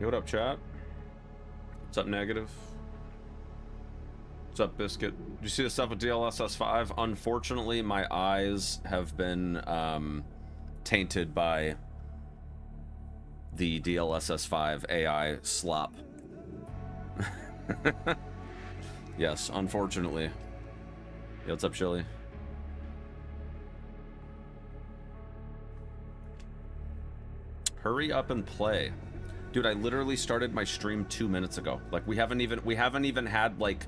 Hey, what up, chat? What's up, Negative? What's up, Biscuit? Did you see the stuff with DLSS 5? Unfortunately, my eyes have been tainted by the DLSS 5 AI slop. Yes, unfortunately. Yo, what's up, Chili? Hurry up and play. Dude, I literally started my stream 2 minutes ago. Like, we haven't even had like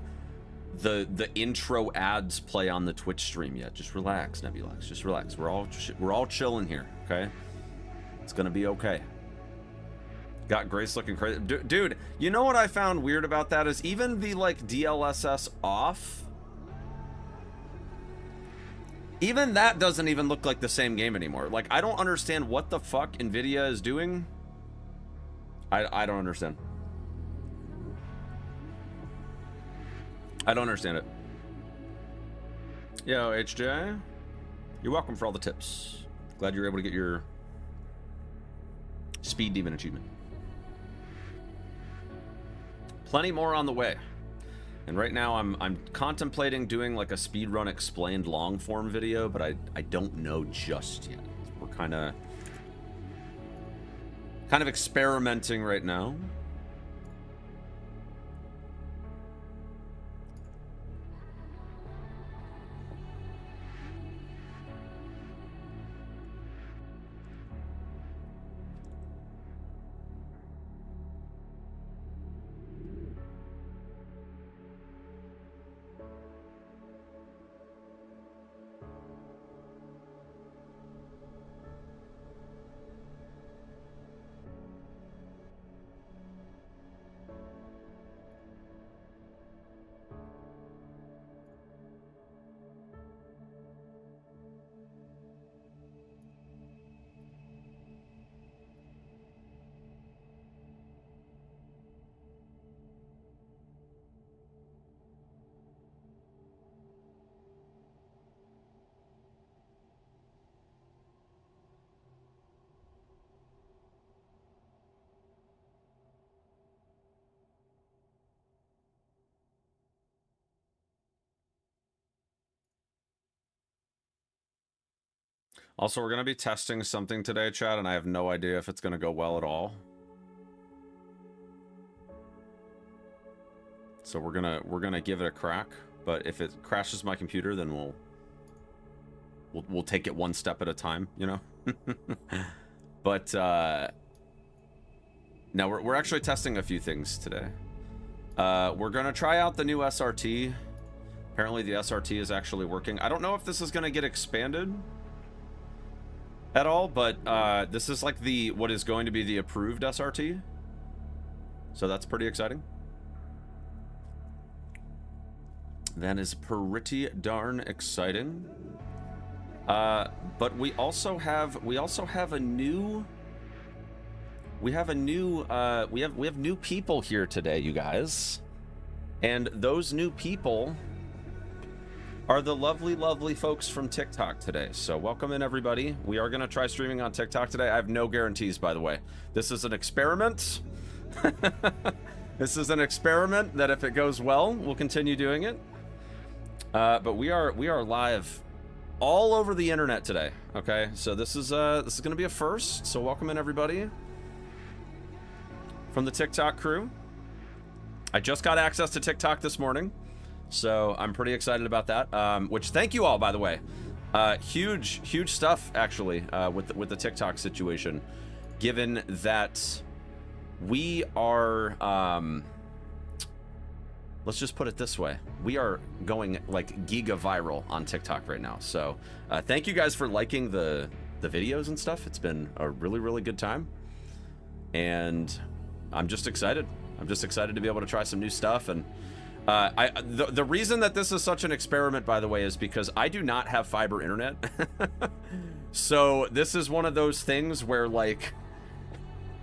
the intro ads play on the Twitch stream yet. Just relax, Nebulax. Just relax. We're all chilling here, okay? It's gonna be okay. Got Grace looking crazy. Dude, you know what I found weird about that is even the like DLSS off, even that doesn't even look like the same game anymore. Like, I don't understand what the fuck Nvidia is doing. I don't understand. I don't understand it. Yo, HJ. You're welcome for all the tips. Glad you're able to get your Speed Demon achievement. Plenty more on the way. And right now I'm contemplating doing like a speedrun explained long form video, but I don't know just yet. We're kind of experimenting right now. Also, we're going to be testing something today, chat, and I have no idea if it's going to go well at all. So we're going to give it a crack, but if it crashes my computer, then we'll take it one step at a time, you know? But now we're actually testing a few things today. We're going to try out the new SRT. Apparently the SRT is actually working. I don't know if this is going to get expanded at all, but this is like what is going to be the approved SRT, so that's pretty exciting. That is pretty darn exciting. But we have new people here today, you guys, and those new people are the lovely folks from TikTok today. So welcome in, everybody. We are going to try streaming on TikTok today. I have no guarantees, by the way. This is an experiment. This is an experiment that if it goes well, we'll continue doing it. But we are live all over the internet today. Okay, so this is going to be a first. So welcome in, everybody from the TikTok crew. I just got access to TikTok this morning, so I'm pretty excited about that. Which, thank you all, by the way. Huge stuff, actually, with the TikTok situation, given that we are, let's just put it this way, we are going like giga viral on TikTok right now. So thank you guys for liking the videos and stuff. It's been a really good time, and I'm just excited. I'm just excited to be able to try some new stuff. And the reason that this is such an experiment, by the way, is because I do not have fiber internet. So this is one of those things where, like,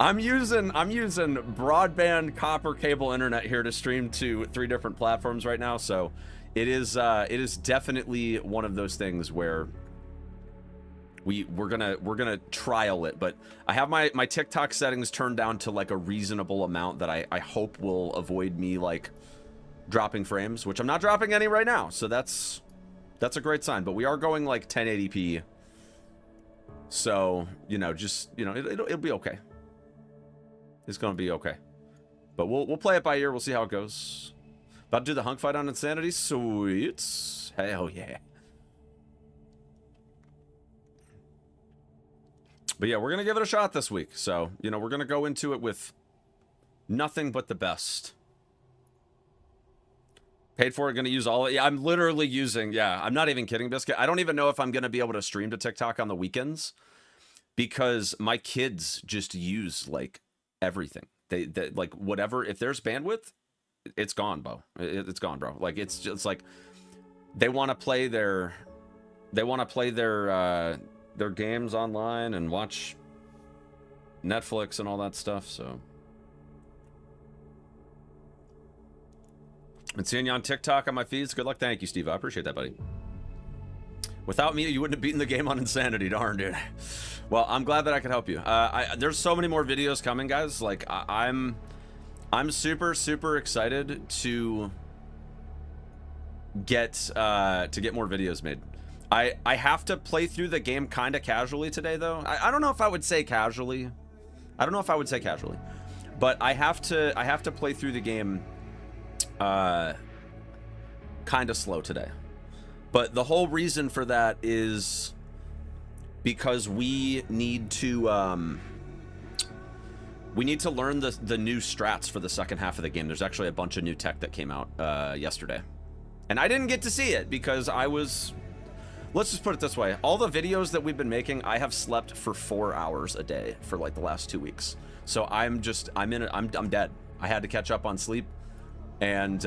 I'm using broadband copper cable internet here to stream to 3 different platforms right now. So it is definitely one of those things where we're gonna trial it, but I have my TikTok settings turned down to like a reasonable amount that I hope will avoid me like dropping frames, which I'm not dropping any right now, so that's a great sign. But we are going like 1080p, so you know, just you know, it'll be okay. It's gonna be okay, but we'll play it by ear. We'll see how it goes. About to do the hunk fight on Insanity. Sweet, hell yeah. But yeah, we're going to give it a shot this week. So, you know, we're going to go into it with nothing but the best. Paid for it, going to use all of it. Yeah, I'm literally using, yeah, I'm not even kidding, Biscuit. I don't even know if I'm going to be able to stream to TikTok on the weekends because my kids just use, like, everything. They like, whatever, if there's bandwidth, it's gone, bro. It's gone, bro. Like, it's just like, they want to play their games online and watch Netflix and all that stuff, so. Been seeing you on TikTok on my feeds. Good luck. Thank you, Steve. I appreciate that, buddy. Without me, you wouldn't have beaten the game on Insanity. Darn, dude. Well, I'm glad that I could help you. There's so many more videos coming, guys. Like, I'm super, super excited to get more videos made. I have to play through the game kind of casually today, though. I don't know if I would say casually. But I have to play through the game kind of slow today. But the whole reason for that is because we need to learn the new strats for the second half of the game. There's actually a bunch of new tech that came out yesterday. And I didn't get to see it because I was... Let's just put it this way. All the videos that we've been making, I have slept for 4 hours a day for like the last 2 weeks. So I'm dead. I had to catch up on sleep. And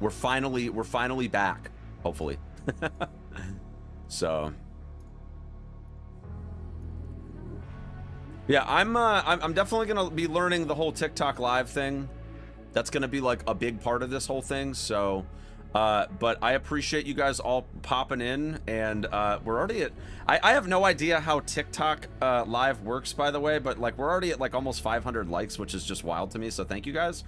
we're finally back, hopefully. So yeah, I'm definitely gonna be learning the whole TikTok live thing. That's gonna be like a big part of this whole thing. So but I appreciate you guys all popping in, and we're already at, I have no idea how TikTok live works, by the way, but like we're already at like almost 500 likes, which is just wild to me, so thank you guys.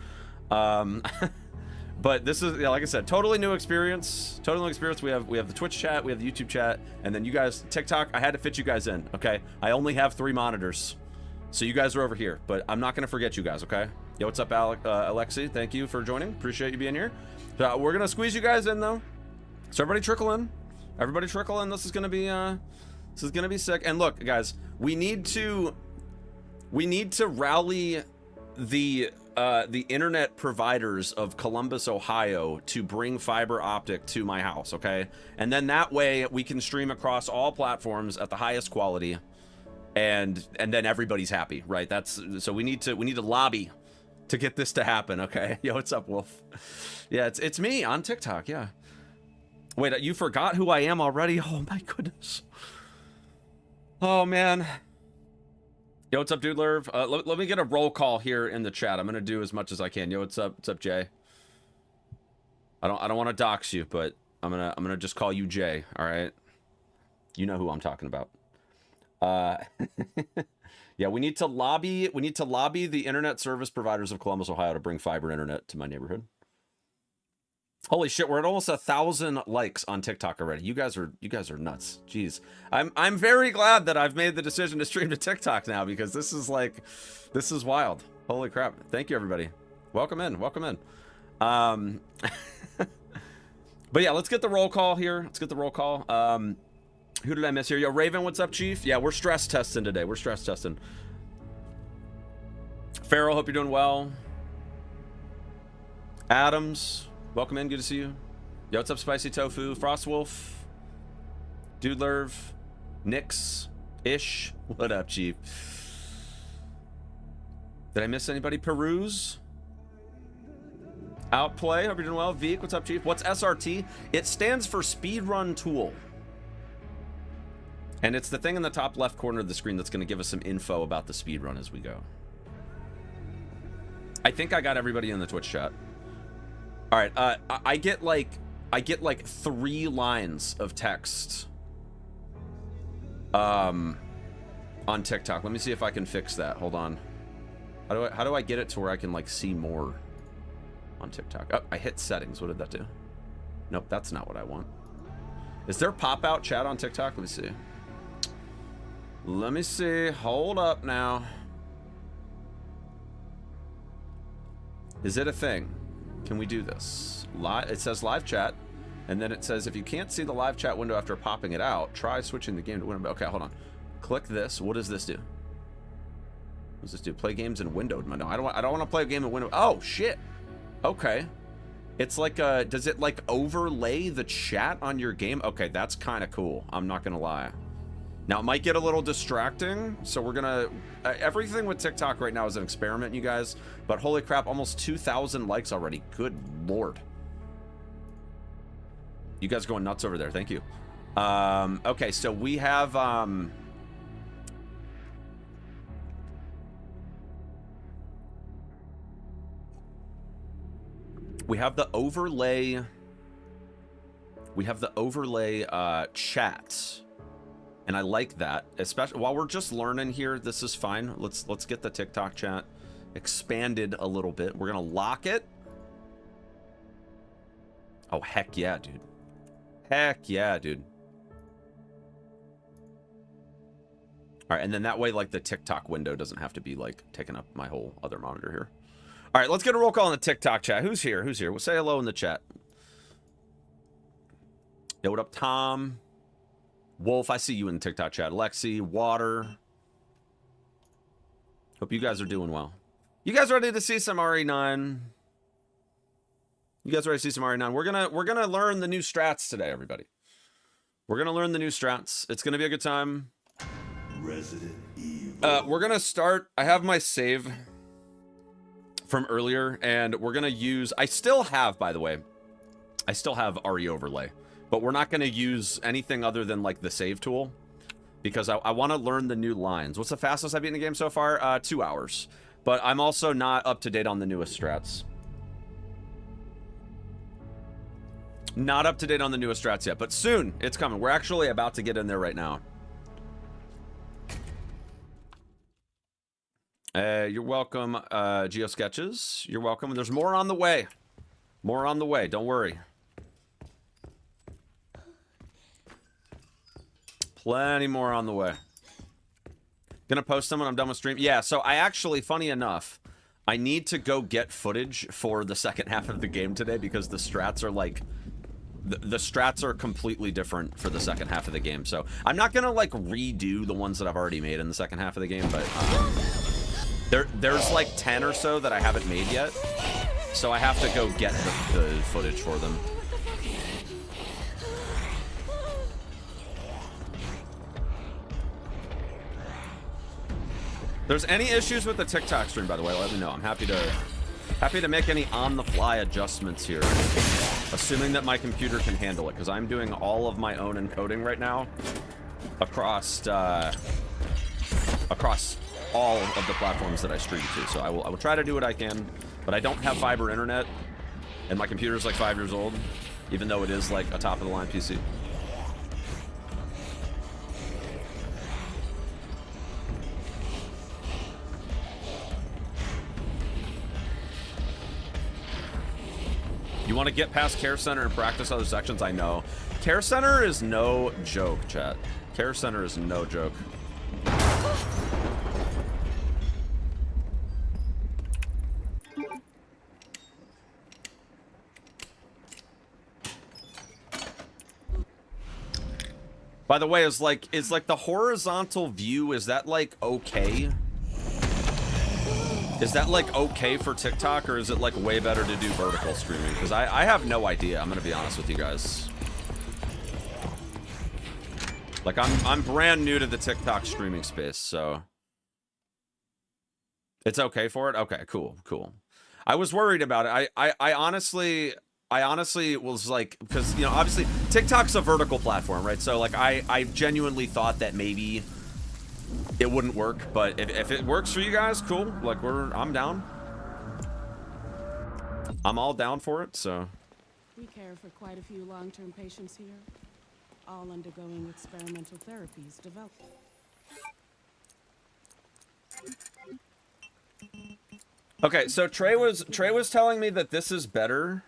But this is, yeah, like I said, totally new experience. We have the Twitch chat, we have the YouTube chat, and then you guys, TikTok, I had to fit you guys in, okay? I only have 3 monitors, so you guys are over here, but I'm not gonna forget you guys, okay? Yo, what's up, Alexi? Thank you for joining. Appreciate you being here. So we're gonna squeeze you guys in though. So everybody trickle in. This is gonna be sick. And look, guys, we need to rally the internet providers of Columbus, Ohio, to bring fiber optic to my house, okay? And then that way we can stream across all platforms at the highest quality, and then everybody's happy, right? So we need to lobby to get this to happen, okay? Yo, what's up, Wolf? Yeah, it's me on TikTok, yeah. Wait, you forgot who I am already? Oh my goodness. Oh man. Yo, what's up, Dude Lerv? Let me get a roll call here in the chat. I'm gonna do as much as I can. Yo, what's up? What's up, Jay? I don't want to dox you, but I'm gonna just call you Jay. All right. You know who I'm talking about. Yeah, we need to lobby the internet service providers of Columbus, Ohio, to bring fiber internet to my neighborhood. Holy shit, we're at almost 1,000 likes on TikTok already. You guys are nuts. Jeez. I'm very glad that I've made the decision to stream to TikTok now, because this is wild. Holy crap. Thank you, everybody. Welcome in. But yeah, let's get the roll call here. Who did I miss here? Yo, Raven, what's up, Chief? Yeah, we're stress testing today. Farrell, hope you're doing well. Adams, welcome in. Good to see you. Yo, what's up, Spicy Tofu? Frostwolf, Dude Lerv, Nix, Ish. What up, Chief? Did I miss anybody? Peruse, Outplay, hope you're doing well. Veek, what's up, Chief? What's SRT? It stands for Speedrun Tool. And it's the thing in the top left corner of the screen that's going to give us some info about the speedrun as we go. I think I got everybody in the Twitch chat. All right, I get like I get like 3 lines of text on TikTok. Let me see if I can fix that. Hold on. How do I get it to where I can like see more on TikTok? Oh, I hit settings. What did that do? Nope, that's not what I want. Is there pop-out chat on TikTok? Let me see. Let me see. Hold up now. Is it a thing? Can we do this? It says live chat, and then it says if you can't see the live chat window after popping it out, try switching the game to window. Okay, hold on. Click this. What does this do? What does this do? Play games in windowed mode. No, I don't want to play a game in window. Oh shit. Okay. It's like does it like overlay the chat on your game? Okay, that's kind of cool. I'm not gonna lie. Now it might get a little distracting, so we're gonna everything with TikTok right now is an experiment, you guys. But holy crap, almost 2,000 likes already. Good lord. You guys going nuts over there. Thank you. Okay, so we have the overlay. We have the overlay chat. And I like that, especially while we're just learning here. This is fine. Let's get the TikTok chat expanded a little bit. We're gonna lock it. Oh heck yeah, dude. Heck yeah, dude. All right, and then that way, like the TikTok window doesn't have to be like taking up my whole other monitor here. All right, let's get a roll call in the TikTok chat. Who's here? Who's here? We'll say hello in the chat. Yo, what up, Tom? Wolf, I see you in the TikTok chat. Lexi, Water. Hope you guys are doing well. You guys ready to see some RE9? You guys ready to see some RE9? We're gonna learn the new strats today, everybody. We're gonna learn the new strats. It's gonna be a good time. Resident Evil. We're gonna start. I have my save from earlier, and we're gonna use. I still have, by the way, I still have RE overlay. But we're not going to use anything other than like the save tool because I want to learn the new lines. What's the fastest I've beaten the game so far? 2 hours. But I'm also not up to date on the newest strats. Not up to date on the newest strats yet, but soon it's coming. We're actually about to get in there right now. You're welcome, GeoSketches. You're welcome. There's more on the way. More on the way. Don't worry. Plenty more on the way. Gonna post them when I'm done with stream. Yeah, so I actually, funny enough, I need to go get footage for the second half of the game today because the strats are like... The strats are completely different for the second half of the game. So I'm not gonna like redo the ones that I've already made in the second half of the game, but there's like 10 or so that I haven't made yet. So I have to go get the footage for them. There's any issues with the TikTok stream, by the way, let me know. I'm happy to make any on-the-fly adjustments here, assuming that my computer can handle it, because I'm doing all of my own encoding right now across all of the platforms that I stream to. So I will try to do what I can, but I don't have fiber internet, and my computer's like 5 years old, even though it is like a top-of-the-line PC. You want to get past Care Center and practice other sections? I know. Care Center is no joke, chat. Care Center is no joke. By the way, is like the horizontal view, is that like okay? Is that like okay for TikTok, or is it like way better to do vertical streaming? Because I have no idea. I'm gonna be honest with you guys. Like I'm brand new to the TikTok streaming space, so it's okay for it. Okay, cool. I was worried about it. I honestly was like, because you know, obviously TikTok's a vertical platform, right? So like I genuinely thought that maybe it wouldn't work, but if it works for you guys, cool. Like I'm down. I'm all down for it, so. We care for quite a few long-term patients here, all undergoing experimental therapies developed. Okay, so Trey was telling me that this is better.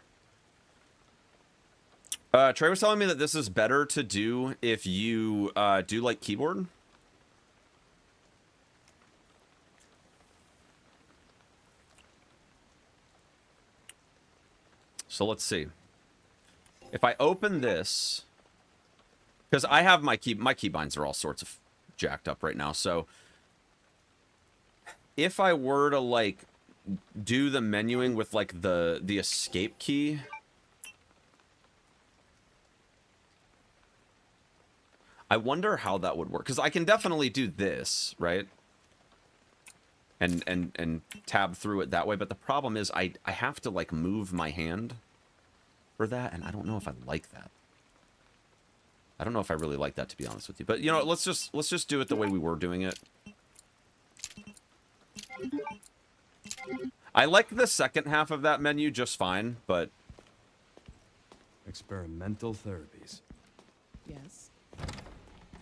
Trey was telling me that this is better to do if you do like keyboard. So let's see. If I open this, because I have my keybinds are all sorts of jacked up right now. So if I were to like do the menuing with like the escape key, I wonder how that would work, because I can definitely do this, right? And tab through it that way, but the problem is I have to like move my hand for that, and I don't know if I like that. I don't know if I really like that, to be honest with you. But you know, let's just do it the way we were doing it. I like the second half of that menu just fine, but experimental therapies. Yes.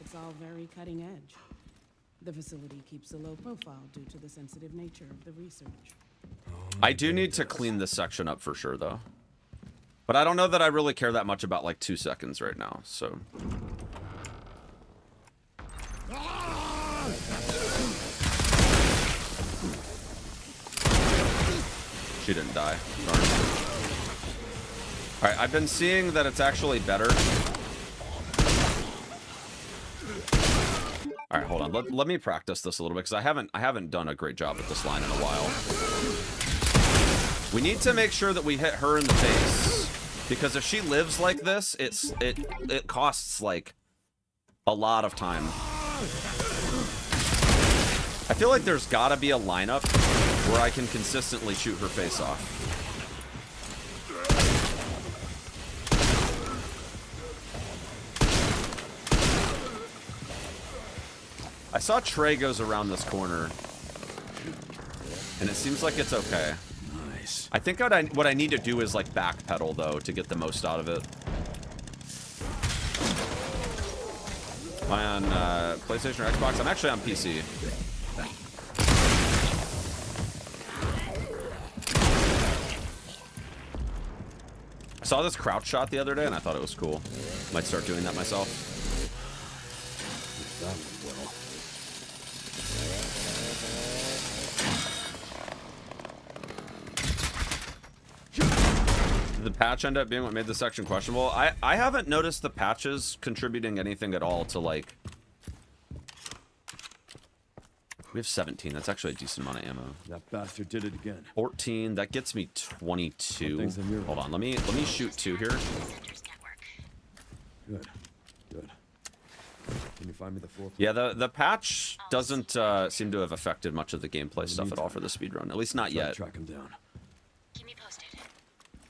It's all very cutting edge. The facility keeps a low profile due to the sensitive nature of the research. I do need to clean this section up for sure, though. But I don't know that I really care that much about like 2 seconds right now, so. She didn't die. Darn. All right, I've been seeing that it's actually better. All right, hold on. Let me practice this a little bit, because I haven't done a great job with this line in a while. We need to make sure that we hit her in the face, because if she lives like this, it costs like a lot of time. I feel like there's got to be a lineup where I can consistently shoot her face off. I saw Trey goes around this corner, and it seems like it's okay. Nice. I think what I need to do is like backpedal though to get the most out of it. Am I on PlayStation or Xbox? I'm actually on PC. I saw this crouch shot the other day, and I thought it was cool. Might start doing that myself. Did the patch end up being what made the section questionable? I haven't noticed the patches contributing anything at all to like. We have 17. That's actually a decent amount of ammo. That bastard did it again. 14. That gets me 22. Hold on. Let me shoot 2 here. Good. Good. Can you find me the 4th? Yeah, the patch doesn't seem to have affected much of the gameplay stuff at all for the speedrun. At least not yet. Track him down. Keep me posted.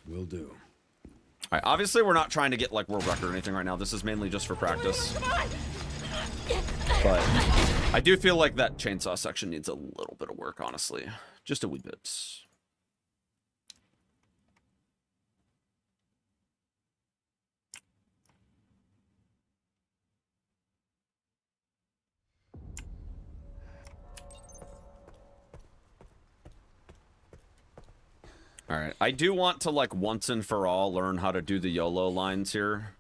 Will do. All right. Obviously, we're not trying to get like world record or anything right now. This is mainly just for practice. But I do feel like that chainsaw section needs a little bit of work, honestly. Just a wee bit. All right. I do want to, like, once and for all learn how to do the YOLO lines here.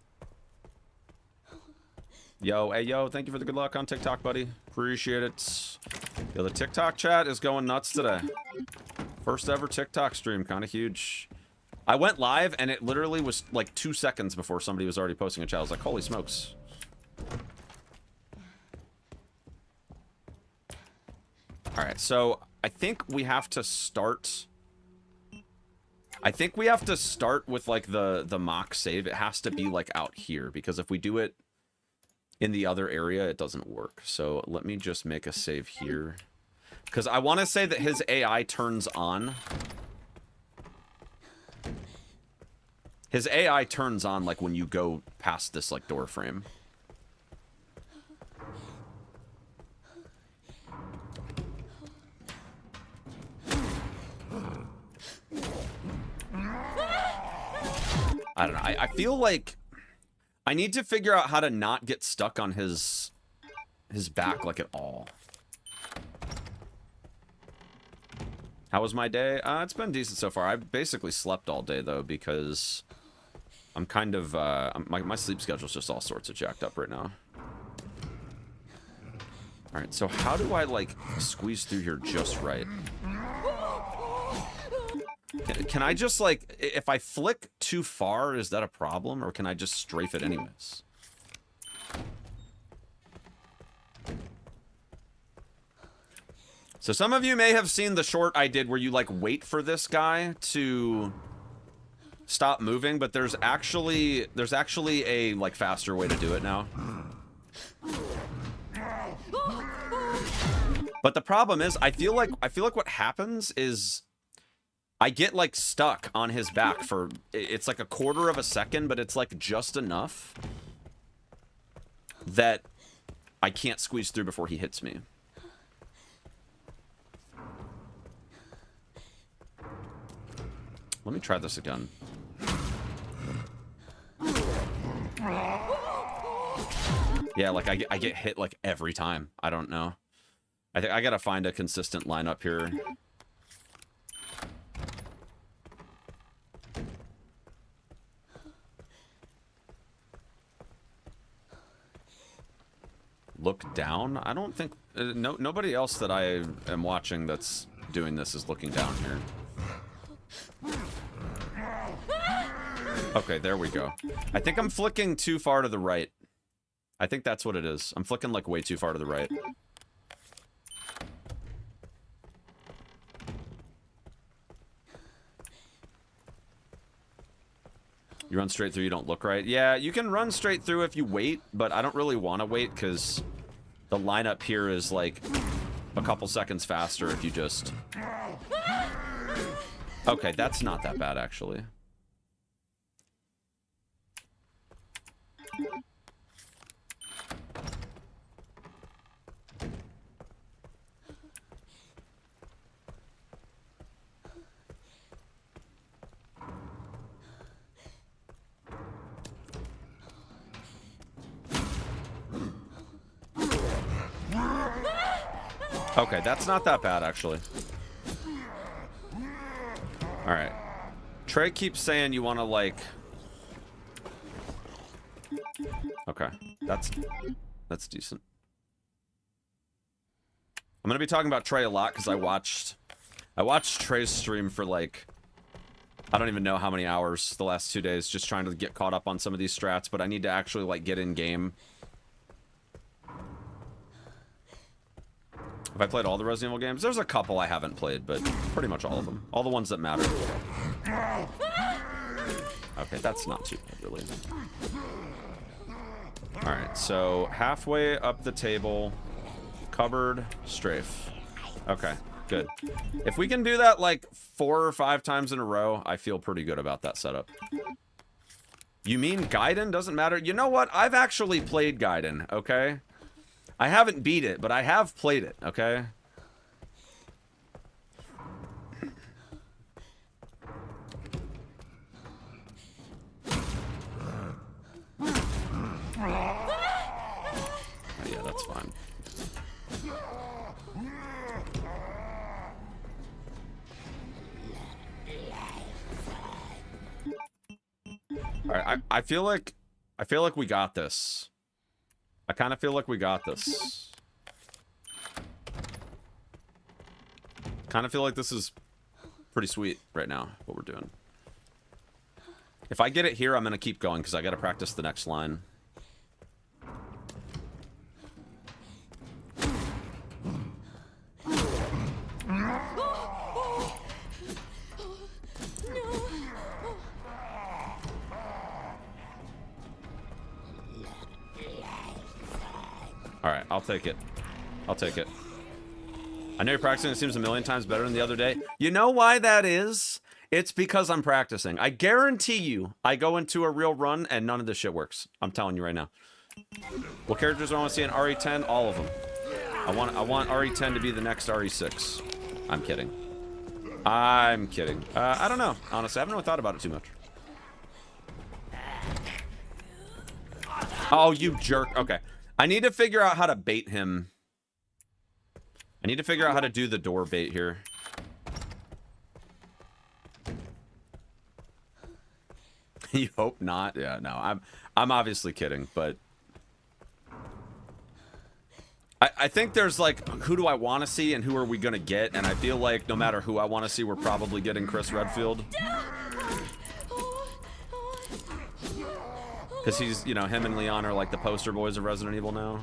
Yo, hey, yo, thank you for the good luck on TikTok, buddy. Appreciate it. Yo, the TikTok chat is going nuts today. First ever TikTok stream, kind of huge. I went live, and it literally was like 2 seconds before somebody was already posting a chat. I was like, holy smokes. All right, so I think we have to start... I think we have to start with, like, the mock save. It has to be, like, out here, because if we do it in the other area, it doesn't work. So let me just make a save here. Because I want to say that his AI turns on. His AI turns on, like, when you go past this, like, door frame. I don't know. I feel like I need to figure out how to not get stuck on his back like at all. How was my day? It's been decent so far. I basically slept all day though because I'm kind of my sleep schedule's just all sorts of jacked up right now. All right, so how do I like squeeze through here just right? Can I just like, if I flick too far, is that a problem, or can I just strafe it anyways? So some of you may have seen the short I did where you like wait for this guy to stop moving, but there's actually a like faster way to do it now. But the problem is I feel like what happens is I get like stuck on his back for, it's like a quarter of a second, but it's like just enough that I can't squeeze through before he hits me. Let me try this again. Yeah, like I get hit like every time. I don't know. I think I gotta find a consistent lineup here. Look down? I don't think nobody else that I am watching that's doing this is looking down here. Okay, there we go. I think I'm flicking too far to the right. I think that's what it is. I'm flicking like way too far to the right. You run straight through, you don't look right. Yeah, you can run straight through if you wait, but I don't really want to wait because the lineup here is like a couple seconds faster if you just... Okay, that's not that bad actually. Okay, that's not that bad, actually. Alright. Trey keeps saying you want to, like... Okay, that's decent. I'm going to be talking about Trey a lot, because I watched Trey's stream for, like... I don't even know how many hours the last 2 days, just trying to get caught up on some of these strats, but I need to actually, like, get in game. Have I played all the Resident Evil games? There's a couple I haven't played, but pretty much all of them. All the ones that matter. Okay, that's not too bad, really. Alright, so halfway up the table, cupboard, strafe. Okay, good. If we can do that like 4 or 5 times in a row, I feel pretty good about that setup. You mean Gaiden doesn't matter? You know what? I've actually played Gaiden, okay? I haven't beat it, but I have played it, okay? Oh, yeah, that's fine. All right, I feel like we got this. I kind of feel like we got this. Kind of feel like this is pretty sweet right now, what we're doing. If I get it here, I'm going to keep going because I got to practice the next line. Alright, I'll take it. I'll take it. I know you're practicing. It seems a million times better than the other day. You know why that is? It's because I'm practicing. I guarantee you, I go into a real run and none of this shit works. I'm telling you right now. What characters do I want to see in RE10? All of them. I want RE10 to be the next RE6. I'm kidding. I'm kidding. I don't know. Honestly, I haven't really thought about it too much. Oh, you jerk. Okay. I need to figure out how to bait him. I need to figure out how to do the door bait here. You hope not? Yeah, no. I'm obviously kidding, but I think there's like, who do I want to see and who are we going to get? And I feel like no matter who I want to see, we're probably getting Chris Redfield. Because he's, you know, him and Leon are like the poster boys of Resident Evil now.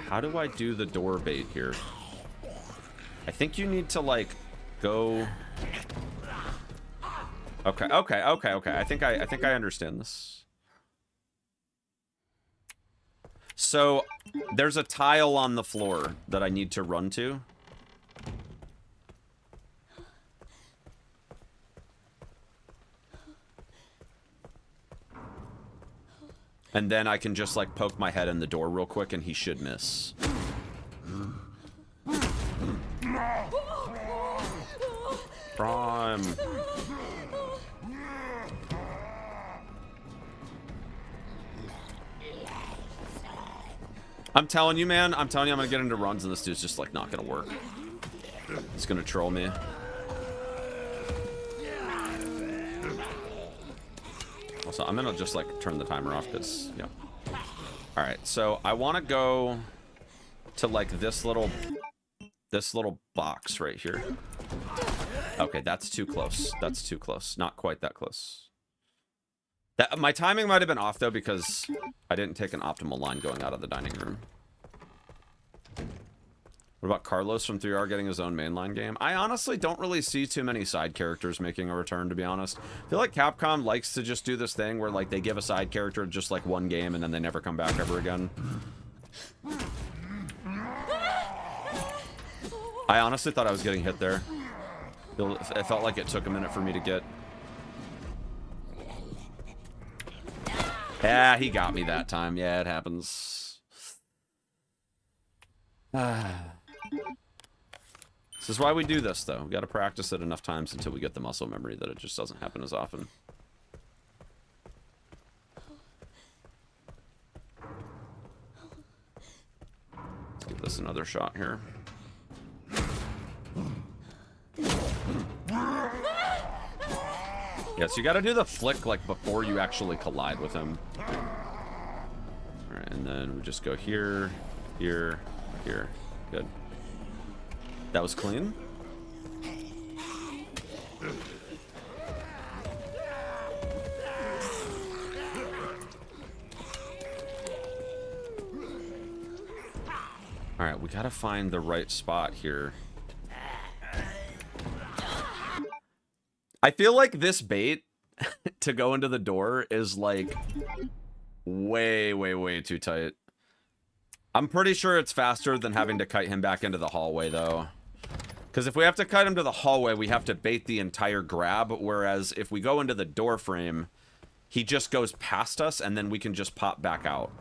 How do I do the door bait here? I think you need to like go. Okay. I think I understand this. So there's a tile on the floor that I need to run to. And then I can just like poke my head in the door real quick and he should miss. Prime. I'm telling you, man. I'm telling you, I'm gonna get into runs and this dude's just like not gonna work. He's gonna troll me. Also, I'm gonna just like turn the timer off because, yeah. All right, so I want to go to like this little box right here. Okay, that's too close. That's too close. Not quite that close. That my timing might have been off though because I didn't take an optimal line going out of the dining room. What about Carlos from 3R getting his own mainline game? I honestly don't really see too many side characters making a return, to be honest. I feel like Capcom likes to just do this thing where like they give a side character just like one game and then they never come back ever again. I honestly thought I was getting hit there. It felt like it took a minute for me to get. Yeah, he got me that time. Yeah, it happens. This is why we do this, though. We got to practice it enough times until we get the muscle memory that it just doesn't happen as often. Let's give this another shot here. Yeah, so you got to do the flick like before you actually collide with him. All right, and then we just go here, here, here. Good. That was clean. All right, we got to find the right spot here. I feel like this bait to go into the door is like way, way, way too tight. I'm pretty sure it's faster than having to kite him back into the hallway, though. Because if we have to kite him to the hallway, we have to bait the entire grab. Whereas if we go into the door frame, he just goes past us and then we can just pop back out.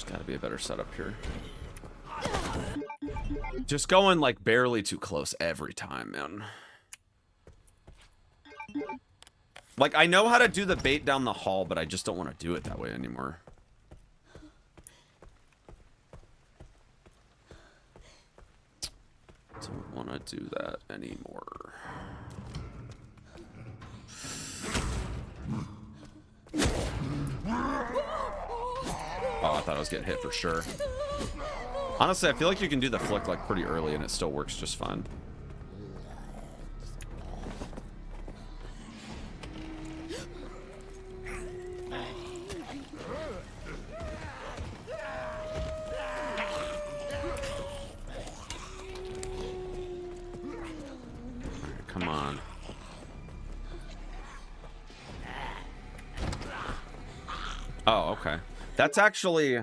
Gotta be a better setup here. Just going like barely too close every time, man. Like I know how to do the bait down the hall, but I just don't want to do it that way anymore. Don't want to do that anymore. Oh, I thought I was getting hit for sure. Honestly, I feel like you can do the flick like pretty early and it still works just fine. Come on. Oh, okay. That's actually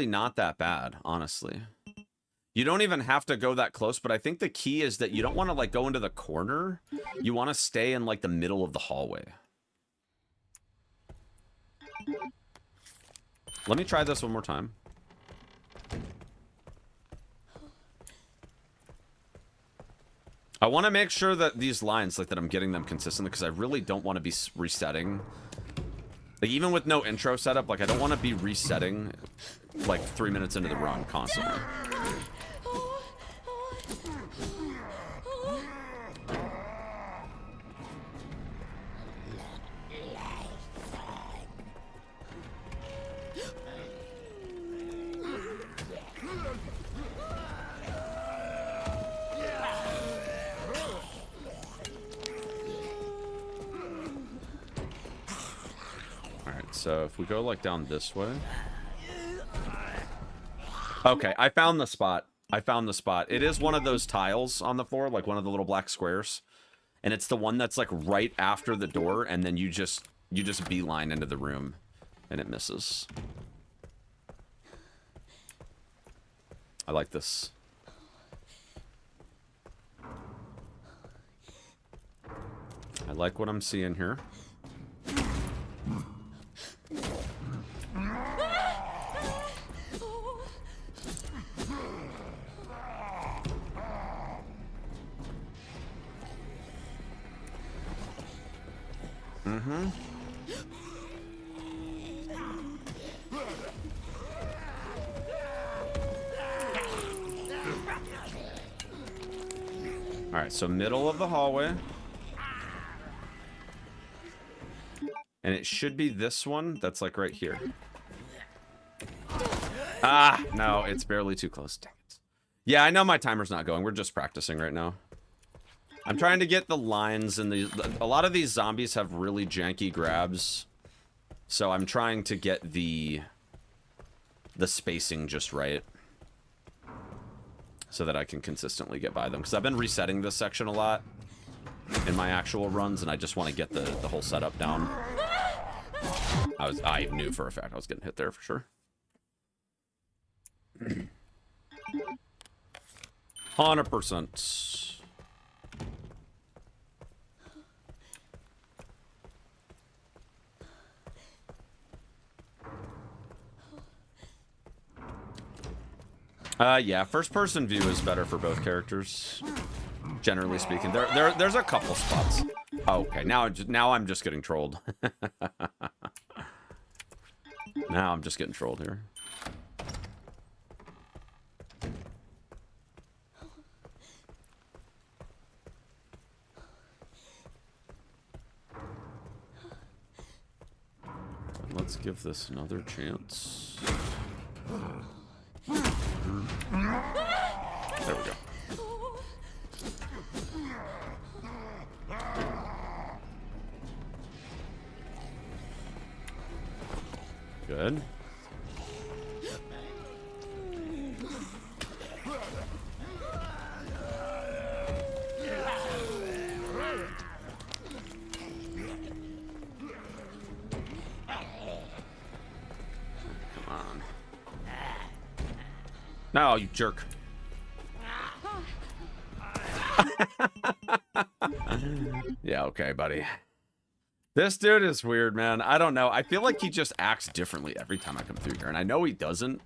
not that bad, honestly. You don't even have to go that close, but I think the key is that you don't want to like go into the corner. You want to stay in like the middle of the hallway. Let me try this one more time. I want to make sure that these lines, like that I'm getting them consistently, because I really don't want to be resetting. Like even with no intro setup, like I don't want to be resetting like 3 minutes into the run constantly. So if we go like down this way. Okay, I found the spot. I found the spot. It is one of those tiles on the floor, like one of the little black squares. And it's the one that's like right after the door, and then you just beeline into the room and it misses. I like this. I like what I'm seeing here. Mm-hmm. All right, so middle of the hallway. And it should be this one that's like right here. Ah, no, it's barely too close. Dang it. Yeah, I know my timer's not going. We're just practicing right now. I'm trying to get the lines and a lot of these zombies have really janky grabs. So I'm trying to get the spacing just right. So that I can consistently get by them. Because I've been resetting this section a lot in my actual runs, and I just want to get the whole setup down. I knew for a fact I was getting hit there for sure. 100%. Yeah, first-person view is better for both characters, generally speaking. There's a couple spots. Oh, okay, now I'm just getting trolled. Now I'm just getting trolled here. Let's give this another chance. There we go. Good. Come on. No, you jerk. Yeah, okay, buddy. This dude is weird, man. I don't know. I feel like he just acts differently every time I come through here, and I know he doesn't.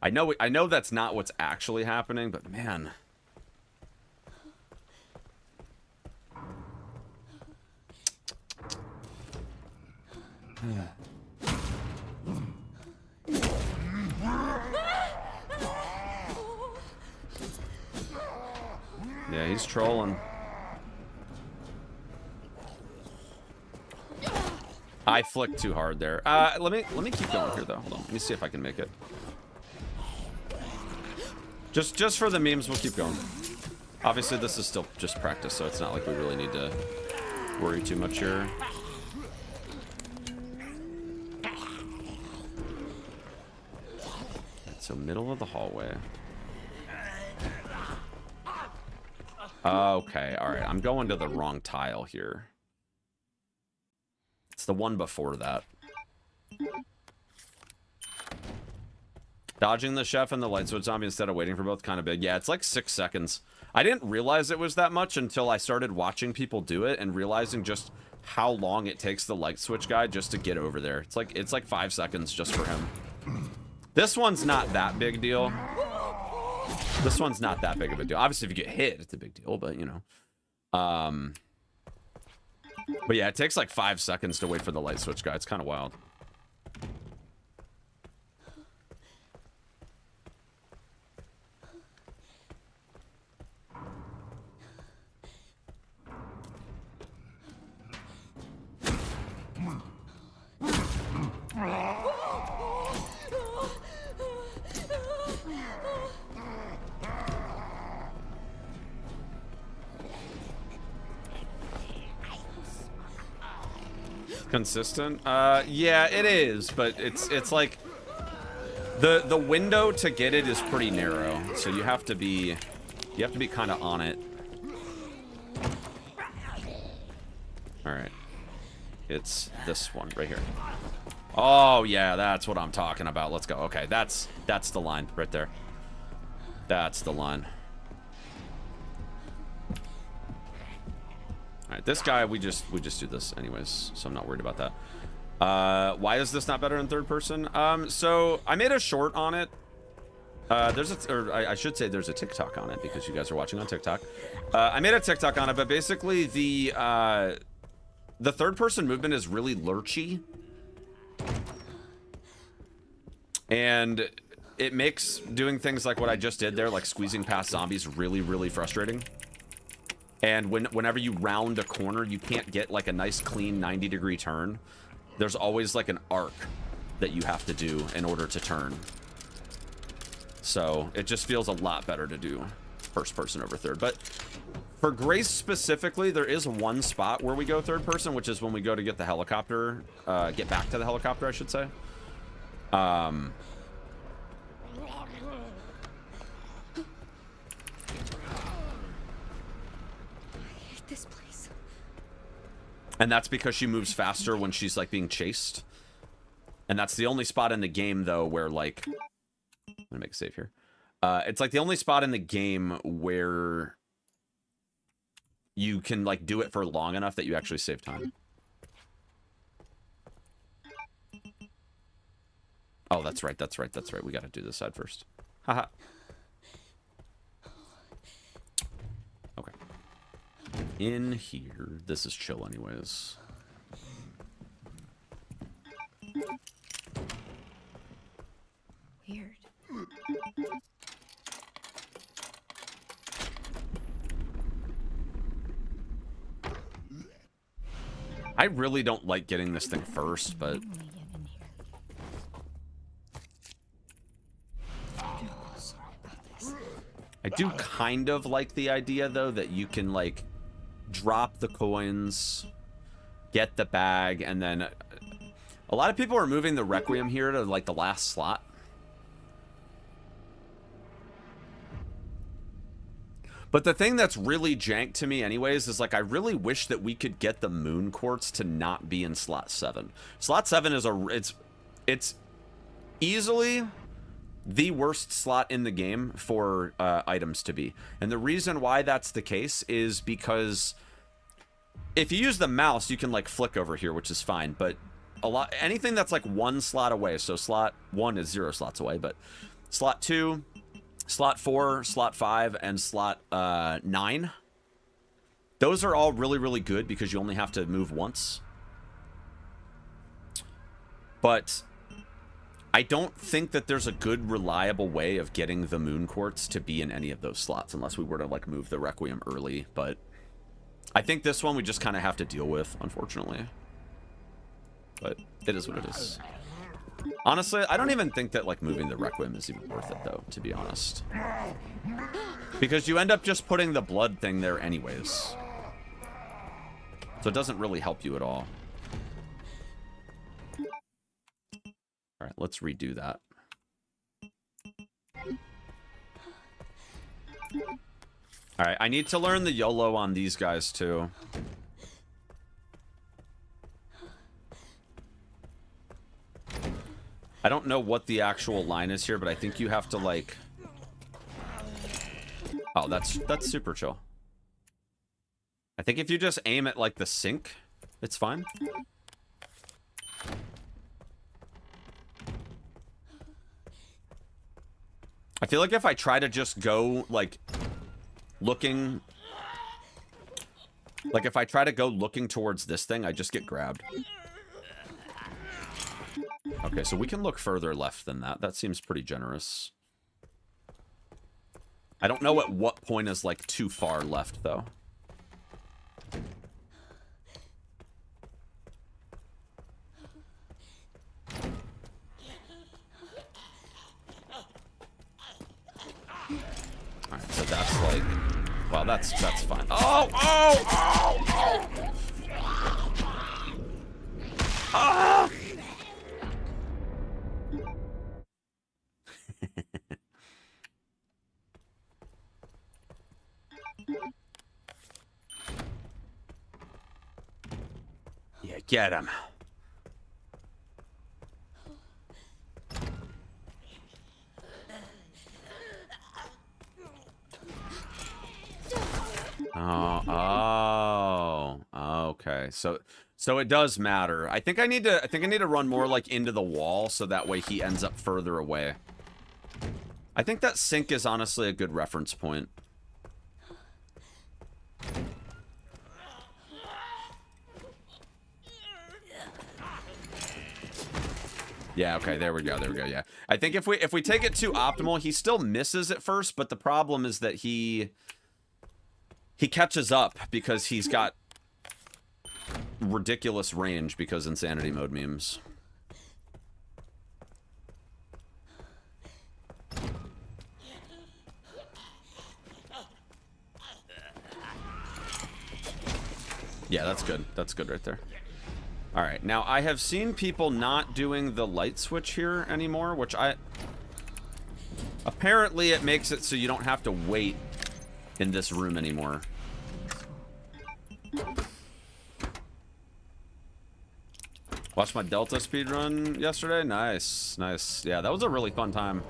I know that's not what's actually happening, but man. Yeah, he's trolling. I flicked too hard there. Let me keep going here though. Hold on. Let me see if I can make it. Just for the memes, we'll keep going. Obviously, this is still just practice, so it's not like we really need to worry too much here. So middle of the hallway. Okay, all right. I'm going to the wrong tile here. It's the one before that. Dodging the chef and the light switch zombie instead of waiting for both, kind of big. Yeah, it's like 6 seconds. I didn't realize it was that much until I started watching people do it and realizing just how long it takes the light switch guy just to get over there. It's like 5 seconds just for him. This one's not that big deal. This one's not that big of a deal. Obviously, if you get hit, it's a big deal, but you know. But yeah, it takes like 5 seconds to wait for the light switch guy. It's kind of wild. Consistent? Yeah, it is, but it's like the window to get it is pretty narrow, so you have to be kind of on it. All right, it's this one right here. Oh yeah, that's what I'm talking about. Let's go. Okay, that's the line right there. That's the line. All right, this guy, we just do this anyways, so I'm not worried about that. Why is this not better in third person? So I made a short on it. I should say there's a TikTok on it because you guys are watching on TikTok. I made a TikTok on it, but basically the third person movement is really lurchy. And it makes doing things like what I just did there, like squeezing past zombies, really, really frustrating. And whenever you round a corner, you can't get like a nice clean 90-degree turn. There's always like an arc that you have to do in order to turn. So it just feels a lot better to do first person over third. But for Grace specifically, there is one spot where we go third person, which is when we go to get the helicopter, get back to the helicopter, I should say. This place. And that's because she moves faster when she's like being chased. And that's the only spot in the game though where like, I'm gonna make a save here. It's like the only spot in the game where you can like do it for long enough that you actually save time. Oh, that's right. We gotta do this side first. Haha. Okay. In here, this is chill anyways. Weird. I really don't like getting this thing first, but I do kind of like the idea though that you can like drop the coins, get the bag, and then a lot of people are moving the Requiem here to like the last slot. But the thing that's really jank to me anyways is like I really wish that we could get the moon quartz to not be in slot 7. Slot 7 is it's easily the worst slot in the game for items to be. And the reason why that's the case is because if you use the mouse, you can like flick over here, which is fine, but anything that's like 1 slot away, so slot 1 is 0 slots away, but slot 2, slot 4, slot 5, and slot 9, those are all really, really good because you only have to move once. But I don't think that there's a good, reliable way of getting the moon quartz to be in any of those slots unless we were to like move the Requiem early. But I think this one we just kind of have to deal with, unfortunately. But it is what it is. Honestly, I don't even think that like moving the Requiem is even worth it though, to be honest. Because you end up just putting the blood thing there anyways. So it doesn't really help you at all. All right, let's redo that. All right, I need to learn the YOLO on these guys too. I don't know what the actual line is here, but I think you have to like... Oh, that's super chill. I think if you just aim at like the sink, it's fine. I feel like if I try to just go like looking... Like if I try to go looking towards this thing, I just get grabbed. Okay, so we can look further left than that. That seems pretty generous. I don't know at what point is, like, too far left, though. Alright, so that's, like... Well, that's fine. Oh! Oh! Oh! Oh! Ah! Yeah, get him. Oh, okay. So it does matter. I think I need to run more like into the wall so that way he ends up further away. I think that sink is honestly a good reference point. Yeah, okay, there we go, yeah. I think if we take it too optimal, he still misses at first, but the problem is that he catches up because he's got ridiculous range because insanity mode memes. Yeah, that's good. That's good right there. All right, now I have seen people not doing the light switch here anymore, which apparently it makes it so you don't have to wait in this room anymore. Watched my Delta speedrun yesterday. Nice, nice. Yeah, that was a really fun time.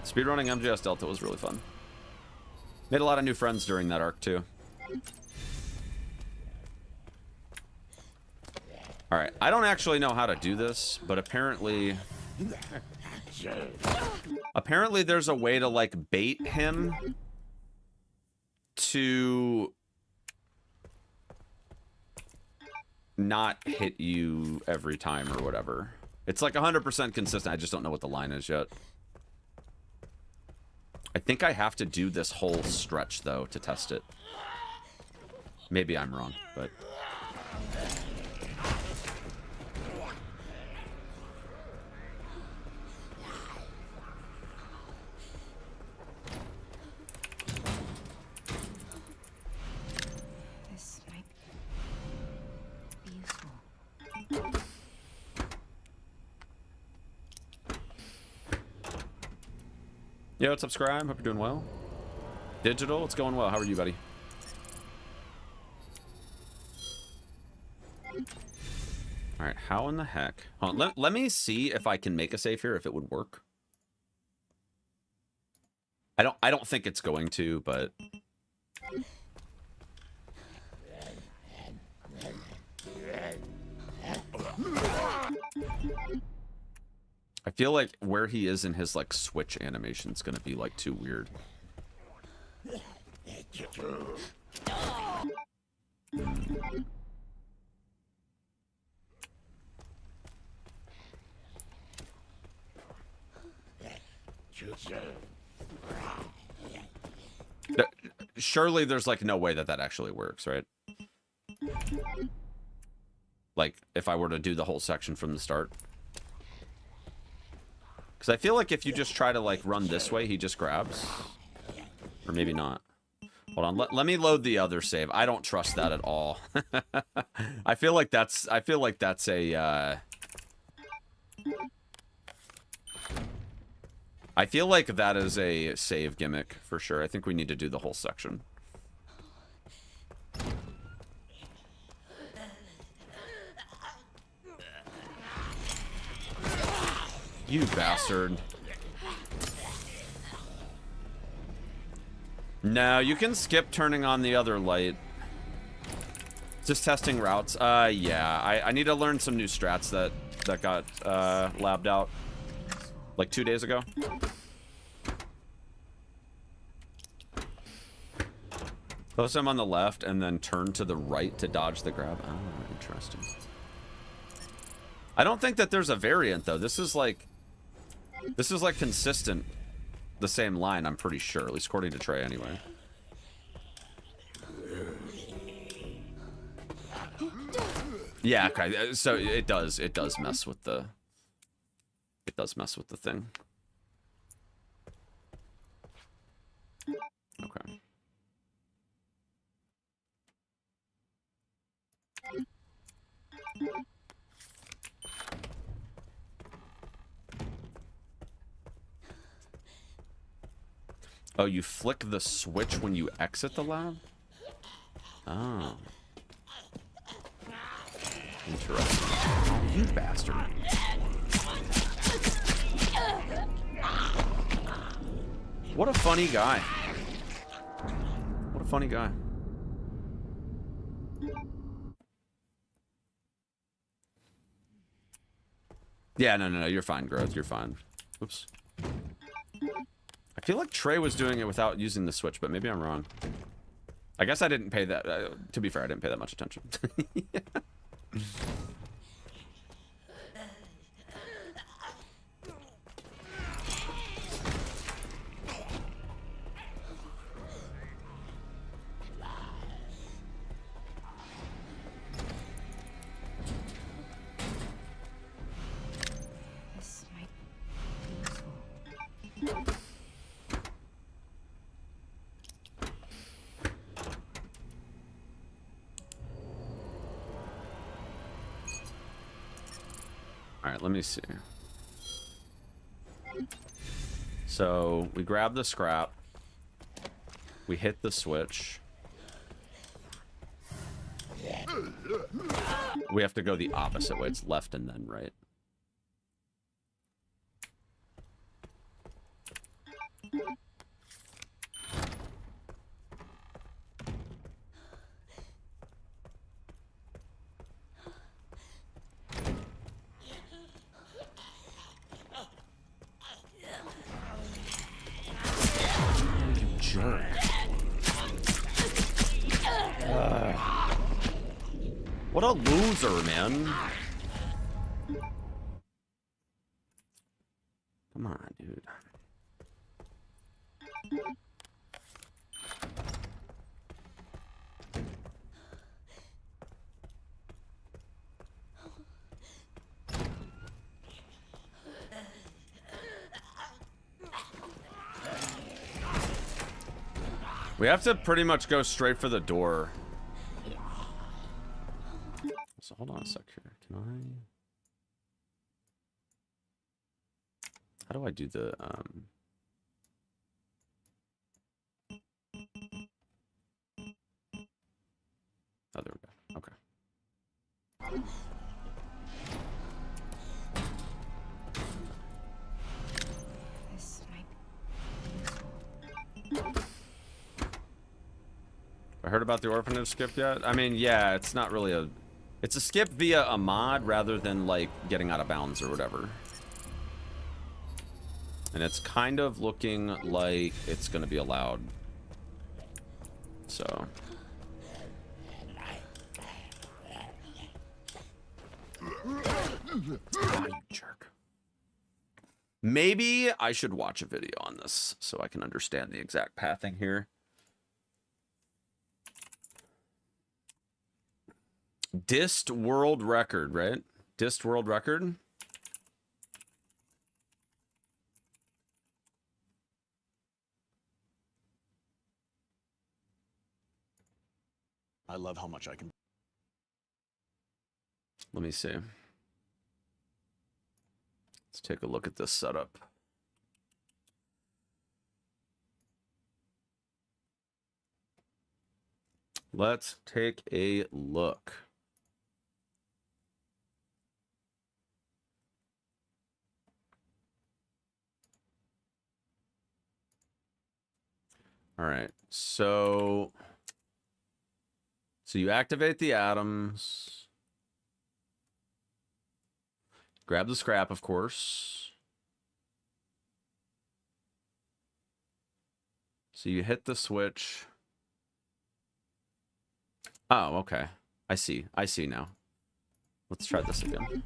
Speedrunning MGS Delta was really fun. Made a lot of new friends during that arc too. All right, I don't actually know how to do this, but apparently there's a way to like bait him to not hit you every time or whatever. It's like 100% consistent. I just don't know what the line is yet. I think I have to do this whole stretch though to test it. Maybe I'm wrong, but yo, what's up, Scribe? Hope you're doing well. Digital, it's going well. How are you, buddy? All right, how in the heck? Hold on, let me see if I can make a save here, if it would work. I don't think it's going to, but I feel like where he is in his like switch animation is gonna be like too weird. Surely there's like no way that that actually works, right? Like if I were to do the whole section from the start. Because I feel like if you just try to like run this way, he just grabs. Or maybe not. Hold on, let me load the other save. I don't trust that at all. I feel like that's a I feel like that is a save gimmick for sure. I think we need to do the whole section. You bastard. No, you can skip turning on the other light. Just testing routes. Yeah. I need to learn some new strats that got labbed out like 2 days ago. Post them on the left and then turn to the right to dodge the grab. Oh, interesting. I don't think that there's a variant though. This is like consistent. The same line, I'm pretty sure, at least according to Trey anyway. Yeah, okay. So it does mess with the thing. Okay. Oh, you flick the switch when you exit the lab? Oh. Interesting. Oh, you bastard. What a funny guy. What a funny guy. Yeah, no, you're fine, Growth. You're fine. Oops. I feel like Trey was doing it without using the switch, but maybe I'm wrong. I guess I didn't pay that. To be fair, I didn't pay that much attention. Yeah. This might be useful. All right, let me see. So we grab the scrap. We hit the switch. We have to go the opposite way. It's left and then right. Jerk. What a loser, man. Come on, dude. We have to pretty much go straight for the door. So hold on a sec here. Can I? How do I do the Oh, there we go. Okay. This might be useful. I heard about the orphanage skip yet? I mean, yeah, it's not really a... It's a skip via a mod rather than, like, getting out of bounds or whatever. And it's kind of looking like it's going to be allowed. So... Oh, you jerk. Maybe I should watch a video on this so I can understand the exact pathing here. Dist world record, right? Dist world record. I love how much I can. Let me see. Let's take a look at this setup. Let's take a look. All right. So you activate the atoms. Grab the scrap, of course. So you hit the switch. Oh, okay. I see. I see now. Let's try this again.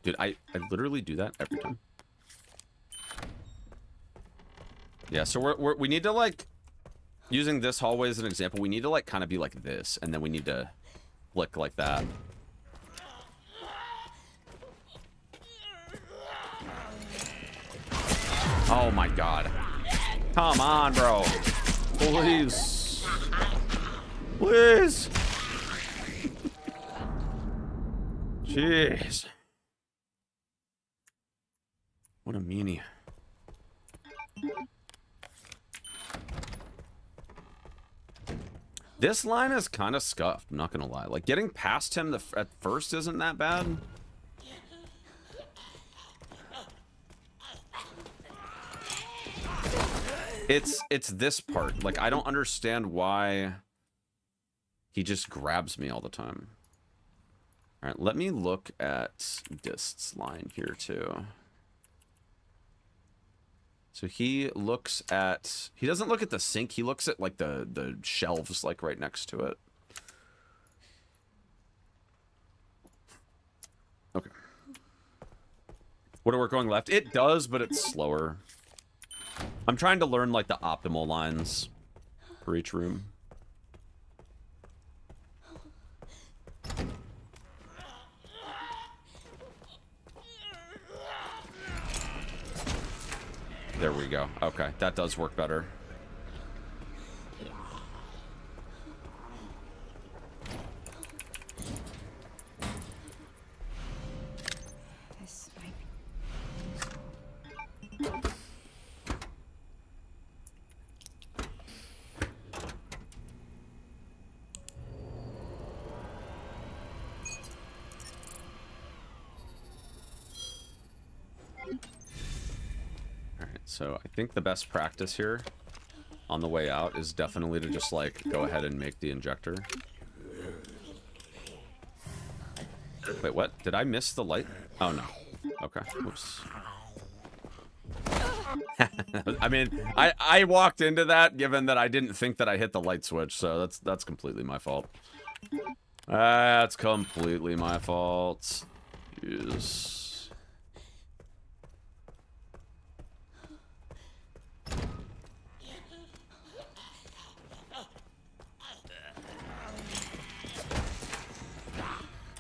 Dude, I literally do that every time. Yeah, so we need to, like, using this hallway as an example, we need to, like, kind of be like this, and then we need to flick like that. Oh my god. Come on, bro. Please. Please. Jeez. What a meanie. This line is kind of scuffed, I'm not gonna lie. Like, getting past him at first isn't that bad. It's this part. Like, I don't understand why he just grabs me all the time. All right, let me look at Dist's line here too. So he looks at, he doesn't look at the sink, he looks at like the shelves like right next to it. Okay. Would it work going left? It does, but it's slower. I'm trying to learn like the optimal lines for each room. There we go. Okay, that does work better. This might be useful. So I think the best practice here on the way out is definitely to just like go ahead and make the injector. Wait, what? Did I miss the light? Oh no. Okay. Whoops. I mean, I walked into that given that I didn't think that I hit the light switch, so that's completely my fault. That's completely my fault. Yes.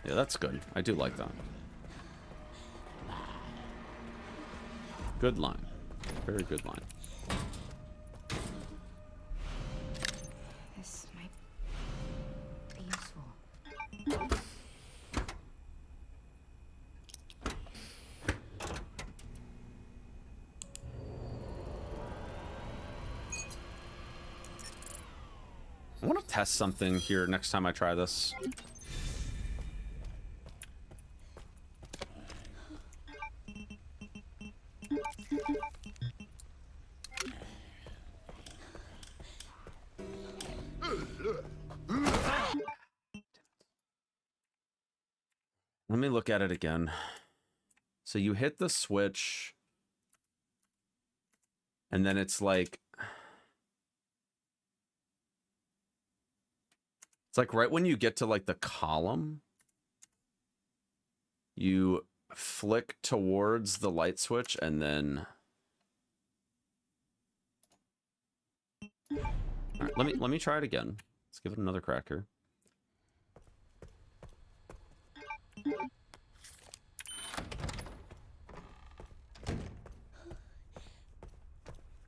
Yeah, that's good. I do like that. Good line. Very good line. This might be useful. I want to test something here next time I try this. Let me look at it again. So you hit the switch, and then it's like right when you get to like the column, you flick towards the light switch, and then all right, let me try it again. Let's give it another crack here.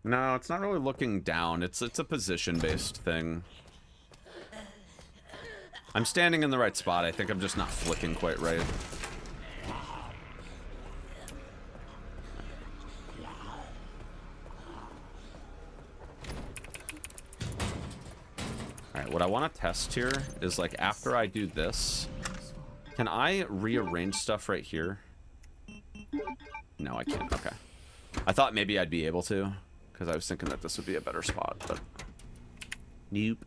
No, it's not really looking down. It's a position-based thing. I'm standing in the right spot. I think I'm just not flicking quite right. Alright, what I want to test here is, like, after I do this, can I rearrange stuff right here? No, I can't. Okay. I thought maybe I'd be able to, because I was thinking that this would be a better spot, but nope.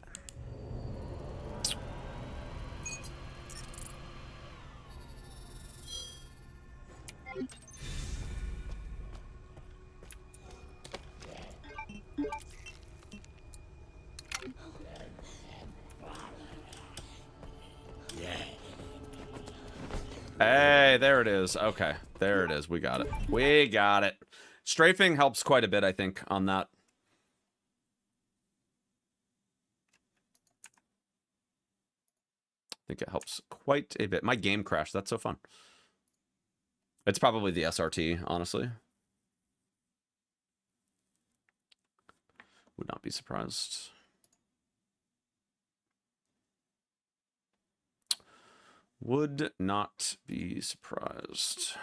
Hey, there it is. Okay, there it is. We got it. We got it. Strafing helps quite a bit, I think, on that. I think it helps quite a bit. My game crashed. That's so fun. It's probably the SRT, honestly. Would not be surprised. Would not be surprised.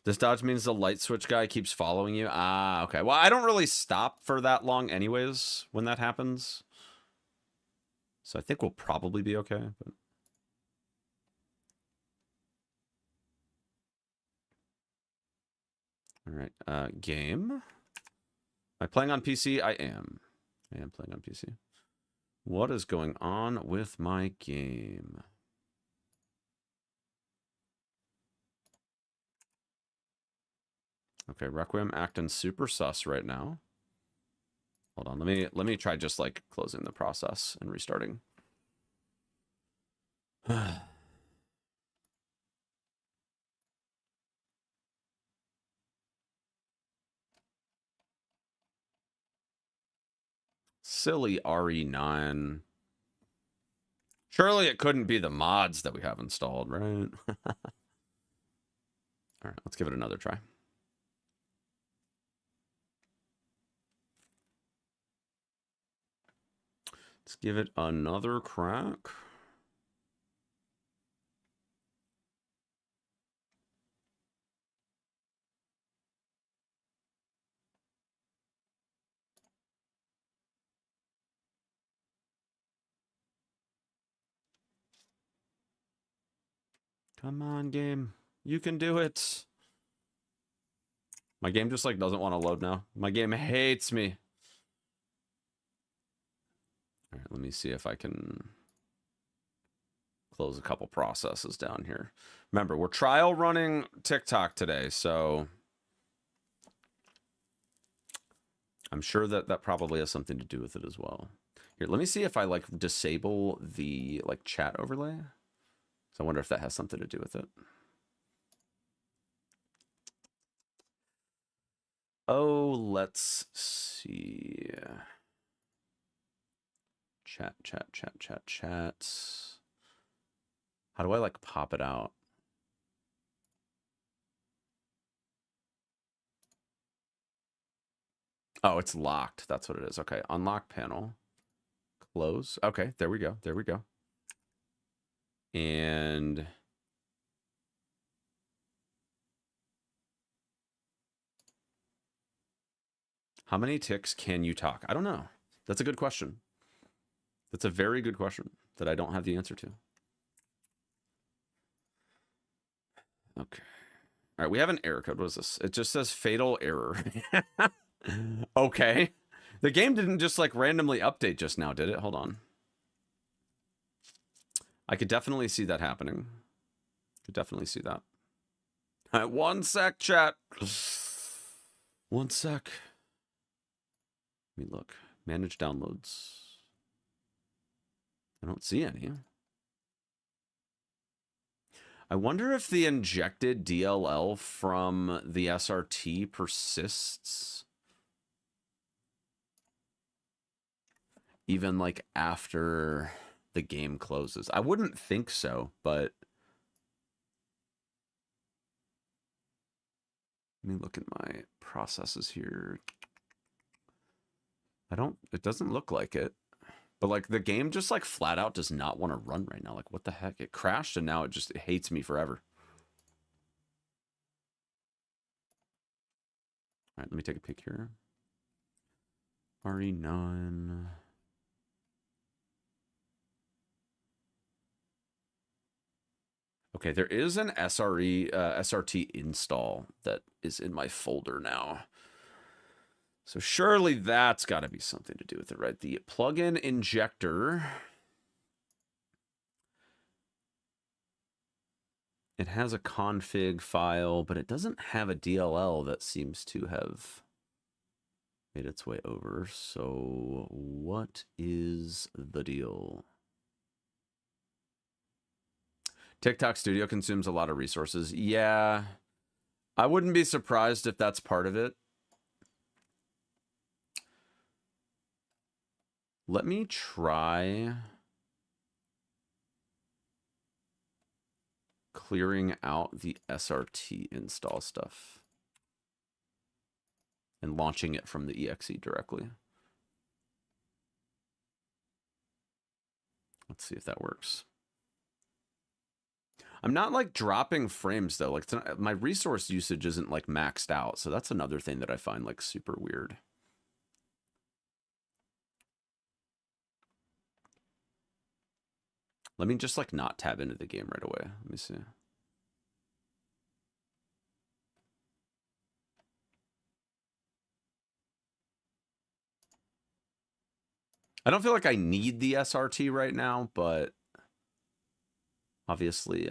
This dodge means the light switch guy keeps following you. Ah, okay. Well, I don't really stop for that long anyways when that happens. So I think we'll probably be okay. But... all right. Game. Am I playing on PC? I am. I am playing on PC. What is going on with my game? Okay, Requiem acting super sus right now. Hold on, let me try just like closing the process and restarting. Silly RE9. Surely it couldn't be the mods that we have installed, right? All right, let's give it another try. Let's give it another crack. Come on, game. You can do it. My game just like doesn't want to load now. My game hates me. All right, let me see if I can close a couple processes down here. Remember, we're trial running TikTok today, so I'm sure that that probably has something to do with it as well. Here, let me see if I like disable the like chat overlay. So I wonder if that has something to do with it. Oh, let's see. Chat. How do I like pop it out? Oh, it's locked. That's what it is. Okay, unlock panel. Close. Okay, there we go. There we go. And how many ticks can you talk? I don't know. That's a good question. That's a very good question that I don't have the answer to. Okay. All right, we have an error code. What is this? It just says fatal error. Okay. The game didn't just like randomly update just now, did it? Hold on. I could definitely see that happening. Could definitely see that. All right, 1 sec, chat. 1 sec. Let me look. Manage downloads. I don't see any. I wonder if the injected DLL from the SRT persists even like after the game closes. I wouldn't think so, but let me look at my processes here. It doesn't look like it. But like the game just like flat out does not want to run right now. Like what the heck? It crashed and now it hates me forever. All right, let me take a peek here. RE9. Okay, there is an SRT install that is in my folder now. So surely that's got to be something to do with it, right? The plugin injector. It has a config file, but it doesn't have a DLL that seems to have made its way over. So what is the deal? TikTok Studio consumes a lot of resources. Yeah, I wouldn't be surprised if that's part of it. Let me try clearing out the SRT install stuff and launching it from the exe directly. Let's see if that works. I'm not like dropping frames though. Like my resource usage isn't like maxed out. So that's another thing that I find like super weird. Let me just like not tab into the game right away. Let me see. I don't feel like I need the SRT right now, but obviously,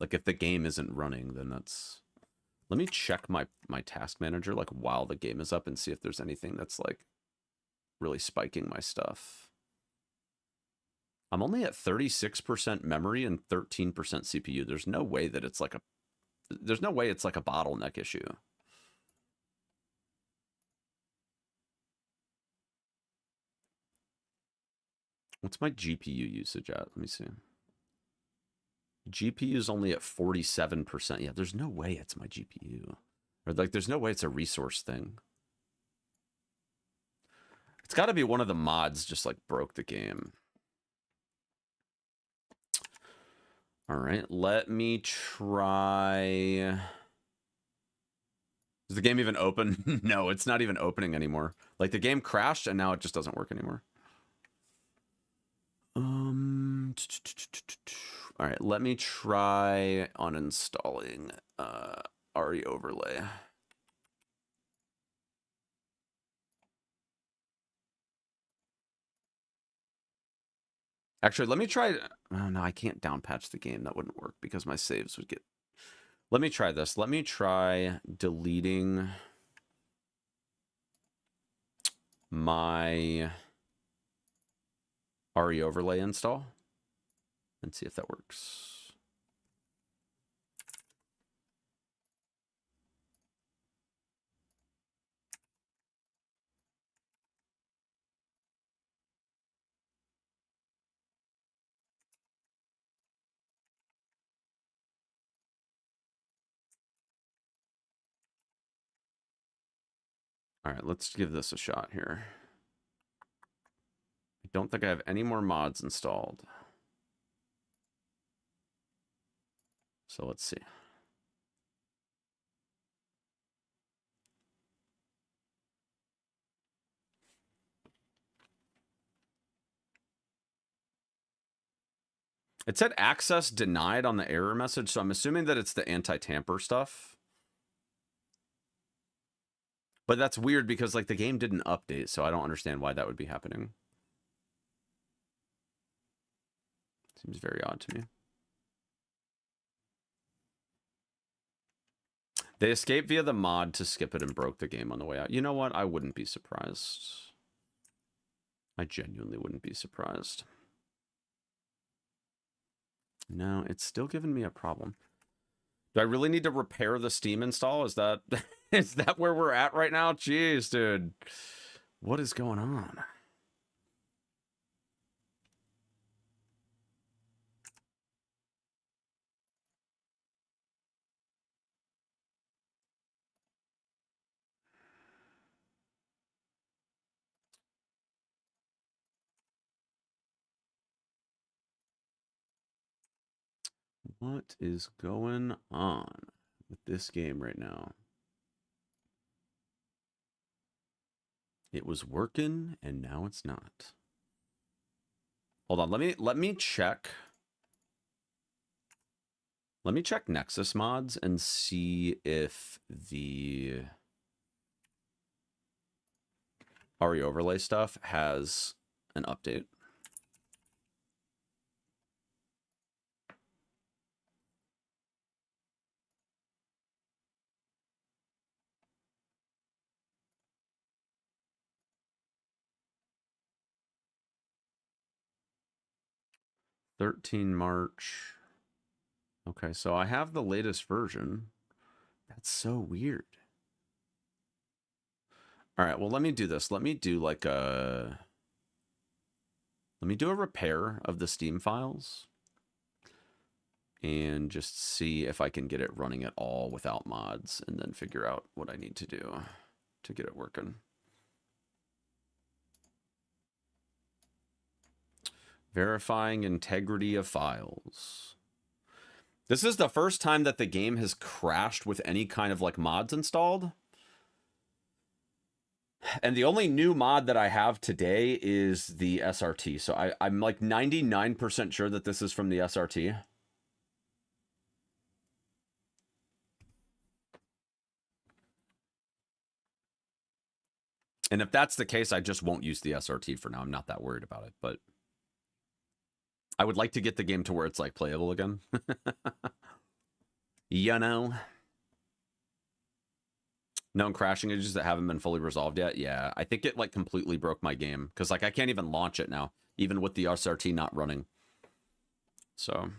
like if the game isn't running, then that's... Let me check my task manager like while the game is up and see if there's anything that's like really spiking my stuff. I'm only at 36% memory and 13% CPU. There's no way that it's like a... There's no way it's like a bottleneck issue. What's my GPU usage at? Let me see. GPU is only at 47%. Yeah, there's no way it's my GPU. Or like, there's no way it's a resource thing. It's got to be one of the mods just like broke the game. All right, let me try... Is the game even open? No, it's not even opening anymore. Like the game crashed and now it just doesn't work anymore. All right, let me try uninstalling RE overlay. Actually, let me try... Oh, no, I can't down patch the game. That wouldn't work because my saves would get... Let me try this. Let me try deleting my RE overlay install and see if that works. All right, let's give this a shot here. I don't think I have any more mods installed. So let's see. It said access denied on the error message, so I'm assuming that it's the anti-tamper stuff. But that's weird because like the game didn't update, so I don't understand why that would be happening. Seems very odd to me. They escaped via the mod to skip it and broke the game on the way out. You know what? I wouldn't be surprised. I genuinely wouldn't be surprised. No, it's still giving me a problem. Do I really need to repair the Steam install? Is that is that where we're at right now? Jeez, dude. What is going on? What is going on with this game right now? It was working and now it's not. Hold on, let me check Let me check Nexus mods and see if the RE overlay stuff has an update. March 13. Okay, so I have the latest version. That's so weird. All right, well, let me do this. Let me do like a... Let me do a repair of the Steam files. And just see if I can get it running at all without mods. And then figure out what I need to do to get it working. Verifying integrity of files. This is the first time that the game has crashed with any kind of like mods installed. And the only new mod that I have today is the SRT. So I'm like 99% sure that this is from the SRT. And if that's the case, I just won't use the SRT for now. I'm not that worried about it, but I would like to get the game to where it's like playable again. You know? Known crashing issues that haven't been fully resolved yet. Yeah, I think it like completely broke my game because like I can't even launch it now, even with the SRT not running. So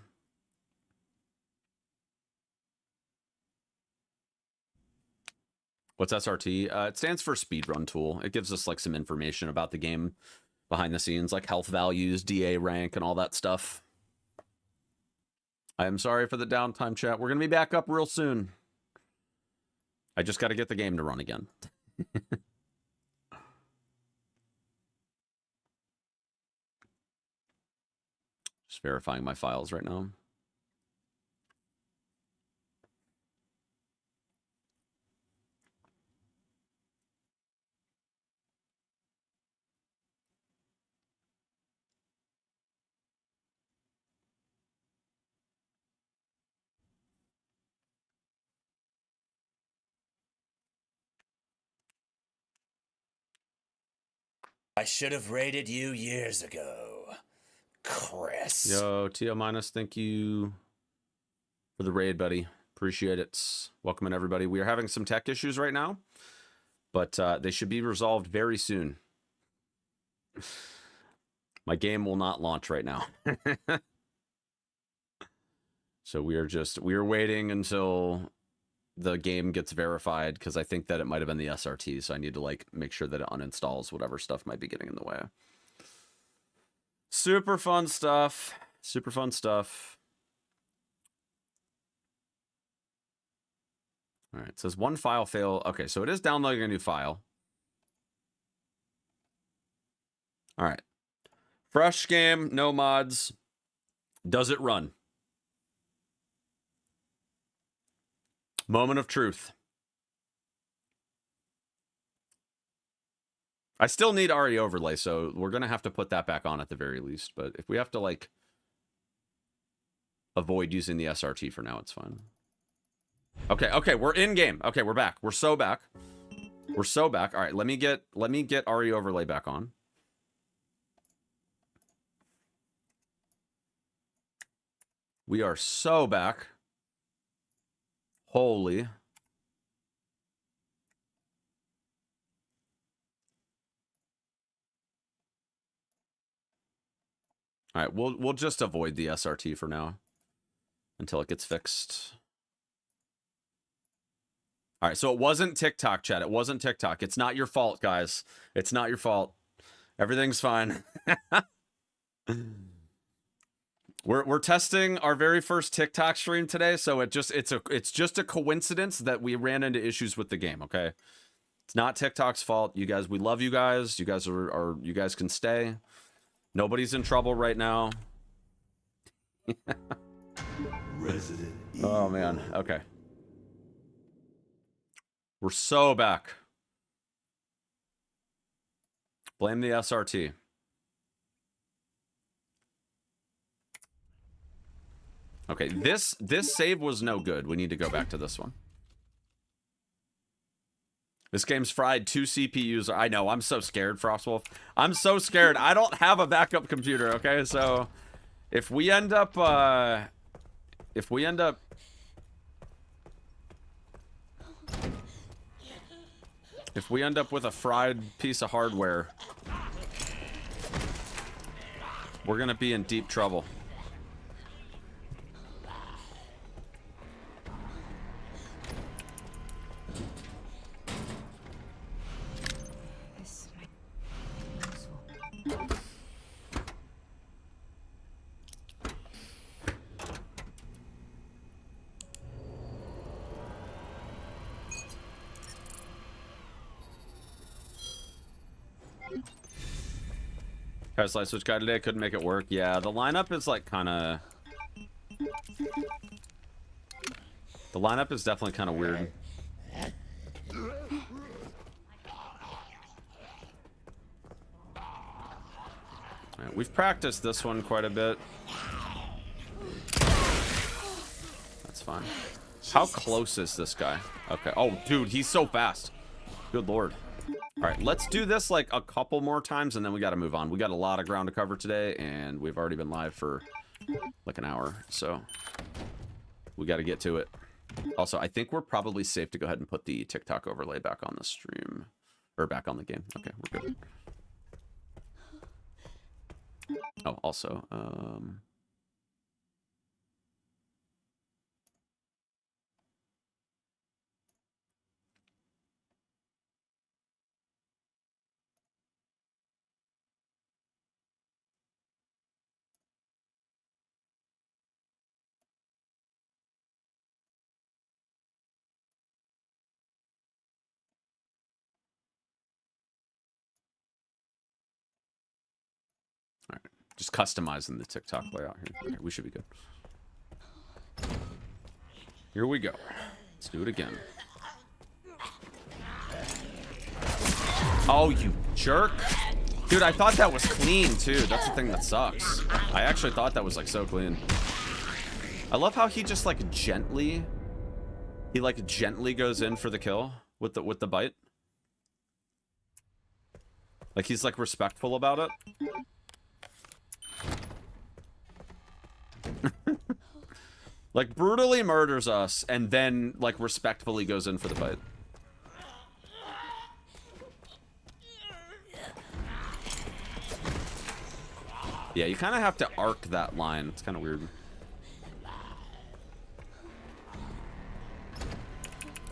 what's SRT? It stands for Speedrun Tool. It gives us like some information about the game behind the scenes, like health values, DA rank, and all that stuff. I am sorry for the downtime, chat. We're gonna be back up real soon. I just got to get the game to run again. Just verifying my files right now. I should have raided you years ago, Chris. Yo, TO minus, thank you for the raid, buddy. Appreciate it. Welcome in, everybody. We are having some tech issues right now, but they should be resolved very soon. My game will not launch right now. So we are waiting until the game gets verified because I think that it might have been the SRT, so I need to like make sure that it uninstalls whatever stuff might be getting in the way. Super fun stuff. Super fun stuff. All right, it says one file fail. Okay, so it is downloading a new file. All right. Fresh game, no mods. Does it run? Moment of truth. I still need RE overlay, so we're going to have to put that back on at the very least. But if we have to, like, avoid using the SRT for now, it's fine. Okay, okay, we're in game. Okay, we're back. We're so back. We're so back. All right, let me get RE overlay back on. We are so back. Holy. All right, we'll just avoid the SRT for now until it gets fixed. All right, so it wasn't TikTok, chat. It wasn't TikTok. It's not your fault, guys. It's not your fault. Everything's fine. We're testing our very first TikTok stream today, so it's just a coincidence that we ran into issues with the game, okay? It's not TikTok's fault. You guys, we love you guys. You guys you guys can stay. Nobody's in trouble right now. Oh man, okay. We're so back. Blame the SRT. Okay, this save was no good. We need to go back to this one. This game's fried. 2 CPUs. I know. I'm so scared, Frostwolf. I'm so scared. I don't have a backup computer. Okay, so if we end up, with a fried piece of hardware, we're gonna be in deep trouble. Tried to slide switch guy today, couldn't make it work. Yeah, the lineup is like kind of... The lineup is definitely kind of weird. Right, we've practiced this one quite a bit. That's fine. How close is this guy? Okay. Oh, dude, he's so fast. Good lord. All right, let's do this like a couple more times and then we got to move on. We got a lot of ground to cover today and we've already been live for like an hour. So we got to get to it. Also, I think we're probably safe to go ahead and put the TikTok overlay back on the stream or back on the game. Okay, we're good. Oh, also, all right, just customizing the TikTok layout here. Okay, we should be good. Here we go. Let's do it again. Oh, you jerk. Dude, I thought that was clean, too. That's the thing that sucks. I actually thought that was, like, so clean. I love how he just, like, gently... He, like, gently goes in for the kill with the bite. Like, he's, like, respectful about it. Like, brutally murders us, and then, like, respectfully goes in for the bite. Yeah, you kind of have to arc that line. It's kind of weird.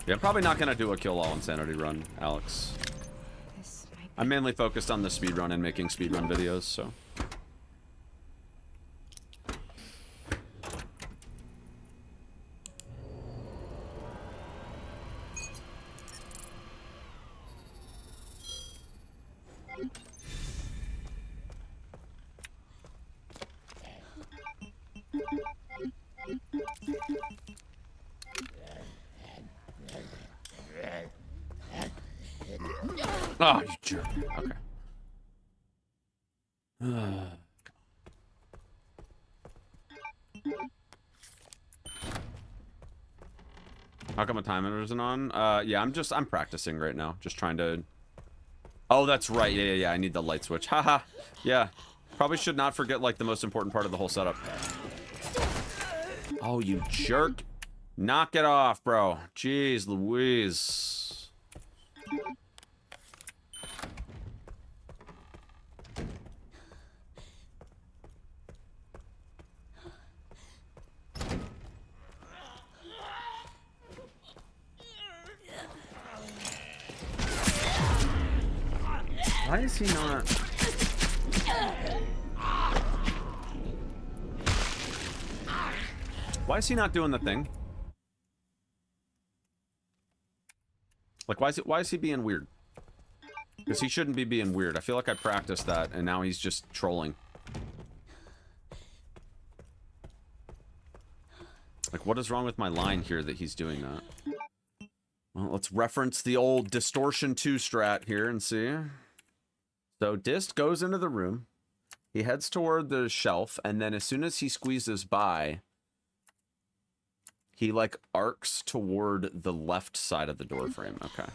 Yeah, I'm probably not going to do a kill all insanity run, Alex. I'm mainly focused on the speedrun and making speedrun videos, so... Oh, you jerk. Okay. How come a timer isn't on? Yeah, I'm practicing right now. Just trying to... Oh, that's right. Yeah. I need the light switch. Haha. Yeah. Probably should not forget, like, the most important part of the whole setup. Oh, you jerk. Knock it off, bro. Jeez Louise. Why is he not... Why is he not doing the thing? Like, why is he being weird? Because he shouldn't be being weird. I feel like I practiced that, and now he's just trolling. Like, what is wrong with my line here that he's doing that? Well, let's reference the old Distortion 2 strat here and see. So Dist goes into the room. He heads toward the shelf, and then as soon as he squeezes by, He, like, arcs toward the left side of the door frame. Okay.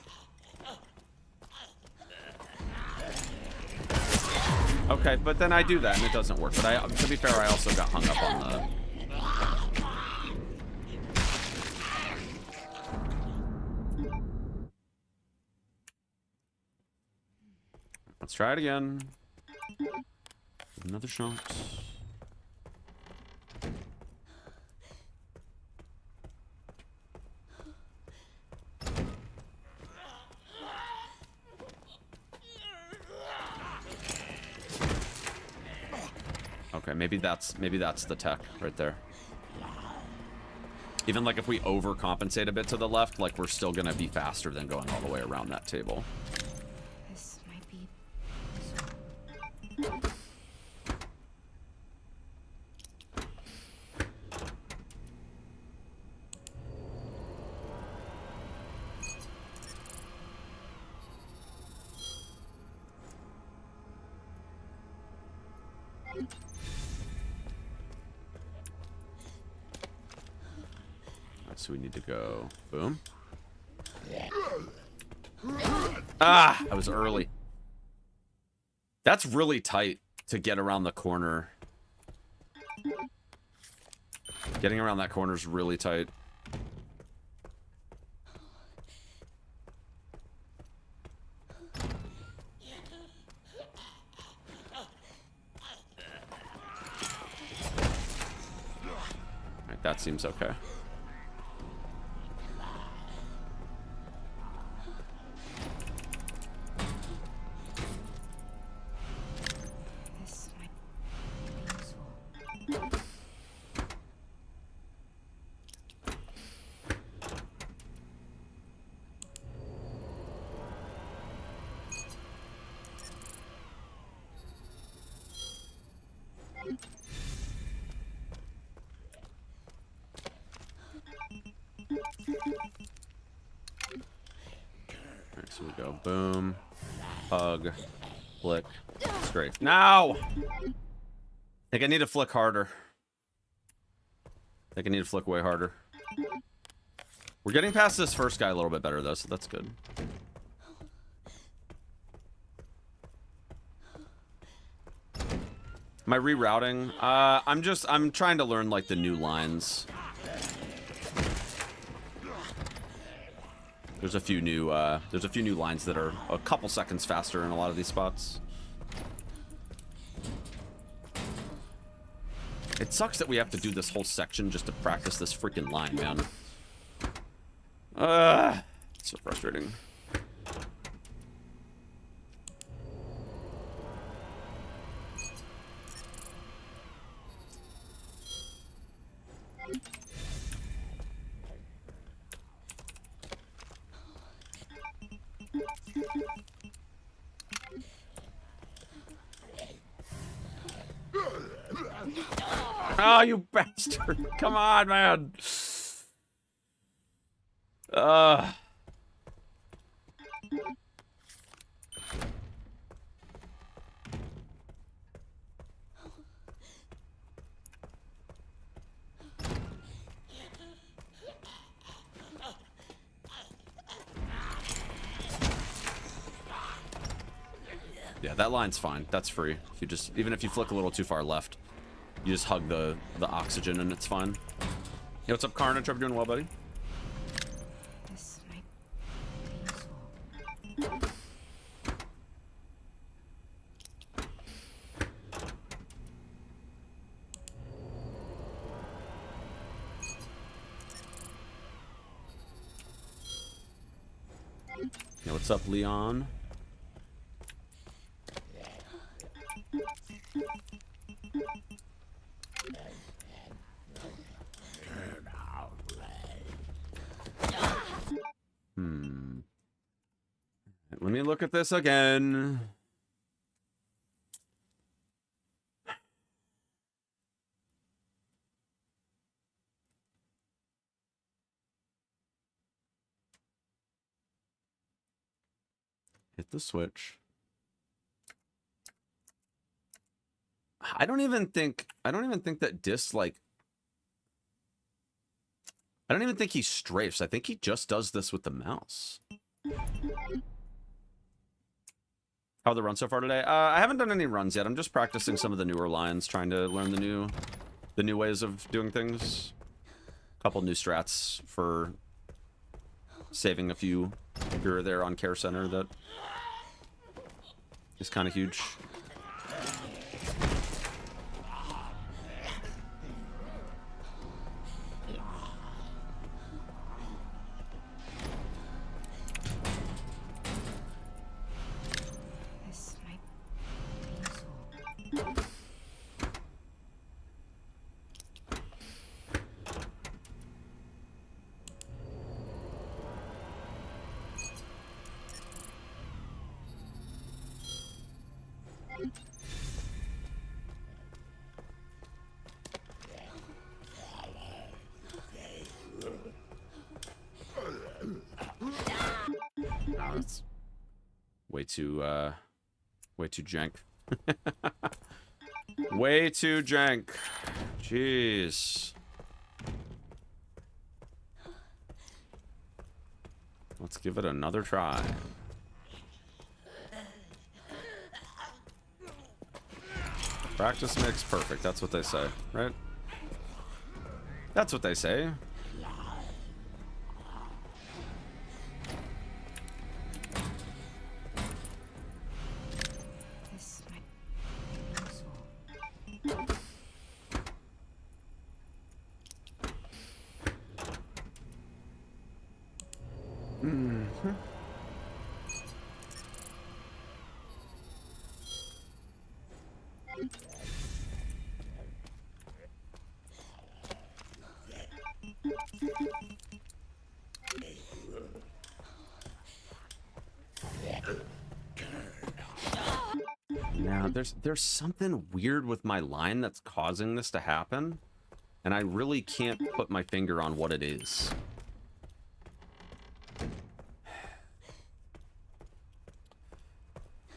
Okay, but then I do that and it doesn't work. But to be fair, I also got hung up on the... Let's try it again. Another shot. Okay, maybe that's the tech right there. Even like if we overcompensate a bit to the left, like we're still gonna be faster than going all the way around that table. This might be So we need to go boom. Ah, I was early. That's really tight to get around the corner. Getting around that corner is really tight. Alright, that seems okay. So we go boom, hug, flick, straight. No! I think I need to flick harder. I think I need to flick way harder. We're getting past this first guy a little bit better though, so that's good. Am I rerouting? I'm trying to learn like the new lines. There's a few new lines that are a couple seconds faster in a lot of these spots. It sucks that we have to do this whole section just to practice this freaking line, man. It's so frustrating. Oh, you bastard. Come on, man. Yeah, that line's fine. That's free. If you just, even if you flick a little too far left, you just hug the oxygen and it's fine. Hey, what's up, Carnage? Hope you're doing well, buddy. this might be useful. Hey, what's up, Leon? Let me look at this again. Hit the switch. I don't even think that disc, like, I don't even think he strafes. I think he just does this with the mouse. How are the runs so far today? I haven't done any runs yet. I'm just practicing some of the newer lines, trying to learn the new ways of doing things. A couple new strats for saving a few here or there on Care Center that is kind of huge. This might be useful. Oh, that's way too jank. Way too jank. Jeez. Let's give it another try. Practice makes perfect. That's what they say, right? That's what they say. This might be useful. Now, there's something weird with my line that's causing this to happen, and I really can't put my finger on what it is.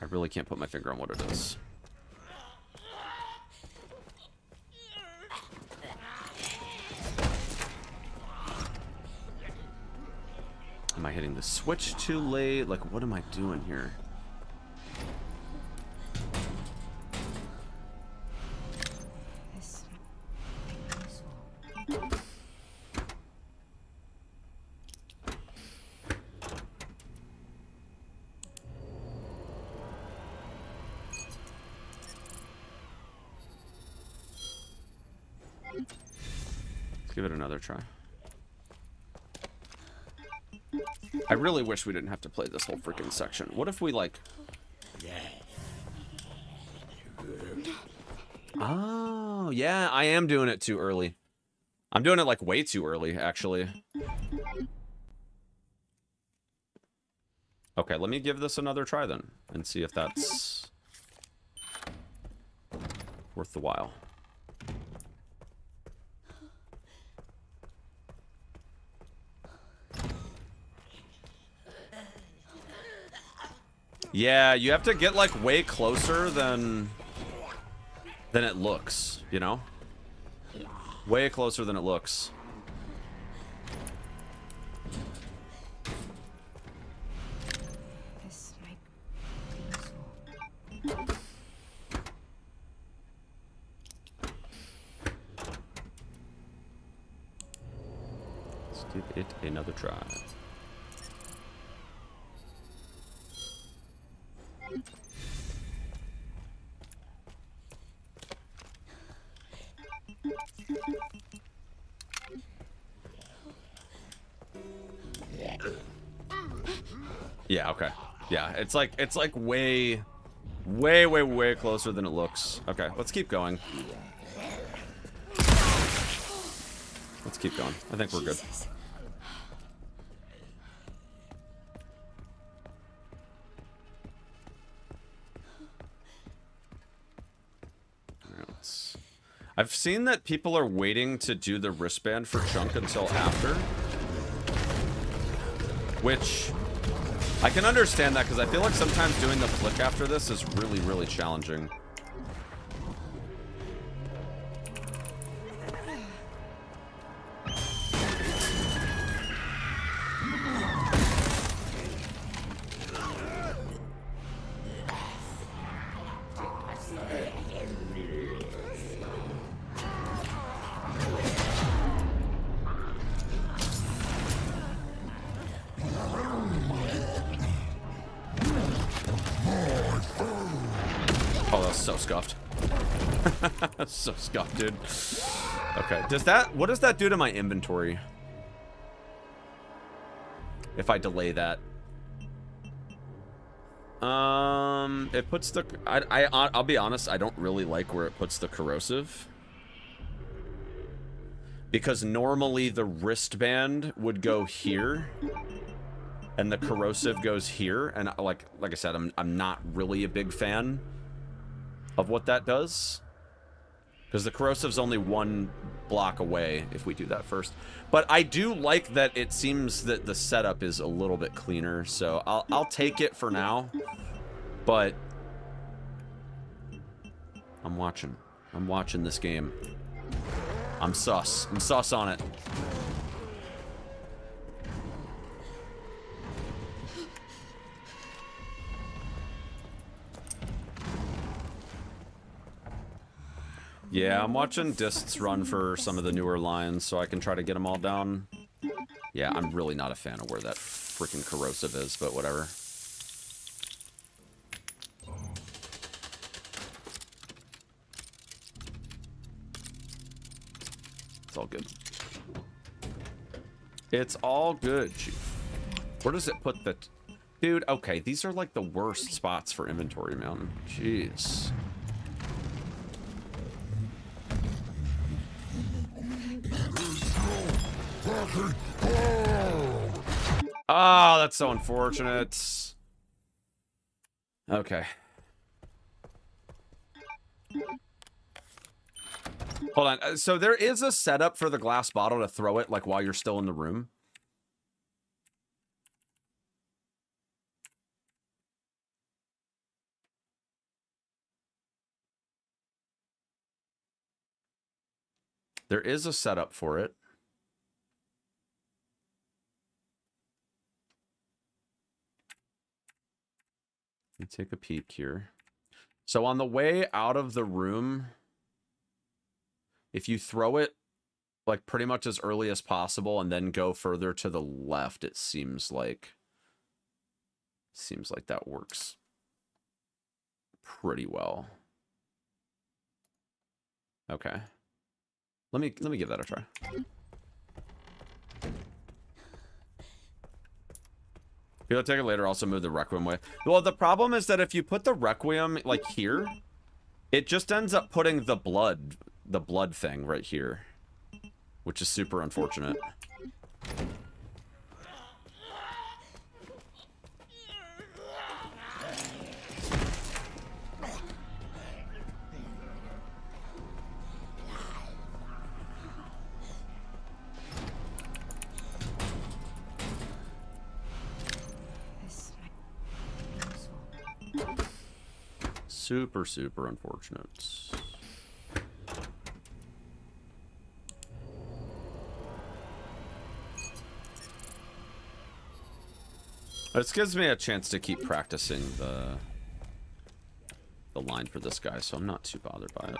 I really can't put my finger on what it is. Am I hitting the switch too late? Like, what am I doing here? This might be useful. Let's give it another try. I really wish we didn't have to play this whole freaking section. What if we, like... Oh, yeah, I am doing it too early. I'm doing it, like, way too early, actually. Okay, let me give this another try, then, and see if that's worth the while. Yeah, you have to get, like, way closer than it looks, you know? Way closer than it looks. This might be useful. Let's give it another try. Yeah, okay. Yeah, it's like way closer than it looks. Okay, let's keep going. Let's keep going. I think we're good. I've seen that people are waiting to do the wristband for Chunk until after. Which, I can understand that, because I feel like sometimes doing the flick after this is really, really challenging. So scuffed. So scuffed, dude. Okay, what does that do to my inventory? If I delay that. It puts the... I'll be honest, I don't really like where it puts the corrosive. Because normally the wristband would go here. And the corrosive goes here. And like I said, I'm not really a big fan of what that does. Because the corrosive's only 1 block away if we do that first. But I do like that it seems that the setup is a little bit cleaner. So I'll take it for now. But I'm watching. I'm watching this game. I'm sus. I'm sus on it. Yeah, I'm watching Discs run for some of the newer lines so I can try to get them all down. Yeah, I'm really not a fan of where that freaking corrosive is, but whatever. It's all good. It's all good, Chief. Where does it put the... Dude, okay, these are like the worst spots for inventory, man. Jeez. Oh, that's so unfortunate. Okay. Hold on. So there is a setup for the glass bottle to throw it like while you're still in the room. There is a setup for it. Let me take a peek here. So on the way out of the room, if you throw it like pretty much as early as possible and then go further to the left, it seems like that works pretty well. Okay. Let me give that a try. If you'll take it later, also move the Requiem way. Well, the problem is that if you put the Requiem like here, it just ends up putting the blood thing right here, which is super unfortunate. Super, super unfortunate. This gives me a chance to keep practicing the line for this guy, so I'm not too bothered by it.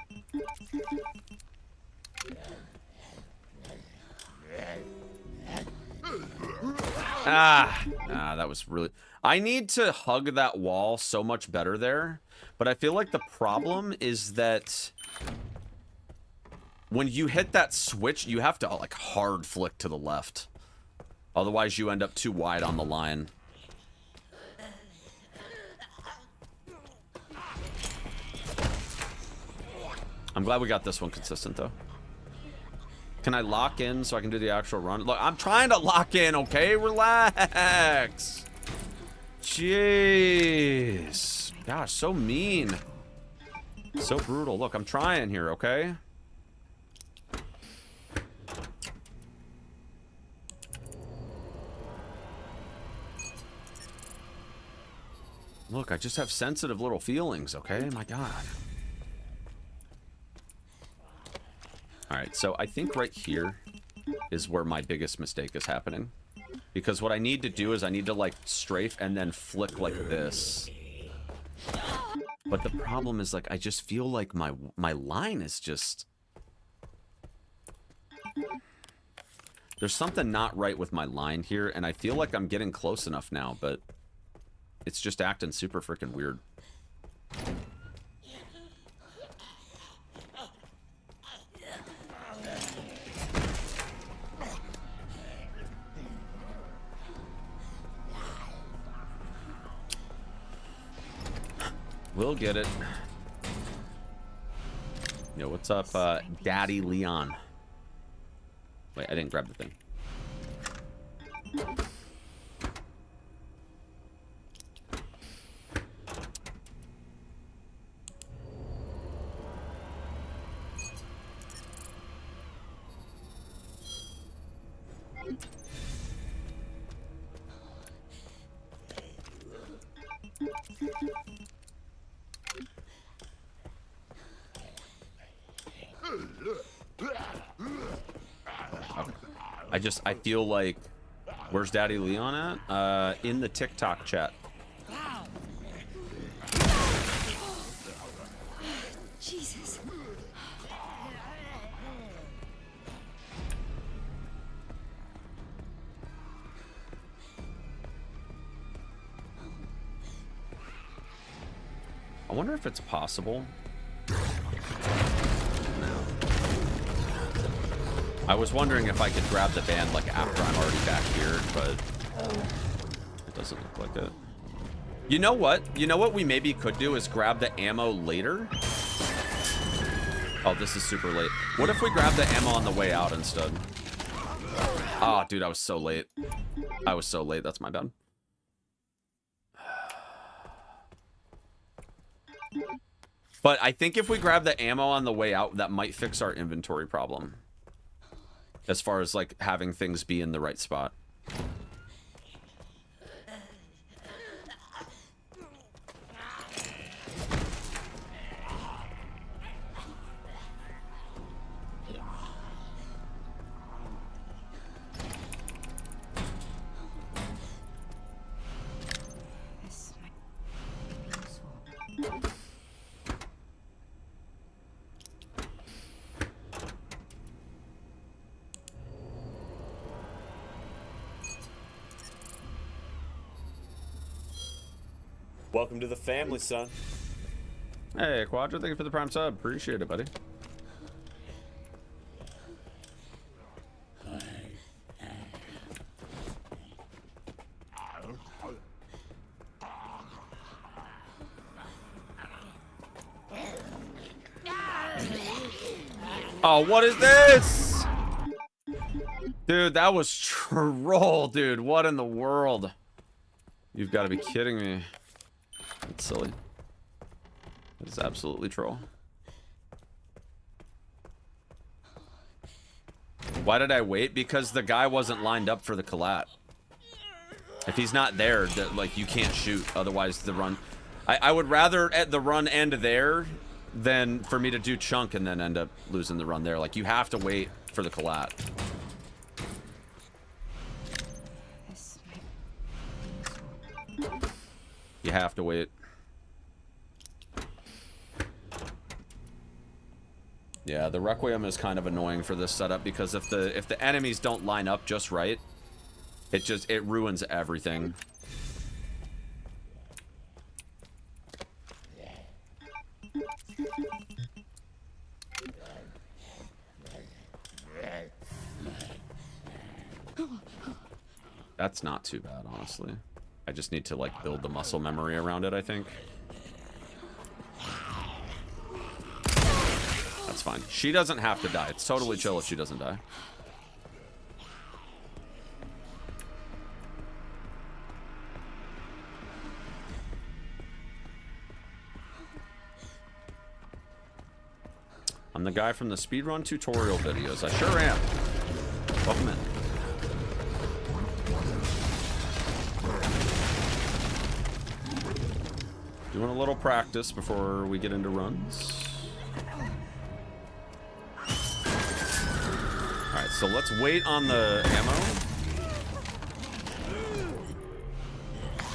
That was really... I need to hug that wall so much better there, but I feel like the problem is that when you hit that switch, you have to like hard flick to the left. Otherwise, you end up too wide on the line. I'm glad we got this one consistent, though. Can I lock in so I can do the actual run? Look, I'm trying to lock in, okay? Relax. Jeez. Gosh, so mean. So brutal. Look, I'm trying here, okay? Look, I just have sensitive little feelings, okay? My God. Alright, so I think right here is where my biggest mistake is happening. Because what I need to do is I need to, like, strafe and then flick like this. But the problem is, like, I just feel like my line is just... There's something not right with my line here, and I feel like I'm getting close enough now, but... It's just acting super freaking weird. We'll get it. Yo, what's up, Daddy Leon? Wait, I didn't grab the thing. I feel like, where's Daddy Leon at? In the TikTok chat. Jesus. I wonder if it's possible. I was wondering if I could grab the band like after I'm already back here, but it doesn't look like it. You know what? You know what we maybe could do is grab the ammo later. Oh, this is super late. What if we grab the ammo on the way out instead? Oh, dude, I was so late. I was so late. That's my bad. But I think if we grab the ammo on the way out, that might fix our inventory problem. As far as like having things be in the right spot. This might be useful. Welcome to the family, son. Hey, Quadra, thank you for the prime sub. Appreciate it, buddy. Oh, what is this? Dude, that was troll, dude. What in the world? You've got to be kidding me. That's silly. That's absolutely troll. Why did I wait? Because the guy wasn't lined up for the collat. If he's not there, like, you can't shoot. Otherwise, the run... I would rather at the run end there than for me to do chunk and then end up losing the run there. Like, you have to wait for the collat. This might be useful. You have to wait. Yeah, the Requiem is kind of annoying for this setup because if the enemies don't line up just right, it ruins everything. That's not too bad, honestly. I just need to like build the muscle memory around it, I think. That's fine. She doesn't have to die. It's totally chill if she doesn't die. I'm the guy from the speedrun tutorial videos. I sure am. Welcome in. Doing a little practice before we get into runs. Alright, so let's wait on the ammo.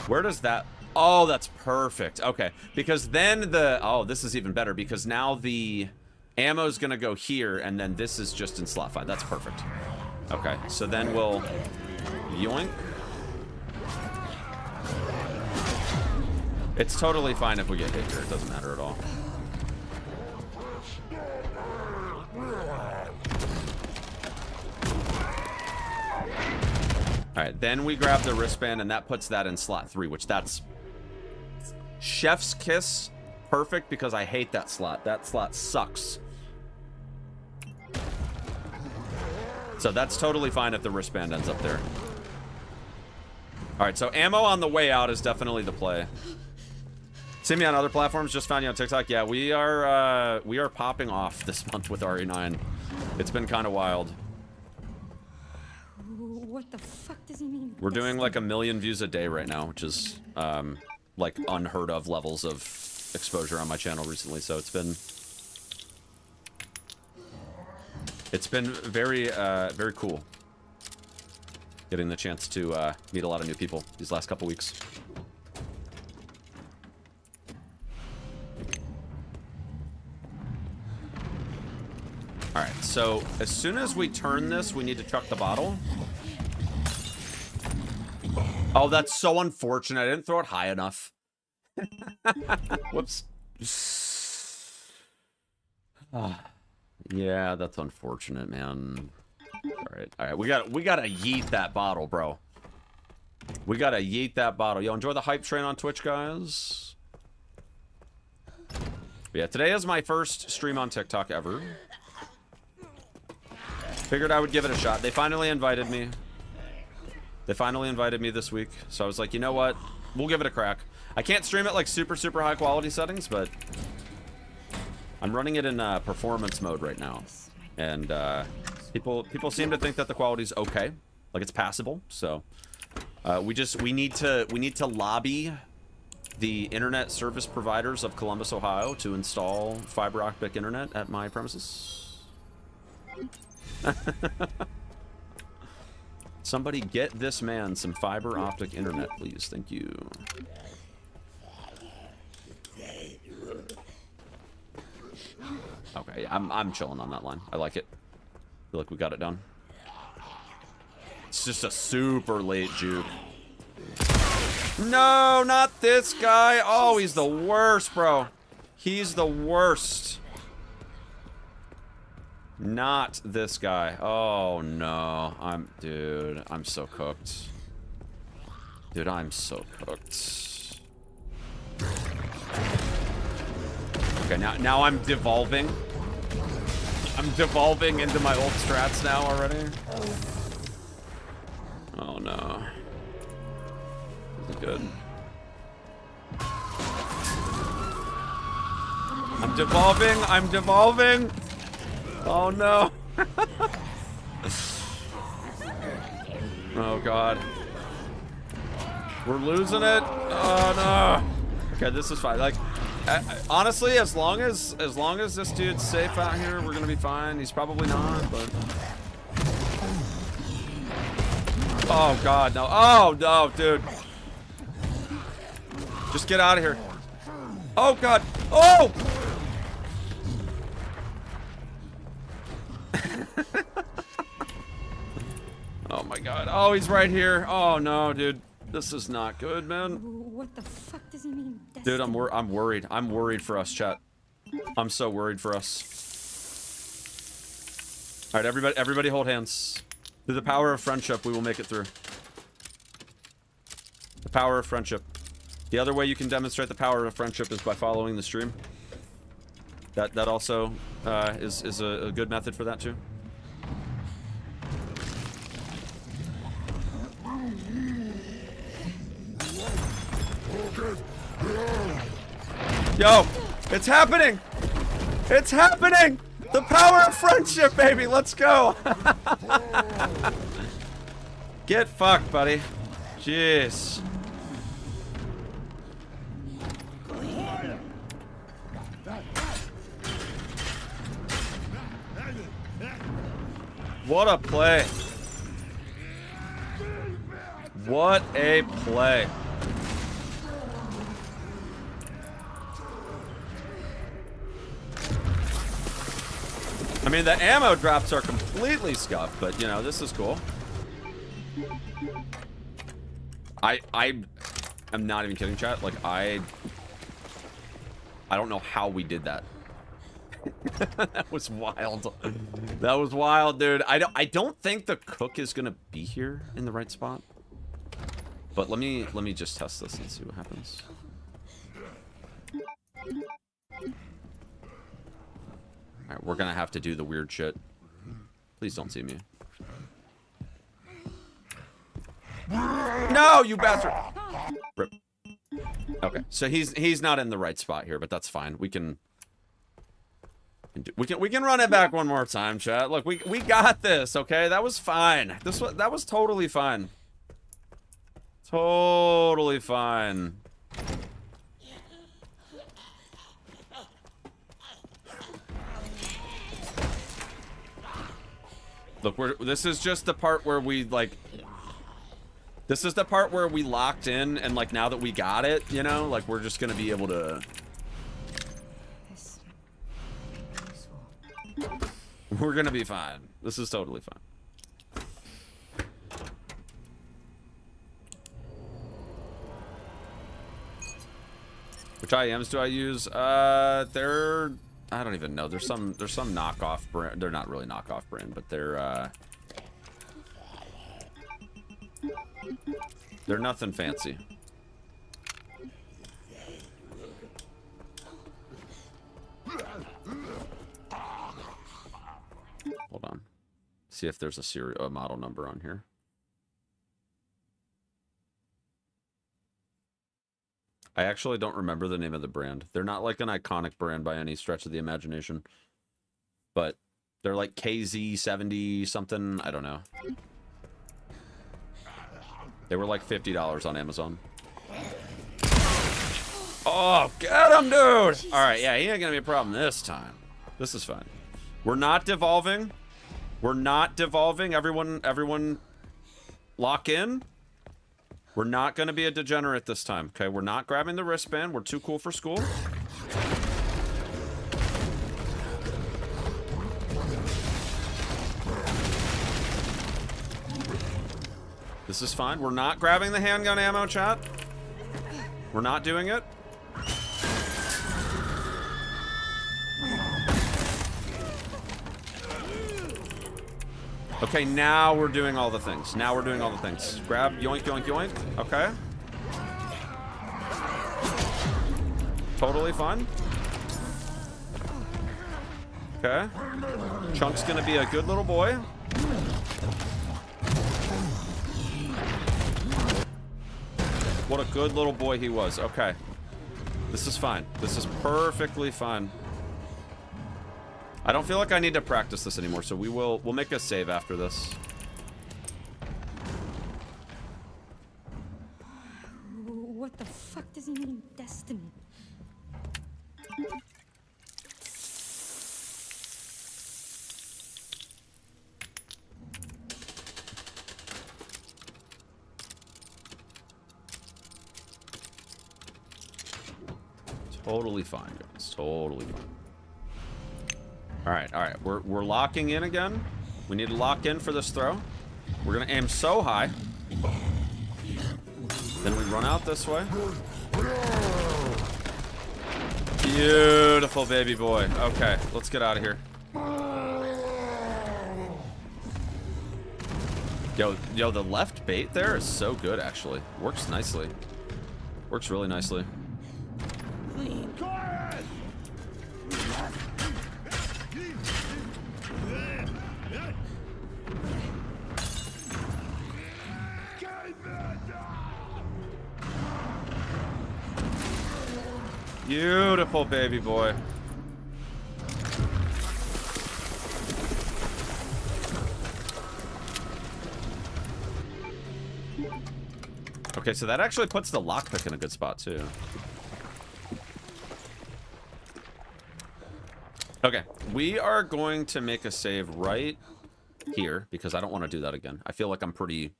Where does that... Oh, that's perfect. Okay, because then the... Oh, this is even better because now the ammo's gonna go here and then this is just in slot 5. That's perfect. Okay, so then we'll... Yoink. It's totally fine if we get hit here. It doesn't matter at all. Alright, then we grab the wristband, and that puts that in slot 3, which that's... Chef's kiss perfect because I hate that slot. That slot sucks. So that's totally fine if the wristband ends up there. All right, so ammo on the way out is definitely the play. See me on other platforms, just found you on TikTok. Yeah, we are popping off this month with RE9. It's been kind of wild. What the fuck does he mean? We're doing like 1 million views a day right now, which is like unheard of levels of exposure on my channel recently. So it's been very very cool getting the chance to meet a lot of new people these last couple weeks. All right, so as soon as we turn this, we need to chuck the bottle. Oh, that's so unfortunate. I didn't throw it high enough. Whoops. Yeah, that's unfortunate, man. All right. We gotta yeet that bottle, bro. We gotta yeet that bottle. Yo, enjoy the hype train on Twitch, guys. But yeah, today is my first stream on TikTok ever. Figured I would give it a shot. They finally invited me. They finally invited me this week, so I was like, you know what? We'll give it a crack. I can't stream it like super high quality settings, but I'm running it in performance mode right now, and people seem to think that the quality's okay, like it's passable. So we need to lobby the internet service providers of Columbus, Ohio, to install fiber optic internet at my premises. Somebody get this man some fiber optic internet, please. Thank you. Okay, I'm chilling on that line. I like it. Feel like we got it done. It's just a super late juke. No, not this guy. Oh, he's the worst, bro. He's the worst. Not this guy. Oh no. Dude, I'm so cooked. Dude, I'm so cooked. Okay, now I'm devolving. I'm devolving into my old strats now already. Oh no. This is good. I'm devolving. I'm devolving. Oh no. Oh god. We're losing it. Oh no. Okay, this is fine. Like, honestly, as long as this dude's safe out here, we're gonna be fine. He's probably not, but. Oh god, no. Oh no, dude. Just get out of here. Oh god. Oh! Oh my god. Oh, he's right here. Oh no, dude. This is not good, man. What the fuck does he mean? Dude, I'm worried. I'm worried for us, chat. I'm so worried for us. All right, everybody hold hands. Through the power of friendship, we will make it through. The power of friendship. The other way you can demonstrate the power of friendship is by following the stream. That also is a good method for that too. Yo, it's happening! It's happening! The power of friendship, baby! Let's go! Get fucked, buddy. Jeez. What a play. What a play. I mean, the ammo drops are completely scuffed, but, you know, this is cool. I am not even kidding, chat. Like, I don't know how we did that. That was wild. That was wild, dude. I don't think the cook is gonna be here in the right spot. But let me just test this and see what happens. Alright, we're gonna have to do the weird shit. Please don't see me. No, you bastard! Rip. Okay, so he's not in the right spot here, but that's fine. We can run it back one more time, chat. Look, we got this, okay? That was fine. That was totally fine. Totally fine. Look, this is just the part where we, like... This is the part where we locked in, and, like, now that we got it, you know? Like, we're just gonna be able to... We're gonna be fine. This is totally fine. Which IEMs do I use? They're... I don't even know. There's some knockoff brand. They're not really knockoff brand, but they're nothing fancy. Hold on. See if there's a model number on here. I actually don't remember the name of the brand. They're not like an iconic brand by any stretch of the imagination. But they're like KZ70 something. I don't know. They were like $50 on Amazon. Oh, get him, dude! Jesus. All right, yeah, he ain't gonna be a problem this time. This is fine. We're not devolving. We're not devolving. Everyone lock in. We're not gonna be a degenerate this time, okay? We're not grabbing the wristband. We're too cool for school. This is fine. We're not grabbing the handgun ammo, chat. We're not doing it. Okay, now we're doing all the things. Now we're doing all the things. Grab, yoink, yoink, yoink. Okay. Totally fine. Okay. Chunk's gonna be a good little boy. What a good little boy he was. Okay. This is fine. This is perfectly fine. I don't feel like I need to practice this anymore, so we'll make a save after this. What the fuck does he mean, destiny? Totally fine, guys. Totally fine. All right. We're locking in again. We need to lock in for this throw. We're gonna aim so high. Then we run out this way. Beautiful baby boy. Okay, let's get out of here. Yo, the left bait there is so good, actually. Works nicely. Works really nicely. Beautiful baby boy. Okay, so that actually puts the lockpick in a good spot too. Okay, we are going to make a save right here because I don't want to do that again. I feel like I'm pretty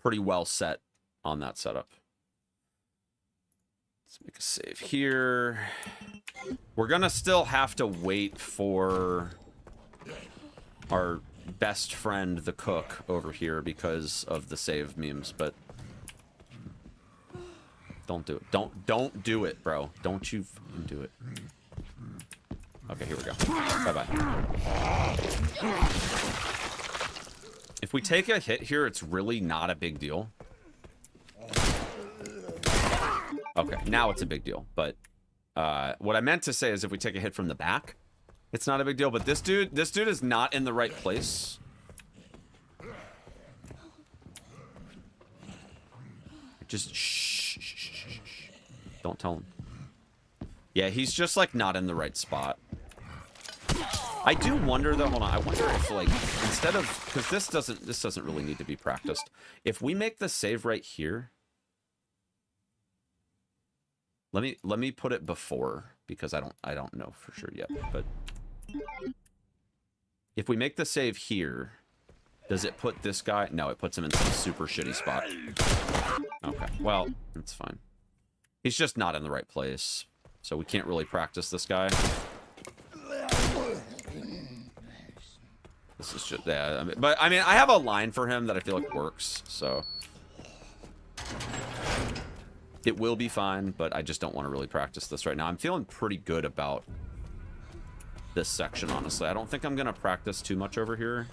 well set on that setup. Let's make a save here. We're gonna still have to wait for our best friend, the cook, over here because of the save memes, but don't do it. Don't do it, bro. Don't you fucking do it. Okay, here we go. Bye-bye. If we take a hit here, it's really not a big deal. Okay, now it's a big deal. But what I meant to say is if we take a hit from the back, It's not a big deal, but this dude is not in the right place. Just shh. Don't tell him. Yeah, he's just like not in the right spot. I do wonder though, hold on, I wonder if like instead of, because this doesn't really need to be practiced. If we make the save right here, let me put it before, because I don't know for sure yet, but if we make the save here, does it put this guy? No, it puts him in some super shitty spot. Okay, well, it's fine. He's just not in the right place, so we can't really practice this guy. This is just, yeah, but I mean, I have a line for him that I feel like works, so it will be fine, but I just don't want to really practice this right now. I'm feeling pretty good about this section, honestly. I don't think I'm going to practice too much over here.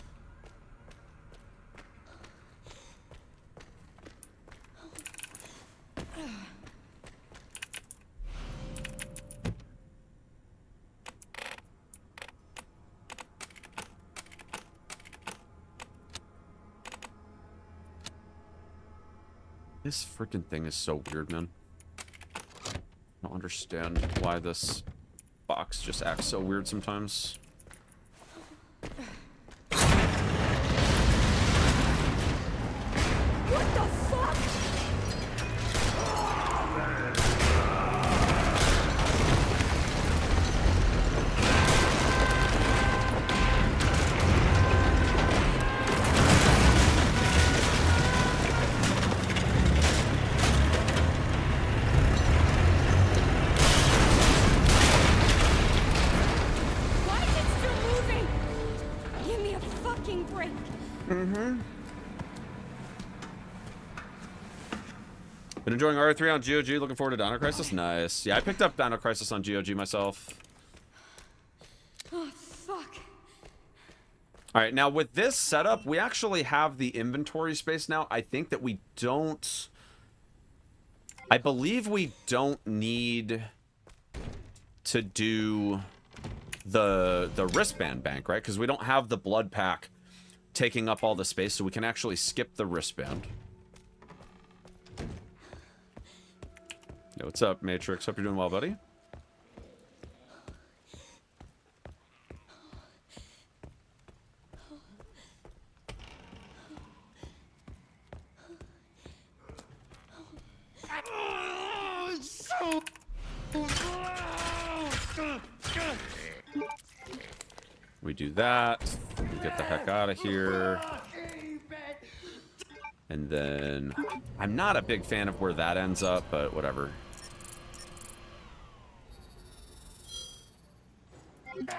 This freaking thing is so weird, man. I don't understand why this box just acts so weird sometimes. What the fuck? Why is it still moving? Give me a fucking break. Been enjoying RE3 on GOG. Looking forward to Dino Crisis. Nice. Yeah, I picked up Dino Crisis on GOG myself. Oh, fuck. All right, now with this setup, we actually have the inventory space now. I think that we don't... I believe we don't need to do the wristband bank, right? Because we don't have the blood pack taking up all the space, so we can actually skip the wristband. Yo, what's up, Matrix? Hope you're doing well, buddy. We do that. We get the heck out of here. And then I'm not a big fan of where that ends up, but whatever.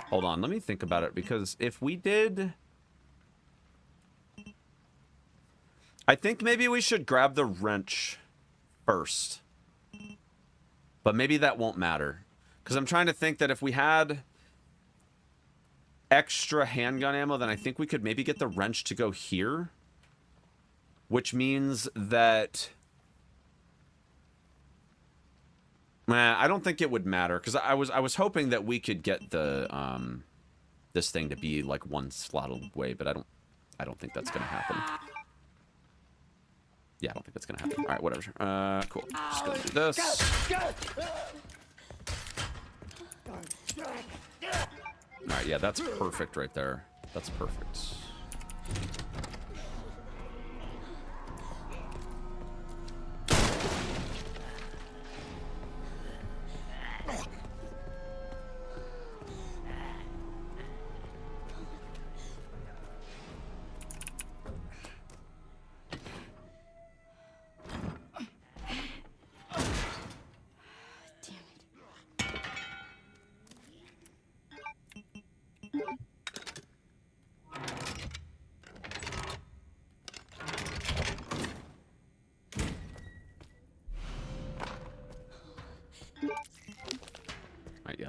Hold on, let me think about it, because if we did... I think maybe we should grab the wrench first. But maybe that won't matter. Because I'm trying to think that if we had extra handgun ammo, then I think we could maybe get the wrench to go here. Which means that... I don't think it would matter, because I was hoping that we could get the this thing to be like one slot away, but I don't think that's gonna happen. Yeah, I don't think that's gonna happen. All right, whatever. Cool. Just gonna do this. All right, yeah, that's perfect right there. That's perfect.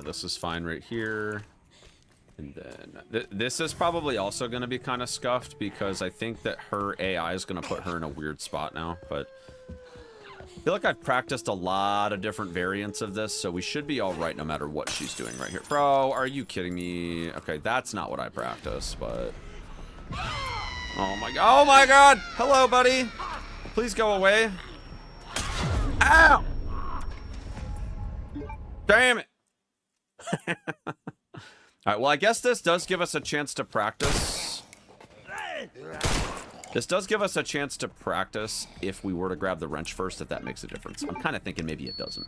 This is fine right here. And then this is probably also going to be kind of scuffed, because I think that her AI is going to put her in a weird spot now, but I feel like I've practiced a lot of different variants of this, so we should be all right no matter what she's doing right here. Bro, are you kidding me? Okay, that's not what I practice, but... Oh my god! Hello, buddy! Please go away. Ow! Damn it! Alright, well, I guess this does give us a chance to practice. This does give us a chance to practice if we were to grab the wrench first, if that makes a difference. I'm kind of thinking maybe it doesn't.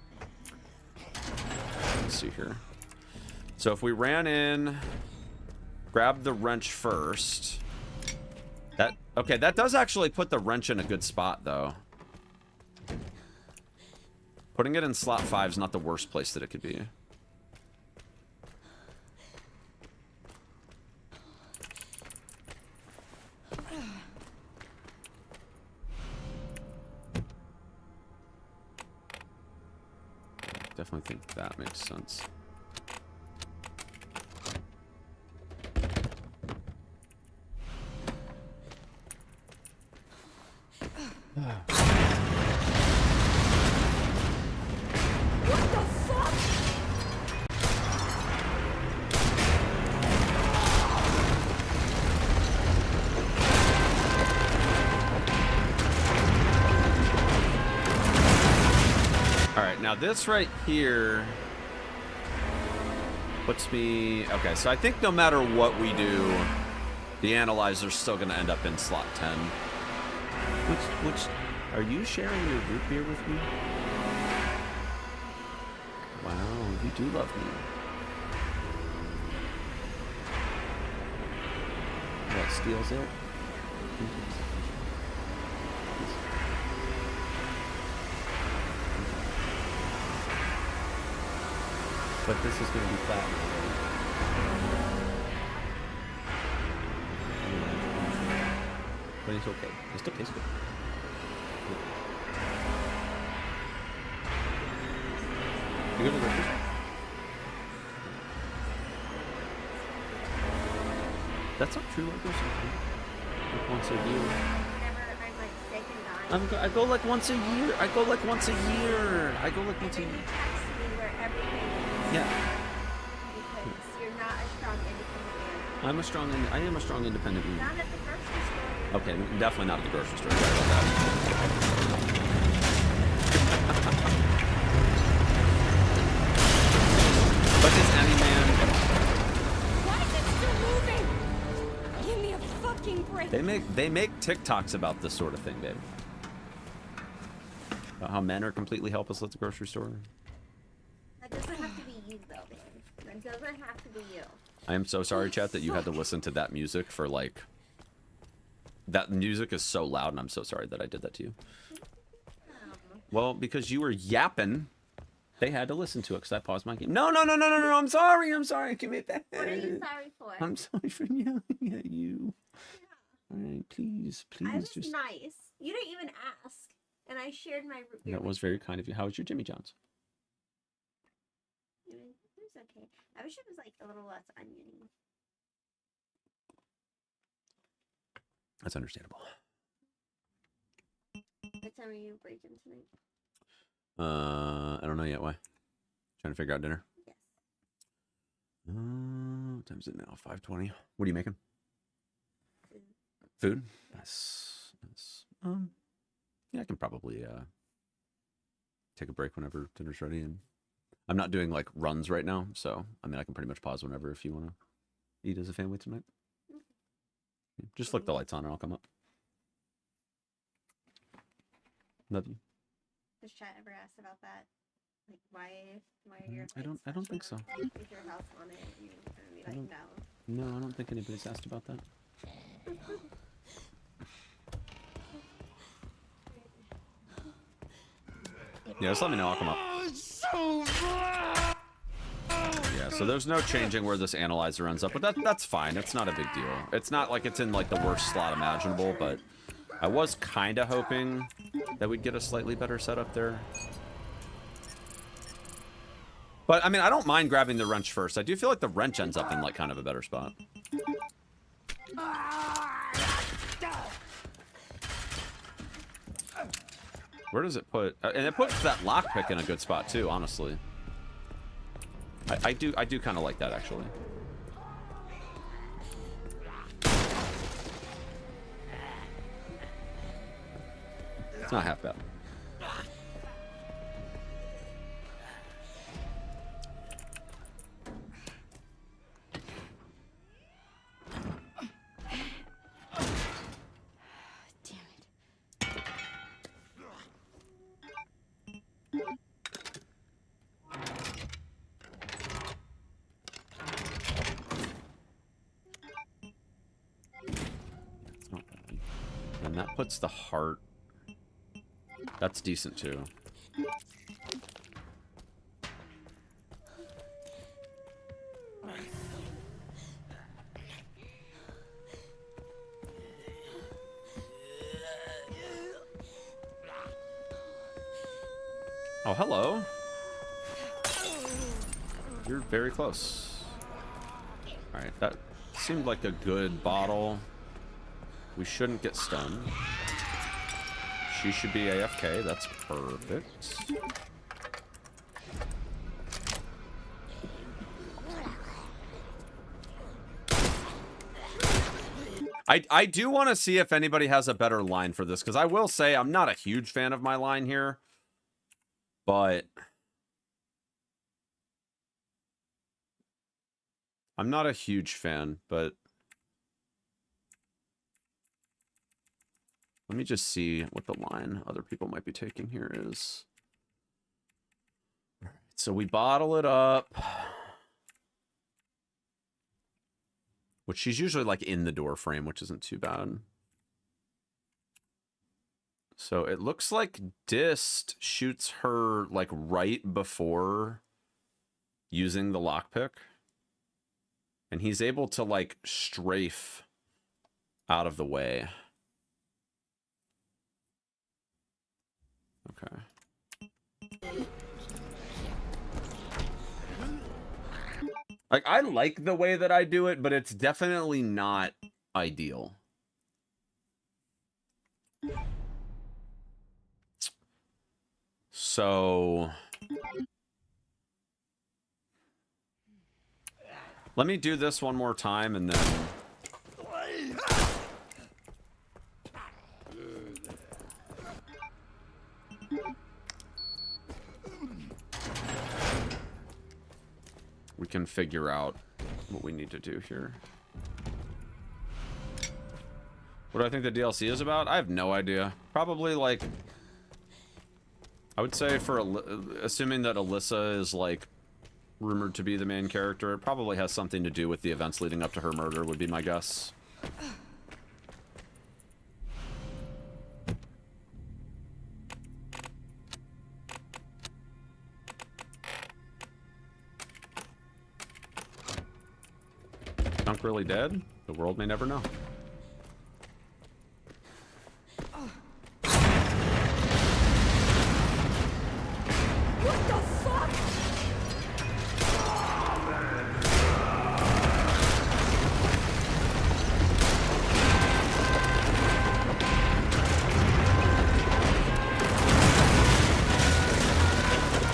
Let's see here. So if we ran in, grabbed the wrench first... Okay, that does actually put the wrench in a good spot, though. Putting it in slot 5 is not the worst place that it could be. Definitely think that makes sense. What the fuck? All right, now this right here puts me... Okay, so I think no matter what we do, the analyzer's still going to end up in slot 10. Which... Are you sharing your root beer with me? Wow, you do love me. What, steals it? But this is going to be flat. But it's okay. It still tastes good. You go to the grocery store? That's not true. I go sometimes. Like once a year. Whenever I'm like sick and dying. I go like once a year. I go like once a year. I go like once a You year. text me where everything is. Yeah. Because you're not a strong independent man. I am a strong independent man. Not at the grocery store. Okay, definitely not at the grocery store. Sorry about that. But is any man... Why is it still moving? Give me a fucking break. They make TikToks about this sort of thing, babe. About how men are completely helpless at the grocery store. That doesn't have to be you, though, babe. That doesn't have to be you. I am so sorry, chat, that you had to listen to that music for, like... That music is so loud, and I'm so sorry that I did that to you. Well, because you were yapping, they had to listen to it because I paused my game. No, I'm sorry. Give me that. What are you sorry for? I'm sorry for yelling at you. All right, please. I was just... nice. You didn't even ask. And I shared my root beer. That was very kind of you. How was your Jimmy John's? It was okay. I wish it was like a little less oniony. That's understandable. What time are you breaking tonight? I don't know yet. Why? Trying to figure out dinner. Yes. What time is it now? 5:20. What are you making? Food? Yes. Yeah, I can probably take a break whenever dinner's ready, and I'm not doing like runs right now, so I mean I can pretty much pause whenever if you want to eat as a family tonight. Yeah, just flick the lights on and I'll come up. Love you. Has chat ever asked about that? Like why are your I don't think so. Is your house on it? And you're gonna be like, no. No, I don't think anybody's asked about that. Yeah, just let me know. I'll come up. Yeah, so there's no changing where this analyzer ends up, but that's fine. It's not a big deal. It's not like it's in like the worst slot imaginable, but I was kind of hoping that we'd get a slightly better setup there. But I mean, I don't mind grabbing the wrench first. I do feel like the wrench ends up in like kind of a better spot. Where does it put? And it puts that lockpick in a good spot too, honestly. I do kind of like that actually. It's not half bad. And that puts the heart. That's decent too. Oh, hello. You're very close. All right, that seemed like a good bottle. We shouldn't get stunned. She should be AFK. That's perfect. I do want to see if anybody has a better line for this, because I will say I'm not a huge fan of my line here, but I'm not a huge fan, but let me just see what the line other people might be taking here is. All right, so we bottle it up. Which she's usually like in the door frame, which isn't too bad. So it looks like Dist shoots her like right before using the lockpick. And he's able to like strafe out of the way. Okay. Like, I like the way that I do it, but it's definitely not ideal. So let me do this one more time and then we can figure out what we need to do here. What do I think the DLC is about? I have no idea. Probably like, I would say for assuming that Alyssa is like rumored to be the main character, it probably has something to do with the events leading up to her murder, would be my guess. Dunk really dead? The world may never know. What the fuck?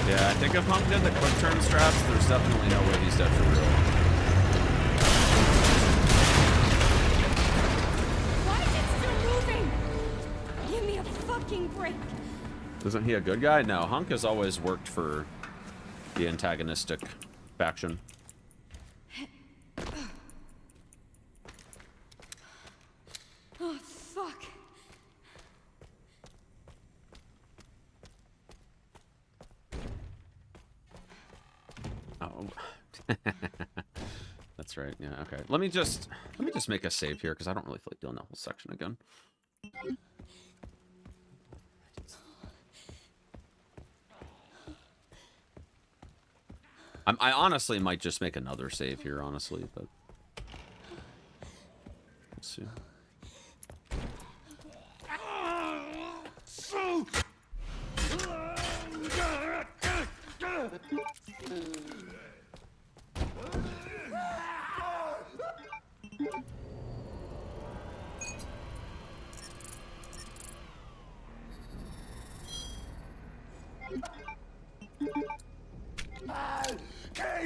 Yeah, I think if Hunk did the quick turn straps, there's definitely no way he's dead for real. Give me a fucking break. Isn't he a good guy? No, Hunk has always worked for the antagonistic faction. Oh, fuck. Oh. That's right. Yeah, okay. Let me just make a save here because I don't really feel like doing that whole section again. I honestly might just make another save here, honestly, but let's see.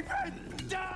it down!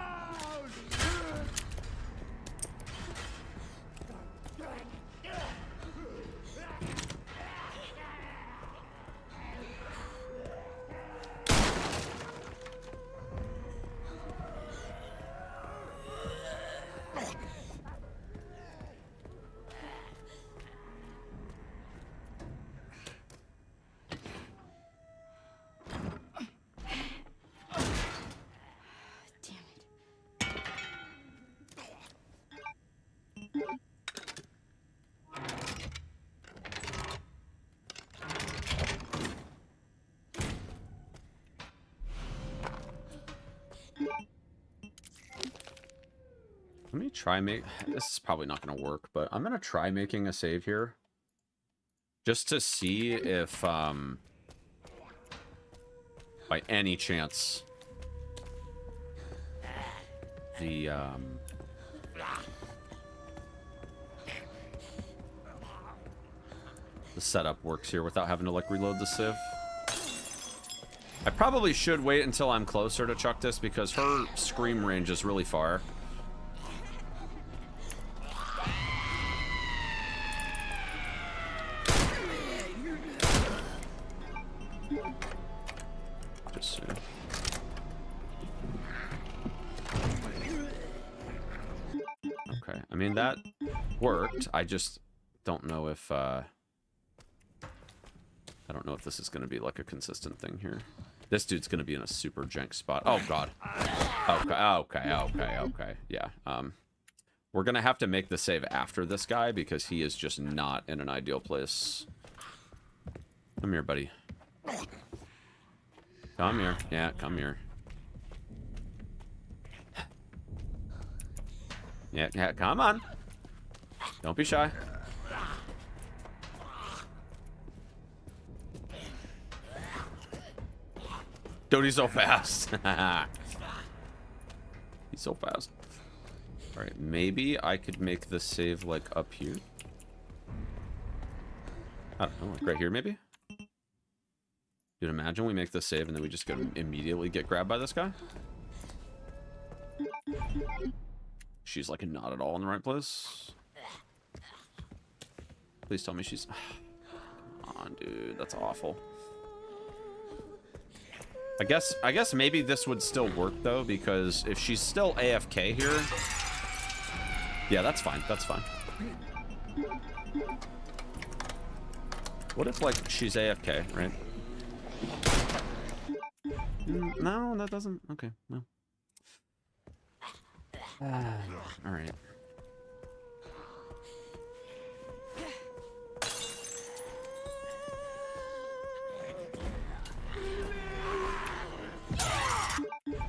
Let me try this is probably not going to work, but I'm going to try making a save here. Just to see if, by any chance, the setup works here without having to, like, reload the sieve. I probably should wait until I'm closer to chuck this because her scream range is really far. Okay, I mean, that worked. I just don't know if, I don't know if this is going to be, like, a consistent thing here. This dude's going to be in a super jank spot. Oh, God. Okay. Yeah, we're going to have to make the save after this guy because he is just not in an ideal place. Come here, buddy. Come here. Yeah, come here. Yeah, come on. Don't be shy. Dude, he's so fast. He's so fast. All right, maybe I could make the save, like, up here. I don't know, like right here, maybe? Dude, imagine we make the save and then we just immediately get grabbed by this guy. She's, like, not at all in the right place. Please tell me she's... Come on, dude. That's awful. I guess maybe this would still work, though, because if she's still AFK here... Yeah, that's fine. That's fine. What if, like, she's AFK, right? No, that doesn't... Okay, no. All right.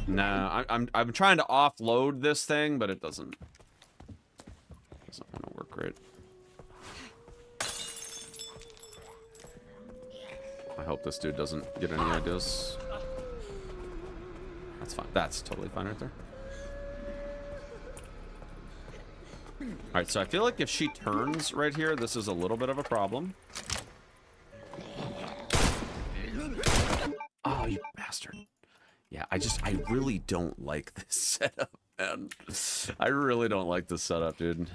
No, I'm trying to offload this thing, but it doesn't want to work great. I hope this dude doesn't get any ideas. That's fine. That's totally fine right there. Alright, so I feel like if she turns right here, this is a little bit of a problem. Oh, you bastard. Yeah, I really don't like this setup, man. I really don't like this setup, dude.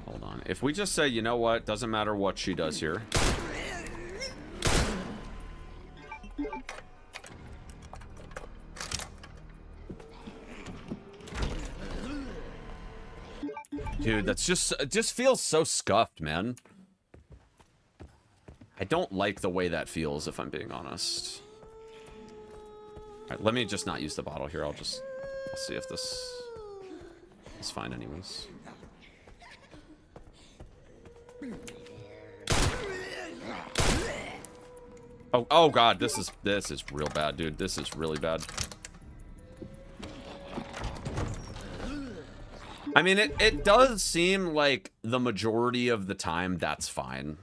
Hold on. If we just say, you know what, doesn't matter what she does here. Dude, that's just, it just feels so scuffed, man. I don't like the way that feels, if I'm being honest. Alright, let me just not use the bottle here. I'll see if this is fine anyways. Oh god, this is real bad, dude. This is really bad. I mean, it does seem like the majority of the time that's fine.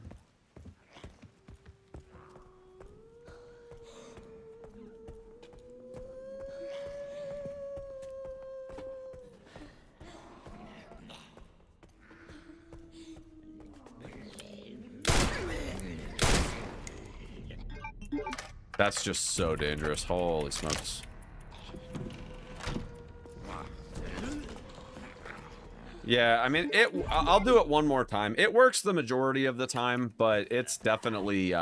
That's just so dangerous. Holy smokes. Yeah, I mean, I'll do it one more time. It works the majority of the time, but it's definitely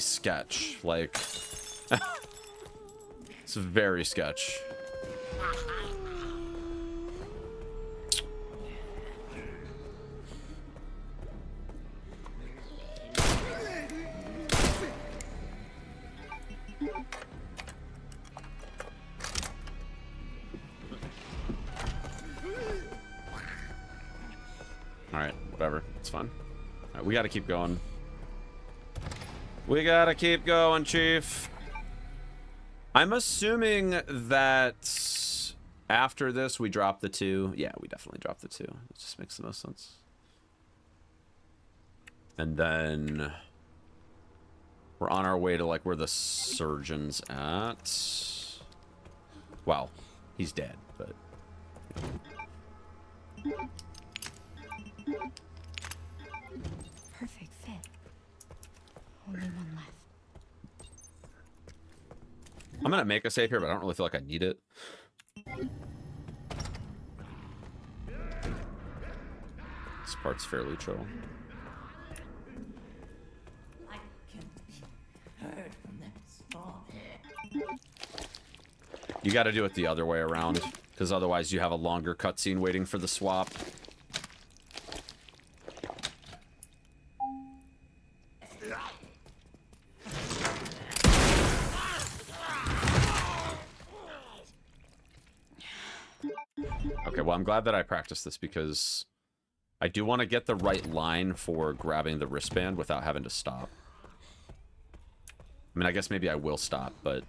sketch. Like, it's very sketch. Alright, whatever. It's fine. Alright, we gotta keep going. We gotta keep going, Chief. I'm assuming that after this we drop the 2. Yeah, we definitely drop the 2. It just makes the most sense. And then we're on our way to like where the surgeon's at. Well, he's dead, but... Perfect fit. Only one left. I'm gonna make a save here, but I don't really feel like I need it. This part's fairly chill. I can be heard from them small. You gotta do it the other way around, because otherwise you have a longer cutscene waiting for the swap. Okay, well, I'm glad that I practiced this because I do want to get the right line for grabbing the wristband without having to stop. I mean, I guess maybe I will stop, but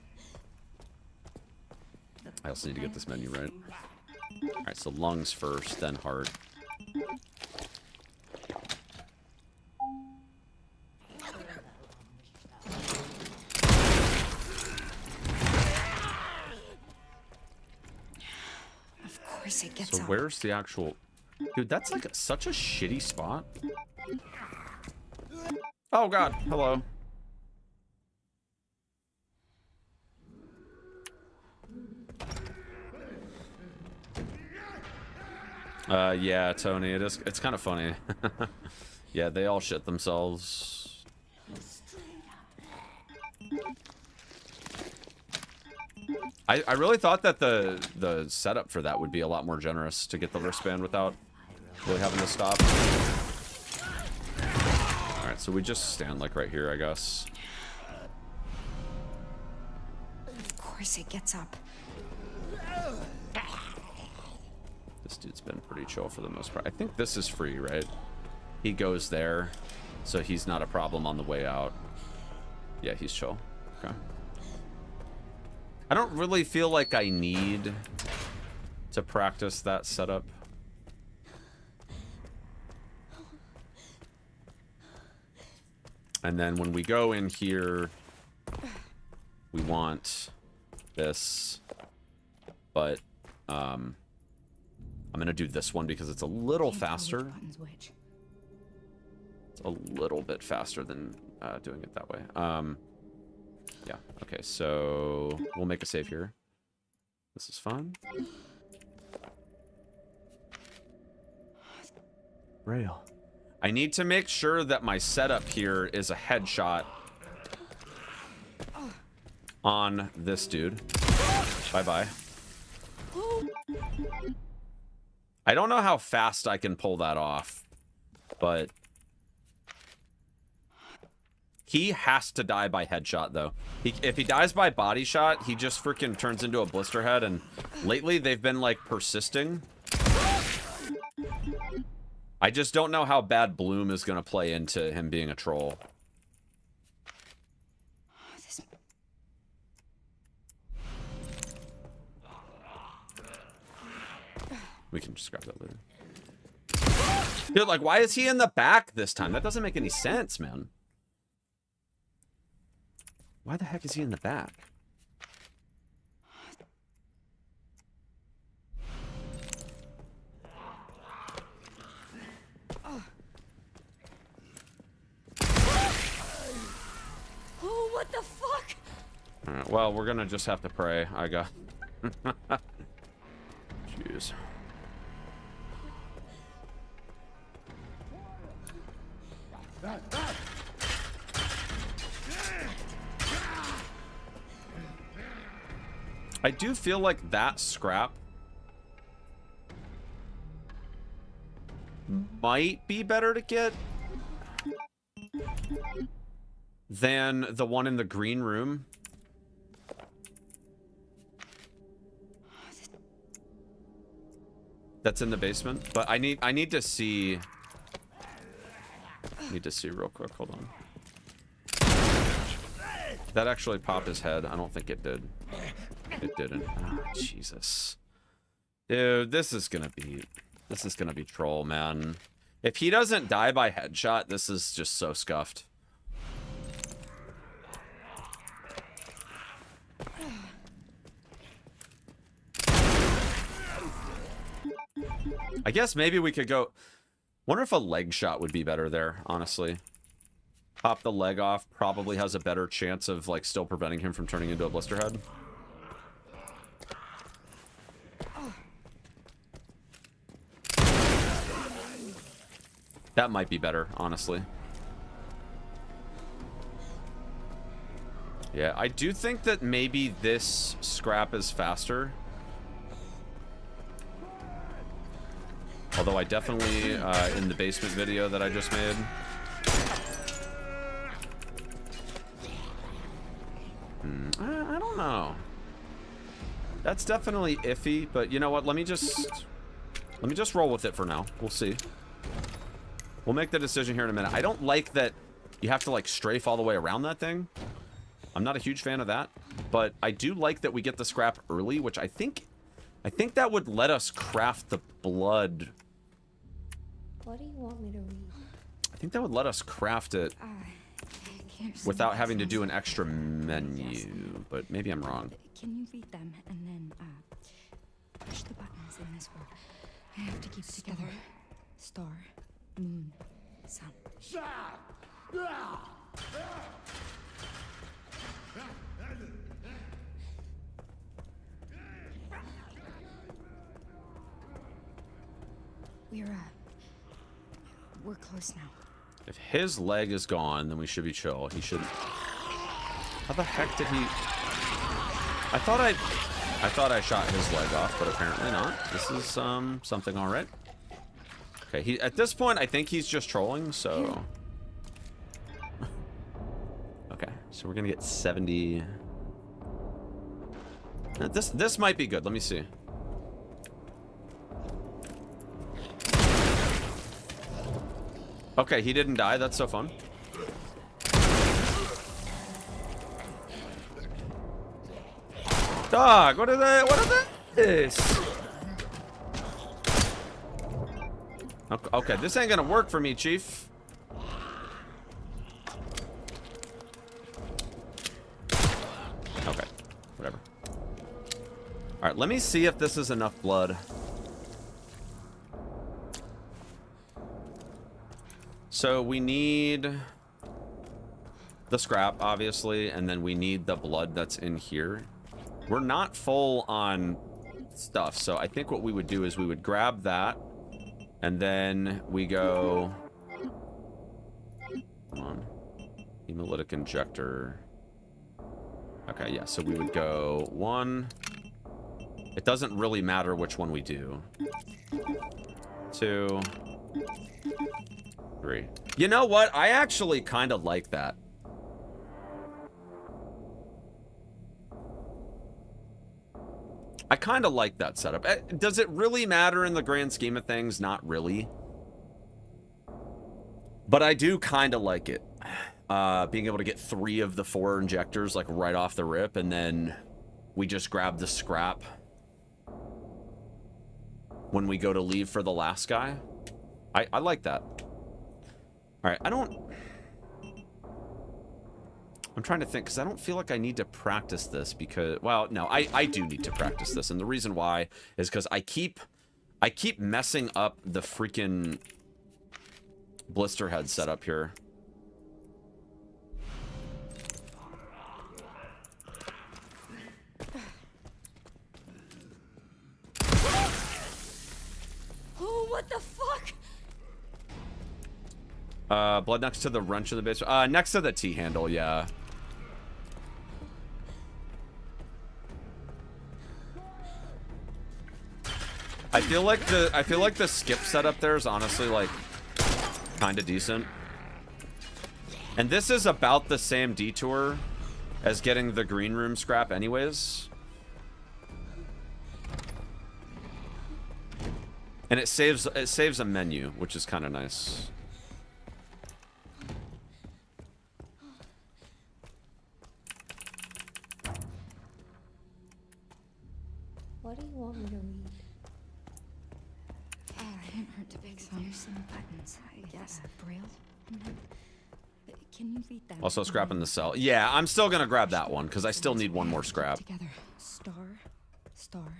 I also need to get this menu right. Alright, so lungs first, then heart. It gets So up. where's the actual... Dude, that's like such a shitty spot. Oh god, hello. Yeah, Tony, it's kind of funny. Yeah, they all shit themselves. I really thought that the setup for that would be a lot more generous to get the wristband without really having to stop. Alright, so we just stand like right here, I guess. Of course it gets up. This dude's been pretty chill for the most part. I think this is free, right? He goes there, so he's not a problem on the way out. Yeah, he's chill. Okay. I don't really feel like I need to practice that setup. And then when we go in here, we want this, but I'm gonna do this one because it's a little faster. It's a little bit faster than doing it that way. Yeah, okay, so we'll make a save here. This is fun. Rail. I need to make sure that my setup here is a headshot on this dude. Bye-bye. I don't know how fast I can pull that off, but he has to die by headshot, though. If he dies by body shot, he just freaking turns into a blister head, and lately they've been, like, persisting. I just don't know how bad Bloom is going to play into him being a troll. We can just grab that later. Dude, like, why is he in the back this time? That doesn't make any sense, man. Why the heck is he in the back? What the fuck? All right, well, we're gonna just have to pray. I got. Jeez. I do feel like that scrap might be better to get than the one in the green room. That's in the basement, but I need to see. Need to see real quick. Hold on. That actually popped his head. I don't think it did. It didn't. Oh, Jesus. Dude, this is gonna be troll, man. If he doesn't die by headshot, this is just so scuffed. I guess maybe we could go. Wonder if a leg shot would be better there, honestly. Pop the leg off, probably has a better chance of like still preventing him from turning into a blister head. That might be better, honestly. Yeah, I do think that maybe this scrap is faster. Although I definitely, in the basement video that I just made. I don't know. That's definitely iffy, but you know what? Let me just roll with it for now. We'll see. We'll make the decision here in a minute. I don't like that you have to like strafe all the way around that thing. I'm not a huge fan of that, but I do like that we get the scrap early, which I think that would let us craft the blood. What do you want me to read? I think that would let us craft it without having to do an extra menu, but maybe I'm wrong. Can you read them and then push the buttons in this world? I have to keep it together. Star, moon, sun. We're close now. If his leg is gone, then we should be chill. He should. How the heck did he? I thought I shot his leg off, but apparently not. This is something, all right. Okay, at this point, I think he's just trolling. So. Okay, so we're gonna get 70. This might be good. Let me see. Okay, he didn't die. That's so fun. Dog, what is that? What is this? Okay, this ain't gonna work for me, Chief. Okay, whatever. All right, let me see if this is enough blood. So we need the scrap, obviously, and then we need the blood that's in here. We're not full on stuff, so I think what we would do is we would grab that, and then we go... Come on. Hemolytic injector. Okay, yeah, so we would go 1. It doesn't really matter which one we do. 2... 3. You know what? I actually kind of like that. I kind of like that setup. Does it really matter in the grand scheme of things? Not really. But I do kind of like it. Being able to get 3 of the 4 injectors like right off the rip, and then we just grab the scrap when we go to leave for the last guy. I like that. All right, I'm trying to think, because I don't feel like I need to practice this because, well, no, I do need to practice this. And the reason why is because I keep messing up the freaking blister head setup here. What the fuck? Blood next to the wrench of the base. Next to the T-handle, yeah. I feel like the skip setup there is honestly like kind of decent. And this is about the same detour as getting the green room scrap anyways. And it saves a menu, which is kind of nice. What do you want me to read? It can't hurt to pick some. There's some buttons, I guess. Braille. Can you read that? Also scrapping the cell. Yeah, I'm still gonna grab that one because I still need one more scrap. Together. Star, star,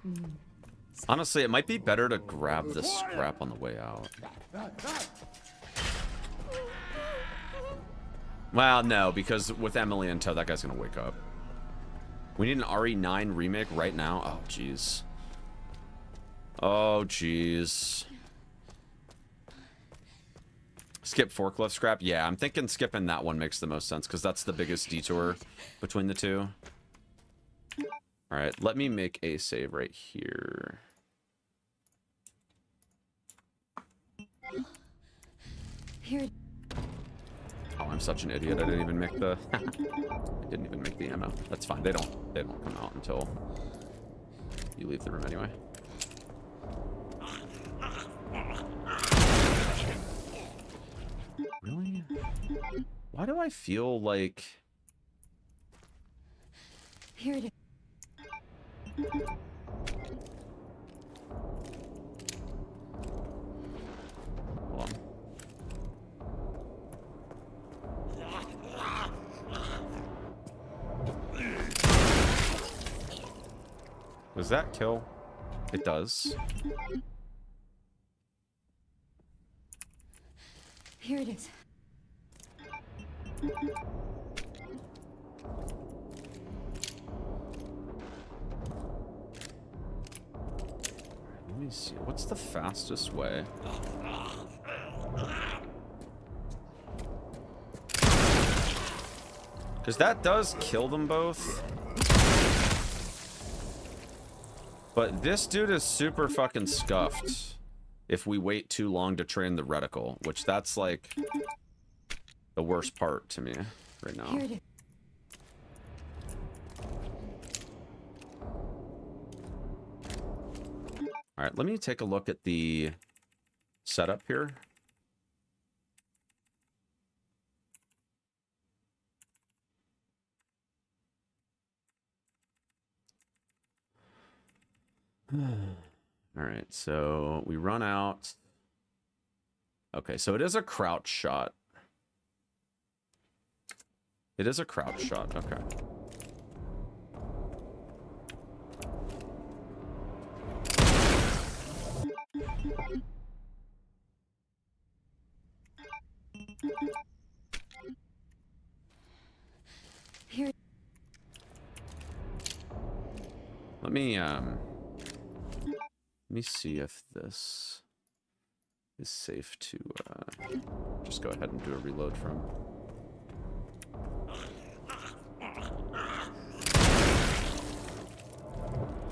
moon. Honestly, it might be better to grab the scrap on the way out. Well, no, because with Emily in tow, that guy's gonna wake up. We need an RE9 remake right now. Oh, jeez. Oh, jeez. Skip forklift scrap? Yeah, I'm thinking skipping that one makes the most sense because that's the biggest detour between the two. All right, let me make a save right here. Here. Oh, I'm such an idiot. I didn't even make the I didn't even make the ammo. That's fine. They don't come out until you leave the room anyway. Really? Why do I feel like Here it is. Hold on. Does that kill? It does. Here it is. Let me see. What's the fastest way? Because that does kill them both. But this dude is super fucking scuffed if we wait too long to train the reticle, which that's like the worst part to me right now. Here it is. All right, let me take a look at the setup here. All right, so we run out. Okay, so it is a crouch shot. It is a crouch shot, okay. Here. Let me see if this is safe to just go ahead and do a reload from.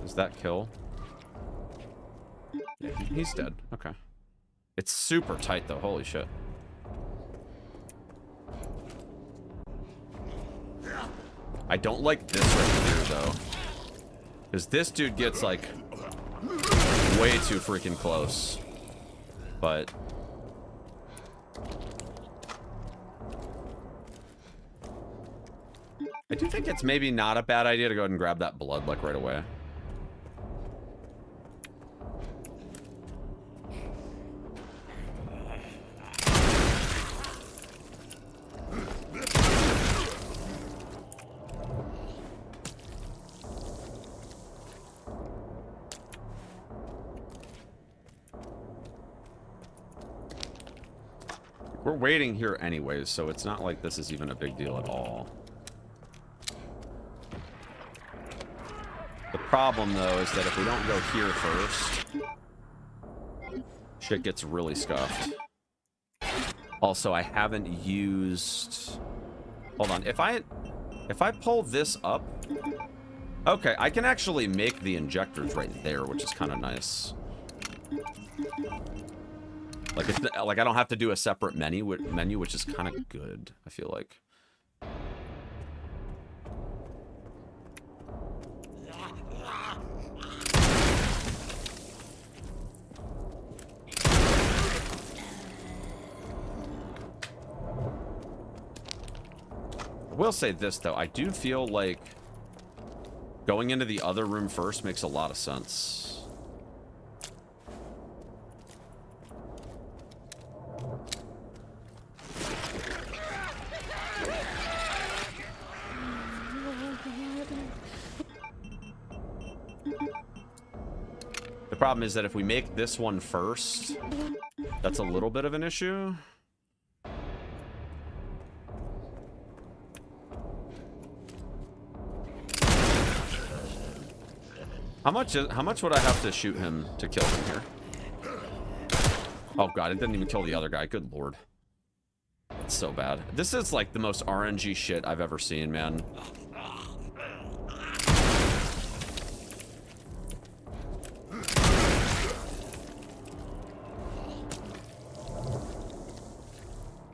Does that kill? Yeah, he's dead. Okay. It's super tight though. Holy shit. I don't like this right here though. Because this dude gets like way too freaking close. But I do think it's maybe not a bad idea to go ahead and grab that blood like right away. We're waiting here anyways, so it's not like this is even a big deal at all. The problem, though, is that if we don't go here first, shit gets really scuffed. Also, I haven't used... Hold on. If I pull this up... Okay, I can actually make the injectors right there, which is kind of nice. Like, it's, like I don't have to do a separate menu, which is kind of good, I feel like. I will say this, though. I do feel like going into the other room first makes a lot of sense. The problem is that if we make this one first, that's a little bit of an issue. How much would I have to shoot him to kill him here? Oh god, it didn't even kill the other guy. Good lord. It's so bad. This is like the most RNG shit I've ever seen, man.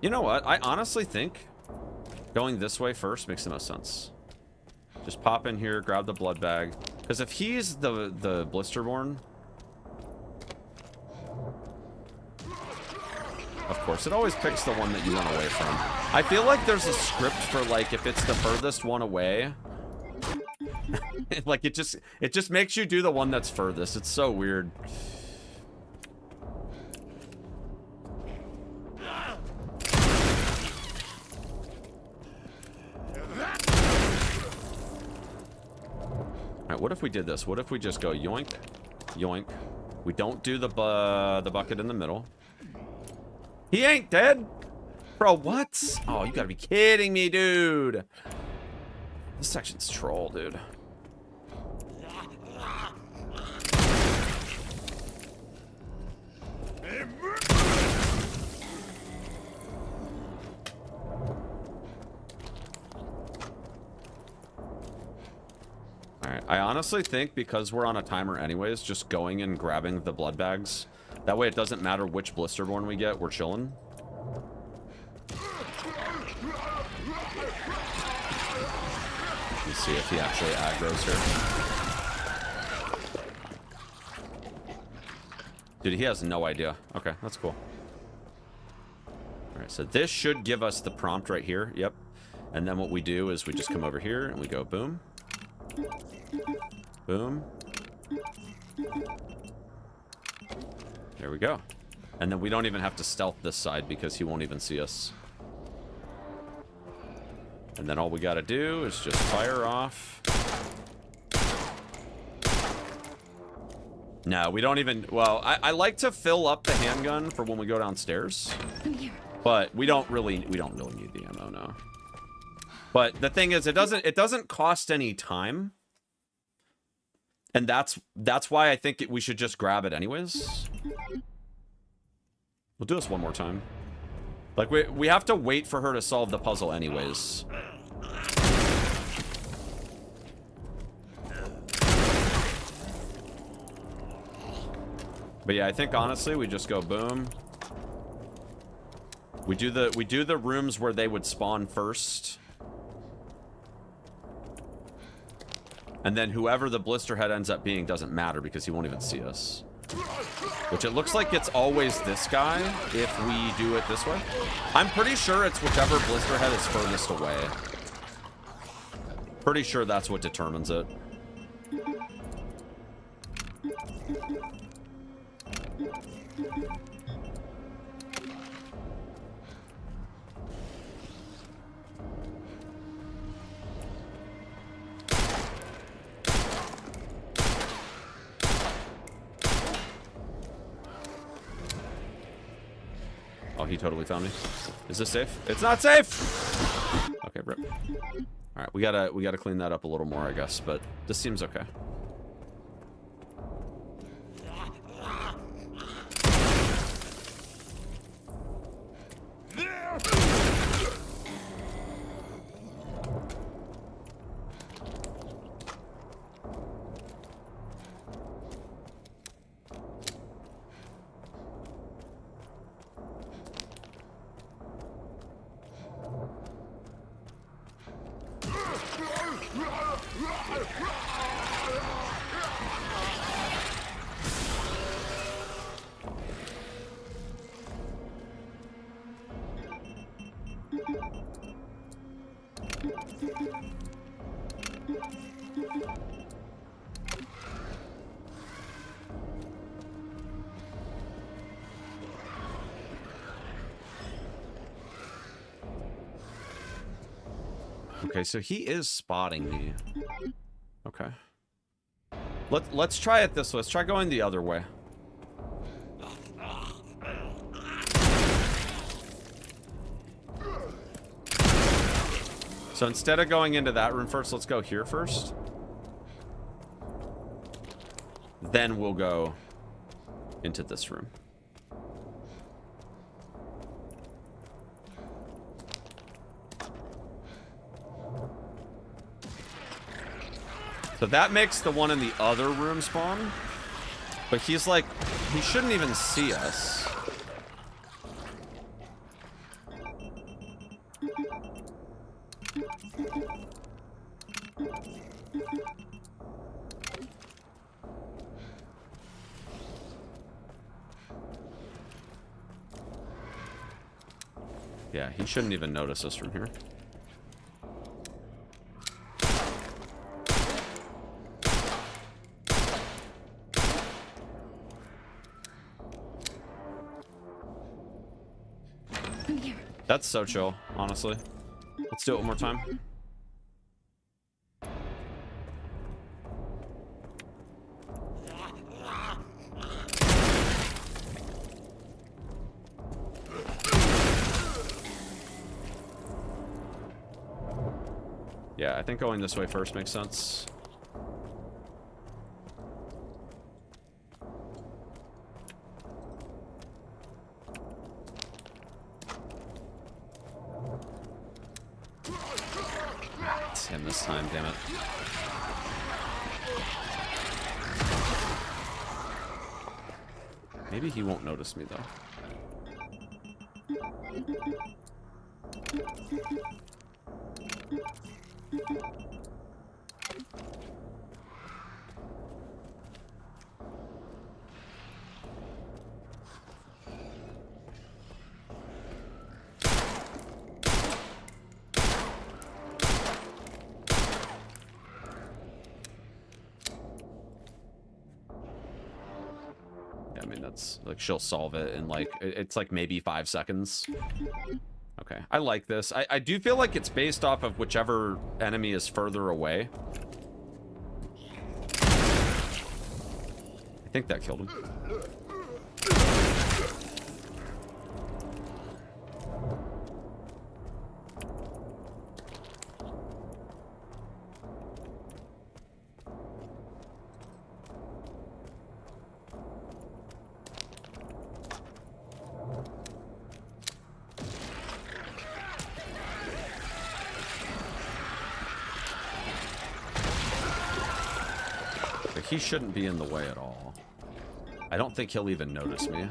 You know what? I honestly think going this way first makes the most sense. Just pop in here, grab the blood bag. Because if he's the Blisterborn... Of course, it always picks the one that you run away from. I feel like there's a script for, like, if it's the furthest one away... like, it just makes you do the one that's furthest. It's so weird. Alright, what if we did this? What if we just go yoink, yoink. We don't do the bucket in the middle. He ain't dead? Bro, what? Oh, you gotta be kidding me, dude. This section's troll, dude. Alright, I honestly think because we're on a timer anyways, just going and grabbing the blood bags. That way it doesn't matter which Blisterborn we get, we're chilling. Let's see if he actually aggroes here. Dude, he has no idea. Okay, that's cool. Alright, so this should give us the prompt right here. Yep. And then what we do is we just come over here and we go boom. Boom. There we go. And then we don't even have to stealth this side because he won't even see us. And then all we gotta do is just fire off. No, we don't even... Well, I like to fill up the handgun for when we go downstairs. But we don't really need the ammo, no. But the thing is, it doesn't cost any time. And that's why I think we should just grab it anyways. We'll do this one more time. Like, we have to wait for her to solve the puzzle anyways. But yeah, I think honestly we just go boom. We do the rooms where they would spawn first. And then whoever the blister head ends up being doesn't matter because he won't even see us. Which it looks like it's always this guy if we do it this way. I'm pretty sure it's whichever blister head is furthest away. Pretty sure that's what determines it. Oh, he totally found me. Is this safe? It's not safe! Okay, rip. Alright, we gotta clean that up a little more, I guess, but this seems okay. Okay, so he is spotting me. Okay. Let's try it this way. Let's try going the other way. So instead of going into that room first, let's go here first. Then we'll go into this room. So that makes the one in the other room spawn. But he's like, he shouldn't even see us. Yeah, he shouldn't even notice us from here. That's so chill, honestly. Let's do it one more time. Yeah, I think going this way first makes sense. It's him this time, damn it. Maybe he won't notice me, though. Like, she'll solve it in, like, it's like maybe 5 seconds. Okay, I like this. I do feel like it's based off of whichever enemy is further away. I think that killed him. He shouldn't be in the way at all. I don't think he'll even notice me.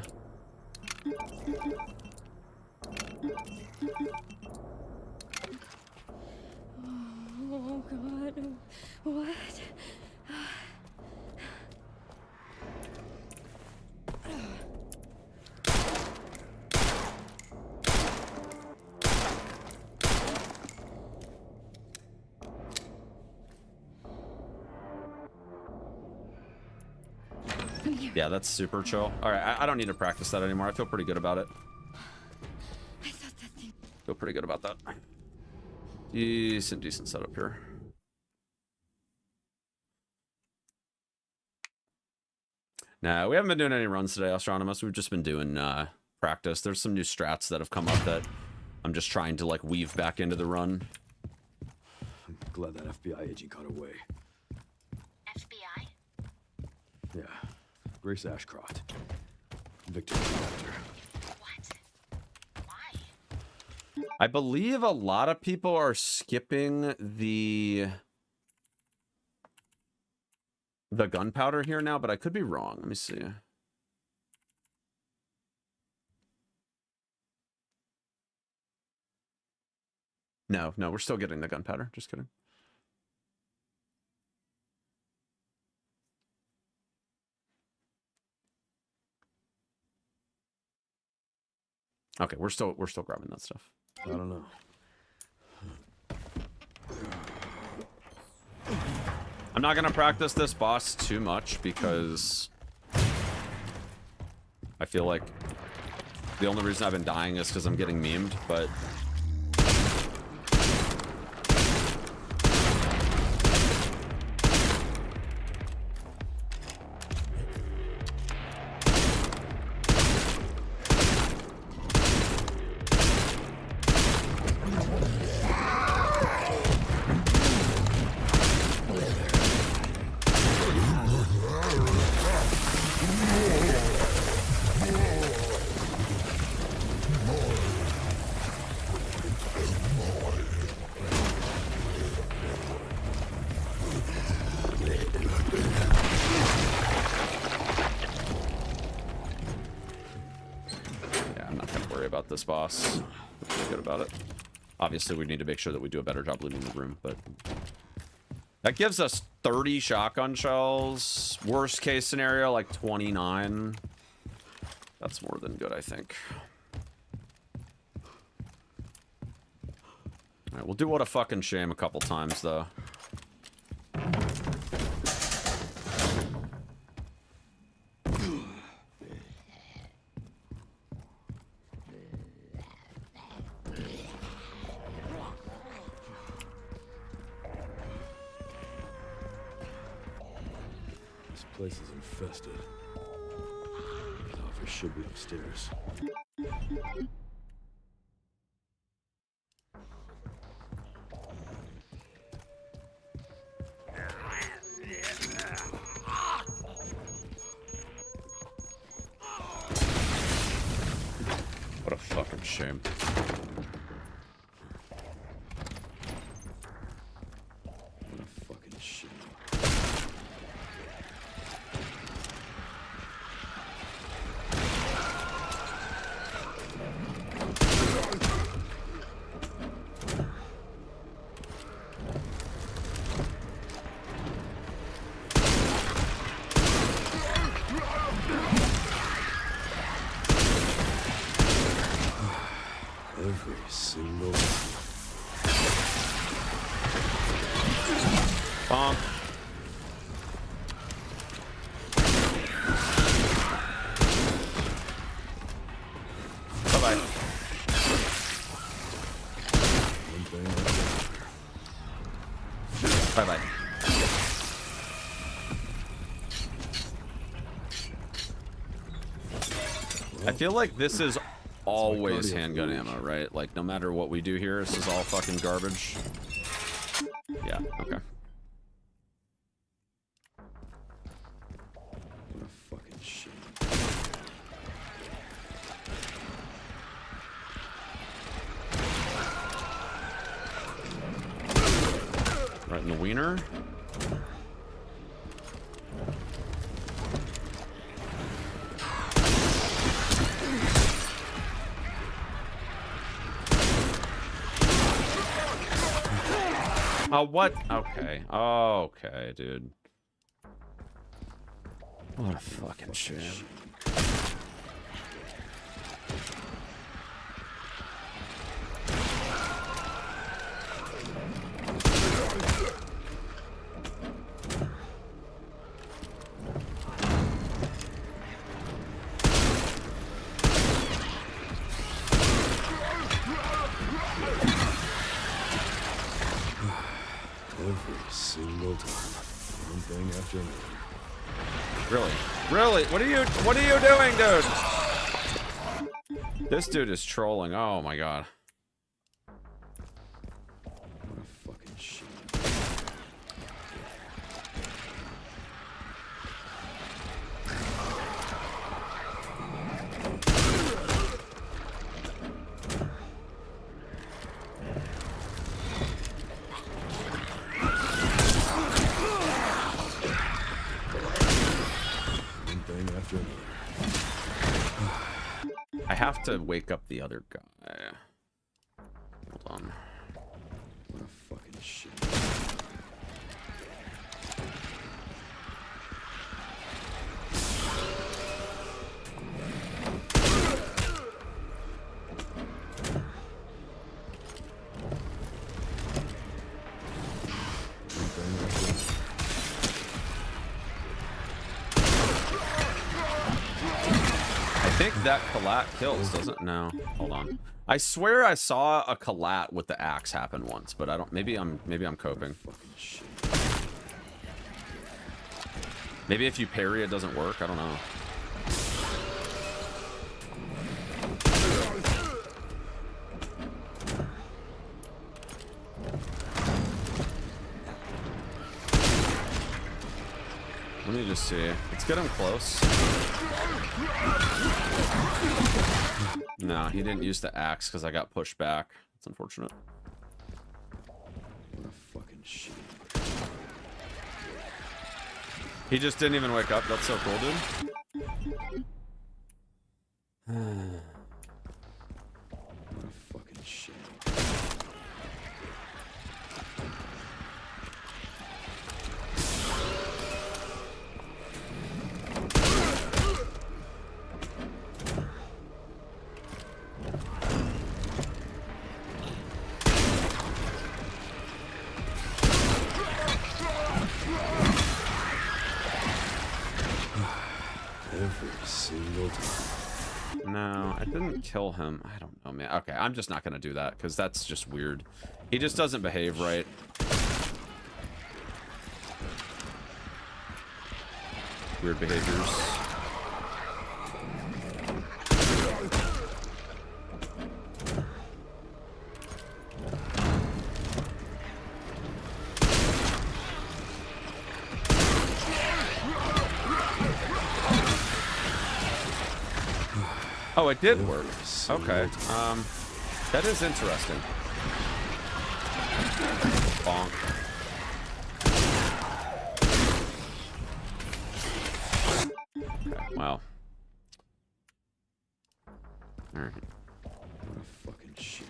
Oh, God. What? Yeah, that's super chill. All right, I don't need to practice that anymore. I feel pretty good about it. I thought that thing... Feel pretty good about that. Decent setup here. Nah, we haven't been doing any runs today, Astronomus. We've just been doing practice. There's some new strats that have come up that I'm just trying to, like, weave back into the run. I'm glad that FBI agent got away. FBI? Yeah. Grace Ashcroft. Victor Director. What? Why? I believe a lot of people are skipping the gunpowder here now, but I could be wrong. Let me see. No, we're still getting the gunpowder. Just kidding. Okay, we're still grabbing that stuff. I don't know. I'm not gonna practice this boss too much because I feel like the only reason I've been dying is because I'm getting memed, but out this boss. We're pretty good about it. Obviously, we need to make sure that we do a better job looting the room, but that gives us 30 shotgun shells. Worst case scenario, like 29. That's more than good, I think. All right, we'll do What a Fucking Shame a couple times, though. This place is infested. The office should be upstairs. What a fucking shame. What a fucking shit. Every single Bonk. Bye-bye. one thing after Bye-bye. I feel like this is always handgun ammo, right? Like, no matter what we do here, this is all fucking garbage. Yeah, okay. what a fucking shit. Right in the wiener. Oh, what? Okay. Okay, dude. What a fucking shame. Every single time. One thing after another. Really? Really? What are you doing, dude? This dude is trolling. Oh my god. What a fucking shit. One thing after another. I have to wake up the other guy. Hold on. What a fucking shit. One thing after another. I think that collat kills, doesn't? No. Hold on. I swear I saw a collat with the axe happen once, but I don't. Maybe I'm coping. Fucking shit. Maybe if you parry, it doesn't work. I don't know. Let me just see. Let's get him close. No, he didn't use the axe because I got pushed back. It's unfortunate. What a fucking shit. He just didn't even wake up. That's so cool, dude. single time. No, I didn't kill him. I don't know, man. Okay, I'm just not gonna do that because that's just weird. He just doesn't behave right. Weird behaviors. Oh, it did work. Okay. That is interesting. Bonk. Okay, wow. Alright. What a fucking shit.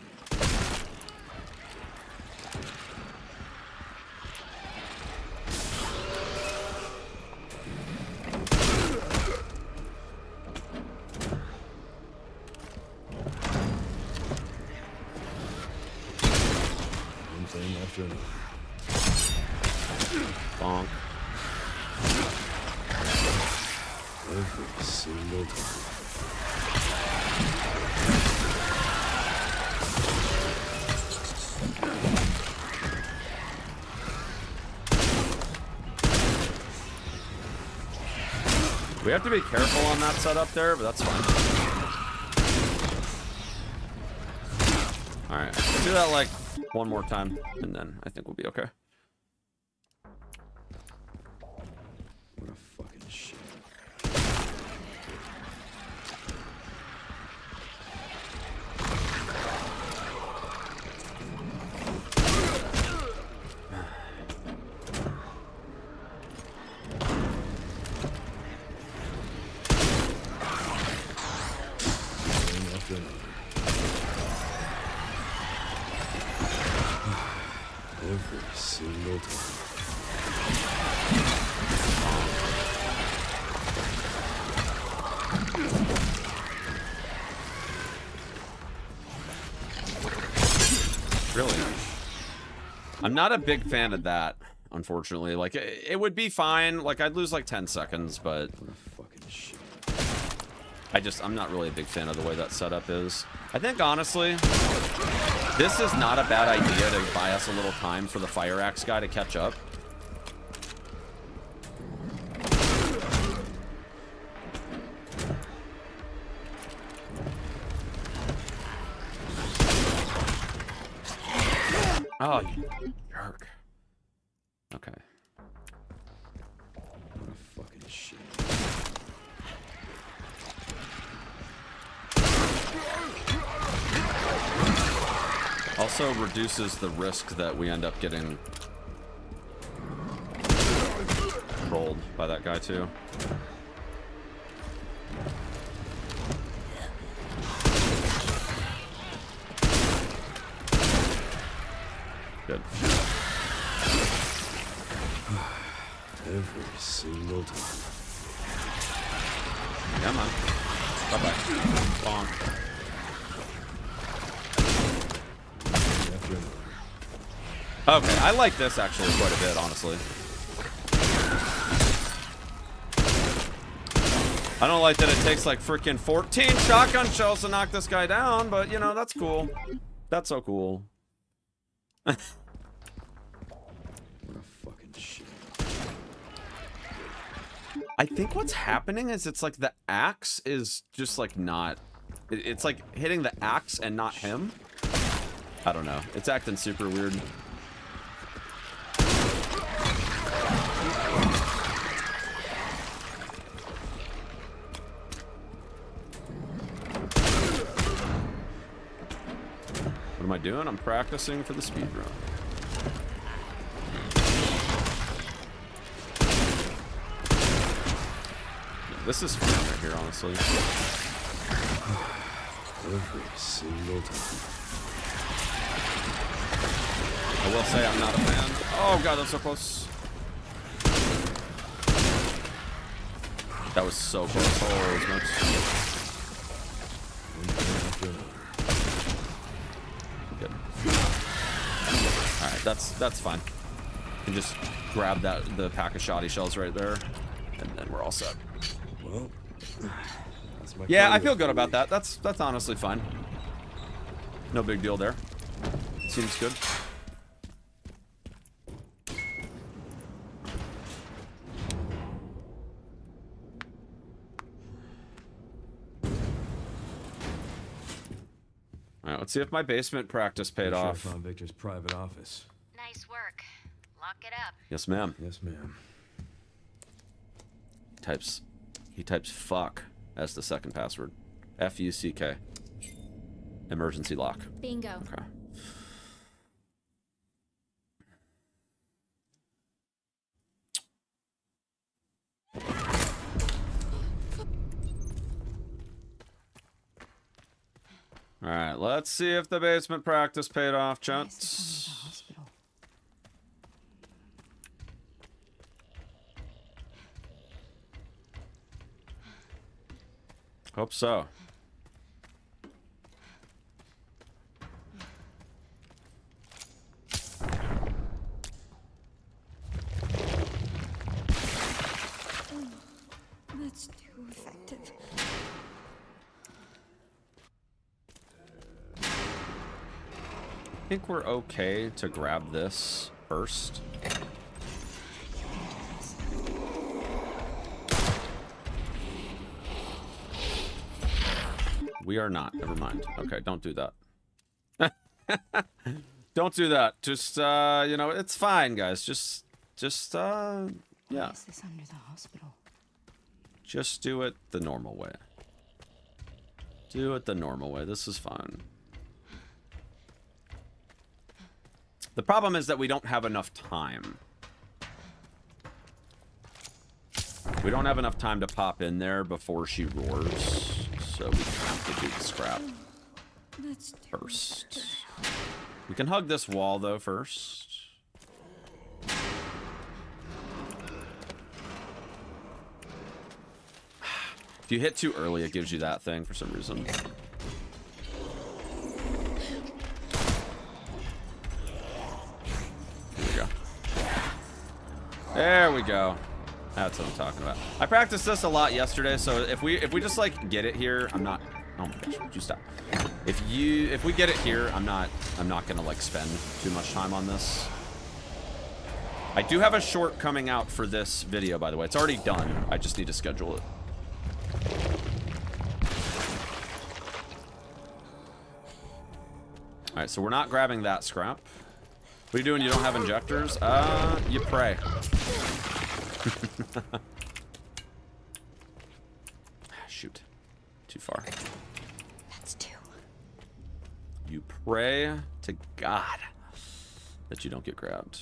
One thing after another. Bonk. Every single time. We have to be careful on that setup there, but that's fine. Alright, do that like one more time, and then I think we'll be okay. What a fucking shit. One after another. Every single time. Really? I'm not a big fan of that, unfortunately. Like, it would be fine. Like, I'd lose like 10 seconds, but What a fucking shit. I'm not really a big fan of the way that setup is. I think, honestly, this is not a bad idea to buy us a little time for the fire axe guy to catch up. Oh, you jerk. Okay. What a fucking shit. Also reduces the risk that we end up getting rolled by that guy too. Good. Every single time. Come on. Bye-bye. Bonk. One after another. Okay, I like this actually quite a bit, honestly. I don't like that it takes like freaking 14 shotgun shells to knock this guy down, but you know, that's cool. That's so cool. What a fucking shit. I think what's happening is it's like the axe is just like not... It's like hitting the axe and not him. I don't know. It's acting super weird. What am I doing? I'm practicing for the speed run. This is fun right here, honestly. Every single time. I will say I'm not a fan. Oh god, that's so close. That was so close. Holy smokes. One thing after another. Good. Alright, that's fine. And just grab the pack of shoddy shells right there, and then we're all set. Well, My Yeah, I cardio's feel good pretty about weak. that. That's honestly fine. No big deal there. Seems good. All right, let's see if my basement practice paid Pretty sure I off. found Victor's private office. Nice work. Lock it up. Yes, ma'am. Yes, ma'am. He types fuck as the second password. F-U-C-K. Emergency lock. Bingo. Okay. All right, let's see if the basement practice paid off, Why is this under the gents. hospital? Hope so. That's too effective. I think we're okay to grab this first. We are not. Never mind. Okay, don't do that. Don't do that. Just, you know, it's fine, guys. Just, Why yeah. is this under the hospital? Just do it the normal way. Do it the normal way. This is fine. The problem is that we don't have enough time. We don't have enough time to pop in there before she roars. So we have to do the scrap That's too first. We can hug this wall, though, first. If you hit too early, it gives you that thing for some reason. Here we go. There we go. That's what I'm talking about. I practiced this a lot yesterday, so if we just like get it here, I'm not. Oh my gosh, would you stop? If we get it here, I'm not gonna like spend too much time on this. I do have a short coming out for this video, by the way. It's already done. I just need to schedule it. All right, so we're not grabbing that scrap. What are you doing? You don't have injectors? You pray. Shoot. Too far. That's two. You pray to God that you don't get grabbed.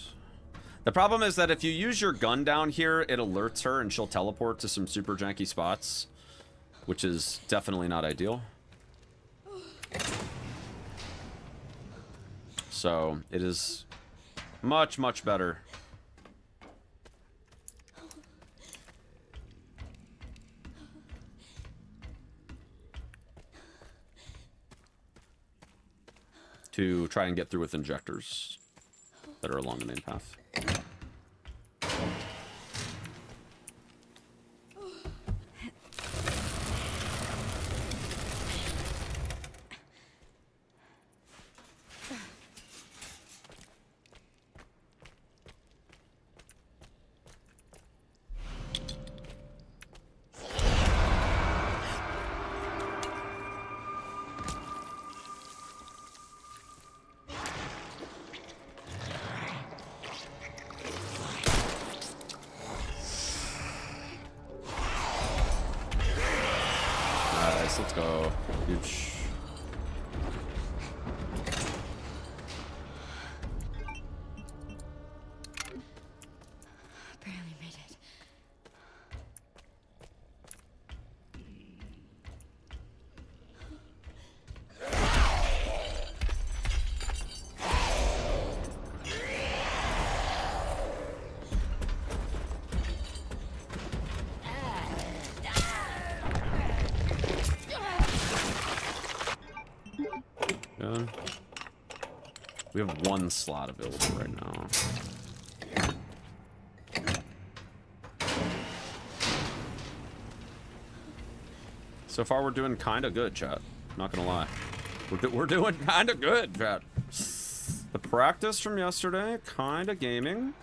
The problem is that if you use your gun down here, it alerts her and she'll teleport to some super janky spots, which is definitely not ideal. So it is much, much better to try and get through with injectors that are along the main path. Nice, let's go. Huge. Barely made it. Good. We have one slot available right now. So far, we're doing kind of good, chat. Not gonna lie. We're doing kind of good, chat. The practice from yesterday, kind of gaming.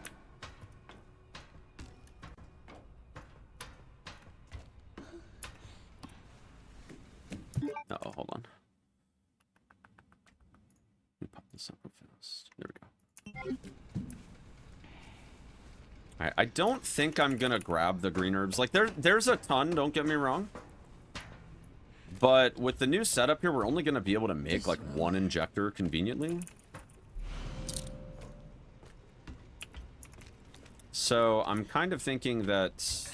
Uh-oh, hold on. Let me pop this up real fast. There we go. Alright, I don't think I'm gonna grab the green herbs. Like, there's a ton, don't get me wrong. But with the new setup here, we're only gonna be able to make, like, one injector conveniently. So, I'm kind of thinking that...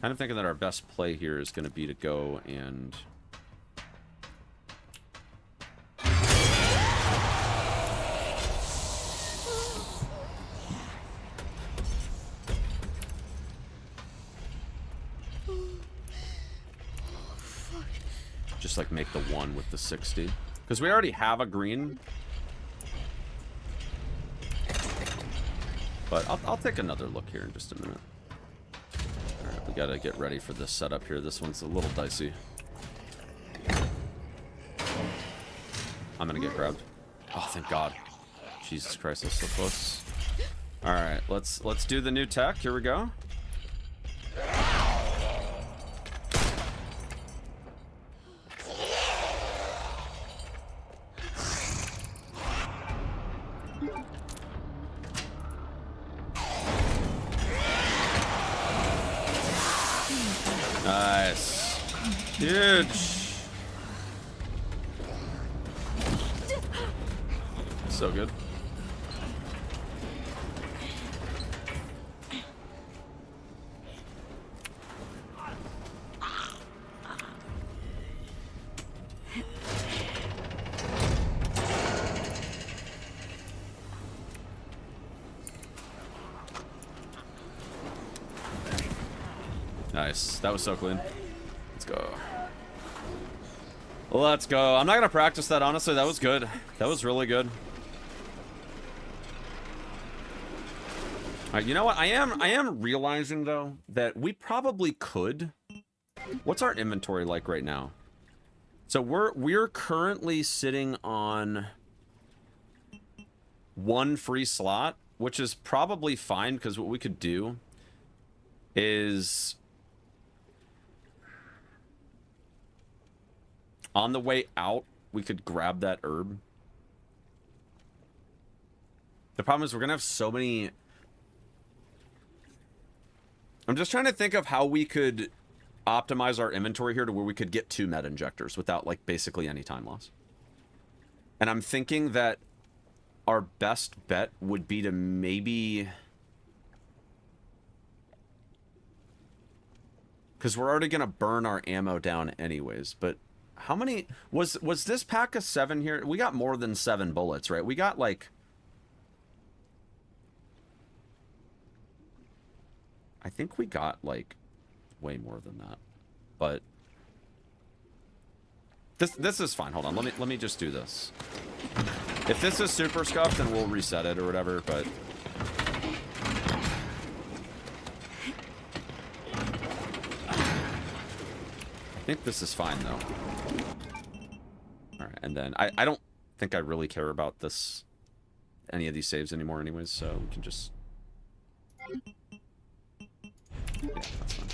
our best play here is gonna be to go and... just like make the one with the 60. Because we already have a green. But I'll take another look here in just a minute. Alright, we gotta get ready for this setup here. This one's a little dicey. I'm gonna get grabbed. Oh, thank God. Jesus Christ, that's so close. Alright, let's do the new tech. Here we go. Nice. Huge. So good. Nice. That was so clean. Let's go. Let's go. I'm not gonna practice that, honestly. That was good. That was really good. Alright, you know what? I am realizing, though, that we probably could. What's our inventory like right now? So we're currently sitting on one free slot, which is probably fine, because what we could do is... on the way out, we could grab that herb. The problem is we're gonna have so many... I'm just trying to think of how we could optimize our inventory here to where we could get 2 med injectors without, like, basically any time loss. And I'm thinking that our best bet would be to maybe... because we're already gonna burn our ammo down anyways, but... how many was this pack of 7 here? We got more than 7 bullets, right? We got like, I think we got like way more than that. But this is fine. Hold on. Let me just do this. If this is super scuffed, then we'll reset it or whatever, but I think this is fine though. Alright, and then I don't think I really care about this, any of these saves anymore anyways, so we can just... yeah, that's fine.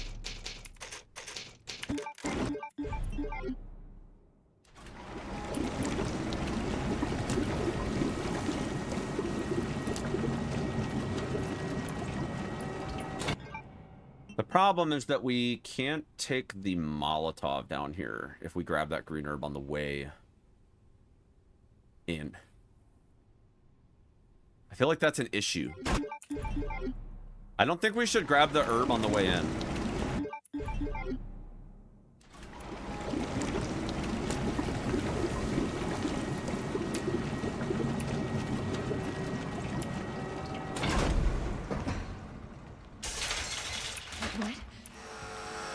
The problem is that we can't take the Molotov down here if we grab that green herb on the way in. I feel like that's an issue. I don't think we should grab the herb on the way in.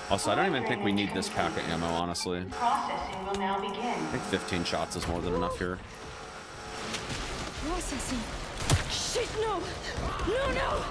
Also, I don't even think we need this pack of ammo, honestly. Processing will now begin. I think 15 shots is more than enough here. Processing. Shit, no! No, no!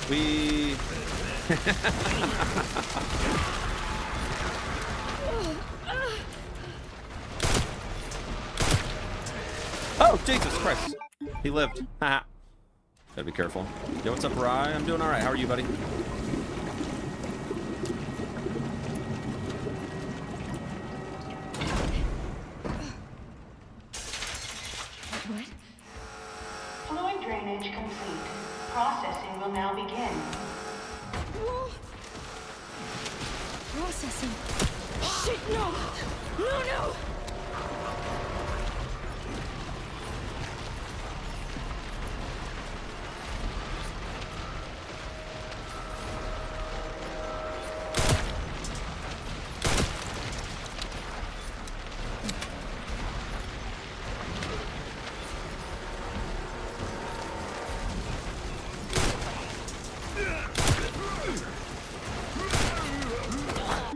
We. Oh, Jesus Christ. He lived. Haha. Gotta be careful. Yo, what's up, Rye? I'm doing alright. How are you, buddy? What? Fluid drainage complete. Processing will now begin. Processing. Shit, no! No, no!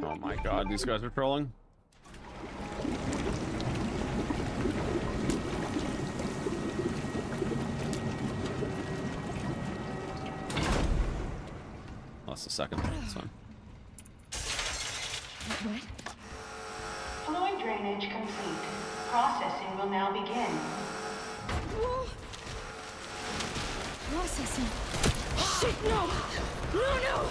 Oh my god, these guys are trolling. Lost a second. That's fine. What? Fluid drainage complete. Processing will now begin. Processing. Shit, no! No, no!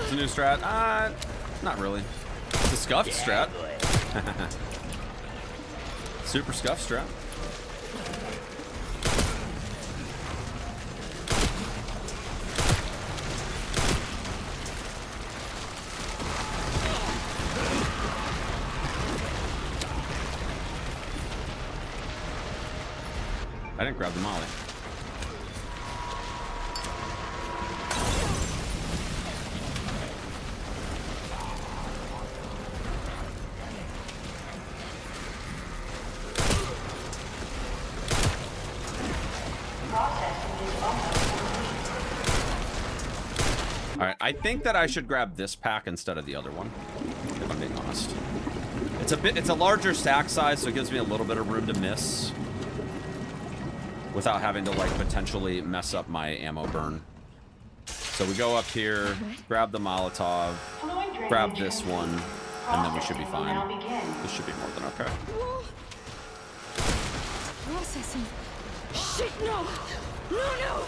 It's a new strat. Not really. It's a scuffed strat. Super scuffed strat. I didn't grab the molly. Alright, I think that I should grab this pack instead of the other one, if I'm being honest. It's a larger stack size, so it gives me a little bit of room to miss without having to like potentially mess up my ammo burn. So we go up here, grab the Molotov, grab this one, and then we should be fine. This should be more than okay. Processing. Shit, no! No, no!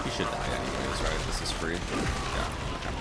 He should die anyways, right? This is free. Yeah, okay.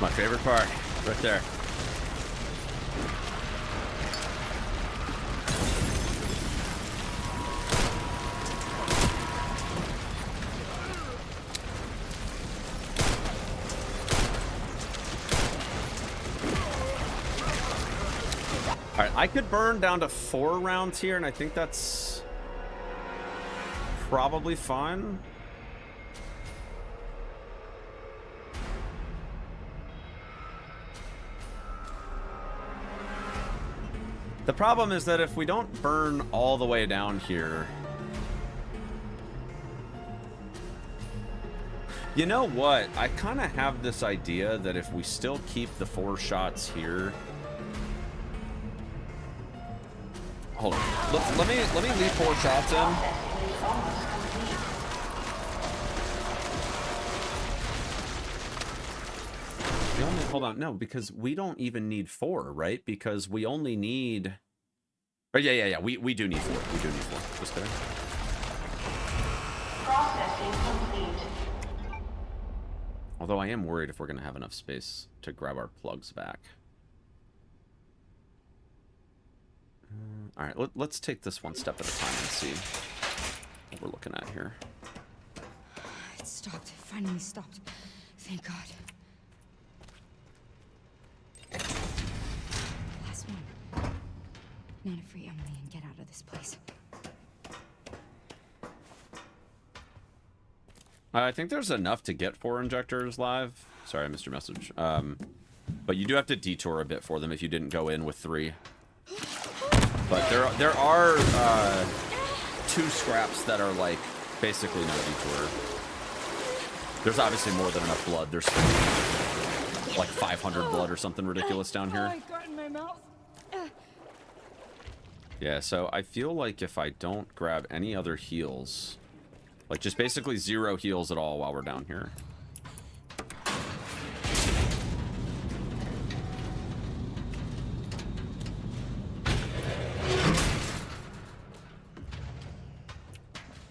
My favorite part, right there. All right, I could burn down to 4 rounds here, and I think that's probably fine. The problem is that if we don't burn all the way down here... You know what? I kind of have this idea that if we still keep the 4 shots here... Hold on. Let me leave 4 shots in. Hold on, no, because we don't even need 4, right? Because we only need... Oh, yeah. We do need 4. We do need 4. Just kidding. Processing complete. Although I am worried if we're going to have enough space to grab our plugs back. All right, let's take this one step at a time and see what we're looking at here. It stopped. It finally stopped. Thank God. Last one. Now to free Emily and get out of this place. I think there's enough to get 4 injectors live. Sorry, I missed your message. But you do have to detour a bit for them if you didn't go in with 3. But there are 2 scraps that are like basically no detour. There's obviously more than enough blood. There's like 500 blood or something ridiculous down here. I got in my mouth. Yeah, so I feel like if I don't grab any other heals, like just basically 0 heals at all while we're down here.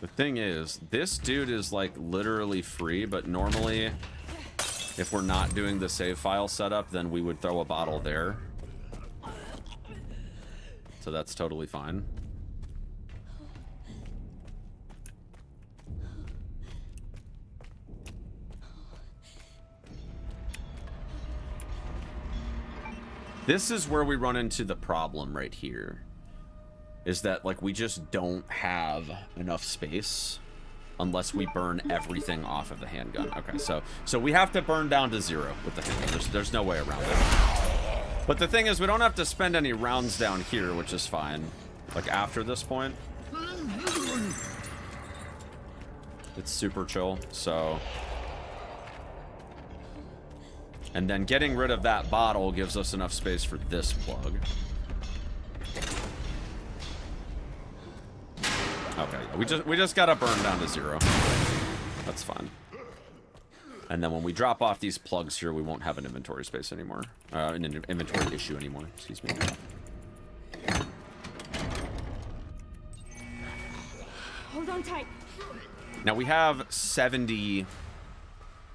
The thing is, this dude is like literally free, but normally if we're not doing the save file setup, then we would throw a bottle there. So that's totally fine. This is where we run into the problem right here. Is that, like, we just don't have enough space unless we burn everything off of the handgun. Okay, so we have to burn down to 0 with the handgun. There's no way around it. But the thing is, we don't have to spend any rounds down here, which is fine. Like, after this point. It's super chill, so... And then getting rid of that bottle gives us enough space for this plug. Okay, we just gotta burn down to 0. That's fine. And then when we drop off these plugs here, we won't have an inventory space anymore. An inventory issue anymore, excuse me. Hold on tight. Now we have 70...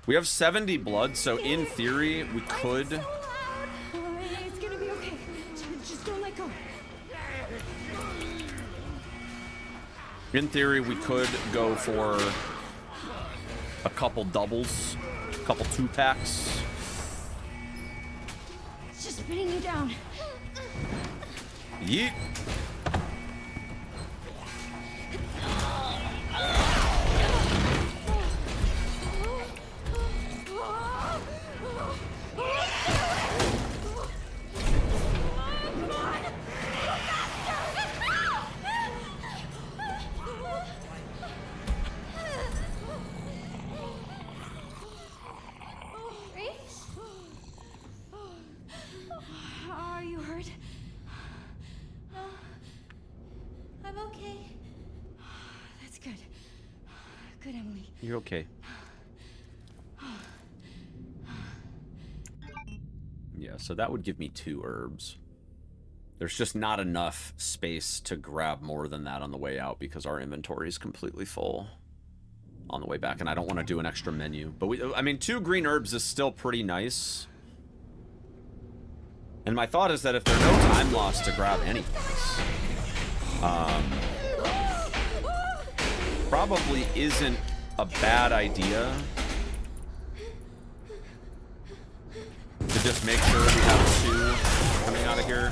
We have 70 blood, so in theory, we could... It's gonna be okay. Just don't let go. In theory, we could go for a couple doubles, a couple 2-packs. It's just spinning you down. Yeet. Are you hurt? No. I'm okay. That's good. Good, Emily. You're okay. Yeah, so that would give me 2 herbs. There's just not enough space to grab more than that on the way out because our inventory is completely full on the way back, and I don't want to do an extra menu. But I mean, 2 green herbs is still pretty nice. And my thought is that if there's no time lost to grab anything, probably isn't a bad idea to just make sure we have 2 coming out of here.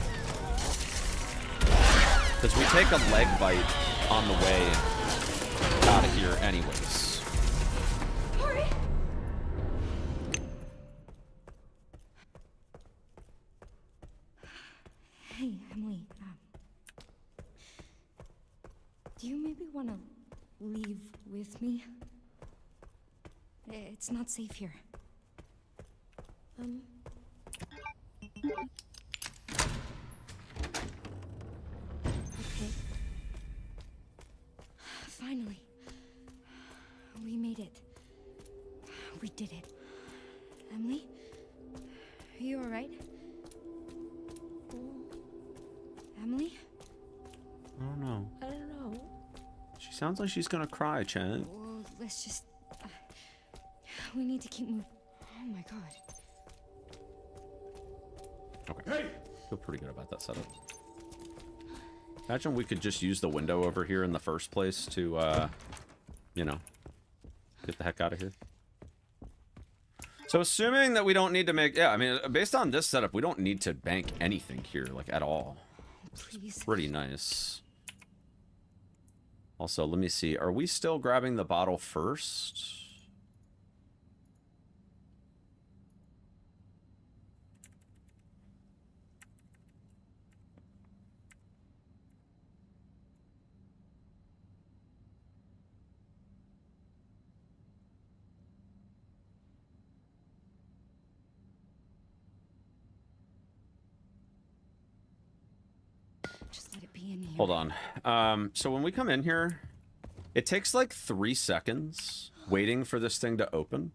Because we take a leg bite on the way out of here anyways. Hurry! Hey, Emily. Do you maybe want to leave with me? It's not safe here. Okay. Finally. We made it. We did it. Emily? Are you alright? Emily? I don't know. I don't know. She sounds like she's gonna cry, Chen. Well, let's just... we need to keep moving. Oh my god. Okay. Hey! Feel pretty good about that setup. Imagine we could just use the window over here in the first place to, you know, get the heck out of here. So assuming that we don't need to make... Yeah, I mean, based on this setup, we don't need to bank anything here, like, at all. Please. Pretty nice. Also, let me see. Are we still grabbing the bottle first? Just let it be in here. Hold on. So when we come in here, it takes like 3 seconds waiting for this thing to open.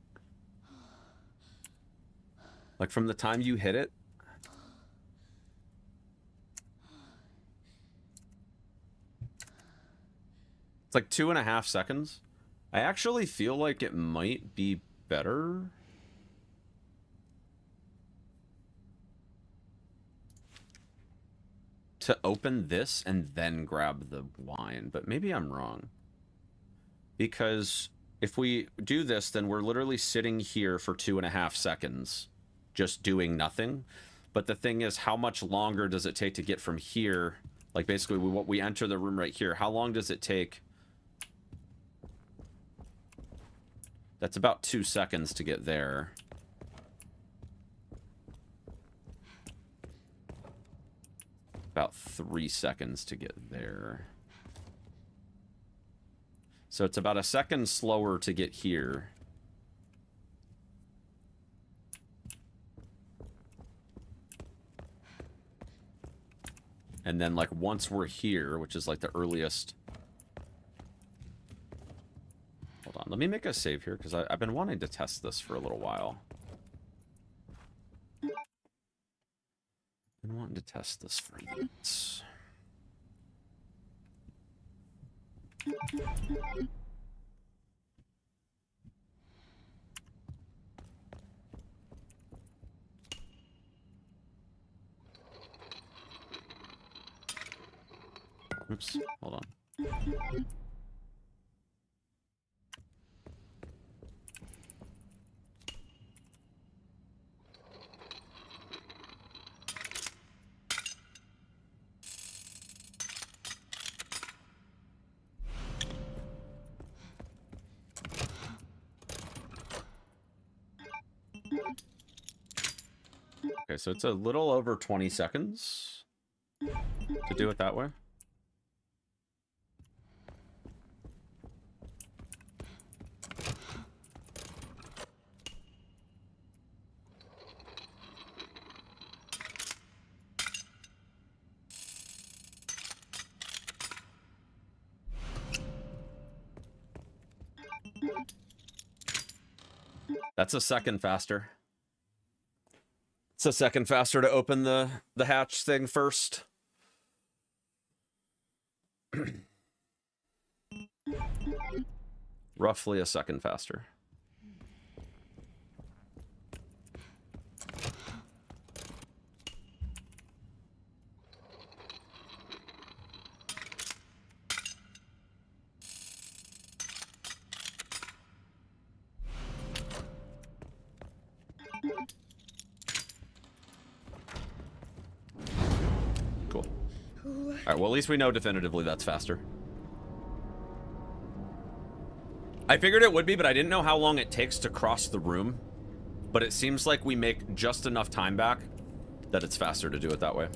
Like from the time you hit it. It's like 2.5 seconds. I actually feel like it might be better to open this and then grab the wine, but maybe I'm wrong. Because if we do this, then we're literally sitting here for 2.5 seconds just doing nothing. But the thing is, how much longer does it take to get from here? Like basically we enter the room right here. How long does it take? That's about 2 seconds to get there. About 3 seconds to get there. So it's about a second slower to get here. And then like once we're here, which is like the earliest. Hold on, let me make a save here because I've been wanting to test this for a little while. Been wanting to test this for minutes. Oops, hold on. Okay, so it's a little over 20 seconds to do it that way. That's a second faster. It's a second faster to open the hatch thing first. Roughly a second faster. Cool. All right, well, at least we know definitively that's faster. I figured it would be, but I didn't know how long it takes to cross the room. But it seems like we make just enough time back that it's faster to do it that way.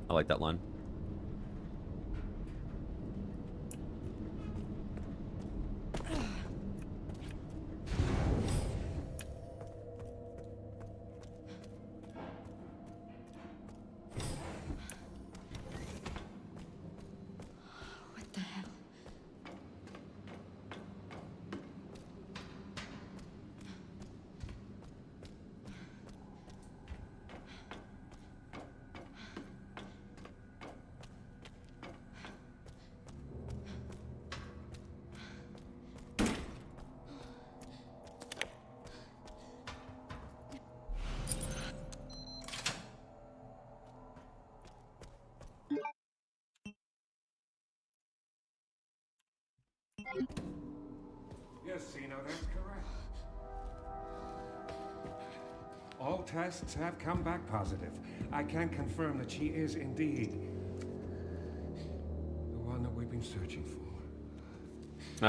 I like that line. Zeno, that's correct. All tests have come back positive. I can confirm that she is indeed the one that we've been searching for.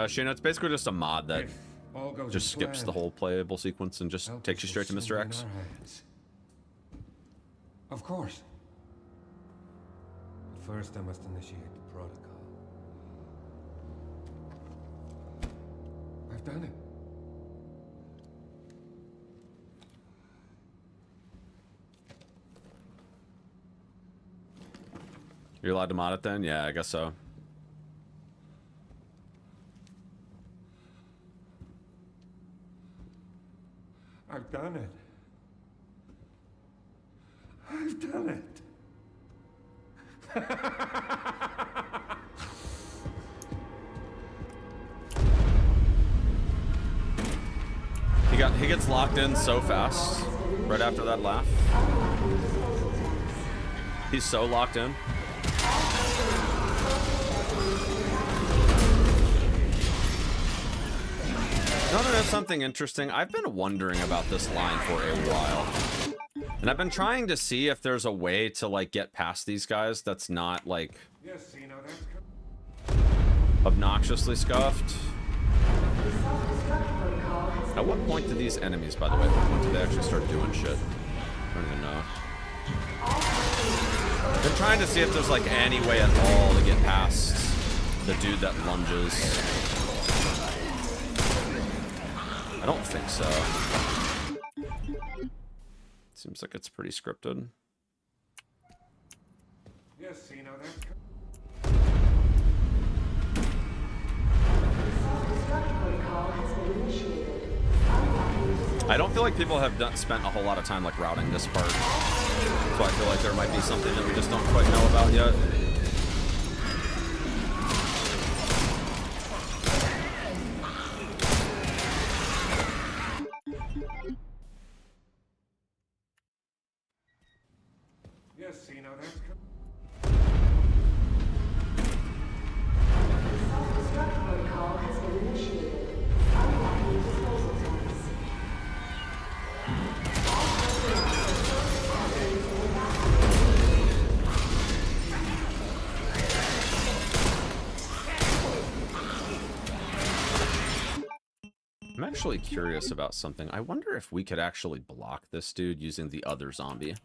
Shayna, it's basically just a mod that If all goes just as skips the planned, whole playable sequence and just help takes you will straight to soon Mr. be in X. our hands. Of course. But first, I must initiate the protocol. I've done it. You're allowed to mod it then? Yeah, I guess so. I've done it. I've done it. He gets locked in so fast right after that laugh. He's so locked in. You want to know something interesting? I've been wondering about this line for a while. And I've been trying to see if there's a way to, like, get past these guys that's not, like, Yes, Zeno, that's obnoxiously scuffed. At what point do these enemies, by the way, what point do they actually start doing shit? I don't even know. I've been trying to see if there's, like, any way at all to get past the dude that lunges. I don't think so. Seems like it's pretty scripted. Yes, Zeno, that's I don't feel like people have spent a whole lot of time like routing this part, so I feel like there might be something that we just don't quite know about yet. Yes, Zeno, that's Protocol has been initiated. I'm actually curious about something. I wonder if we could actually block this dude using the other zombie.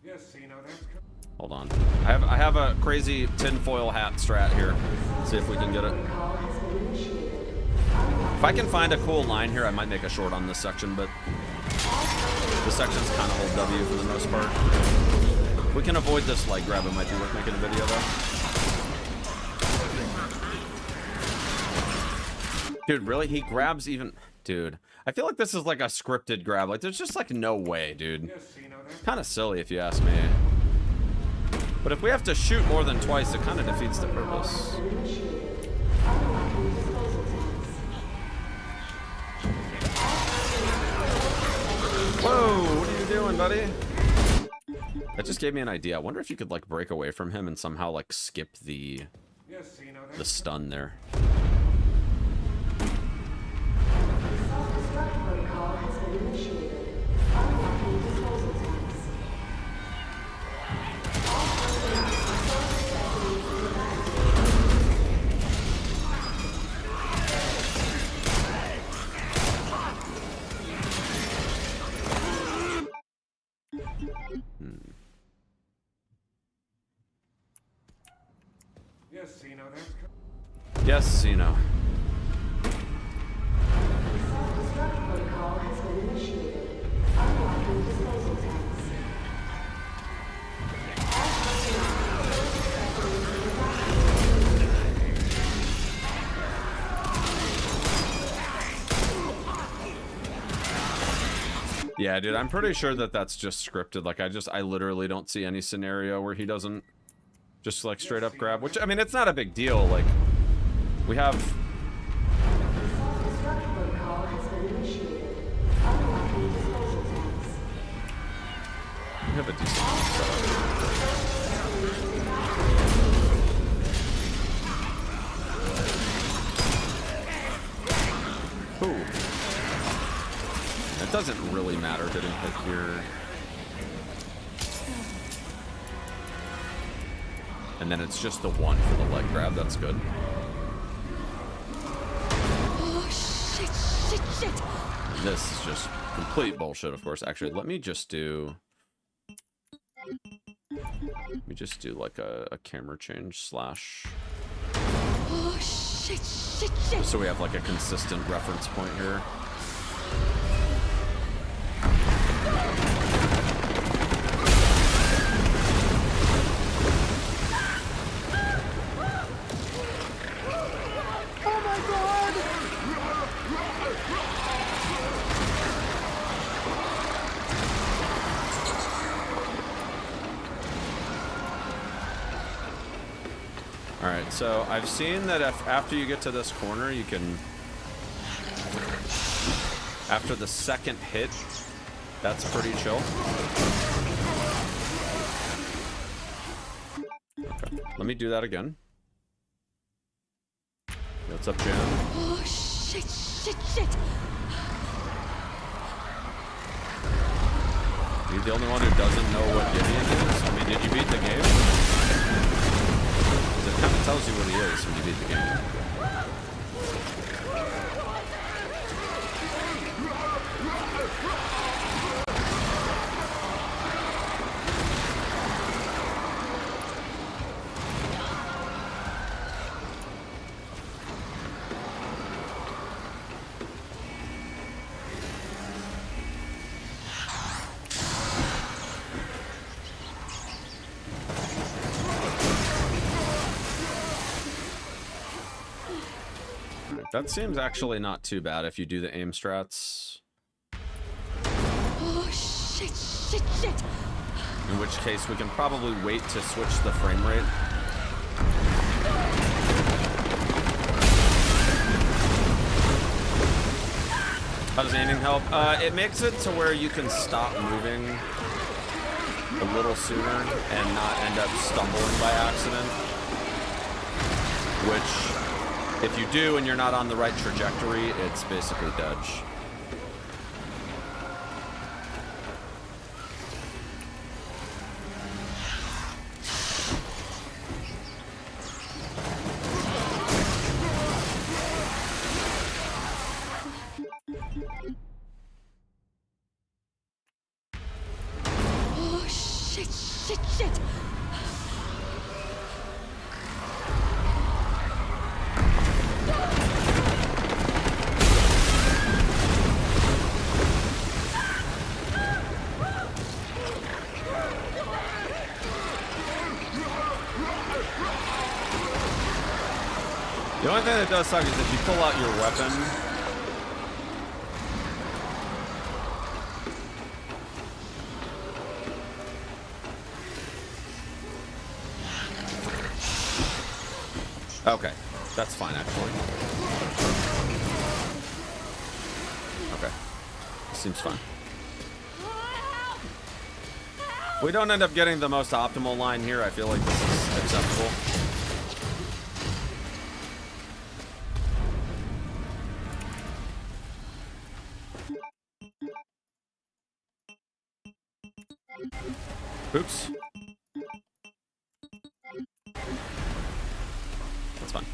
Yes, Zeno, that's Hold on. I have a crazy tinfoil hat strat here. See if we can get it. If I can find a cool line here, I might make a short on this section, but this section's kind of hold W for the most part. If we can avoid this leg grab, it might be worth making a video though. Dude, really? He grabs even... Dude, I feel like this is like a scripted grab. Like, there's just like no way, dude. Kind of silly if you ask me. But if we have to shoot more than twice, it kind of defeats the purpose. Whoa, what are you doing, buddy? That just gave me an idea. I wonder if you could like break away from him and somehow like skip the stun there. Protocol has been initiated. Yes, Zeno, that's Yes, Zeno. Protocol has been initiated. Unlocking disposal tanks. Yeah, dude, I'm pretty sure that that's just scripted. Like, I literally don't see any scenario where he doesn't just, like, straight up grab. Which, I mean, it's not a big deal. Like, we have... Protocol has been initiated. Unlocking disposal tanks. We have a decent setup. it doesn't really matter getting hit here. And then it's just the one for the leg grab. That's good. Oh, shit. This is just complete bullshit, of course. Actually, let me just do like a camera change slash. Oh, shit. So we have like a consistent reference point here. Oh my god! Alright, so I've seen that if after you get to this corner, you can... After the second hit, that's pretty chill. Okay, let me do that again. What's up, Jan? Oh, shit. Are you the only one who doesn't know what Gideon is? I mean, did you beat the game? Because it kind of tells you what he is when you beat the game. That seems actually not too bad if you do the aim strats. Oh, shit. In which case, we can probably wait to switch the frame rate. How does aiming help? It makes it to where you can stop moving a little sooner and not end up stumbling by accident. Which, if you do and you're not on the right trajectory, it's basically dodge. Oh, shit. The only thing that does suck is if you pull out your weapon. Okay, that's fine actually. Okay, seems fine. We don't end up getting the most optimal line here. I feel like this is acceptable. Oops. That's fine.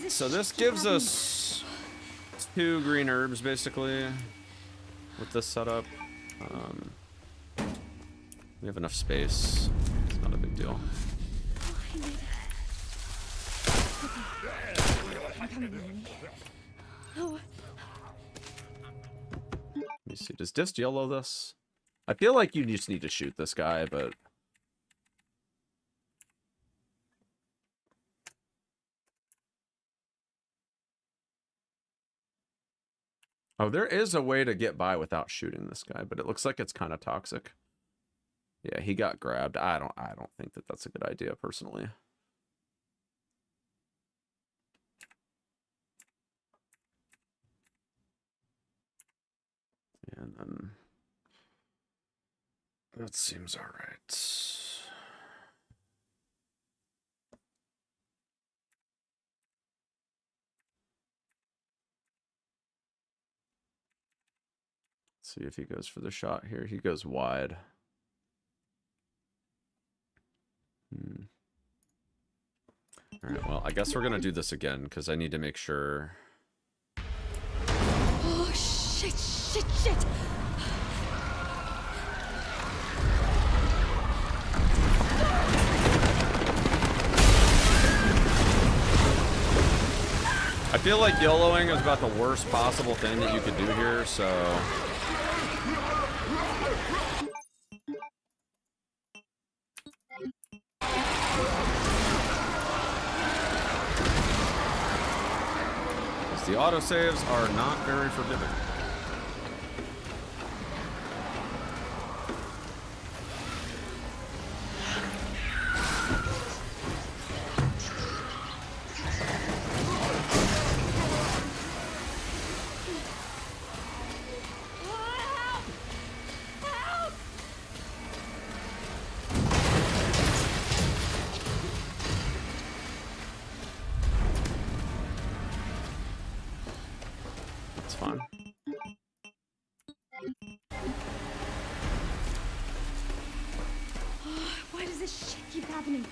So this gives us 2 green herbs, basically, with this setup. We have enough space. It's not a big deal. Let me see. Does Disc yellow this? I feel like you just need to shoot this guy, but... Oh, there is a way to get by without shooting this guy, but it looks like it's kind of toxic. Yeah, he got grabbed. I don't think that that's a good idea, personally. And then... that seems all right. Let's see if he goes for the shot here. He goes wide. All right, well, I guess we're going to do this again because I need to make sure. Oh, shit, shit, shit! I feel like YOLOing is about the worst possible thing that you could do here, so... Because the autosaves are not very forgiving. Why does this shit keep happening?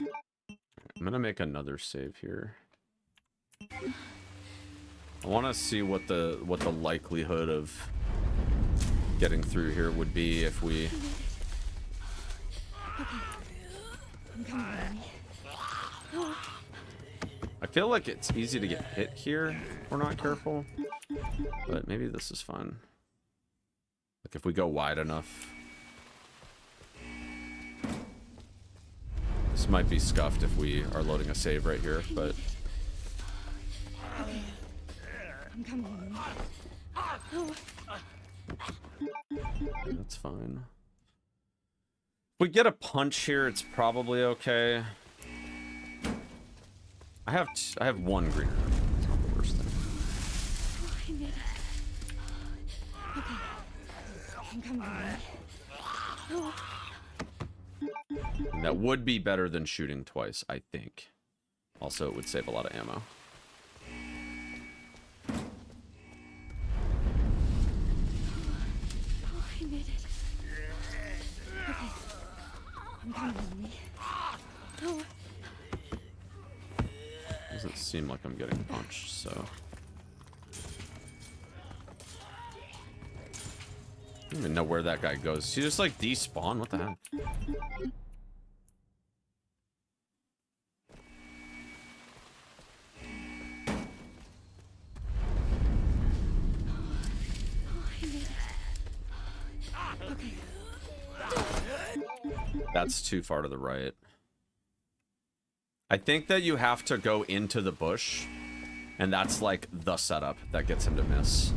I'm gonna make another save here. I want to see what the likelihood of getting through here would be if we. Okay. I'm coming, Mommy. I feel like it's easy to get hit here if we're not careful, but maybe this is fun. Like if we go wide enough. This might be scuffed if we are loading a save right here, but... I'm coming. That's fine. If we get a punch here, it's probably okay. I have one greener. That's not the worst thing. I made it. Okay. I'm coming. And that would be better than shooting twice, I think. Also, it would save a lot of ammo. I made it. Okay. I'm coming. Doesn't seem like I'm getting punched, so... I don't even know where that guy goes. Does he just like despawn? What the heck? That's too far to the right. I think that you have to go into the bush, and that's like the setup that gets him to miss.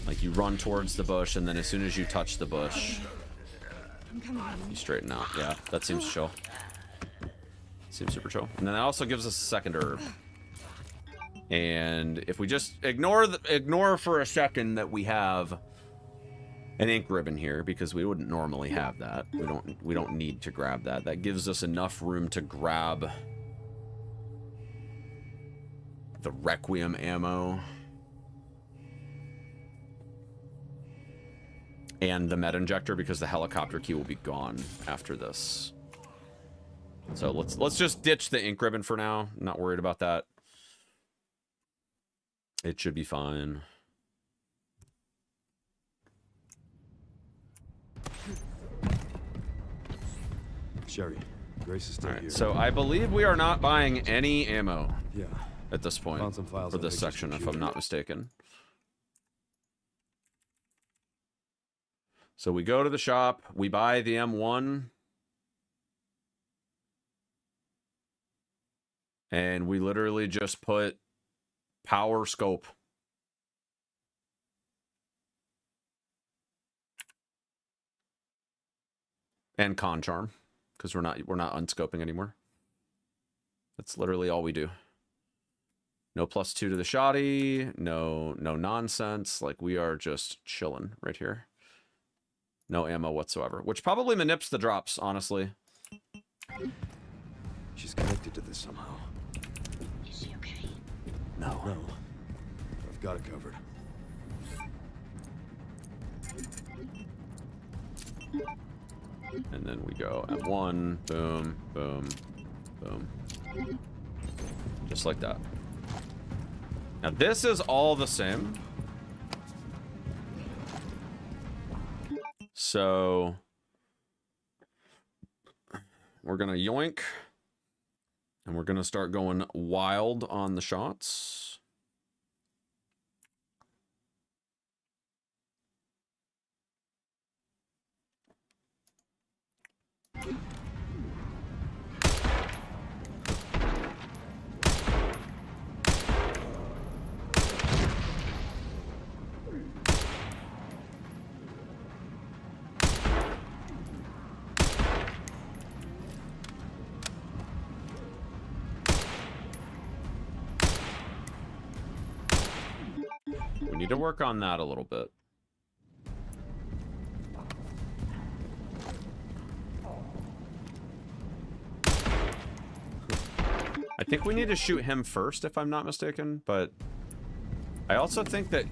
Like you run towards the bush, and then as soon as you touch the bush, you straighten out. Yeah, that seems chill. Seems super chill. And then that also gives us a second herb. And if we just ignore for a second that we have an ink ribbon here, because we wouldn't normally have that. We don't need to grab that. That gives us enough room to grab the Requiem ammo. And the med injector, because the helicopter key will be gone after this. So let's just ditch the ink ribbon for now. I'm not worried about that. It should be fine. Sherry, Grace is still here. So I believe we are not buying any ammo. Yeah. At this point. Found some files for on this Victor's section, if computer. I'm not mistaken. So we go to the shop, we buy the M1, and we literally just put power scope. And con charm, because we're not unscoping anymore. That's literally all we do. No +2 to the shoddy, no nonsense. Like we are just chilling right here. No ammo whatsoever, which probably manips the drops, honestly. She's connected to this somehow. Is she okay? No. I've got it covered. And then we go M1, boom, boom, boom. Just like that. Now this is all the same. So we're gonna yoink. And we're gonna start going wild on the shots. We need to work on that a little bit. I think we need to shoot him first, if I'm not mistaken, but I also think that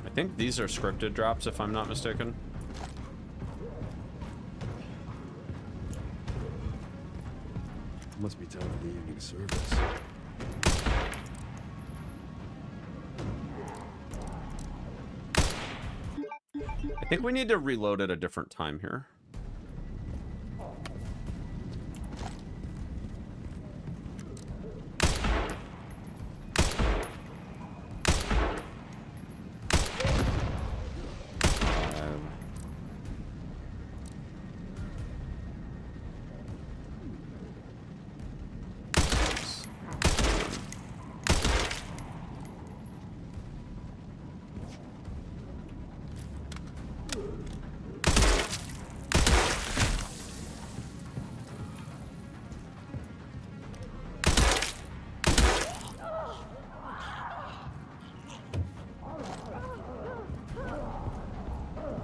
I think these are scripted drops, if I'm not mistaken. Must be time for the evening service. I think we need to reload at a different time here.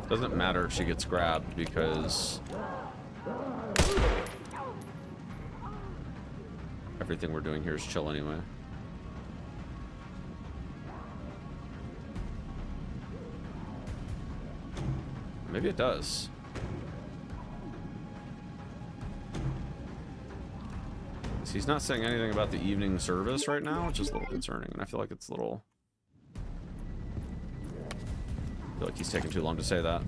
Doesn't matter if she gets grabbed because everything we're doing here is chill anyway. Maybe it does. He's not saying anything about the evening service right now, which is a little concerning, and I feel like it's a little... I feel like he's taking too long to say that.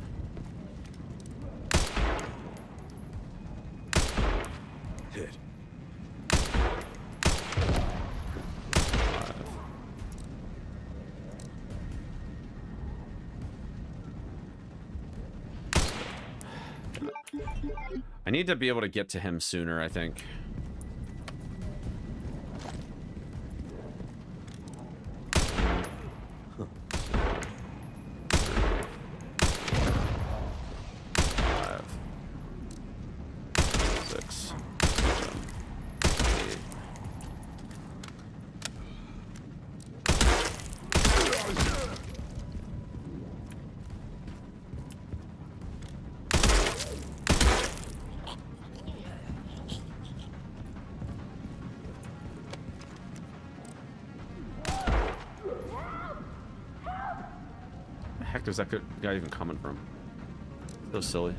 Hit. 5. I need to be able to get to him sooner, I think. Where's that guy even coming from? So silly.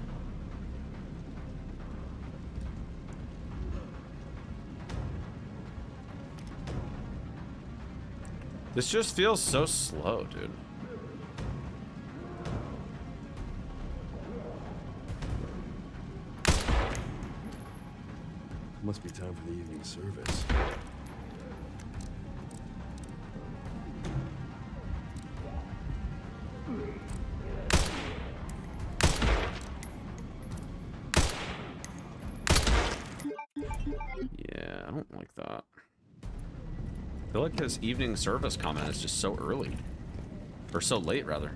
This just feels so slow, dude. Must be time for the evening service. like that. I feel like his evening service comment is just so early. Or so late, rather.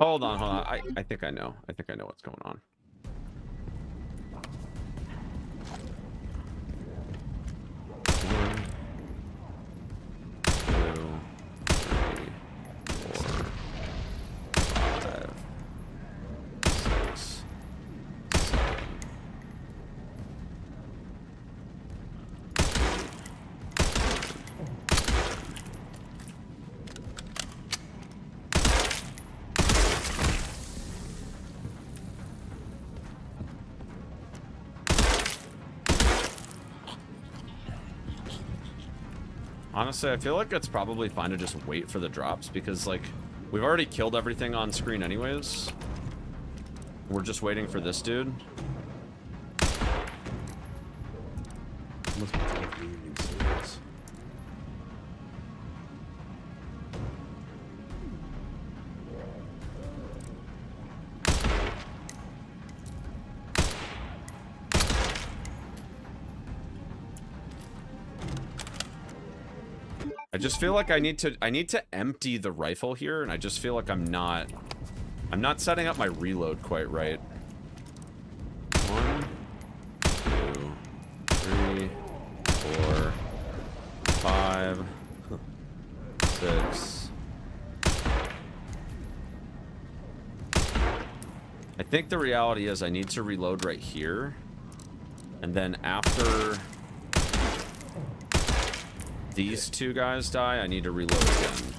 Hold on. I think I know. I think I know what's going on. Honestly, I feel like it's probably fine to just wait for the drops because, like, we've already killed everything on screen anyways. We're just waiting for this dude. Must be time for the evening service. I just feel like I need to empty the rifle here, and I just feel like I'm not setting up my reload quite right. 1, 2, 3, 4, 5, 6. I think the reality is I need to reload right here, and then after these two guys die, I need to reload again.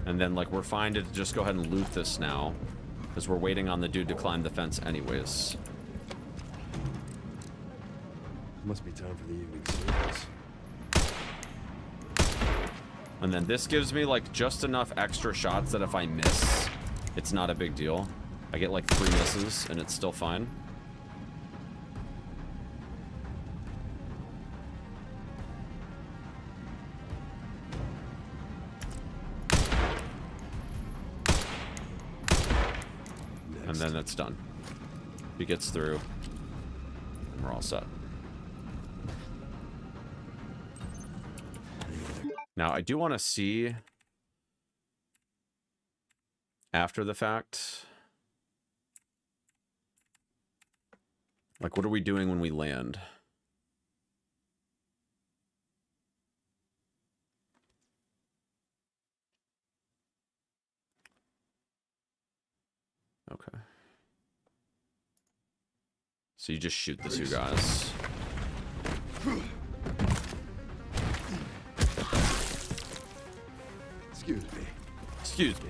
And then, like, we're fine to just go ahead and loot this now, because we're waiting on the dude to climb the fence anyways. Must be time for the evening service. And then this gives me, like, just enough extra shots that if I miss, it's not a big deal. I get, like, 3 misses, and it's still fine. And then it's done. He gets through, and we're all set. Now, I do want to see after the fact, like, what are we doing when we land? Okay. So you just shoot the 2 guys. Excuse me. Excuse me.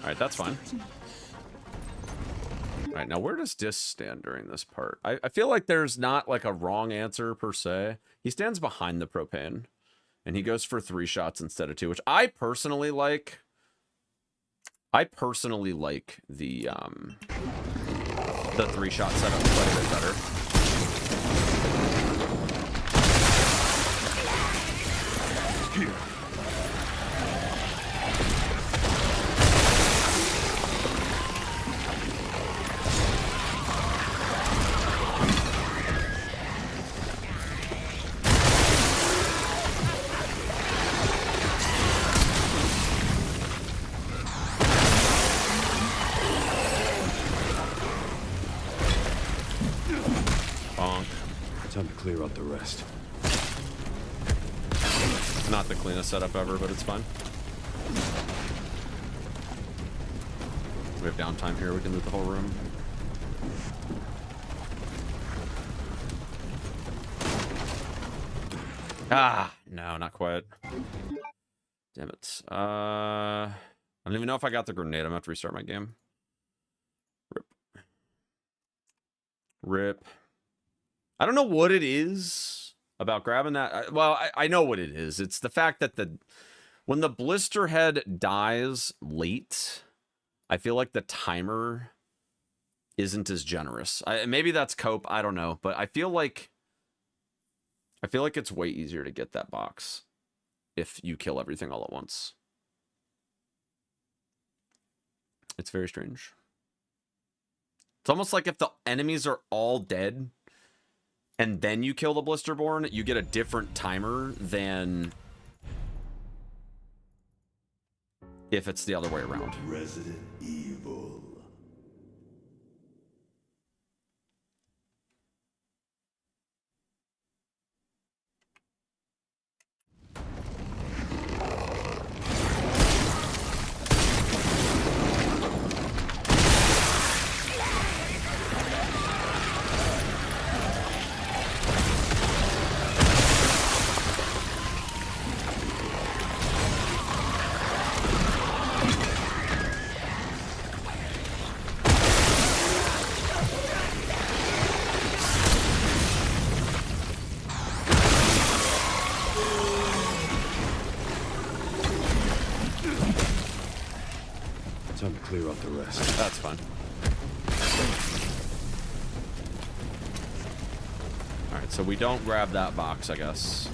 Alright, that's fine. Alright, now where does Dis stand during this part? I feel like there's not, like, a wrong answer per se. He stands behind the propane, and he goes for 3 shots instead of 2, which I personally like. I personally like the 3-shot setup quite a bit better. Time to clear out the rest. Not the cleanest setup ever, but it's fine. We have downtime here. We can loot the whole room. Ah, no, not quite. Damn it. I don't even know if I got the grenade. I'm gonna have to restart my game. Rip. Rip. I don't know what it is about grabbing that. Well, I know what it is. It's the fact that when the blister head dies late, I feel like the timer isn't as generous. Maybe that's cope. I don't know, but I feel like it's way easier to get that box if you kill everything all at once. It's very strange. It's almost like if the enemies are all dead and then you kill the Blisterborn, you get a different timer than if it's the other way around. Resident Evil. Time to clear out the rest. That's fine. Alright, so we don't grab that box, I guess.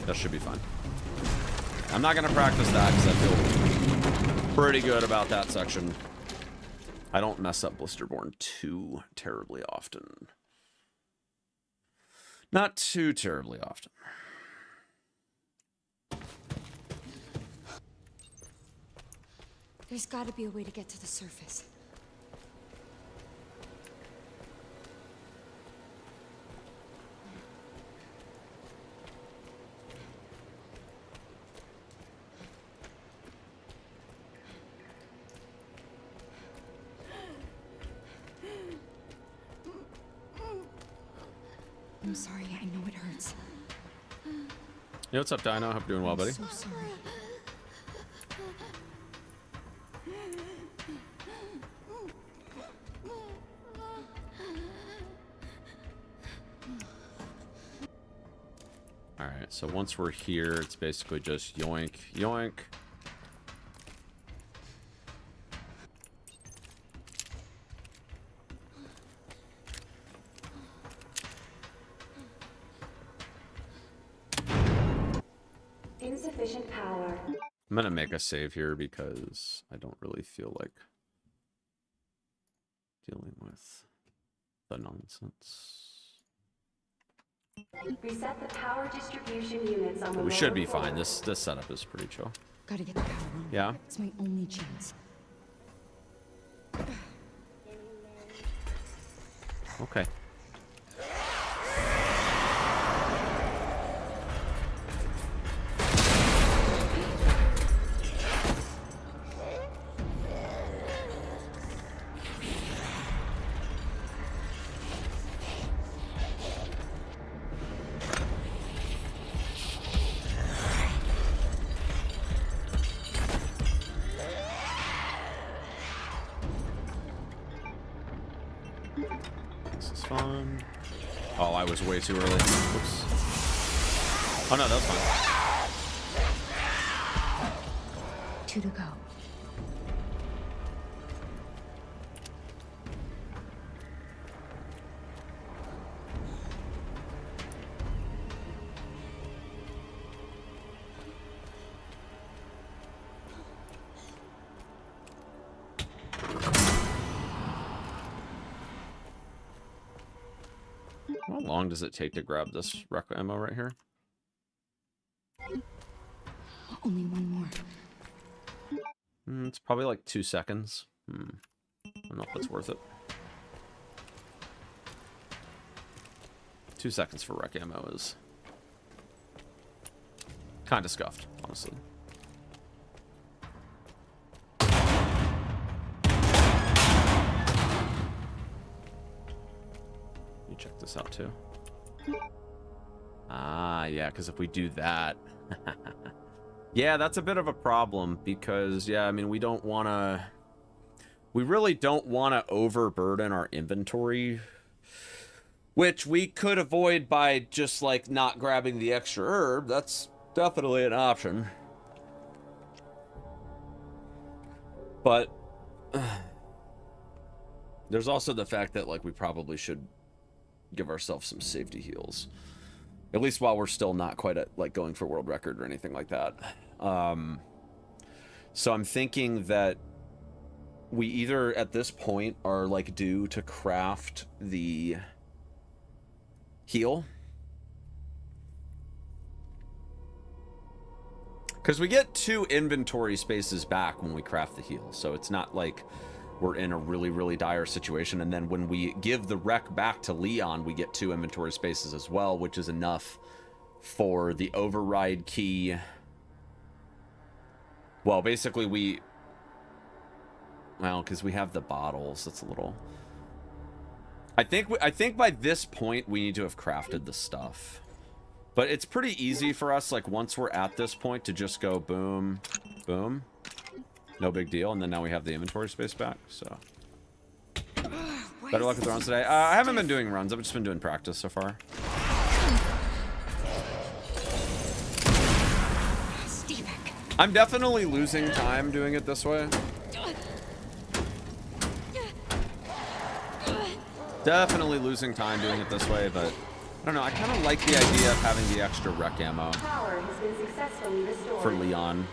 That should be fine. I'm not gonna practice that because I feel pretty good about that section. I don't mess up Blisterborn too terribly often. Not too terribly often. There's got to be a way to get to the surface. I'm sorry, I know it hurts. Yo, what's up, Dino? Hope you're doing well, buddy. I'm so sorry. Alright, so once we're here, it's basically just yoink, yoink. Insufficient power. I'm gonna make a save here because I don't really feel like dealing with the nonsense. Reset the power distribution units on the We should be lower fine. floor. This setup is pretty chill. Gotta get the power on. Yeah. It's my only chance. Okay. This is fun. Oh, I was way too early. Oops. Oh no, that was fine. 2 to go. How long does it take to grab this rec ammo right here? Only one more. It's probably like 2 seconds. I don't know if that's worth it. 2 seconds for rec ammo is kind of scuffed, honestly. You check this out too. Ah, yeah, because if we do that... yeah, that's a bit of a problem because, yeah, I mean, we don't want to... We really don't want to overburden our inventory, which we could avoid by just, like, not grabbing the extra herb. That's definitely an option. But there's also the fact that, like, we probably should give ourselves some safety heals. At least while we're still not quite at, like, going for world record or anything like that. So I'm thinking that we either, at this point, are, like, due to craft the heal. Because we get 2 inventory spaces back when we craft the heal. So it's not like we're in a really, really dire situation. And then when we give the wreck back to Leon, we get 2 inventory spaces as well, which is enough for the override key. Well, basically we... Well, because we have the bottles. That's a little... I think by this point, we need to have crafted the stuff. But it's pretty easy for us, like, once we're at this point, to just go boom, boom. No big deal, and then now we have the inventory space back, so. Better luck with the runs today. I haven't been doing runs, I've just been doing practice so far. I'm definitely losing time doing it this way. Definitely losing time doing it this way, but I don't know, I kind of like the idea of having the extra rec ammo Power has been successfully restored. for Leon.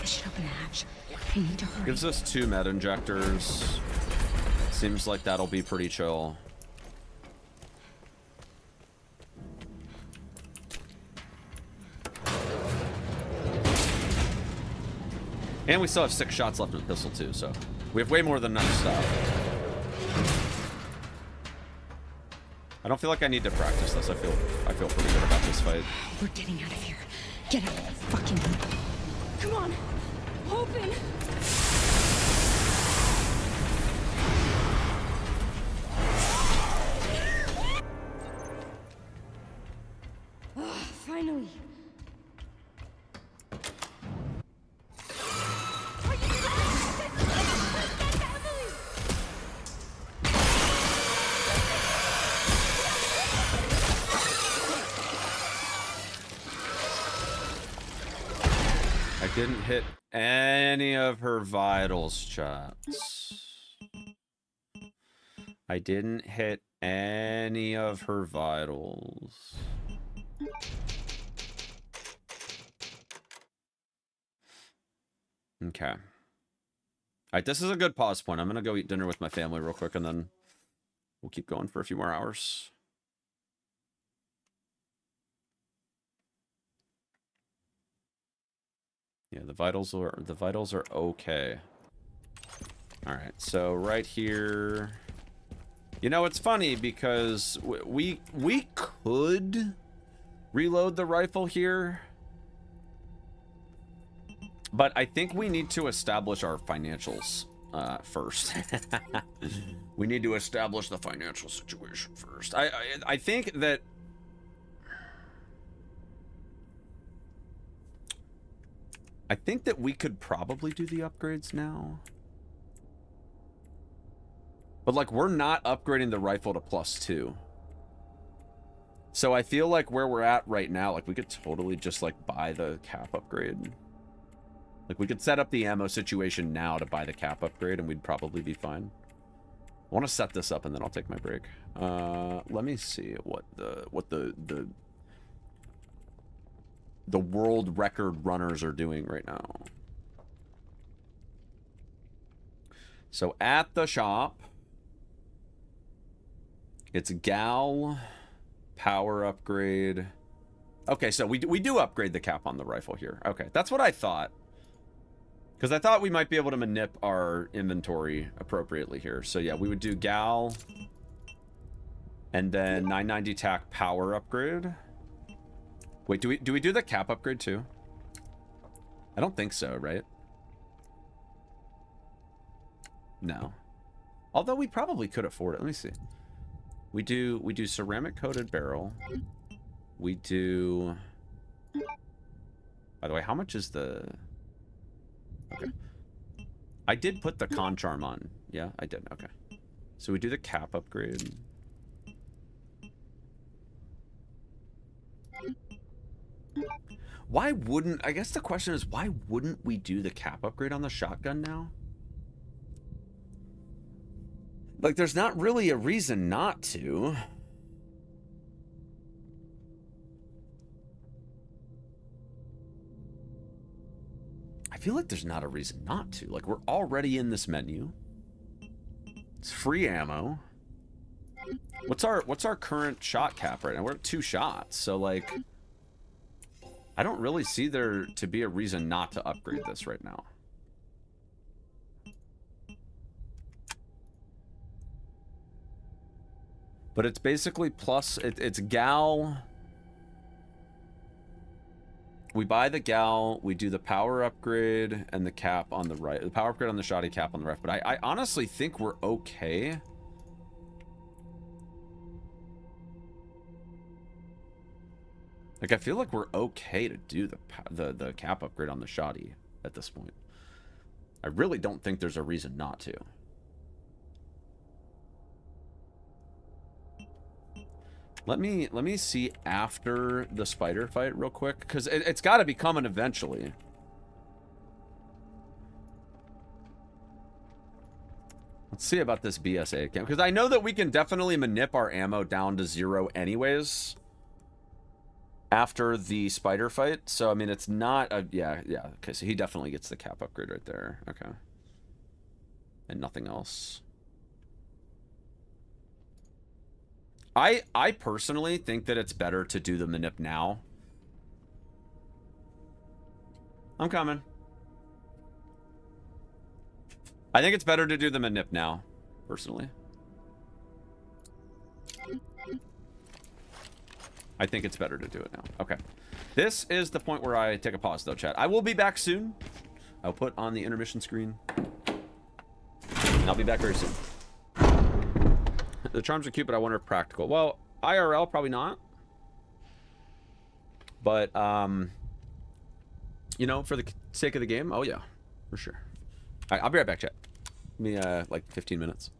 I should open the hatch. I need to hurry. Gives us 2 med injectors. Seems like that'll be pretty chill. And we still have 6 shots left in the pistol too, so we have way more than enough stuff. I don't feel like I need to practice this. I feel pretty good about this fight. We're getting out of here. Get out of the fucking... Come on! Open! Finally! I didn't hit any of her vitals, chats. I didn't hit any of her vitals. Okay. All right, this is a good pause point. I'm going to go eat dinner with my family real quick, and then we'll keep going for a few more hours. Yeah, the vitals are okay. All right, so right here, you know, it's funny because we could reload the rifle here, but I think we need to establish our financials first. We need to establish the financial situation first. I think that we could probably do the upgrades now. But, like, we're not upgrading the rifle to +2. So I feel like where we're at right now, like, we could totally just, like, buy the cap upgrade. Like, we could set up the ammo situation now to buy the cap upgrade, and we'd probably be fine. I want to set this up, and then I'll take my break. Let me see what the world record runners are doing right now. So at the shop, it's gal, power upgrade. Okay, so we do upgrade the cap on the rifle here. Okay, that's what I thought. Because I thought we might be able to manip our inventory appropriately here. So yeah, we would do gal. And then 990 tac power upgrade. Wait, do we do the cap upgrade too? I don't think so, right? No. Although we probably could afford it. Let me see. We do ceramic coated barrel. We do. By the way, how much is the? Okay. I did put the con charm on. Yeah, I did. Okay. So we do the cap upgrade. Why wouldn't, I guess the question is, why wouldn't we do the cap upgrade on the shotgun now? Like, there's not really a reason not to. I feel like there's not a reason not to. Like, we're already in this menu. It's free ammo. What's our current shot cap right now? We're at 2 shots, so like I don't really see there to be a reason not to upgrade this right now. But it's basically plus, it's gal. We buy the gal, we do the power upgrade and the cap on the right. The power upgrade on the shoddy, cap on the left. But I honestly think we're okay. Like, I feel like we're okay to do the cap upgrade on the shoddy at this point. I really don't think there's a reason not to. Let me see after the spider fight real quick, because it's got to be coming eventually. Let's see about this BSA camp, because I know that we can definitely manip our ammo down to 0 anyways after the spider fight. So I mean, it's not a yeah. Okay, so he definitely gets the cap upgrade right there. Okay, and nothing else. I personally think that it's better to do the manip now. I'm coming. I think it's better to do the manip now, personally. I think it's better to do it now. Okay. This is the point where I take a pause, though, chat. I will be back soon. I'll put on the intermission screen. And I'll be back very soon. The charms are cute, but I wonder if practical. Well, IRL, probably not. But, you know, for the sake of the game, oh, yeah. For sure. All right, I'll be right back, chat. Give me, like, 15 minutes.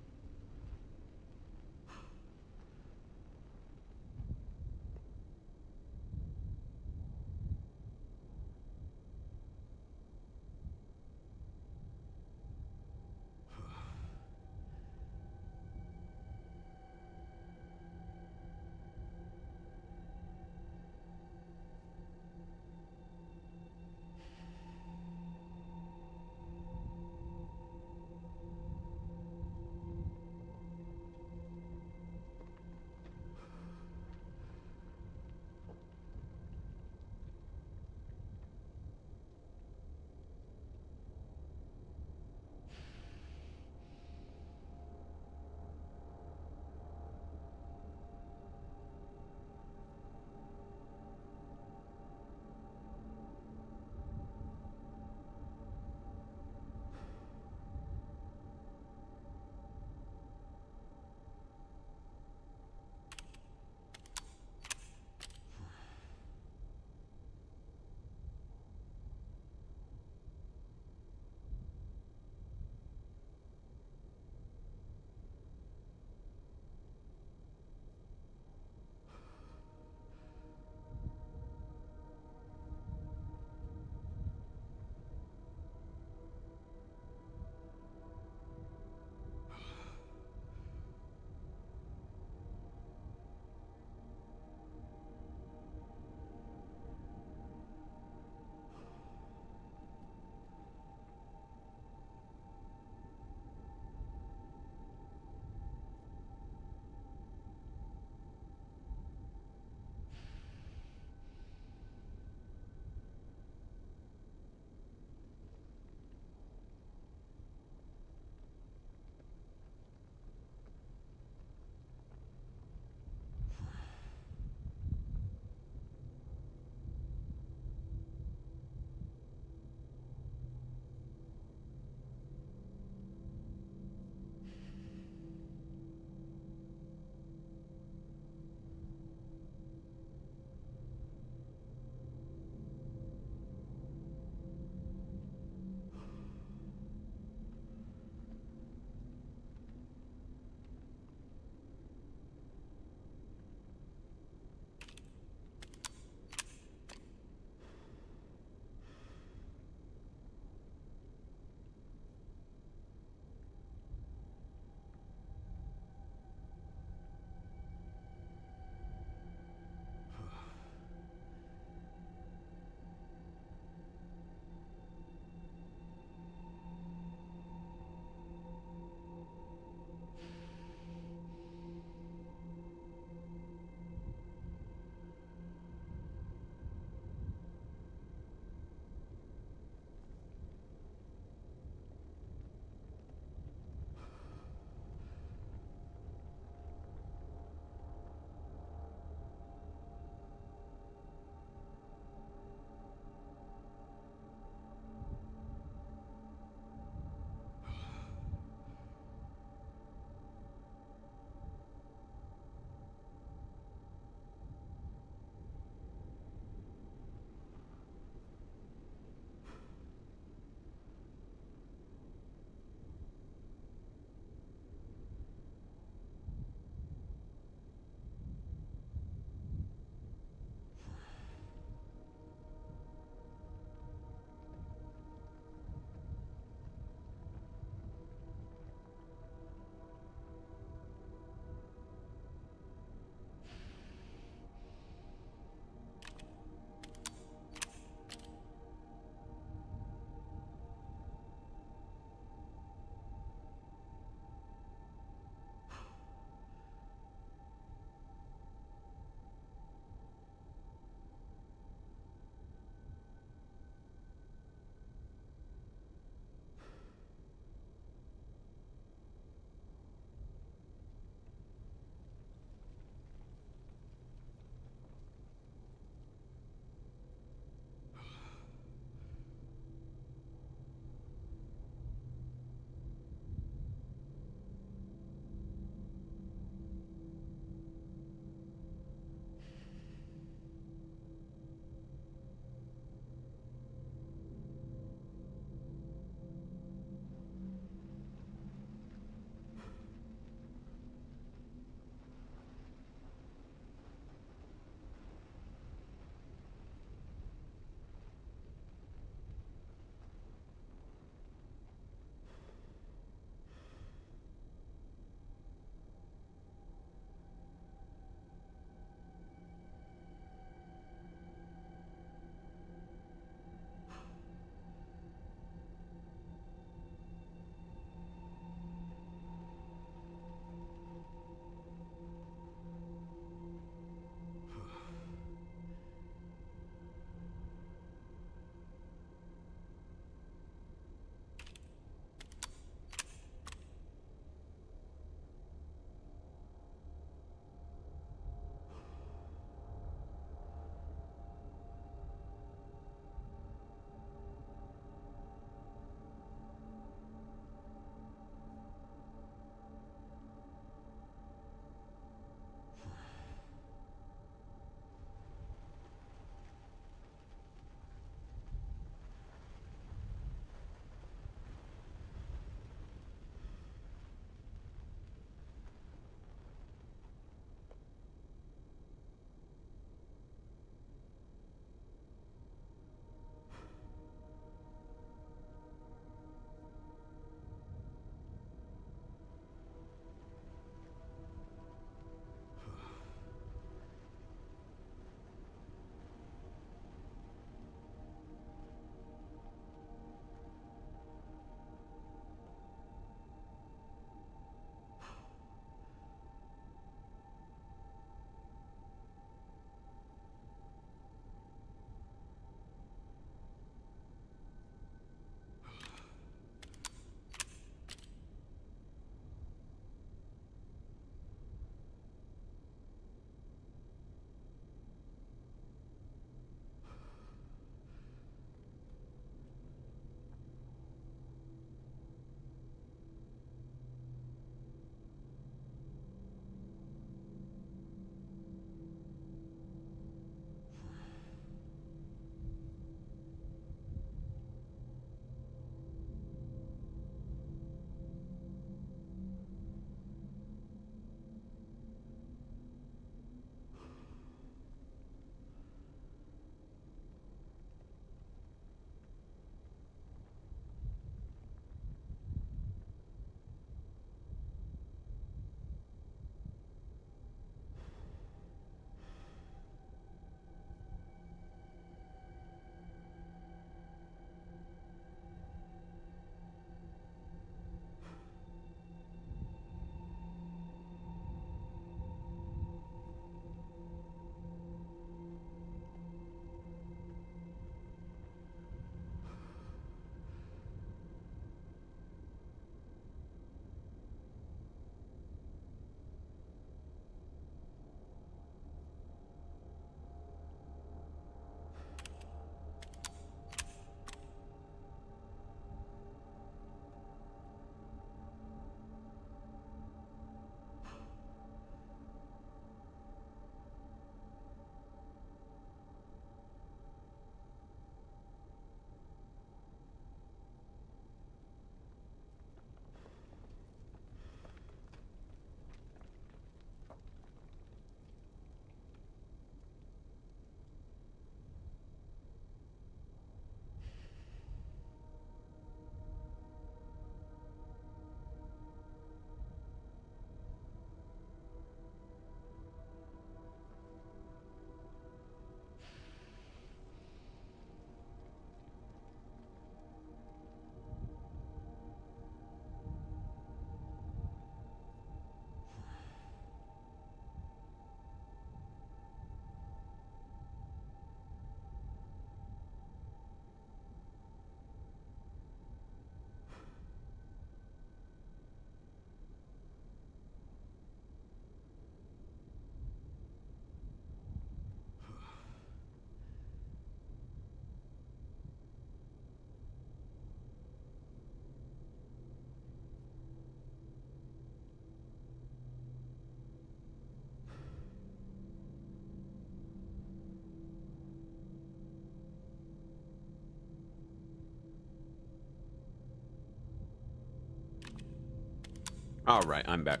All right, I'm back.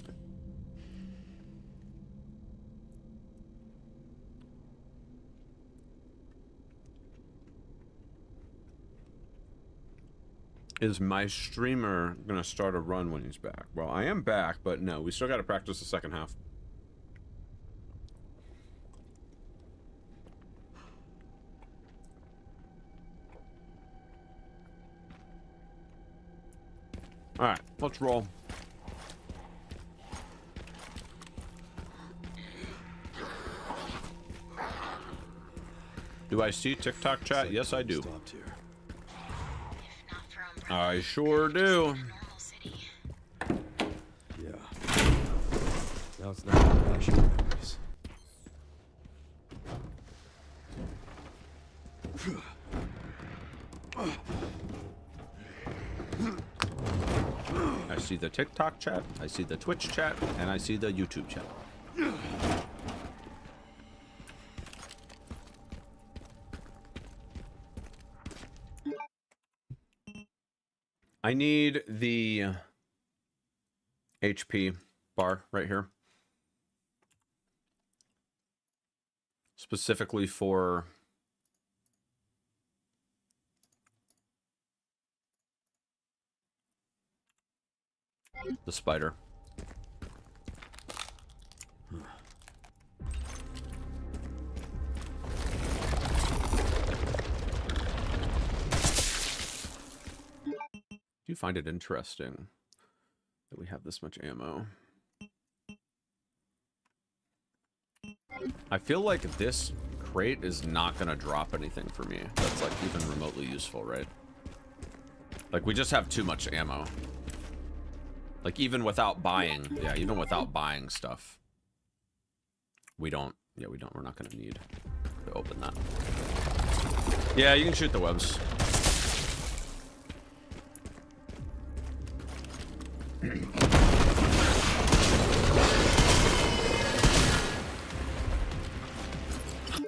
Is my streamer gonna start a run when he's back? Well, I am back, but no, we still got to practice the second half. All right, let's roll. Do I see TikTok chat? Yes, I do. Stopped here. I sure do. Yeah. Now it's not flashing memories. I see the TikTok chat, I see the Twitch chat, and I see the YouTube chat. I need the HP bar right here. Specifically for the spider. Do you find it interesting that we have this much ammo? I feel like this crate is not going to drop anything for me that's like even remotely useful, right? Like we just have too much ammo. Like even without buying, yeah, even without buying stuff. We're not going to need to open that. Yeah, you can shoot the webs.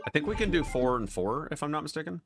I think we can do 4 and 4 if I'm not mistaken.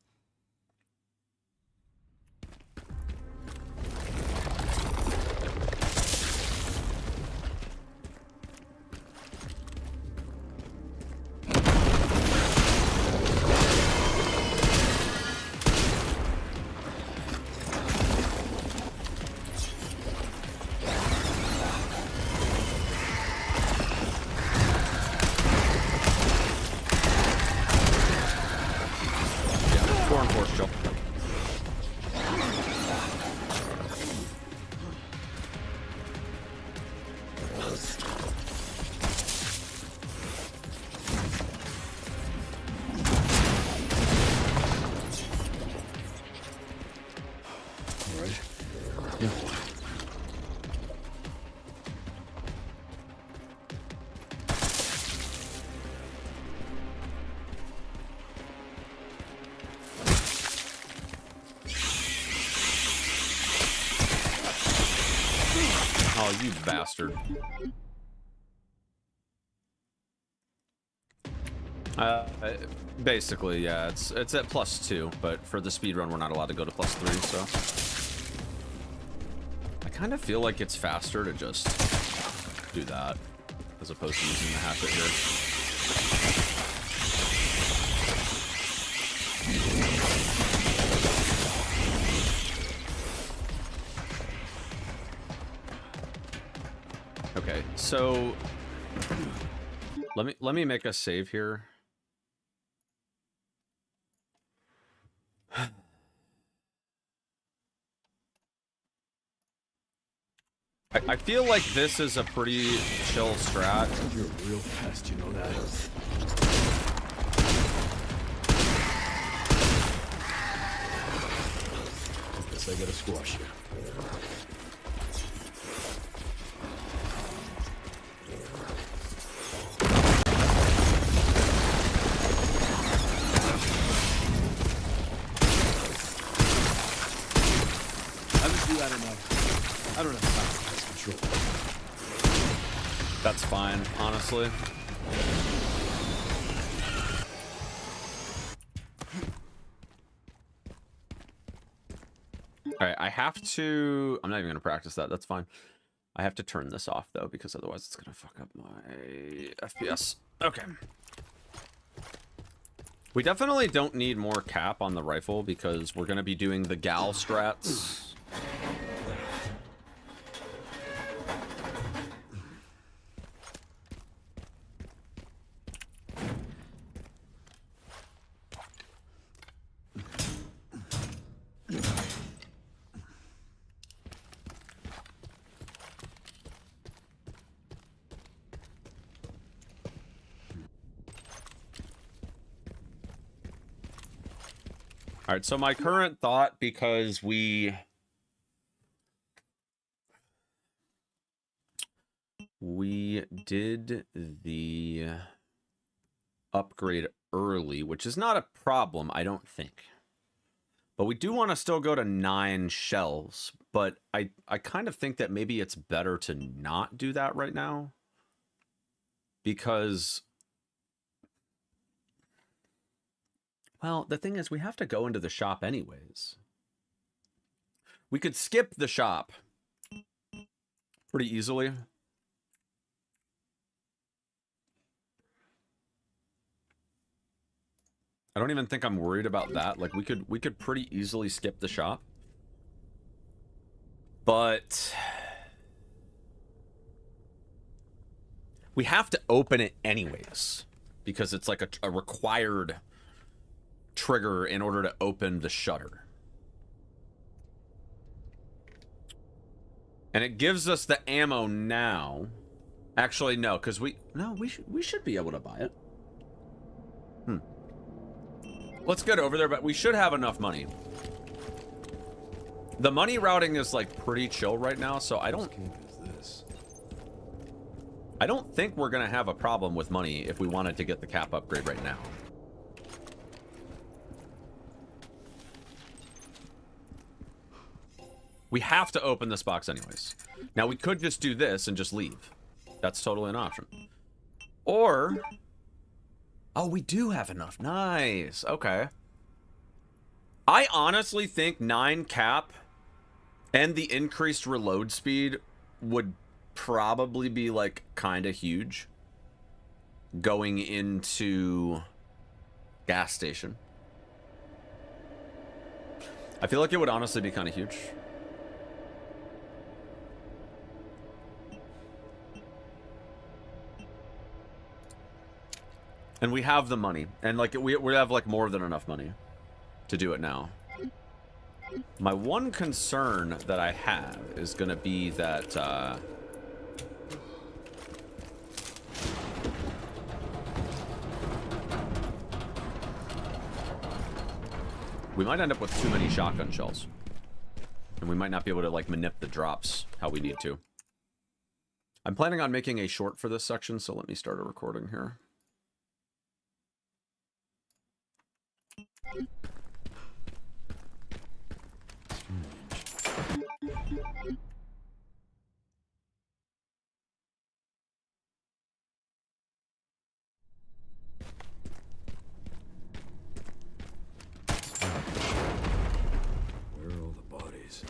Oh, you bastard. Basically, yeah, it's at +2, but for the speedrun, we're not allowed to go to +3, so. I kind of feel like it's faster to just do that, as opposed to using the hatchet here. Okay, so let me make a save here. I feel like this is a pretty chill strat. You're a real pest, you know that. I guess I gotta squash you. I don't have control. That's fine, honestly. All right, I have to. I'm not even gonna practice that. That's fine. I have to turn this off, though, because otherwise it's going to fuck up my FPS. Okay. We definitely don't need more cap on the rifle because we're going to be doing the gal strats. All right, so my current thought, because we did the upgrade early, which is not a problem, I don't think. But we do want to still go to 9 shells, but I kind of think that maybe it's better to not do that right now. Because, well, the thing is, we have to go into the shop anyways. We could skip the shop pretty easily. I don't even think I'm worried about that. Like, we could pretty easily skip the shop. But we have to open it anyways, because it's like a required trigger in order to open the shutter. And it gives us the ammo now. Actually, no, because we should be able to buy it. Let's get over there, but we should have enough money. The money routing is like pretty chill right now, so I don't think we're gonna have a problem with money if we wanted to get the cap upgrade right now. We have to open this box anyways. Now we could just do this and just leave. That's totally an option. Or, oh, we do have enough. Nice. Okay. I honestly think 9 cap and the increased reload speed would probably be like kind of huge going into gas station. I feel like it would honestly be kind of huge. And we have the money, and like we have like more than enough money to do it now. My one concern that I have is gonna be that we might end up with too many shotgun shells, and we might not be able to like manip the drops how we need to. I'm planning on making a short for this section, so let me start a recording here. Where are all the bodies?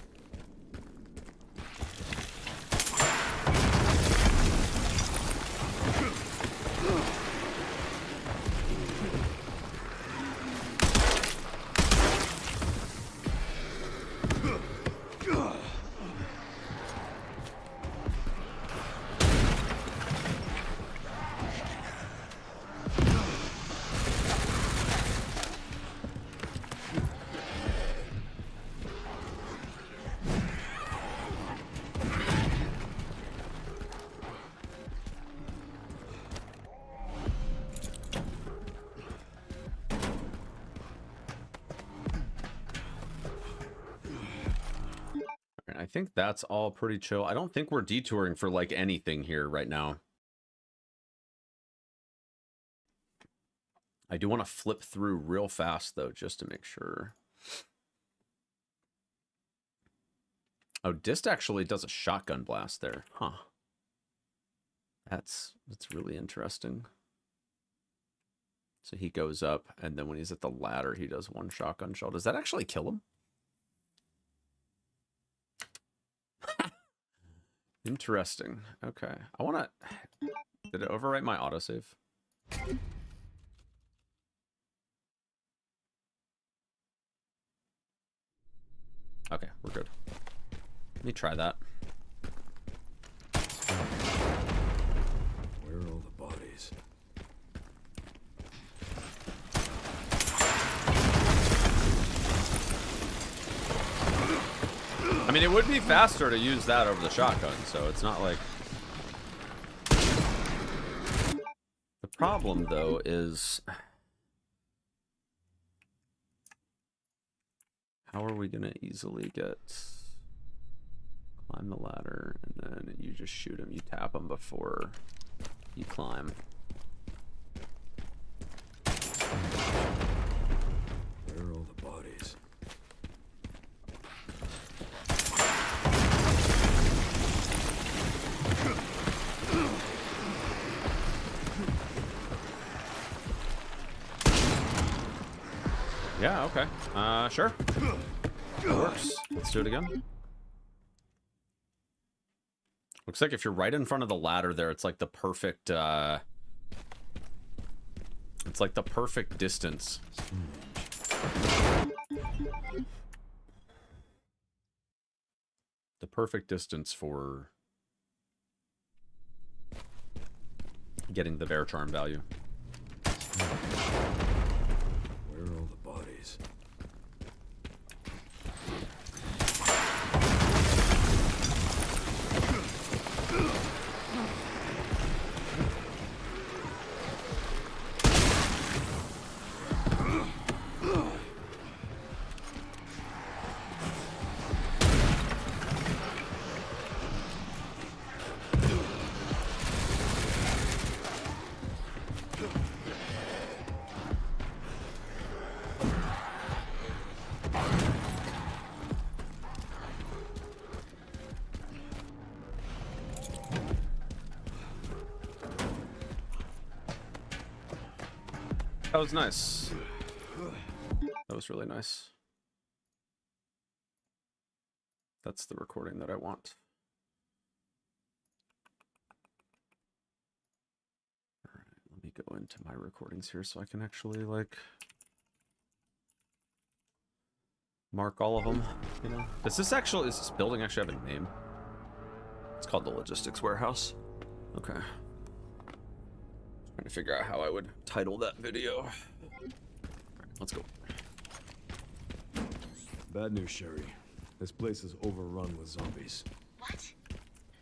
I think that's all pretty chill. I don't think we're detouring for like anything here right now. I do want to flip through real fast though, just to make sure. Oh, Dist actually does a shotgun blast there. Huh. That's really interesting. So he goes up, and then when he's at the ladder, he does one shotgun shell. Does that actually kill him? Interesting. Okay. I want to... Did it overwrite my autosave? Okay, we're good. Let me try that. Where are all the bodies? I mean, it would be faster to use that over the shotgun, so it's not like... The problem, though, is... How are we going to easily get... Climb the ladder, and then you just shoot him. You tap him before you climb. Where are all the bodies? Yeah, okay. Sure. That works. Let's do it again. Looks like if you're right in front of the ladder there, it's like the perfect, it's like the perfect distance. The perfect distance for getting the bear charm value. Where are all the bodies? That was nice. That was really nice. That's the recording that I want. All right, let me go into my recordings here so I can actually, like, mark all of them, you know? Does this building actually have a name? It's called the Logistics Warehouse. Okay. Trying to figure out how I would title that video. All right, let's go. Bad news, Sherry. This place is overrun with zombies. What?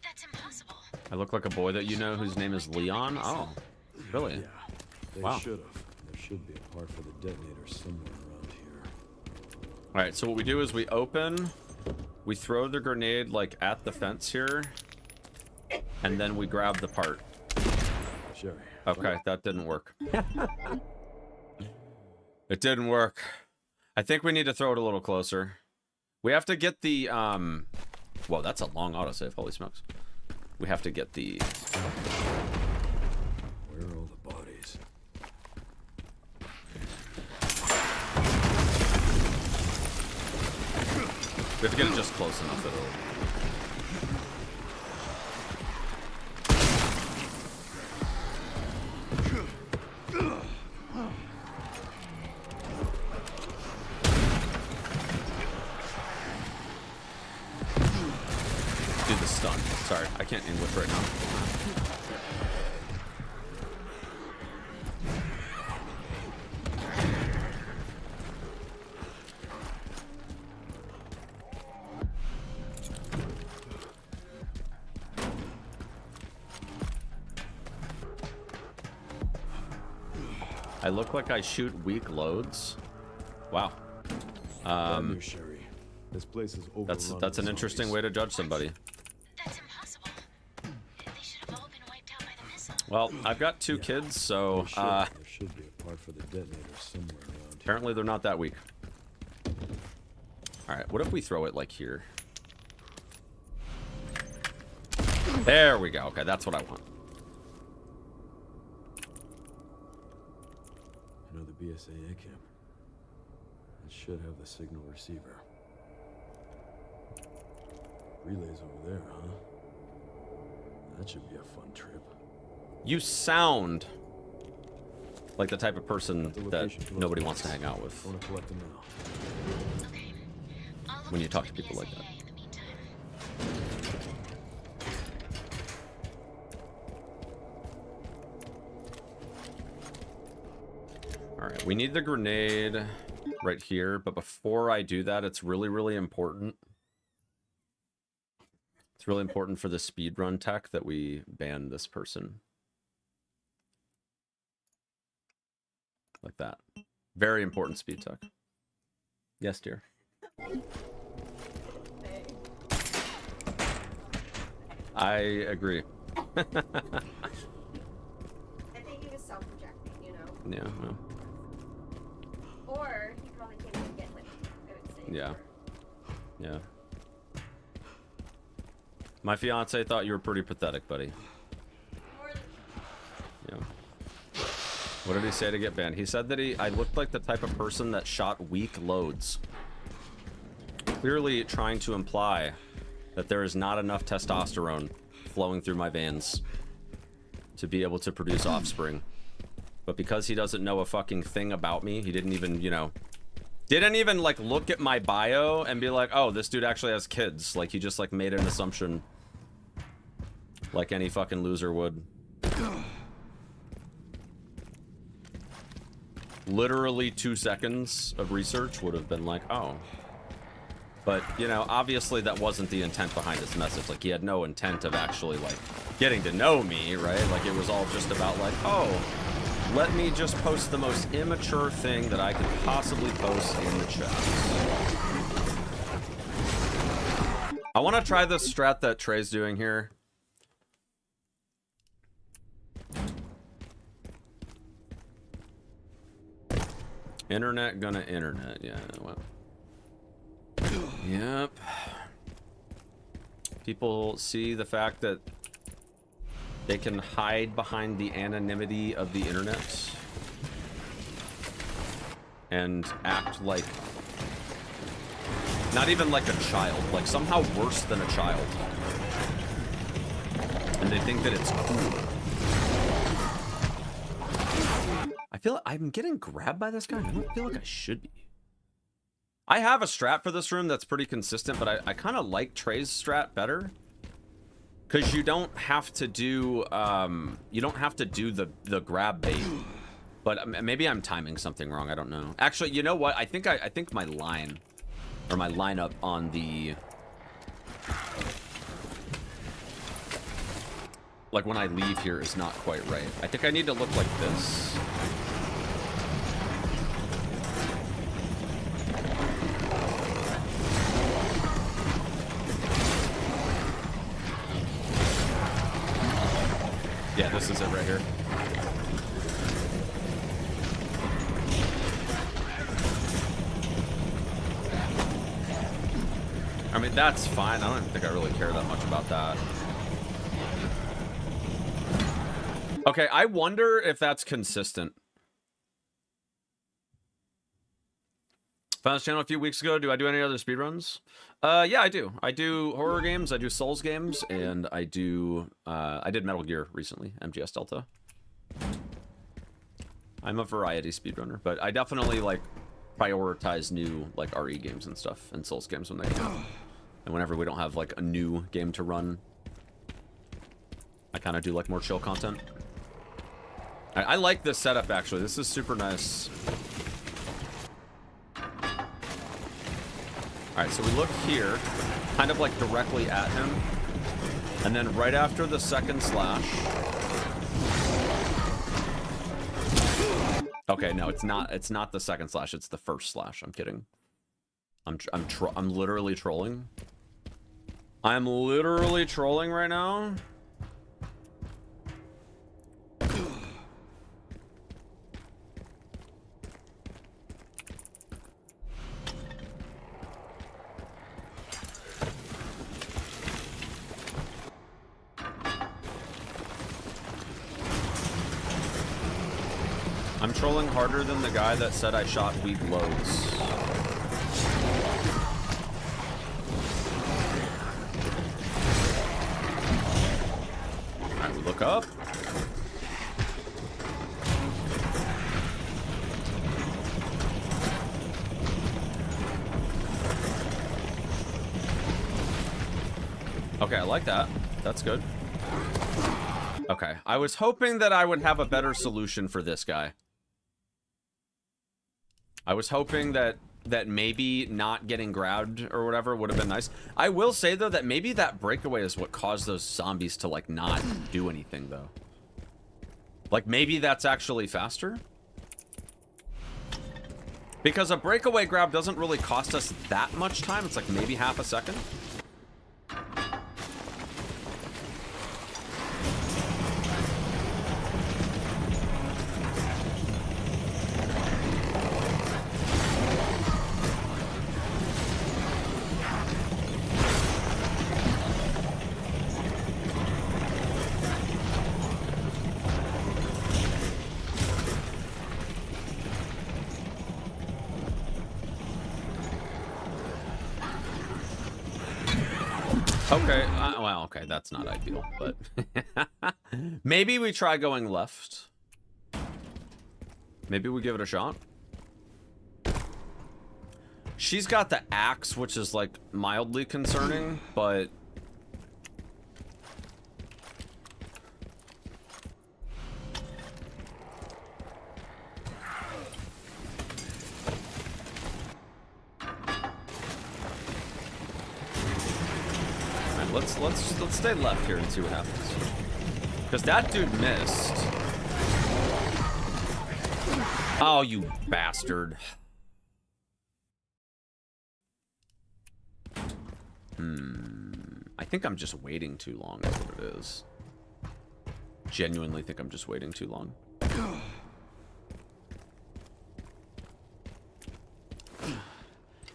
That's impossible. I look like a boy that you know whose name is Leon? Oh, really? Yeah, they Wow. should have. There should be a part for the detonator somewhere around here. All right, so what we do is we open, we throw the grenade like at the fence here, and then we grab the part. Sherry. Okay, that didn't work. It didn't work. I think we need to throw it a little closer. We have to get the, whoa, that's a long autosave, holy smokes. We have to get the... Where are all the bodies? We have to get it just close enough that it'll... Do the stun. Sorry, I can't aim whip right now. I look like I shoot weak loads. Wow. Bad news, Sherry. This place is overrun. That's an with interesting zombies. way to judge somebody. That's impossible. They should have all been wiped out by the missile. Well, I've got two kids, so There should be a part for the detonator somewhere around here. apparently they're not that weak. All right, what if we throw it like here? There we go. Okay, that's what I want. Another BSAA camp. It should have the signal receiver. Relay's over there, huh? That should be a fun trip. You sound like the type of person that nobody wants to hang out with I want to collect them now. Okay. I'll look when you into talk the to people like that. BSAA in the meantime. Alright, we need the grenade right here, but before I do that, it's really, really important. It's really important for the speedrun tech that we ban this person. Like that. Very important speed tech. Yes, dear. I agree. I think he was self-projecting, you know? Yeah, well. Or he probably can't even get lit, I would say. Yeah. Yeah. My fiance thought you were pretty pathetic, buddy. Yeah. What did he say to get banned? He said that I looked like the type of person that shot weak loads. Clearly trying to imply that there is not enough testosterone flowing through my veins to be able to produce offspring. But because he doesn't know a fucking thing about me, he didn't even, you know, didn't even like look at my bio and be like, oh, this dude actually has kids. Like he just like made an assumption like any fucking loser would. Literally 2 seconds of research would have been like, oh. But, you know, obviously that wasn't the intent behind his message. Like, he had no intent of actually, like, getting to know me, right? Like, it was all just about, like, oh, let me just post the most immature thing that I could possibly post in the chat. I want to try this strat that Trey's doing here. Internet gonna internet, yeah, well. Yep. People see the fact that they can hide behind the anonymity of the internet and act like, not even like a child, like somehow worse than a child. And they think that it's cool. I feel like I'm getting grabbed by this guy. I don't feel like I should be. I have a strat for this room that's pretty consistent, but I kind of like Trey's strat better. Because you don't have to do, the grab bait. But maybe I'm timing something wrong. I don't know. Actually, you know what? I think my line, or my lineup on the, like when I leave here is not quite right. I think I need to look like this. Yeah, this is it right here. I mean, that's fine. I don't think I really care that much about that. Okay, I wonder if that's consistent. Found this channel a few weeks ago. Do I do any other speedruns? Yeah, I do. I do horror games, I do Souls games, and I do, I did Metal Gear recently, MGS Delta. I'm a variety speedrunner, but I definitely, like, prioritize new, like, RE games and stuff, and Souls games when they come out. And whenever we don't have, like, a new game to run, I kind of do, like, more chill content. I like this setup, actually. This is super nice. Alright, so we look here, kind of like directly at him, and then right after the second slash. Okay, no, it's not the second slash, it's the first slash. I'm kidding. I'm literally trolling. I'm literally trolling right now. I'm trolling harder than the guy that said I shot weak loads. fuck up. Okay, I like that. That's good. Okay, I was hoping that I would have a better solution for this guy. I was hoping that maybe not getting grabbed or whatever would have been nice. I will say, though, that maybe that breakaway is what caused those zombies to, like, not do anything, though. Like, maybe that's actually faster? Because a breakaway grab doesn't really cost us that much time. It's like maybe half a second. Okay, well, okay, that's not ideal, but maybe we try going left. Maybe we give it a shot. She's got the axe, which is, like, mildly concerning, but... Let's stay left here and see what happens. Because that dude missed. Oh, you bastard. I think I'm just waiting too long, is what it is. Genuinely think I'm just waiting too long. I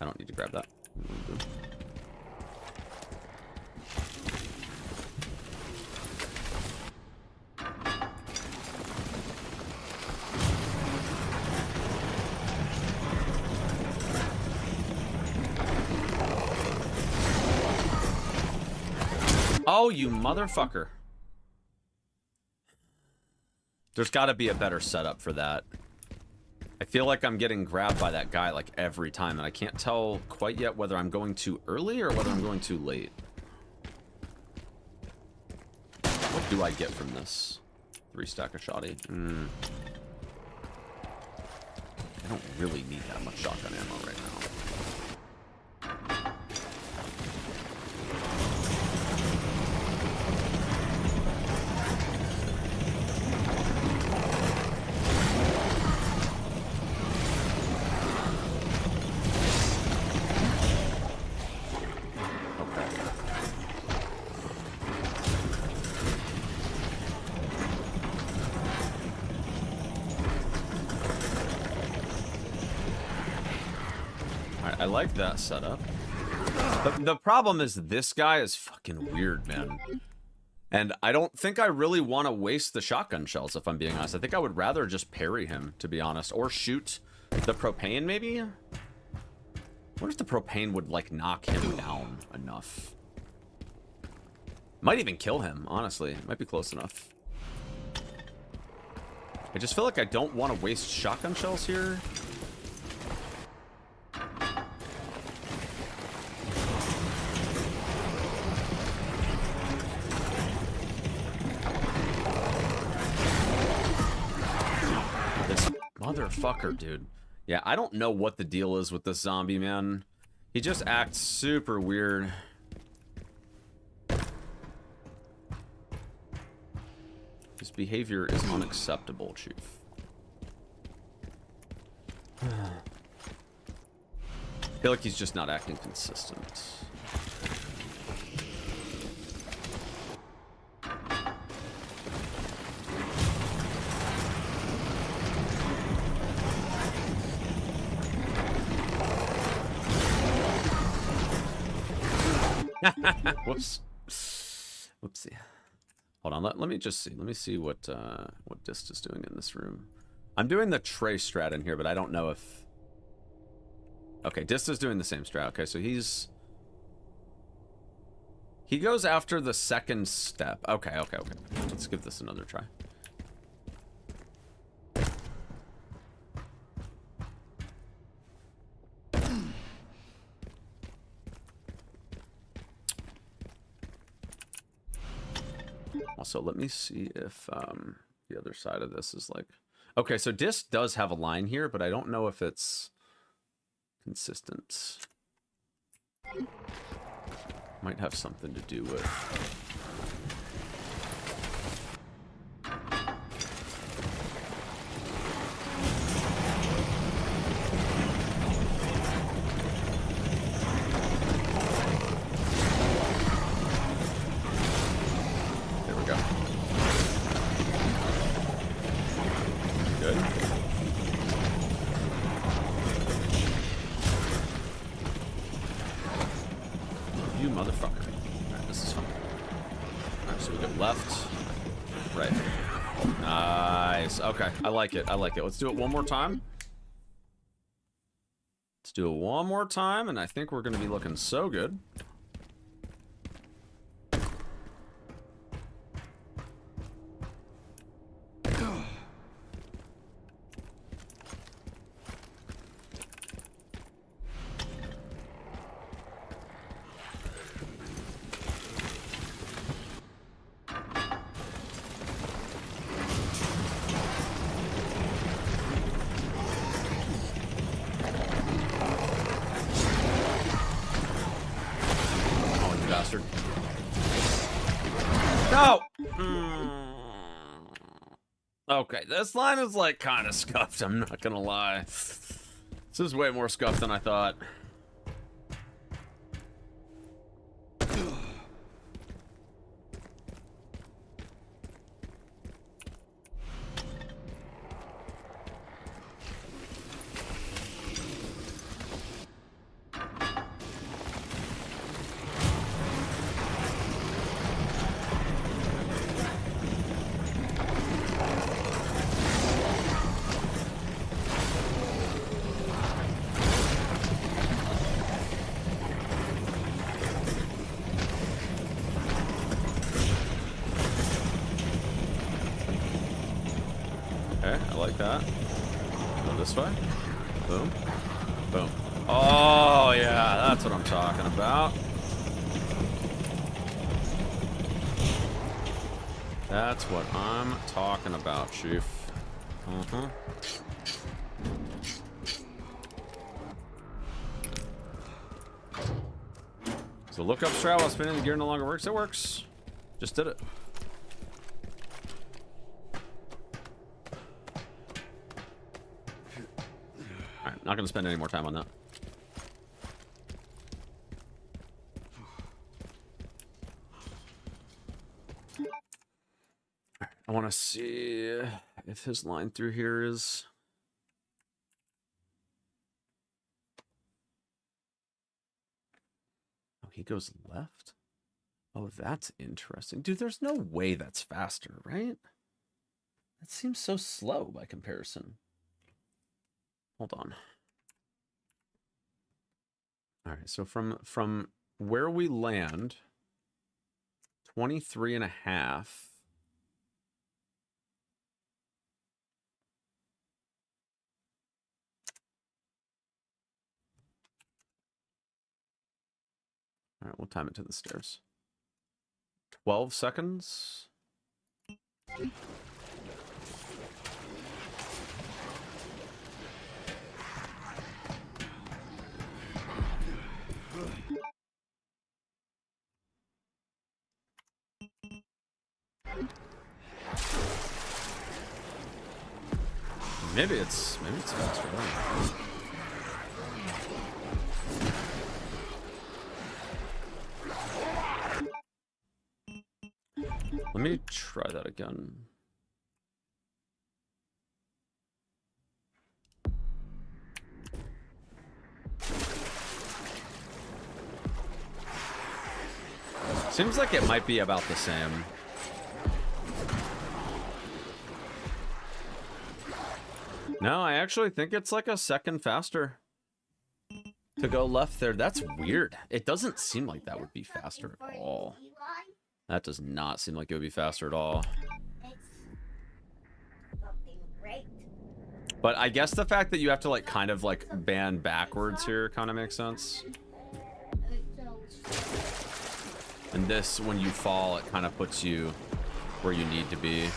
don't need to grab that. Oh, you motherfucker. There's got to be a better setup for that. I feel like I'm getting grabbed by that guy like every time, and I can't tell quite yet whether I'm going too early or whether I'm going too late. What do I get from this? 3 stack of shoddy. I don't really need that much shotgun ammo right now. I like that setup. But the problem is this guy is fucking weird, man. And I don't think I really want to waste the shotgun shells, if I'm being honest. I think I would rather just parry him, to be honest. Or shoot the propane, maybe? What if the propane would, like, knock him down enough? Might even kill him, honestly. Might be close enough. I just feel like I don't want to waste shotgun shells here. Motherfucker, dude. Yeah, I don't know what the deal is with this zombie, man. He just acts super weird. His behavior is unacceptable, Chief. I feel like he's just not acting consistent. Whoops. Whoopsie. Hold on, let me just see. Let me see what Dist is doing in this room. I'm doing the Trey strat in here, but I don't know if... Okay, Dist is doing the same strat. Okay, so he's He goes after the second step. Okay, okay, okay. Let's give this another try. Also, let me see if the other side of this is like... Okay, so disc does have a line here, but I don't know if it's consistent. Might have something to do with... There we go. Good. You motherfucker. Alright, this is fun. Alright, so we go left. Right. Nice. Okay, I like it. I like it. Let's do it one more time. Let's do it one more time, and I think we're going to be looking so good. No! Okay, this line is like kind of scuffed, I'm not gonna lie. This is way more scuffed than I thought. Boom. Boom. Oh, yeah, that's what I'm talking about. That's what I'm talking about, Chief. Uh-huh. So look up strat while spinning the gear no longer works. It works. Just did it. Alright, not gonna spend any more time on that. Alright, I wanna see if his line through here is... Oh, he goes left? Oh, that's interesting. Dude, there's no way that's faster, right? That seems so slow by comparison. Hold on. All right, so from where we land, 23.5. All right, we'll time it to the stairs. 12 seconds. Maybe it's faster. Let me try that again. Seems like it might be about the same. No, I actually think it's like a second faster. to go left there. That's weird. It doesn't seem like that would be faster at all. That does not seem like it would be faster at all. But I guess the fact that you have to like kind of like ban backwards here kind of makes sense. And this, when you fall, it kind of puts you where you need to be.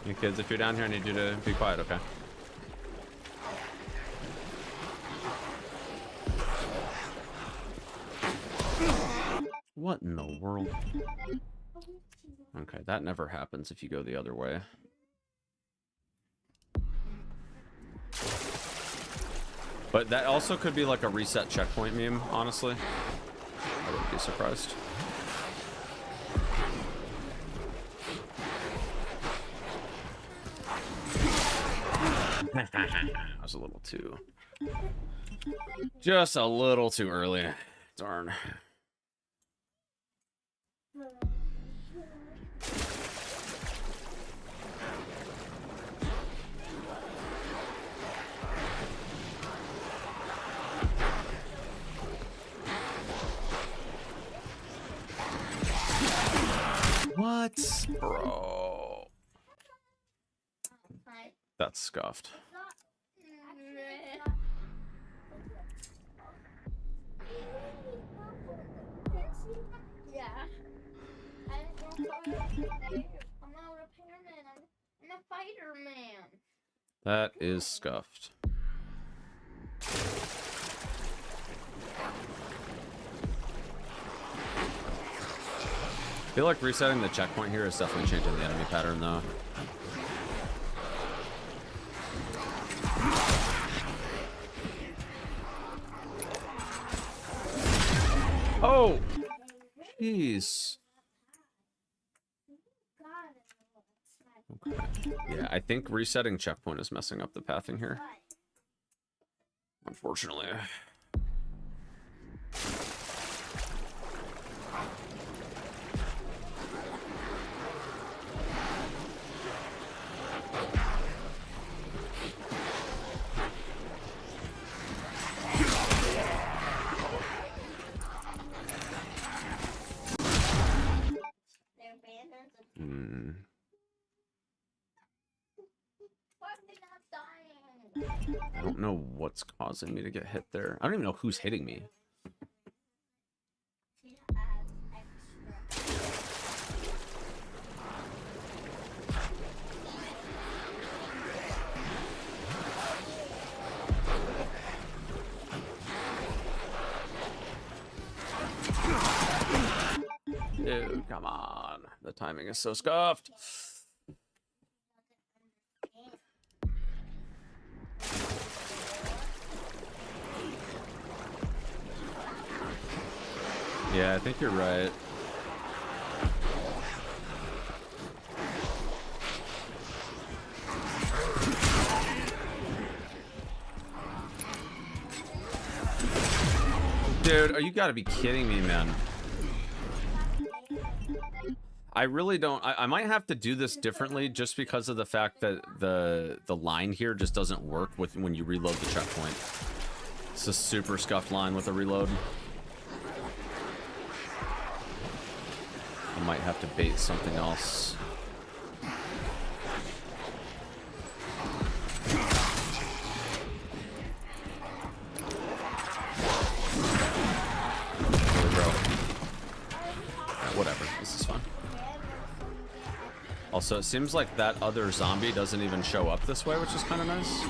Hey kids, if you're down here, I need you to be quiet, okay? What in the world? Okay, that never happens if you go the other way. But that also could be like a reset checkpoint meme, honestly. I wouldn't be surprised. I was a little too... Just a little too early. Darn. What? Bro. That's scuffed. Yeah. I'm not a repairman. I'm a fighter man. That is scuffed. I feel like resetting the checkpoint here is definitely changing the enemy pattern, though. Oh! Jeez. Okay. Yeah, I think resetting checkpoint is messing up the pathing here. Unfortunately. I don't know what's causing me to get hit there. I don't even know who's hitting me. Dude, come on. The timing is so scuffed. Yeah, I think you're right. Dude, you gotta be kidding me, man. I really don't. I might have to do this differently just because of the fact that the line here just doesn't work with when you reload the checkpoint. It's a super scuffed line with a reload. I might have to bait something else. Whatever, this is fun. Also, it seems like that other zombie doesn't even show up this way, which is kind of nice.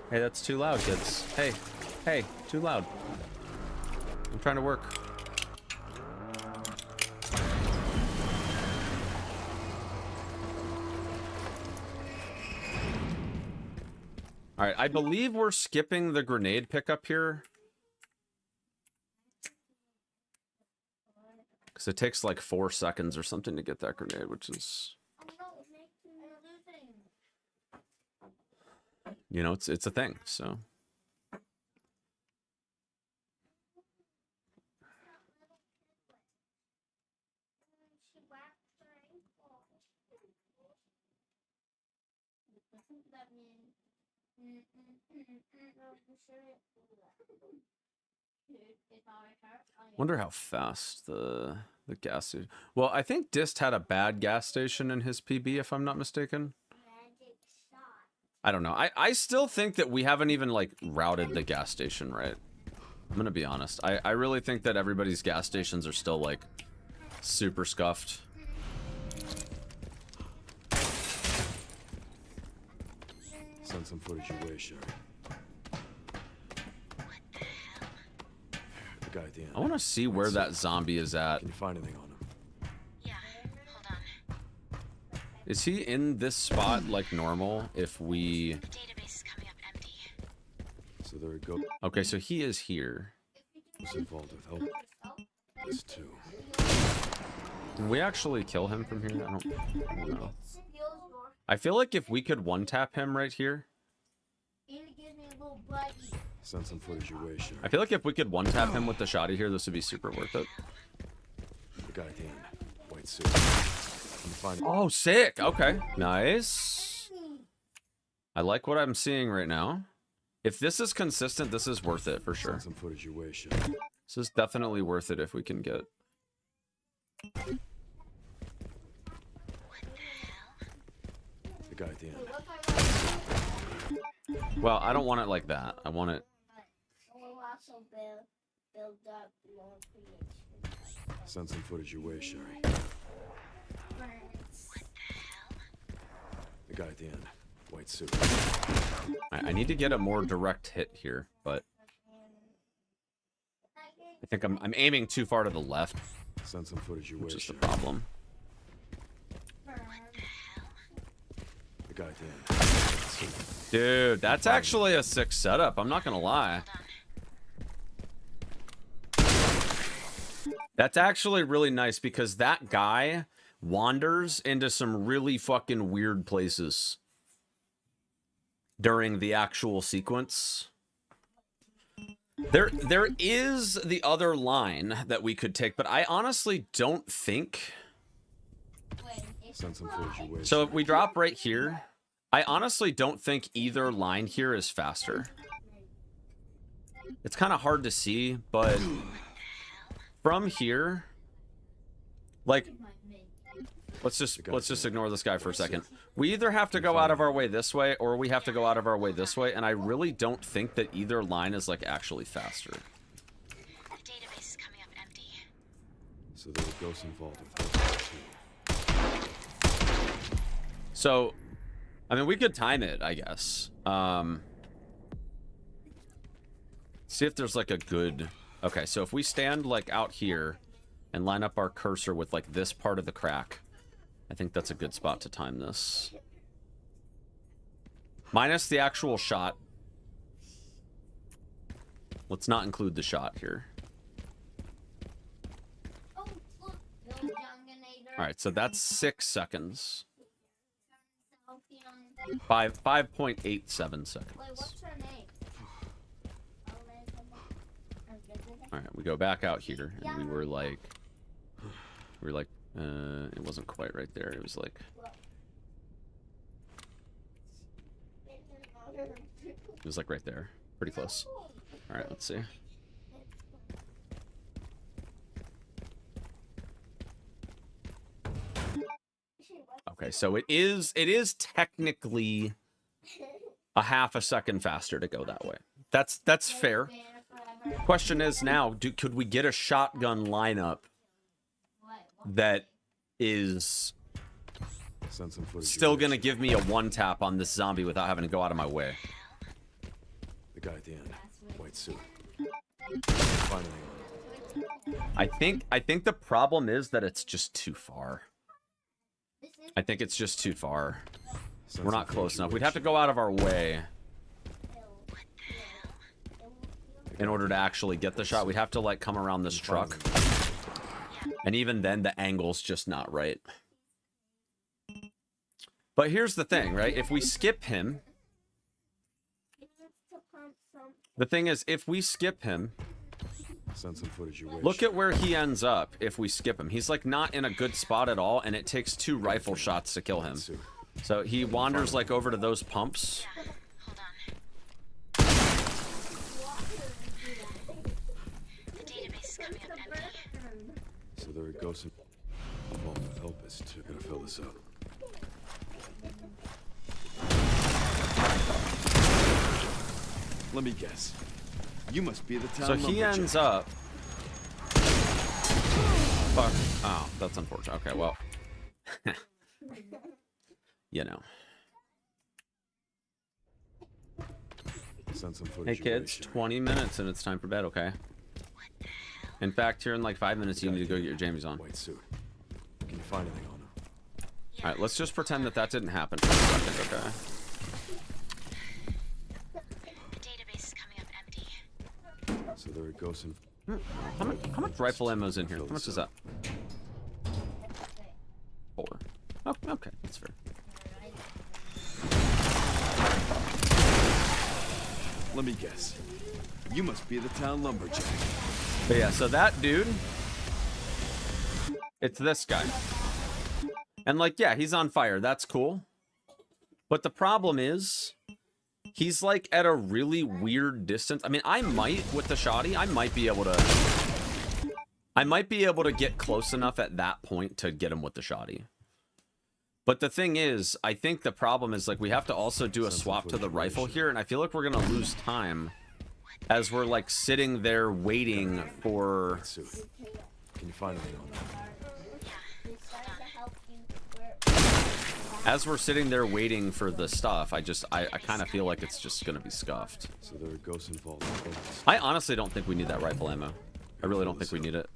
Hey, that's too loud, kids. Hey, hey, too loud. I'm trying to work. All right, I believe we're skipping the grenade pickup here. Because it takes like 4 seconds or something to get that grenade, which is You know, it's a thing, so. Wonder how fast the gas station. Well, I think Dist had a bad gas station in his PB, if I'm not mistaken. I don't know. I still think that we haven't even like routed the gas station right. I'm gonna be honest. I really think that everybody's gas stations are still like super scuffed. Send some footage your way, Sherry. The guy at the end. I want to see where that zombie is at. Can you find anything on him? Yeah, hold on. Is he in this spot like normal if we... The database is coming up empty. So there we go. Okay, so he is here. Who's involved with help? This too. Can we actually kill him from here? I don't know. I feel like if we could one-tap him right here. Send some footage your way, Sherry. I feel like if we could one-tap him with the shotty here, this would be super worth it. The guy at the end. White suit. Can you find Oh, sick. Okay. Nice. I like what I'm seeing right now. If this is consistent, this is worth it for sure. Send some footage your way, Sherry. This is definitely worth it if we can get... The guy at the end. Well, I don't want it like that. I want it... Send some footage your way, Sherry. The guy at the end. White suit. I need to get a more direct hit here, but... I think I'm aiming too far to the left. Send some footage your way, Which is the Sherry. problem. The guy at the end. Dude, that's actually a sick setup. I'm not gonna lie. That's actually really nice because that guy wanders into some really fucking weird places during the actual sequence. There is the other line that we could take, but I honestly don't think... Send some footage your way, So if we drop right here, I honestly don't think either line here is faster. It's kind of hard to see, but from here, like, let's just ignore this guy for a second. We either have to go out of our way this way, or we have to go out of our way this way, and I really don't think that either line is like actually faster. The database is coming up empty. So there were ghosts involved with help too. So, I mean, we could time it, I guess. See if there's like a good... Okay, so if we stand like out here and line up our cursor with like this part of the crack, I think that's a good spot to time this. Minus the actual shot. Let's not include the shot here. Alright, so that's 6 seconds. 5.87 seconds. Alright, we go back out here, and we were like, it wasn't quite right there. It was like, right there, pretty close. Alright, let's see. Okay, so it is technically a half a second faster to go that way. That's fair. Question is now, could we get a shotgun lineup that is still gonna give me a one tap on this zombie without having to go out of my way? The guy at the end, white suit. Finally. I think the problem is that it's just too far. I think it's just too far. We're not close enough. We'd have to go out of our way in order to actually get the shot. We'd have to like come around this truck. And even then the angle's just not right. But here's the thing, right? If we skip him, the thing is, if we skip him, Send some footage your way. look at where he ends up if we skip him. He's like not in a good spot at all, and it takes 2 rifle shots to kill him. So he wanders like over to those pumps. Yeah, hold on. The database is coming up empty. So there it goes. Well, help us too. Gotta fill this up. Let me guess. You must be the town. So he ends up. Fuck. Oh, that's unfortunate. Okay, well. You know. Send some Hey footage kids, 20 minutes and it's time for bed, okay? In fact, here in like 5 minutes, you need to go get your jammies on. White suit. Can you find anything on him? All right, let's just pretend that that didn't happen for a second, okay? The database is coming up empty. So there it goes. How much rifle ammo is in here? How much is that? 4. Oh, okay, that's fair. Let me guess. You must be the town lumberjack. But yeah, so that dude, it's this guy. And like, yeah, he's on fire. That's cool. But the problem is, he's like at a really weird distance. I mean, I might, with the shotty, I might be able to get close enough at that point to get him with the shotty. But the thing is, I think the problem is, like, we have to also do a swap to the rifle here, and I feel like we're going to lose time as we're, like, sitting there waiting for... Can you find anything on that? As we're sitting there waiting for the stuff, I kind of feel like it's just going to be scuffed. So there are ghosts involved. I honestly don't think we need that rifle ammo. I really don't think we need it.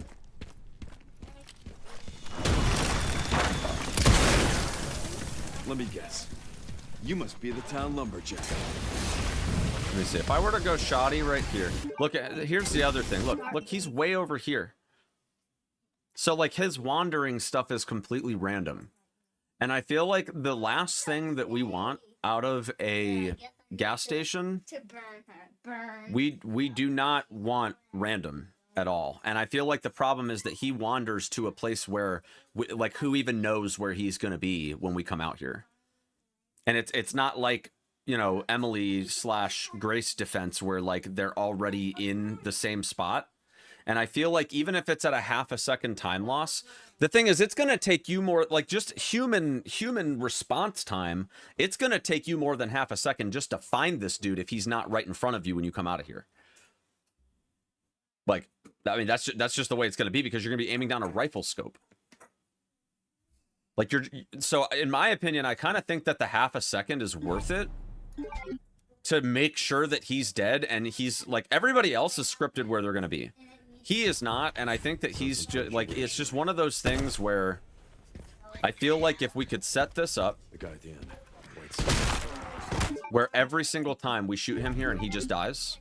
Let me guess. You must be the town lumberjack. Let me see. If I were to go shotty right here. Look, here's the other thing. Look, he's way over here. So, like, his wandering stuff is completely random. And I feel like the last thing that we want out of a gas station, we do not want random at all. And I feel like the problem is that he wanders to a place where, like, who even knows where he's going to be when we come out here. And it's not like, you know, Emily/Grace defense where, like, they're already in the same spot. And I feel like even if it's at a half a second time loss, the thing is, it's going to take you more, like, just human response time. It's going to take you more than half a second just to find this dude if he's not right in front of you when you come out of here. Like, I mean, that's just the way it's going to be, because you're going to be aiming down a rifle scope. Like, so in my opinion, I kind of think that the half a second is worth it to make sure that he's dead, and he's, like, everybody else is scripted where they're going to be. He is not, and I think that he's just, like, it's just one of those things where I feel like if we could set this up the guy at the end. where every single time we shoot him here and he just dies,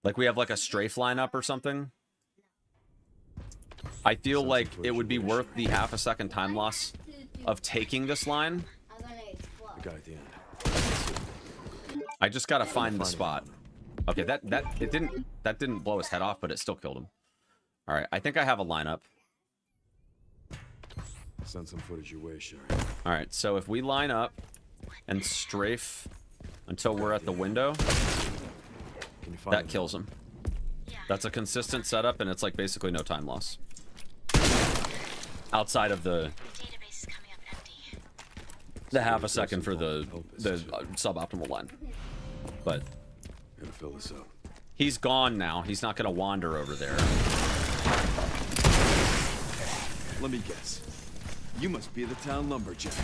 like we have like a strafe lineup or something, I feel like it would be worth the half a second time loss of taking this line. The guy at the end. I just gotta find the spot. Okay, that didn't blow his head off, but it still killed him. All right, I think I have a lineup. Send some footage your way, Sherry. All right, so if we line up and strafe until we're at the window, that kills him. That's a consistent setup, and it's like basically no time loss. Outside of the half a second for the suboptimal line. But gotta fill this up. He's gone now. He's not gonna wander over there. Let me guess. You must be the town lumberjack.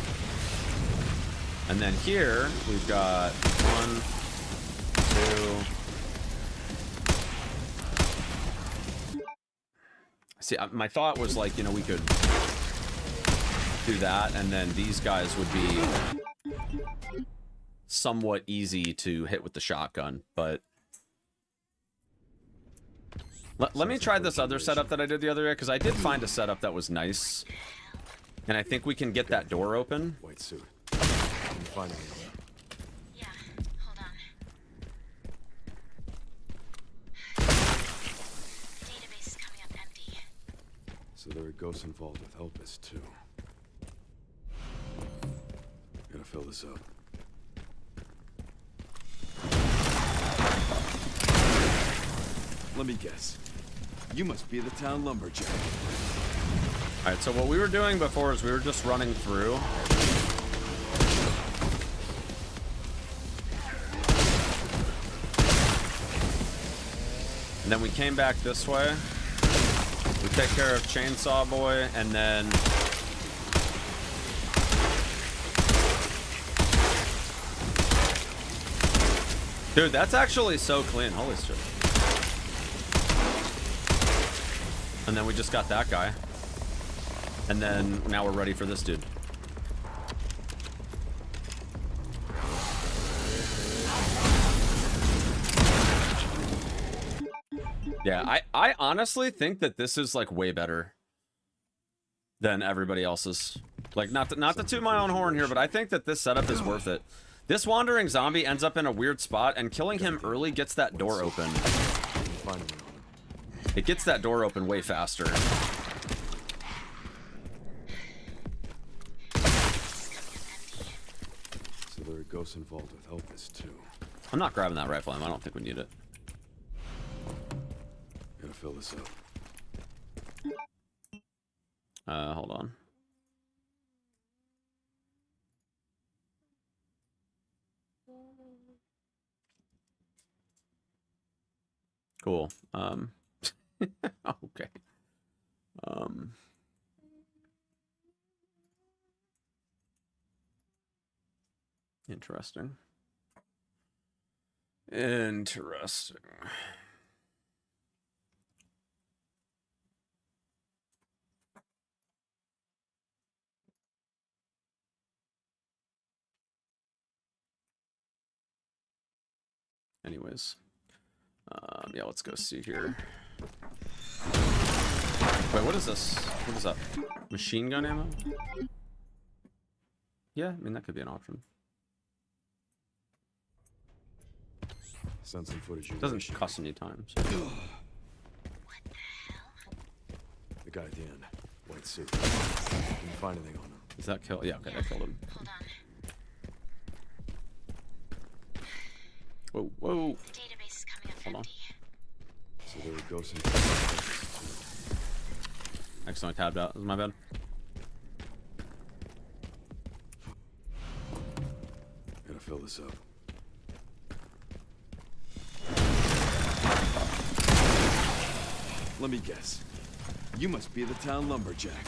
And then here we've got 1, 2. See, my thought was like, you know, we could do that, and then these guys would be somewhat easy to hit with the shotgun, but let me try this other setup that I did the other day, because I did find a setup that was nice. And I think we can get that door open. White suit. Can you find anything? Yeah, hold on. The database is coming up empty. So there are ghosts involved with Elpis, too. Gotta fill this up. Let me guess. You must be the town lumberjack. Alright, so what we were doing before is we were just running through. And then we came back this way. We take care of Chainsaw Boy, and then... Dude, that's actually so clean. Holy shit. And then we just got that guy. And then now we're ready for this dude. Yeah, I honestly think that this is like way better than everybody else's. Like, not to toot my own horn here, but I think that this setup is worth it. This wandering zombie ends up in a weird spot, and killing him early gets that door open. It gets that door open way faster. So there are ghosts involved with Elpis, too. I'm not grabbing that rifle ammo. I don't think we need it. Gotta fill this up. Hold on. Cool. Okay. Interesting. Interesting. Anyways. Yeah, let's go see here. Wait, what is this? What is that? Machine gun ammo? Yeah, I mean, that could be an option. Send some footage. It doesn't cost any time. So. The guy at the end. White suit. Can you find anything on him? Does that kill? Yeah, okay, that killed him. Hold on. Whoa, whoa. The database is coming up Hold on. empty. So there were ghosts in. Accidentally tabbed out. This is my bad. Gotta fill this up. Let me guess. You must be the town lumberjack.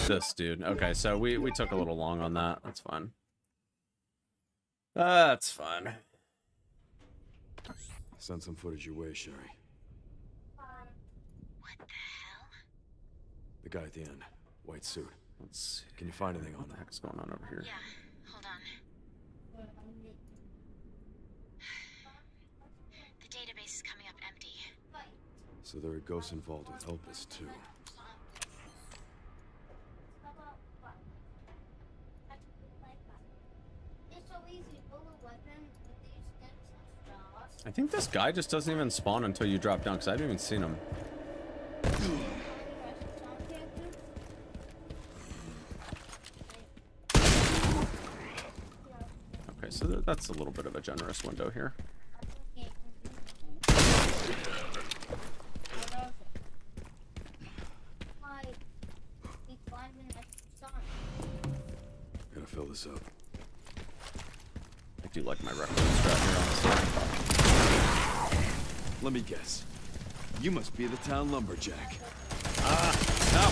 This dude. Okay, so we took a little long on that. That's fine. That's fine. Send some footage your way, Sherry. What the hell? The guy at the end. White suit. Let's see. Can you find anything on What the him? heck's going on over here? Yeah, hold on. The database is coming up empty. So there are ghosts involved with Elpis, too. I think this guy just doesn't even spawn until you drop down, because I haven't even seen him. Okay, so that's a little bit of a generous window here. Gotta fill this up. I do like my record strap here, honestly. Let me guess. You must be the town lumberjack. No.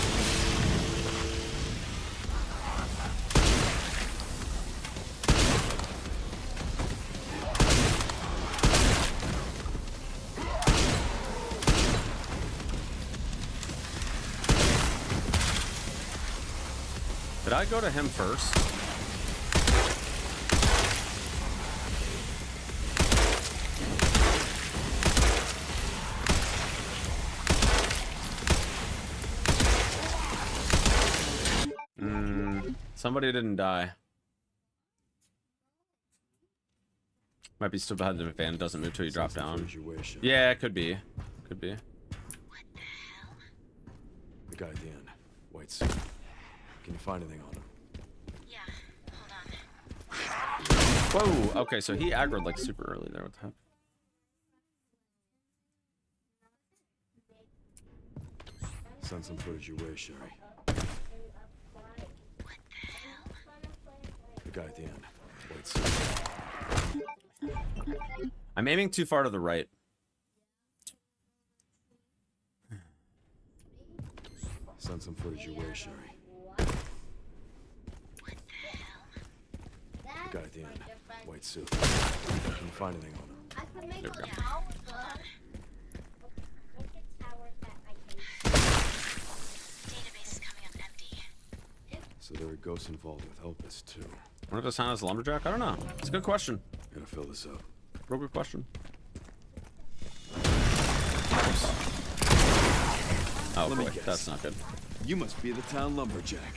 Did I go to him first? Somebody didn't die. Might be still behind the fan. Doesn't move till you drop down. Yeah, it could be. Could be. What the hell? The guy at the end. White suit. Can you find anything on him? Yeah, hold on. Whoa. Okay, so he aggroed like super early there. What the heck? Send some footage your way, Sherry. What the hell? The guy at the end. White suit. I'm aiming too far to the right. Send some footage your way, Sherry. What the hell? The guy at the end. White suit. Can you find anything on him? I can make There we a go. tower. Database is coming up empty. So there are ghosts involved with Elpis, too. Wonder if this sound is a lumberjack? I don't know. It's a good question. Gotta fill this up. Real good question. Oh Let me boy, guess. that's not good. You must be the town lumberjack.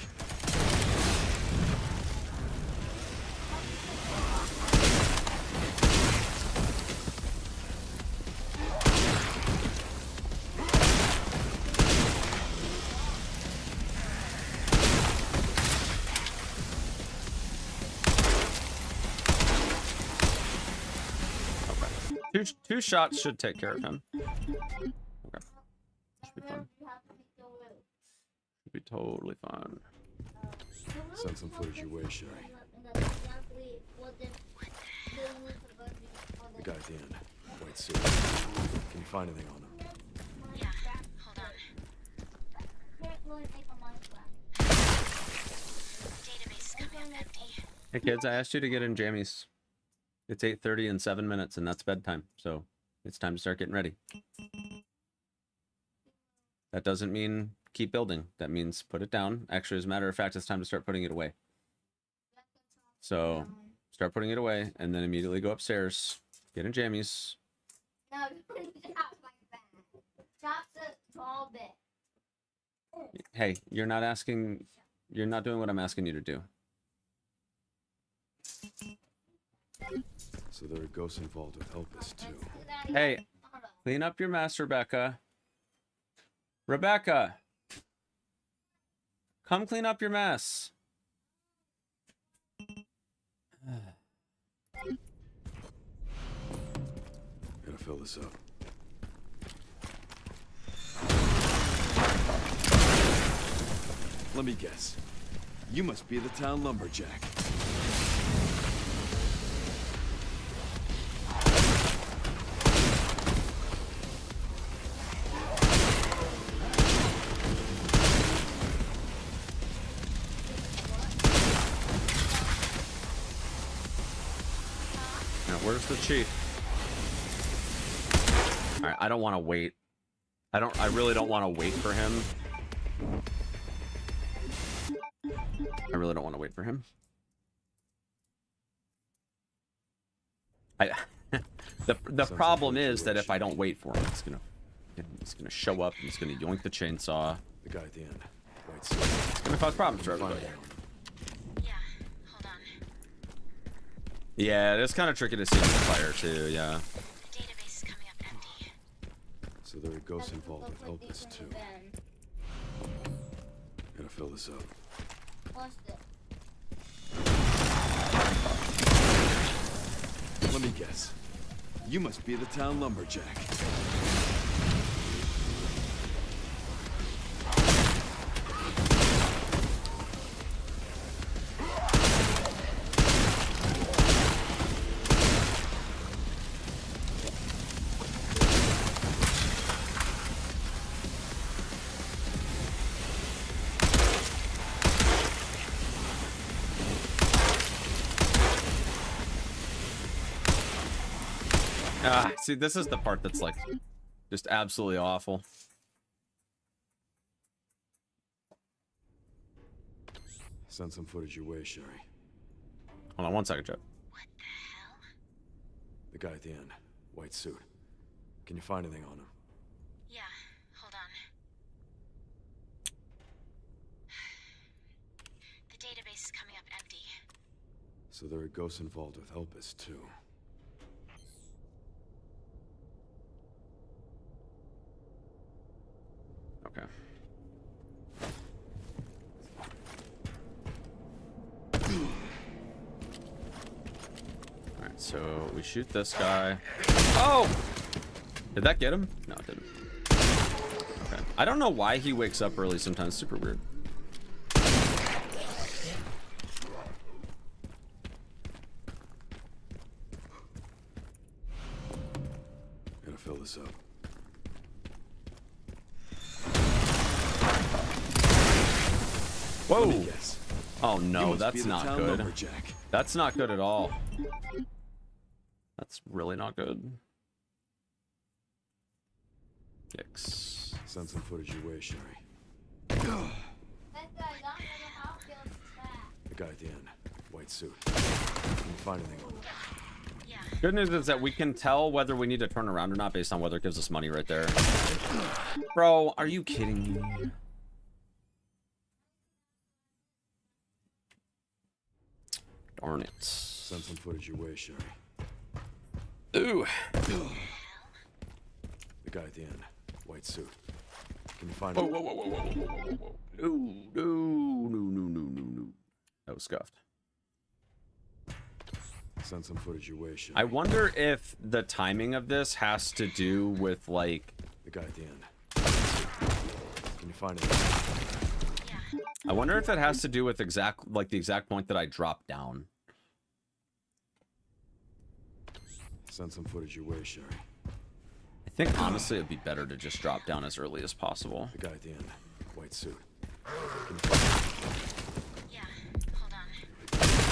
Two shots should take care of him. Okay. Should be fun. Should be totally fine. Send some footage your way, Sherry. The guy at the end. White suit. Can you find anything on him? Yeah, hold on. Database is coming up empty. Hey kids, I asked you to get in jammies. It's 8:30 in 7 minutes, and that's bedtime. So it's time to start getting ready. That doesn't mean keep building. That means put it down. Actually, as a matter of fact, it's time to start putting it away. So start putting it away, and then immediately go upstairs, get in jammies. No, don't chop like that. Chop the small bit. Hey, you're not doing what I'm asking you to do. So there are ghosts involved with Elpis, too. Hey, clean up your mess, Rebecca. Rebecca! Come clean up your mess. Gotta fill this up. Let me guess. You must be the town lumberjack. Where's the chief? All right, I don't want to wait. I really don't want to wait for him. I really don't want to wait for him. The problem is that if I don't wait for him, he's gonna show up and he's gonna yoink the chainsaw. The guy at the end. White suit. It's gonna cause problems for everybody. Yeah, hold on. Yeah, it's kind of tricky to see him with fire too. Yeah. The database is coming up empty. So there are ghosts involved with Elpis, too. Gotta fill this up. Let me guess. You must be the town lumberjack. See, this is the part that's like just absolutely awful. Send some footage your way, Sherry. Hold on one second, Joe. What the hell? The guy at the end. White suit. Can you find anything on him? Yeah, hold on. The database is coming up empty. So there are ghosts involved with Elpis, too. Okay. Alright, so we shoot this guy. Oh! Did that get him? No, it didn't. Okay. I don't know why he wakes up early sometimes. Super weird. Gotta fill this up. Whoa! Let me guess. Oh You no, must be that's the not town good. lumberjack. That's not good at all. That's really not good. Yikes. Send some footage your way, Sherry. That guy, I don't know how it feels back. The guy at the end. White suit. Can you find anything on him? Yeah. Good news is that we can tell whether we need to turn around or not based on whether it gives us money right there. Bro, are you kidding me? Darn it. Send some footage your way, Sherry. Ooh. The guy at the end. White suit. Can you find Whoa, him? whoa, whoa, whoa, whoa, whoa, whoa, whoa. No. That was scuffed. Send some footage your way, Sherry. I wonder if the timing of this has to do with, like... The guy at the end. Can you find him? Yeah. I wonder if it has to do with the exact point that I dropped down. Send some footage your way, Sherry. I think, honestly, it'd be better to just drop down as early as possible. The guy at the end. White suit. Can you find him? Yeah, hold on.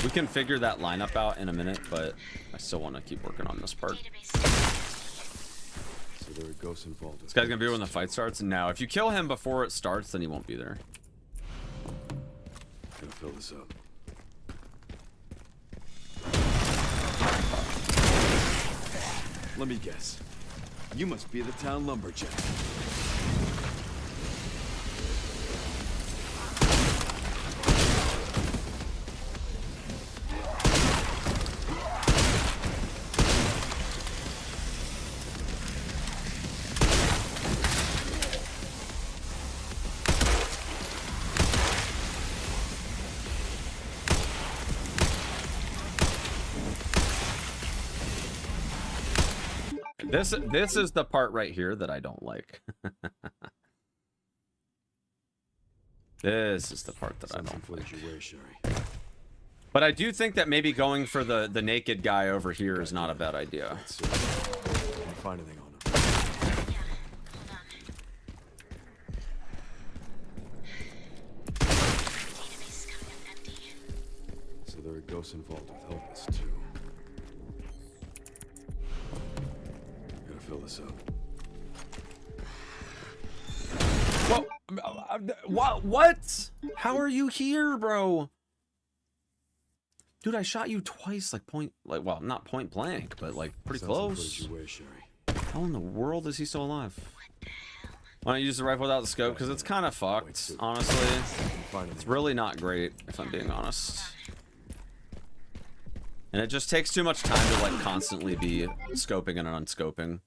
We can figure that lineup out in a minute, but I still want to keep working on this part. Database. So there are ghosts involved. This guy's gonna be here when the fight starts? No, if you kill him before it starts, then he won't be there. Gonna fill this up. Let me guess. You must be the town lumberjack. This is the part right here that I don't like. This is the part that I don't like. But I do think that maybe going for the naked guy over here is not a bad idea. Can you find anything on him? Yeah, hold on. Database is coming up empty. So there are ghosts involved with Elvis, too. Gotta fill this up. Whoa! What? How are you here, bro? Dude, I shot you twice, well, not point blank, but like pretty close. How in the world is he still alive? Why don't you use the rifle without the scope? Because it's kind of fucked, honestly. It's really not great, if I'm being honest. And it just takes too much time to like constantly be scoping and unscoping.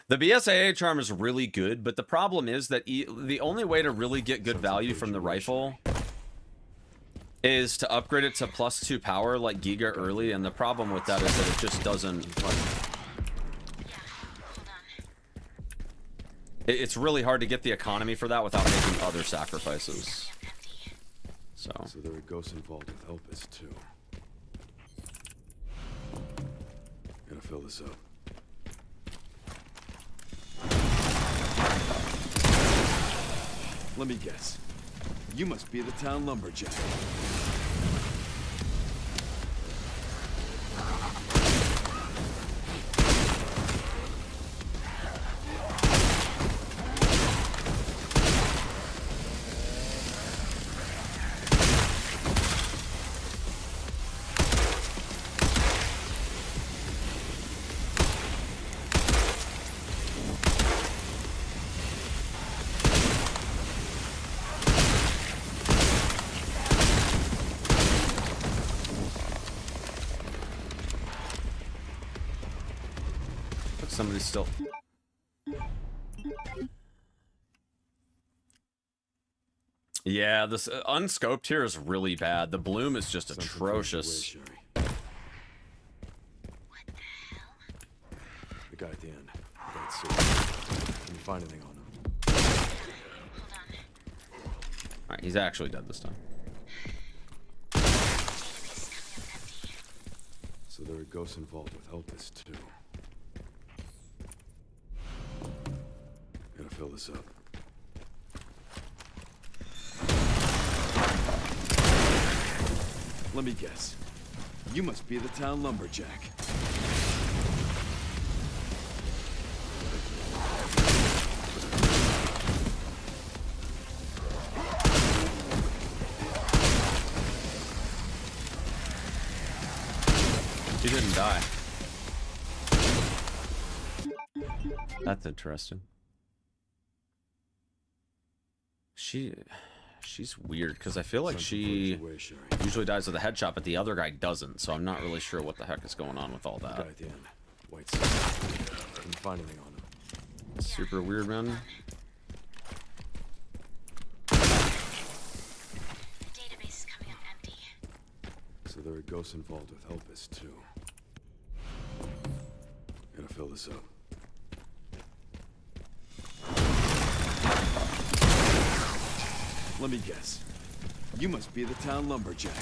The BSAA charm is really good, but the problem is that the only way to really get good value from the rifle is to upgrade it to +2 power like Giga early, and the problem with that is that it just doesn't... It's really hard to get the economy for that without making other sacrifices. So there are ghosts involved with Elvis, too. Gotta fill this up. Let me guess. You must be the town lumberjack. Somebody's still... Yeah, this unscoped here is really bad. The bloom is just atrocious. The guy at the end. That's suit. Can you find anything on him? Alright, he's actually dead this time. So there are ghosts involved with Elpis too. Gotta fill this up. Let me guess. You must be the town lumberjack. She didn't die. That's interesting. She's weird because I feel like she usually dies with a headshot, but the other guy doesn't. So I'm not really sure what the heck is going on with all that. Guy at the end. White suit. Can you find anything on him? Super weird, man. Database is coming up empty. So there are ghosts involved with Elpis too. Gotta fill this up. Let me guess. You must be the town lumberjack.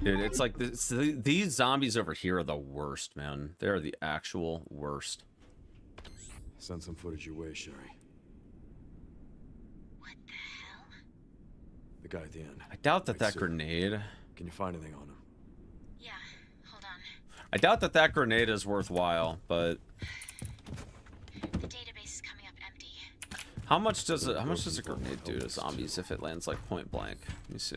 Dude, it's like this, these zombies over here are the worst, man. They're the actual worst. Send some footage your way, Sherry. What the hell? The guy at the end. I doubt that White that suit. grenade... Can you find anything on him? Yeah, hold on. I doubt that that grenade is worthwhile, but... The database is coming up empty. How much does a grenade do to zombies if it lands like point blank? Let me see.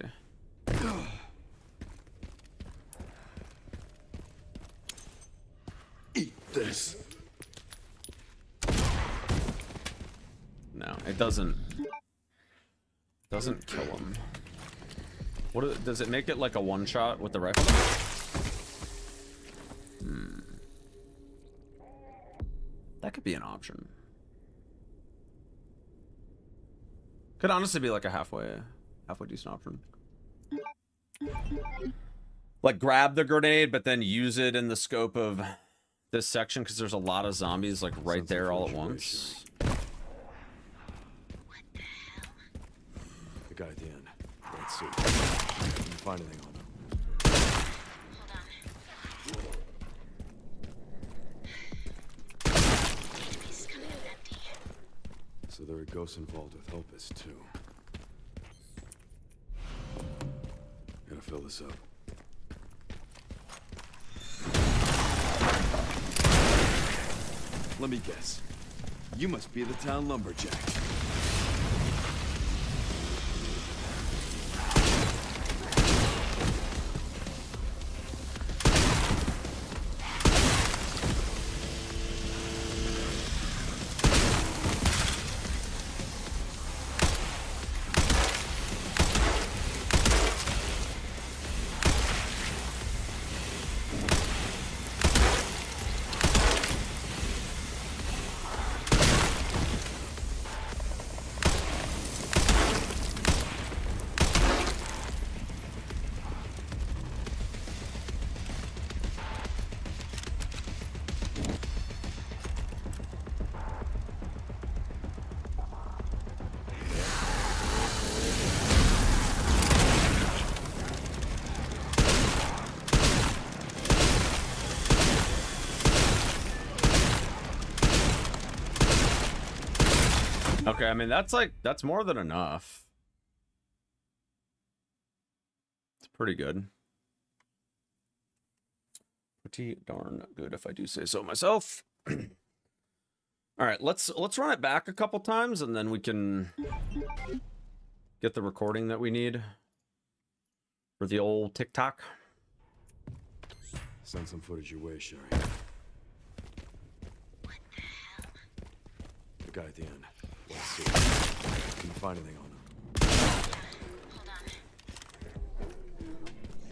Eat this. No, it doesn't kill him. Does it make it like a one shot with the rifle? That could be an option. Could honestly be like a halfway decent option. Like grab the grenade, but then use it in the scope of this section because there's a lot of zombies like right there all at once. What the hell? The guy at the end. White suit. Can you find anything on him? Hold on. Database is coming up empty. So there are ghosts involved with Elpis too. Gotta fill this up. Let me guess. You must be the town lumberjack. Okay, I mean that's more than enough. It's pretty good. Pretty darn good if I do say so myself. All right, let's run it back a couple times, and then we can get the recording that we need for the old TikTok. Send some footage your way, Sherry. What the hell? The guy at the end. Let's see. Can you find anything on him?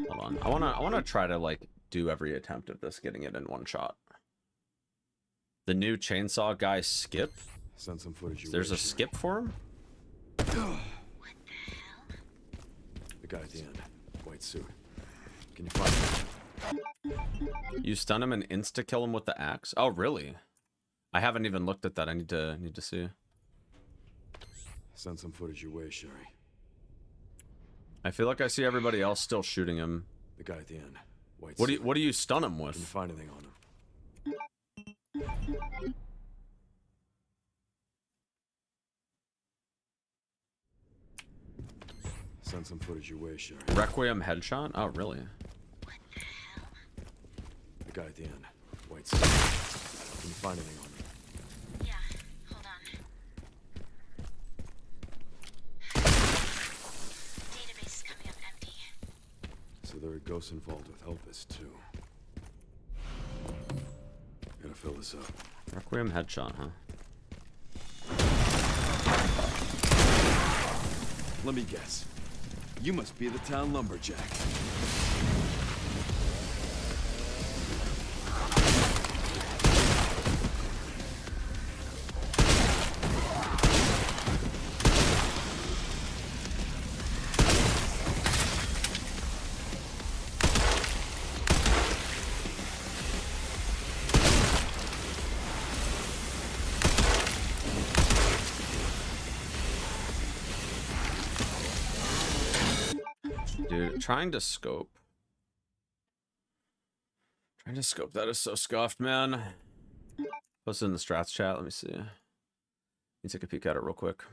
Hold on. I wanna try to like do every attempt of this, getting it in one shot. The new chainsaw guy skip. Send some footage your There's way, a Sherry. skip for him. What the hell? The guy at the end. White suit. Can you find him? You stun him and insta kill him with the axe. Oh really? I haven't even looked at that. I need to see. Send some footage your way, Sherry. I feel like I see everybody else still shooting him. The guy at the end. White What suit. do you stun him Can you with? find anything on him? Send some footage your way, Sherry. Requiem headshot? Oh really? What the hell? The guy at the end. White suit. Can you find anything on him? Yeah, hold on. Database is coming up empty. So there are ghosts involved with Elvis, too. Gotta fill this up. Requiem headshot, huh? Let me guess. You must be the town lumberjack. Dude, trying to scope. That is so scuffed, man. Post it in the strats chat. Let me see. Let me take a peek at it real quick.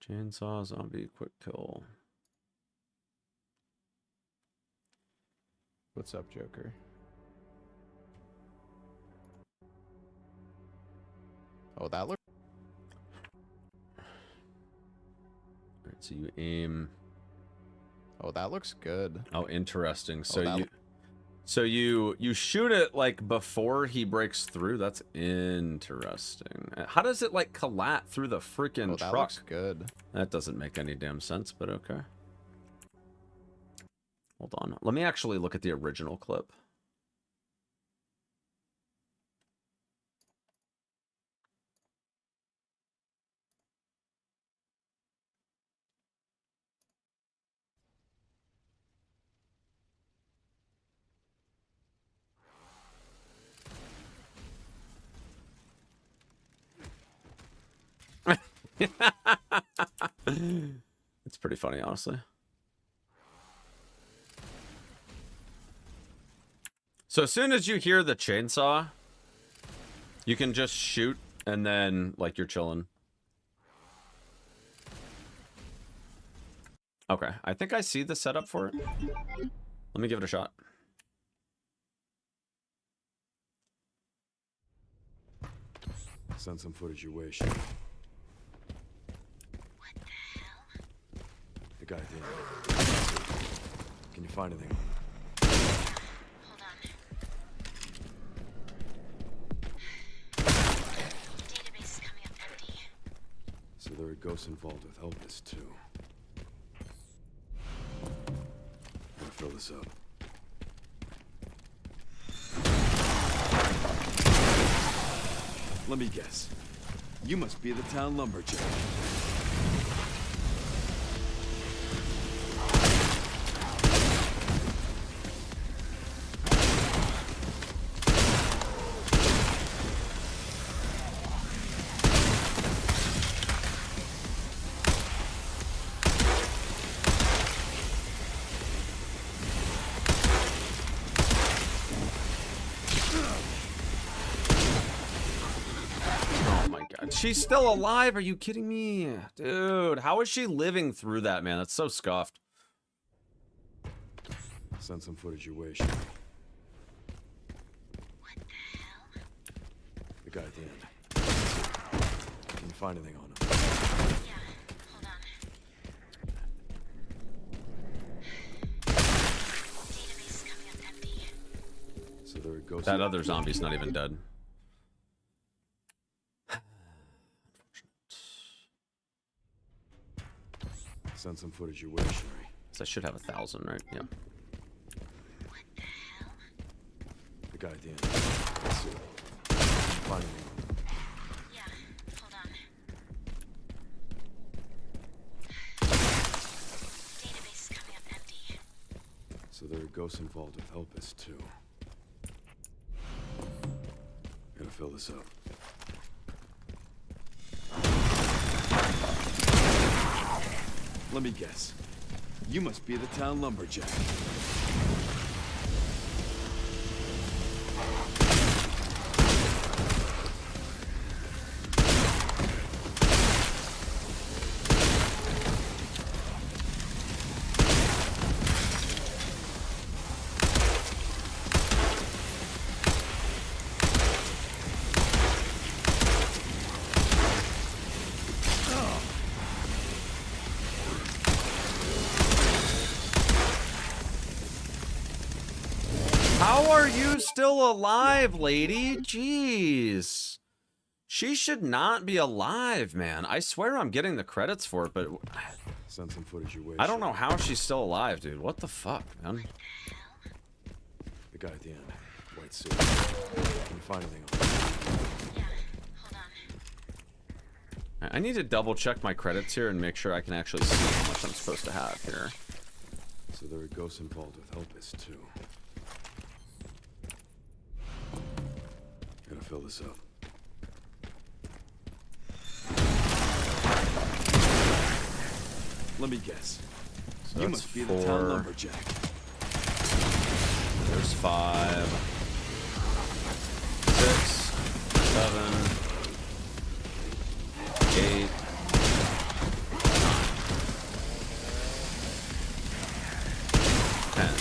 Chainsaw, zombie, quick kill. What's up, Joker? Oh, that looks... Alright, so you aim. Oh, that looks good. Oh, interesting. So that you shoot it like before he breaks through. That's interesting. How does it like collat through the freaking Oh, that truck? looks good. That doesn't make any damn sense, but okay. Hold on. Let me actually look at the original clip. It's pretty funny, honestly. So as soon as you hear the chainsaw, you can just shoot and then like you're chilling. Okay, I think I see the setup for it. Let me give it a shot. Send some footage your way, Sherry. What the hell? The guy at the end. Can you find anything? Hold on. Database is coming up empty. So there are ghosts involved with Elvis, too. Gotta fill this up. Let me guess. You must be the town lumberjack. she's still alive. Are you kidding me? Dude, how is she living through that, man? That's so scuffed. Send some footage your way, Sherry. What the hell? The guy at the end. Can you find anything on him? Yeah, hold on. Database is coming up empty. So there it goes. That other zombie's not even dead. Send some footage your way, Sherry. So I should have 1,000, right? Yeah. What the hell? The guy at the end. Let's see. Can you find anything on him? Yeah, hold on. Database is coming up empty. So there are ghosts involved with Elpis, too. Gotta fill this up. Let me guess. You must be the town lumberjack. How are you still alive, lady? Jeez. She should not be alive, man. I swear I'm getting the credits for it, but Send some footage your way. I don't know how she's still alive, dude. What the fuck, man? The guy at the end. White suit. Can you find anything on him? Yeah, hold on. I need to double check my credits here and make sure I can actually see how much I'm supposed to have here. So there are ghosts involved with Elpis, too. Gotta fill this up. Let me guess. So You that's must be the town 4. lumberjack. There's 5, 6, 7, 8, 10.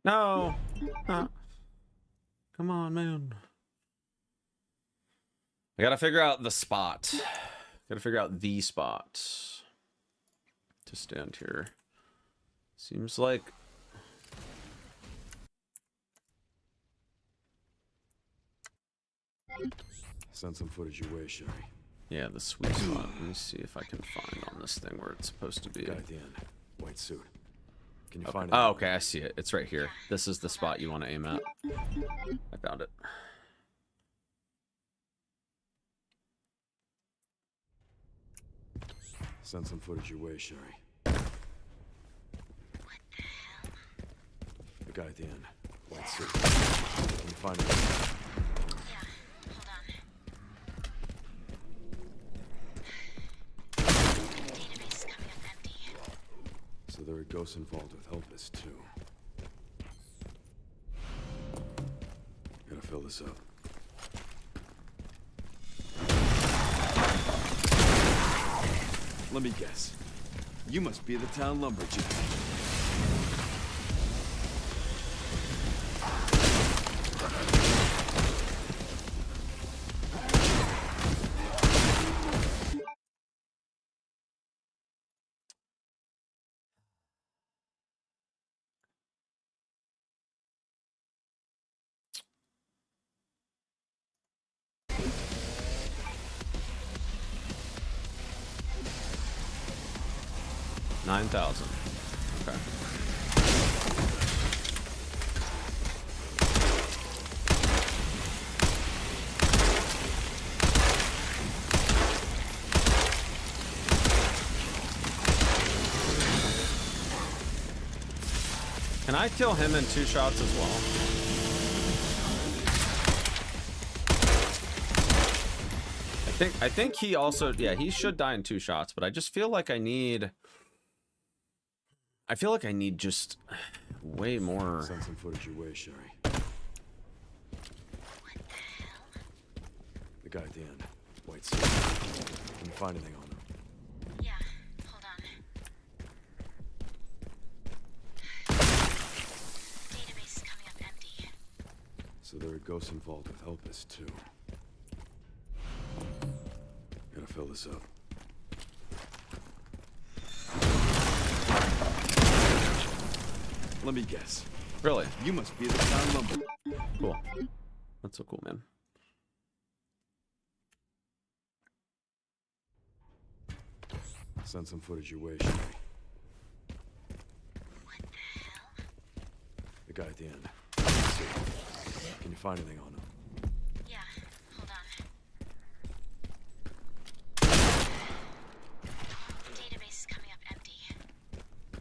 No. Come on, man. I gotta figure out the spot. Gotta figure out the spot to stand here. Seems like... Send some footage your way, Sherry. Yeah, the sweet spot. Let me see if I can find on this thing where it's supposed to be. Guy at the end. White suit. Can you Okay. find it? Oh, okay, I see it. It's right here. This is the spot you want to aim at. I found it. Send some footage your way, Sherry. What the hell? The guy at the end. White suit. Can you find it? Yeah, hold on. Database is coming up empty. So there are ghosts involved with Elpis, too. Gotta fill this up. Let me guess. You must be the town lumberjack. $9,000. Okay. Can I kill him in 2 shots as well? I think he also, yeah, he should die in 2 shots, but I just feel like I need just way more. Send some footage your way, Sherry. The guy at the end, white suit. Can you find anything on him? Yeah, hold on. Database is coming up empty. So there are ghosts involved with Elpis too. Gotta fill this up. Let me guess. Really? You must be the town lumber. Cool. That's so cool, man. Send some footage your way, Sherry. What the hell? The guy at the end. Can you find anything on him? Yeah, hold on. Database is coming up empty.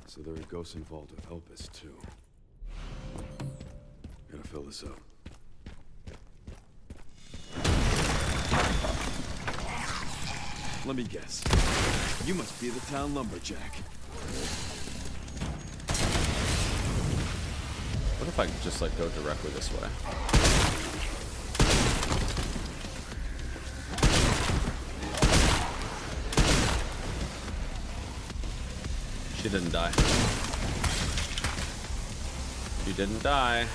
So there are ghosts involved with Elpis too. Gotta fill this up. Let me guess. You must be the town lumberjack. What if I could just like go directly this way? She didn't die. She didn't die.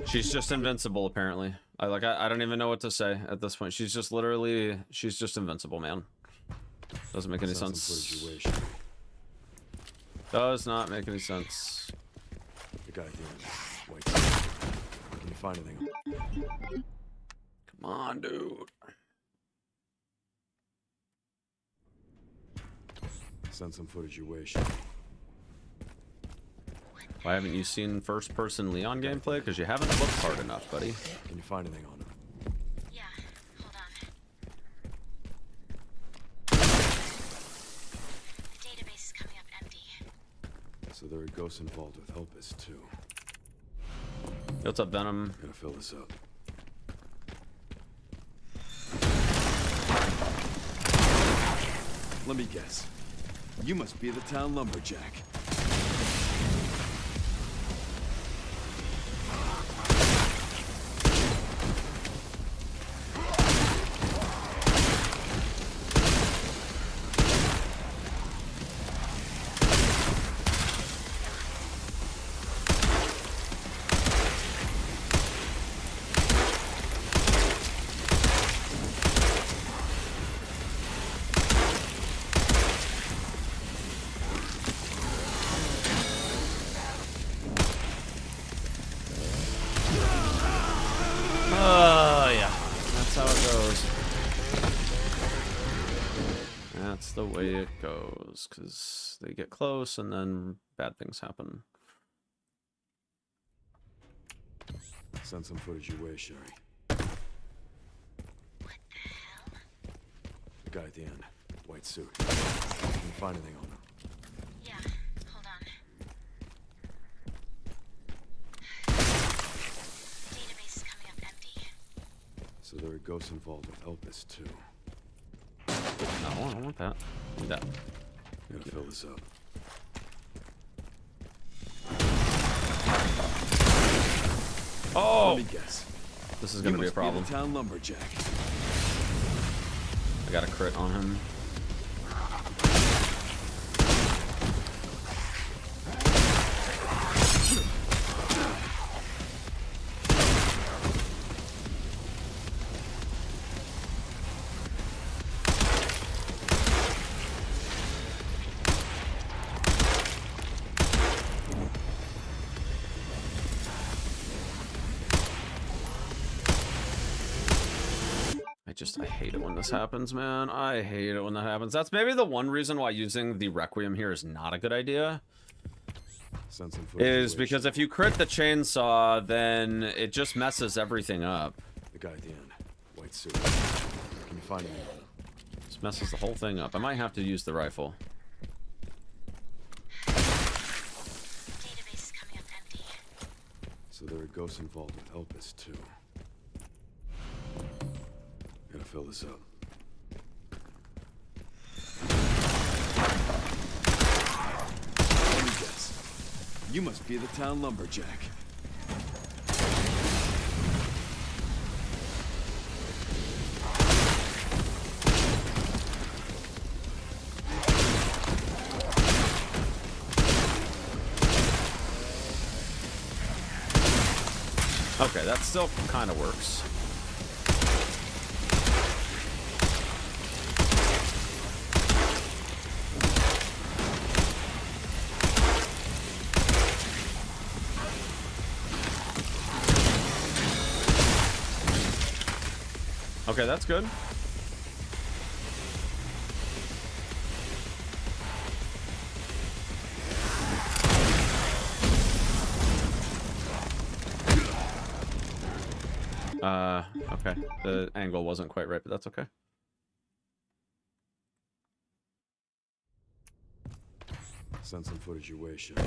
She's just invincible, apparently. I don't even know what to say at this point. She's just literally, she's just invincible, man. Doesn't make any sense. Does not make any sense. The guy at the end. Wait. Can you find anything? Come on, dude. Send some footage your way, Sherry. Why haven't you seen first-person Leon gameplay? Because you haven't looked hard enough, buddy. Can you find anything on him? Yeah, hold on. The database is coming up empty. So there are ghosts involved with Elpis too. Yo, what's up, Venom? Gotta fill this up. Let me guess. You must be the town lumberjack. The way it goes, because they get close and then bad things happen. Send some footage your way, Sherry. What the hell? The guy at the end, white suit. Can you find anything on him? Yeah, hold on. Database is coming up empty. So there are ghosts involved with Elpis too. No, I don't want that. Need that. Gotta fill this up. Oh! Let me guess. This is gonna be a problem. Be the town lumberjack. I got a crit on him. I hate it when this happens, man. I hate it when that happens. That's maybe the one reason why using the Requiem here is not a good idea. Is because if you crit the chainsaw, then it just messes everything up. The guy at the end, white suit. Can you find him? Just messes the whole thing up. I might have to use the rifle. ghosts involved with Elpis, too. Gotta fill this up. Let me guess. You must be the town lumberjack. Okay, that still kind of works. Okay, that's good. Okay. The angle wasn't quite right, but that's okay. Send some footage your way, Shay. What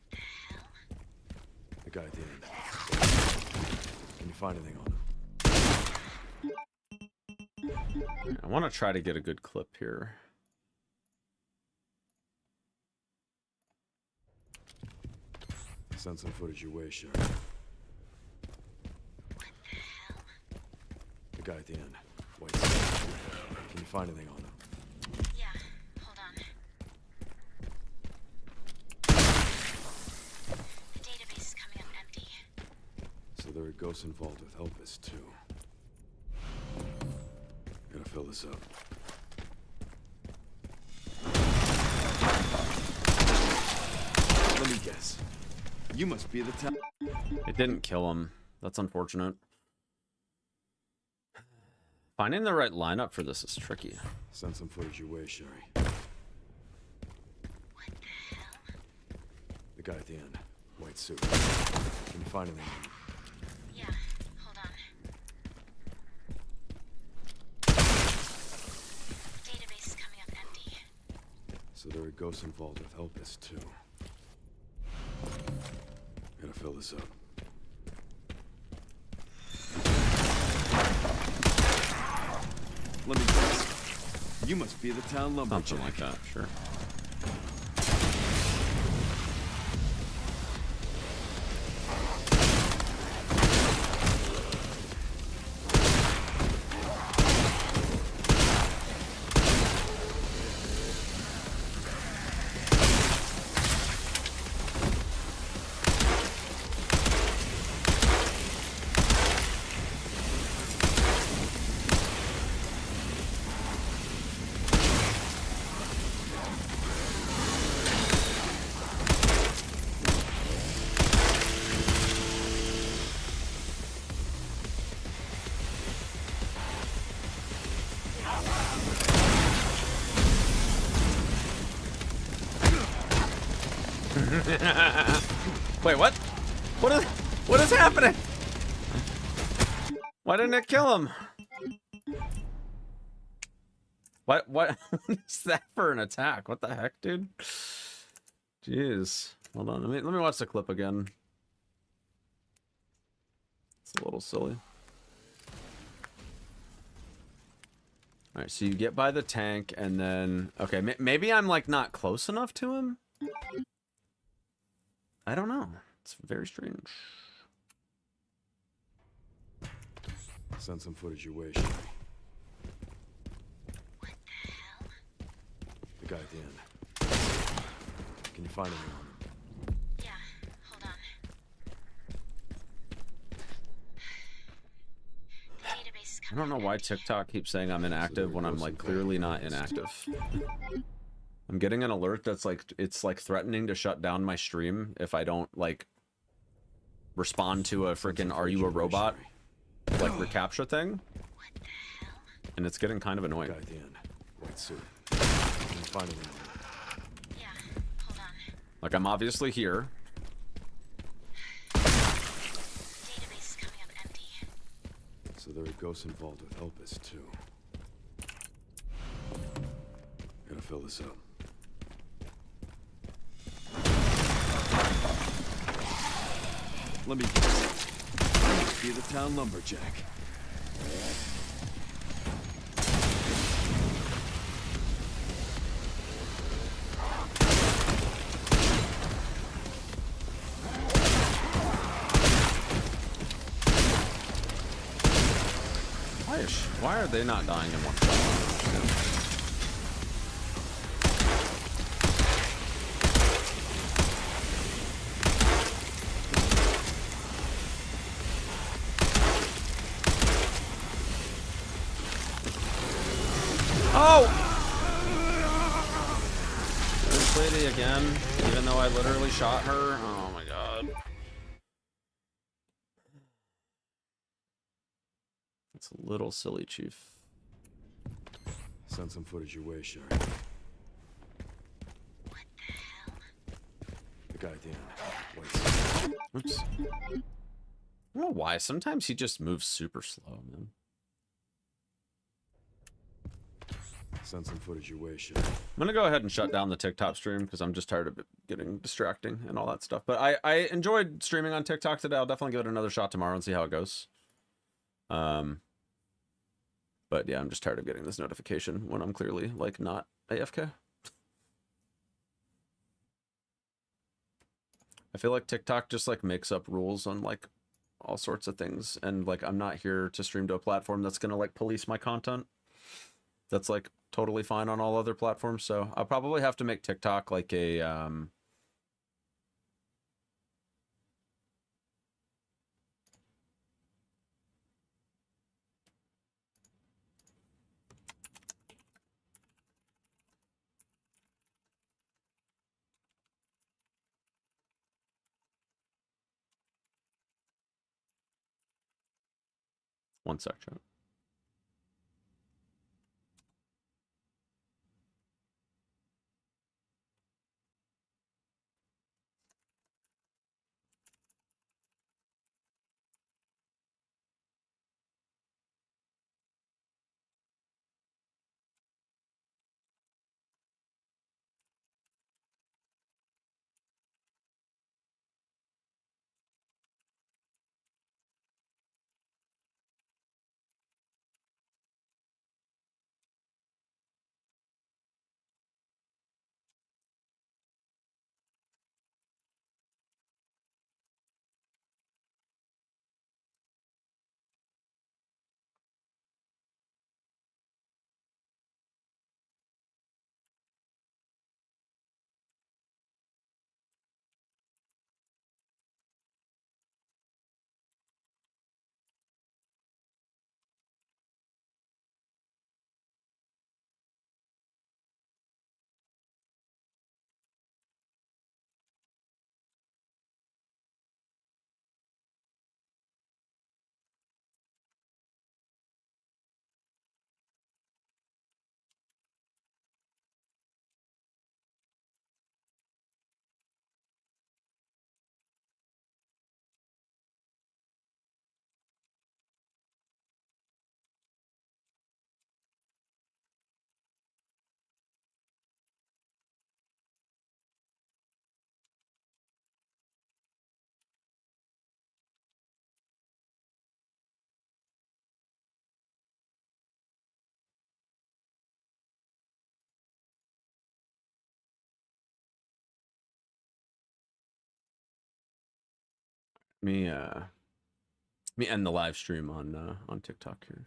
the hell? The guy at the end. Can you find anything on him? I want to try to get a good clip here. Send some footage your way, Shay. The guy at the end. Wait. Can you find anything on him? Yeah, hold on. The database is coming up empty. So there are ghosts involved with Elpis, too. Gotta fill this up. Let me guess. You must be the town. It didn't kill him. That's unfortunate. Finding the right lineup for this is tricky. Send some footage your way, Sherry. What the hell? The guy at the end. White suit. Can you find anything on him? Yeah, hold on. The database is coming up empty. So there are ghosts involved with Elpis, too. Gotta fill this up. Let me guess. You must be the town lumberjack. Something like that, sure. Wait, what? What is happening? Why didn't it kill him? What is that for an attack? What the heck, dude? Jeez. Hold on, let me watch the clip again. It's a little silly. Alright, so you get by the tank and then... Okay, maybe I'm like not close enough to him? I don't know. It's very strange. Send some footage your way, Sherry. What the hell? The guy at the end. Can you find anything on him? Yeah, hold on. The database is I coming don't know up why empty. TikTok keeps saying I'm inactive when I'm like clearly not inactive. I'm getting an alert that's like, it's like threatening to shut down my stream if I don't like respond to a freaking "Are you a robot?" like recaptcha thing. What the hell? And it's getting kind of annoying. Guy at the end. White suit. Can you find anything on him? Yeah, hold on. Like I'm obviously here. The database is coming up empty. So there are ghosts involved with Elpis, too. Gotta fill this up. Let me be the town lumberjack. Why are they not dying in one shot? Oh! This lady again, even though I literally shot her. Oh my god. It's a little silly, Chief. Send some footage your way, Sherry. What the hell? The guy down. Wait. Oops. I don't know why. Sometimes he just moves super slow, man. Send some footage your way, Sherry. I'm gonna go ahead and shut down the TikTok stream because I'm just tired of it getting distracting and all that stuff. But I enjoyed streaming on TikTok today. I'll definitely give it another shot tomorrow and see how it goes. But yeah, I'm just tired of getting this notification when I'm clearly like not AFK. I feel like TikTok just like makes up rules on like all sorts of things, and like I'm not here to stream to a platform that's gonna like police my content. That's like totally fine on all other platforms, so I'll probably have to make TikTok like a one sec, chat. Let me end the live stream on TikTok here.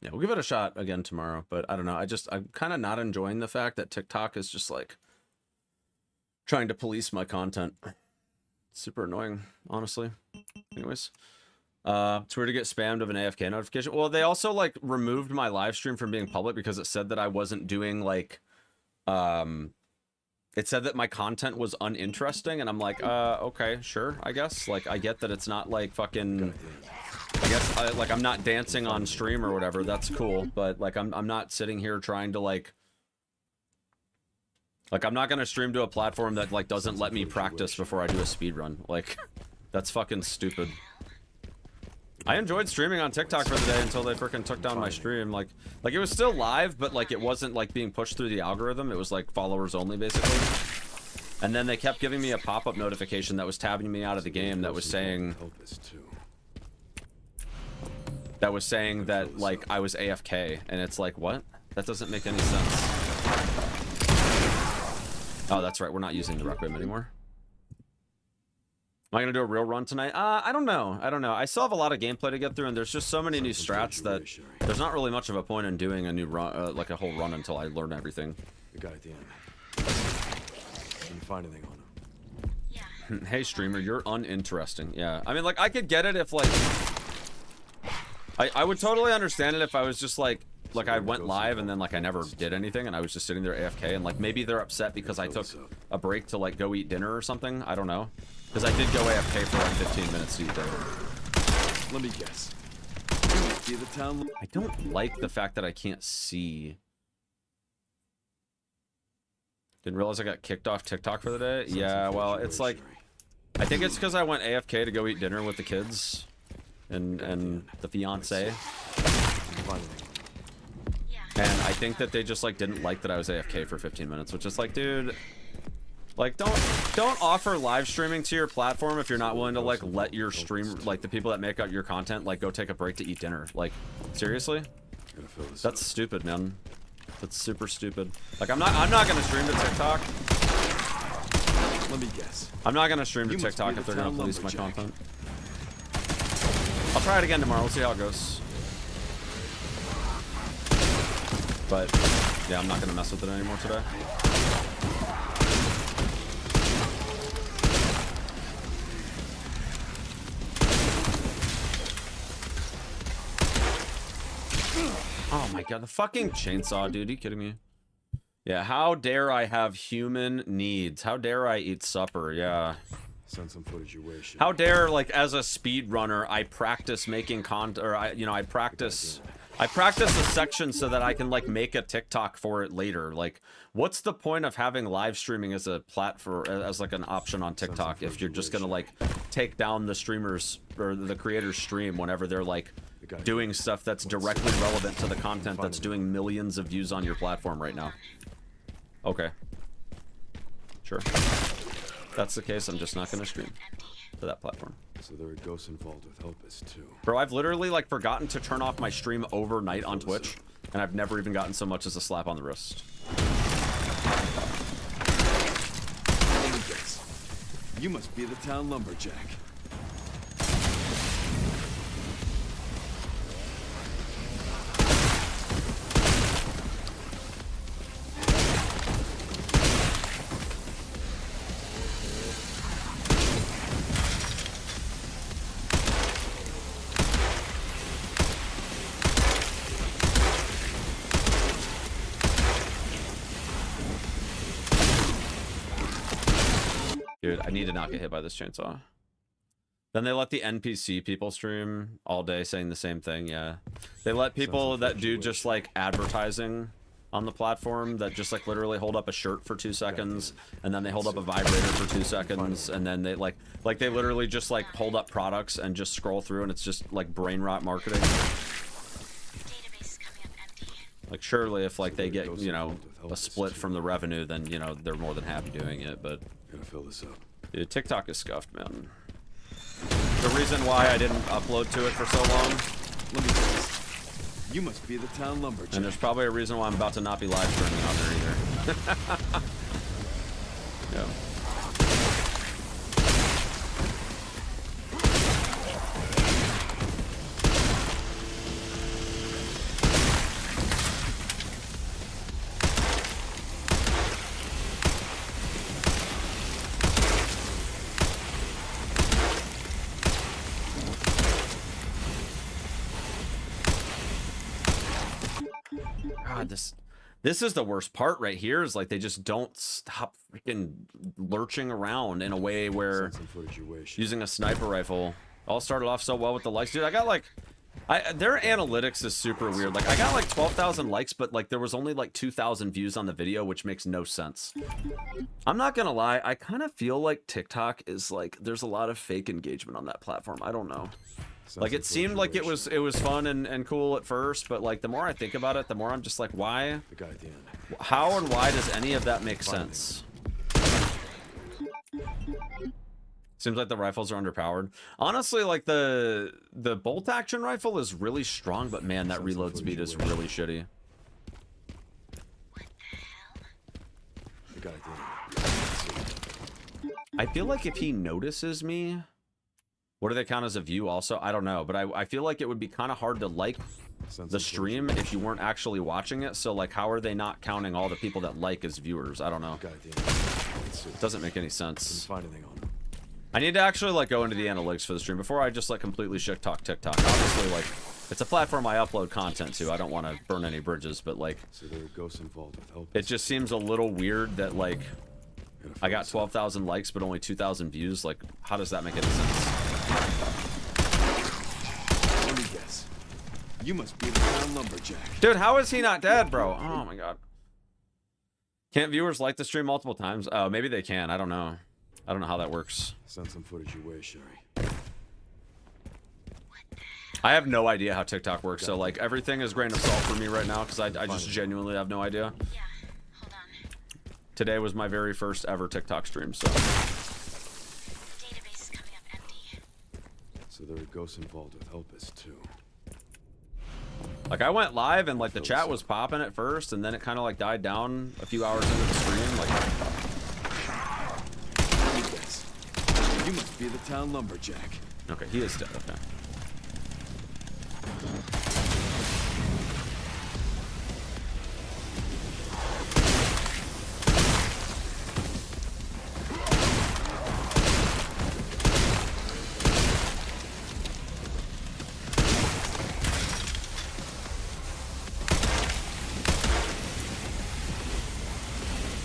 Yeah, we'll give it a shot again tomorrow, but I don't know. I'm kind of not enjoying the fact that TikTok is just like trying to police my content. It's super annoying, honestly. Anyways, it's weird to get spammed of an AFK notification. Well, they also like removed my live stream from being public because it said that I wasn't doing like, it said that my content was uninteresting, and I'm like, okay, sure, I guess. Like, I get that it's not like fucking, I guess, like I'm not dancing on stream or whatever. That's cool, but like I'm not sitting here trying to like I'm not gonna stream to a platform that like doesn't let me practice before I do a speed run. Like, that's fucking stupid. I enjoyed streaming on TikTok for the day until they freaking took down my stream. Like it was still live, but like it wasn't like being pushed through the algorithm. It was like followers only basically. And then they kept giving me a pop-up notification that was tabbing me out of the game that was saying that like I was AFK, and it's like, what? That doesn't make any sense. Oh, that's right. We're not using the Requiem anymore. Am I gonna do a real run tonight? I don't know. I still have a lot of gameplay to get through, and there's just so many new strats that there's not really much of a point in doing a new run, like a whole run, until I learn everything. The guy at the end. Didn't find anything on him. Hey streamer, you're uninteresting. Yeah, I mean, like, I could get it if like I would totally understand it if I was just like I went live and then like I never did anything and I was just sitting there AFK, and like maybe they're upset because I took a break to like go eat dinner or something. I don't know, because I did go AFK for like 15 minutes to eat dinner. Let me guess. I don't like the fact that I can't see. Didn't realize I got kicked off TikTok for the day. Yeah, well, it's like, I think it's because I went AFK to go eat dinner with the kids and the fiance. And I think that they just like didn't like that I was AFK for 15 minutes, which is like, dude, like don't offer live streaming to your platform if you're not willing to like let your stream, like the people that make out your content, like go take a break to eat dinner. Like, seriously? That's stupid, man. That's super stupid. Like, I'm not gonna stream to TikTok. Let me guess. I'm not gonna stream to TikTok if they're gonna police my content. I'll try it again tomorrow. We'll see how it goes. But yeah, I'm not gonna mess with it anymore today. Oh my god, the fucking chainsaw, dude. Are you kidding me? Yeah, how dare I have human needs? How dare I eat supper? Yeah. Send some footage your way. How dare, like, as a speedrunner, I practice making content, or I practice a section so that I can like make a TikTok for it later. Like, what's the point of having live streaming as a platform, as like an option on TikTok, if you're just gonna like take down the streamers or the creators' stream whenever they're like doing stuff that's directly relevant to the content that's doing millions of views on your platform right now? Okay. Sure. If that's the case, I'm just not gonna stream to that platform. So there are ghosts involved with Opus too. Bro, I've literally like forgotten to turn off my stream overnight on Twitch, and I've never even gotten so much as a slap on the wrist. You must be the town lumberjack. Dude, I need to not get hit by this chainsaw. Then they let the NPC people stream all day saying the same thing, yeah. They let people that do just like advertising on the platform that just like literally hold up a shirt for 2 seconds, and then they hold up a vibrator for 2 seconds, and then they like they literally just like hold up products and just scroll through, and it's just like brain rot marketing. Like, surely if like they get, you know, a split from the revenue, then, you know, they're more than happy doing it, but Gotta fill this up. Dude, TikTok is scuffed, man. The reason why I didn't upload to it for so long. Let me guess. You must be the town lumberjack. And there's probably a reason why I'm about to not be live streaming on there either. Yeah. God, this is the worst part right here, is like they just don't stop freaking lurching around in a way where using a sniper rifle. All started off so well with the likes. Dude, I got like, their analytics is super weird. Like, I got like 12,000 likes, but like there was only like 2,000 views on the video, which makes no sense. I'm not gonna lie, I kind of feel like TikTok is like, there's a lot of fake engagement on that platform. I don't know. Like, it seemed like it was fun and cool at first, but like the more I think about it, the more I'm just like, why? The guy at the end. How and why does any of that make sense? Seems like the rifles are underpowered. Honestly, like the bolt action rifle is really strong, but man, that reload speed is really shitty. The guy at the end. I feel like if he notices me, what do they count as a view also? I don't know, but I feel like it would be kind of hard to like the stream if you weren't actually watching it. So like, how are they not counting all the people that like as viewers? I don't know. It doesn't make any sense. I need to actually like go into the analytics for the stream before I just like completely shit talk TikTok. Obviously, like, it's a platform I upload content to. I don't want to burn any bridges, but like, So there are ghosts involved with help. it just seems a little weird that like I got 12,000 likes but only 2,000 views. Like, how does that make any sense? Let me guess. You must be the town lumberjack. Dude, how is he not dead, bro? Oh my god. Can't viewers like the stream multiple times? Oh, maybe they can. I don't know. I don't know how that works. Send some footage your way, Sherry. I have no idea how TikTok works, so like everything is grain of salt for me right now because I just genuinely have no idea. Yeah, hold on. Today was my very first ever TikTok stream, so. The database is coming up empty. So there are ghosts involved with Helpus too. Like, I went live and like the chat was popping at first, and then it kind of like died down a few hours into the stream. Like, You must be the town lumberjack. okay, he is dead. Okay.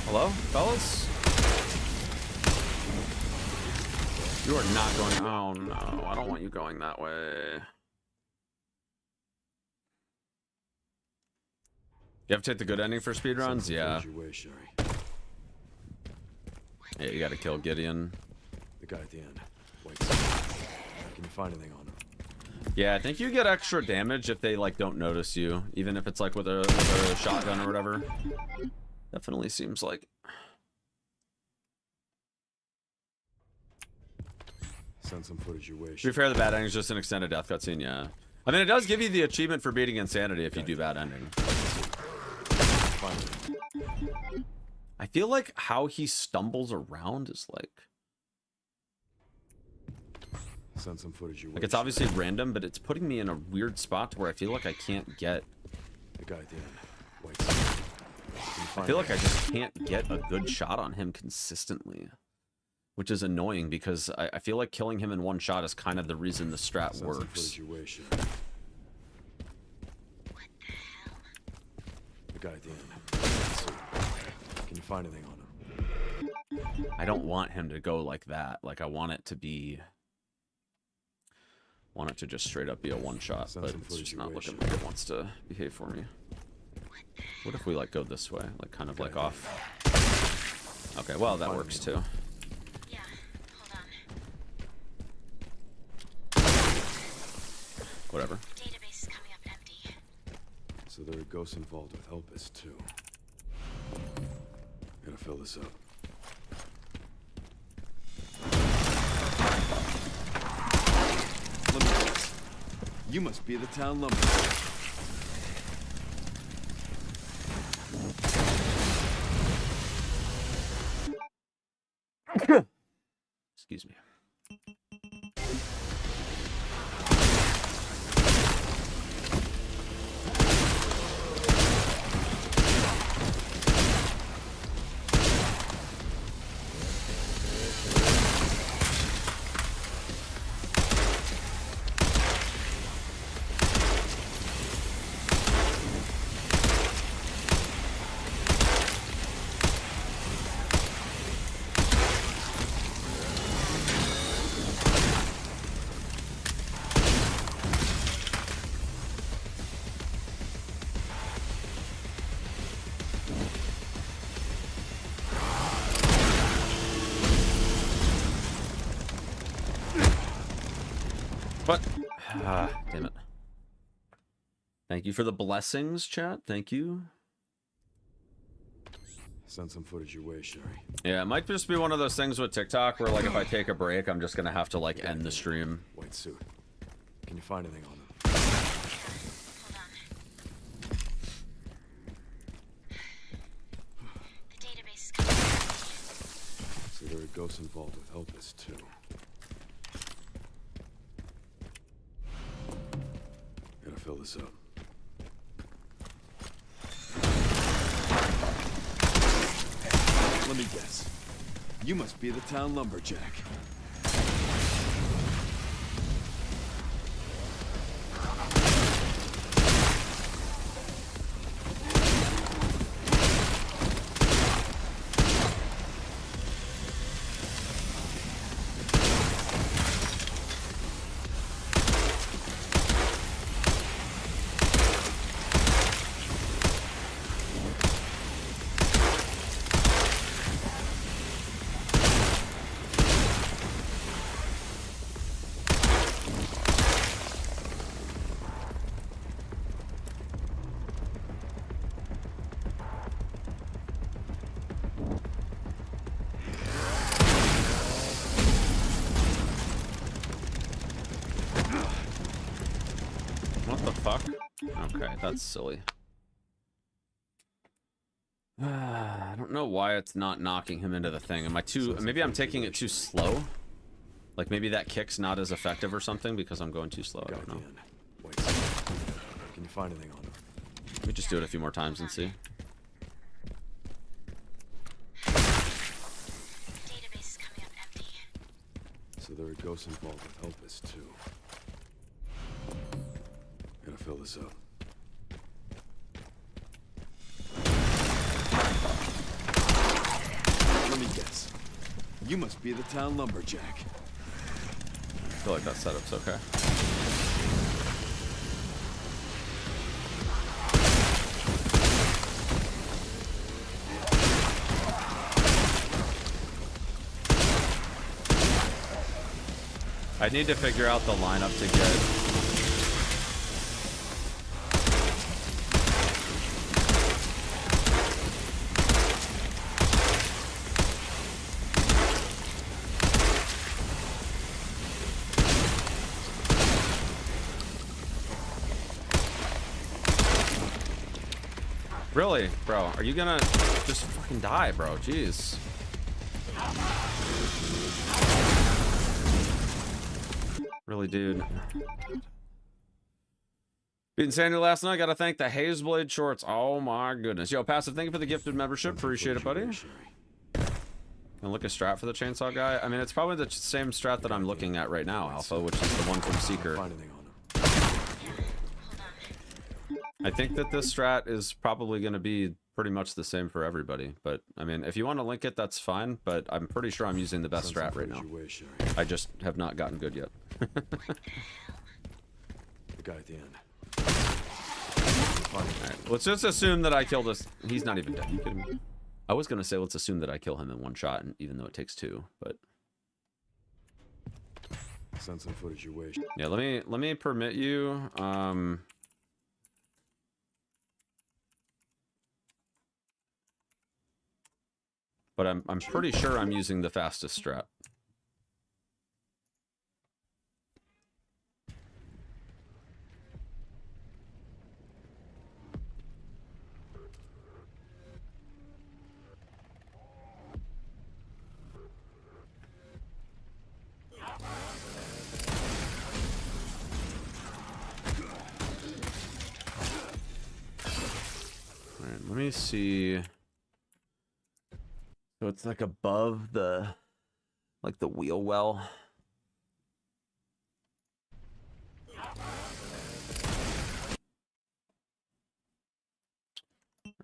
Hello, fellas? You are not going. Oh no, I don't want you going that way. You have to take the good ending for speedruns? Yeah. Yeah, you gotta kill Gideon. The guy at the end. Wait, can you find anything on him? Yeah, I think you get extra damage if they like don't notice you, even if it's like with a shotgun or whatever. Definitely seems like. Send some footage your way. To be fair, the bad ending is just an extended death cutscene, yeah. I mean, it does give you the achievement for beating insanity if you do bad ending. I feel like how he stumbles around is like... Send some footage your way. Like, it's obviously random, but it's putting me in a weird spot where I feel like I can't get... The guy at the end. Wait. I feel like I just can't get a good shot on him consistently. Which is annoying because I feel like killing him in one shot is kind of the reason the strat works. The guy at the end. Can you find anything on him? I don't want him to go like that. Like, I want it to be... want it to just straight up be a one shot, but it's just not looking like it wants to behave for me. What if we like go this way? Like kind of like off. Okay, well that works too. Whatever. Database is coming up empty. So there are ghosts involved with Helpus too. Gotta fill this up. Let me guess. You must be the town lumberjack. Excuse me. Ah, damn it. Thank you for the blessings, chat. Thank you. Send some footage your way, Sherry. Yeah, it might just be one of those things with TikTok where, like, if I take a break, I'm just gonna have to, like, end the stream. White suit. Can you find anything on them? Hold on. The database is coming. So there are ghosts involved with Opus, too. Gotta fill this up. Let me guess. You must be the town lumberjack. What the fuck? Okay, that's silly. I don't know why it's not knocking him into the thing. Am I too... Maybe I'm taking it too slow? Like, maybe that kick's not as effective or something because I'm going too slow. I don't know. Wait, can you find anything on them? Let me just do it a few more times and see. Database is coming up empty. So there are ghosts involved with Opus, too. Gotta fill this up. Let me guess. You must be the town lumberjack. I feel like that setup's okay. I need to figure out the lineup to get... Really, bro? Are you gonna just fucking die, bro? Jeez. Really, dude. Beating Sandy last night. Gotta thank the Hazeblade shorts. Oh my goodness. Yo, Passive, thank you for the gifted membership. Appreciate it, buddy. Gonna look a strat for the chainsaw guy. I mean, it's probably the same strat that I'm looking at right now, Alpha, which is the one from Seeker. I think that this strat is probably going to be pretty much the same for everybody. But, I mean, if you want to link it, that's fine. But I'm pretty sure I'm using the best strat right now. I just have not gotten good yet. The guy at the end. Alright, let's just assume that I kill this. He's not even dead. Are you kidding me? I was going to say let's assume that I kill him in one shot, and even though it takes two. But Send some footage your way. yeah, let me permit you. But I'm pretty sure I'm using the fastest strat. Alright, let me see. So it's like above the, like the wheel well.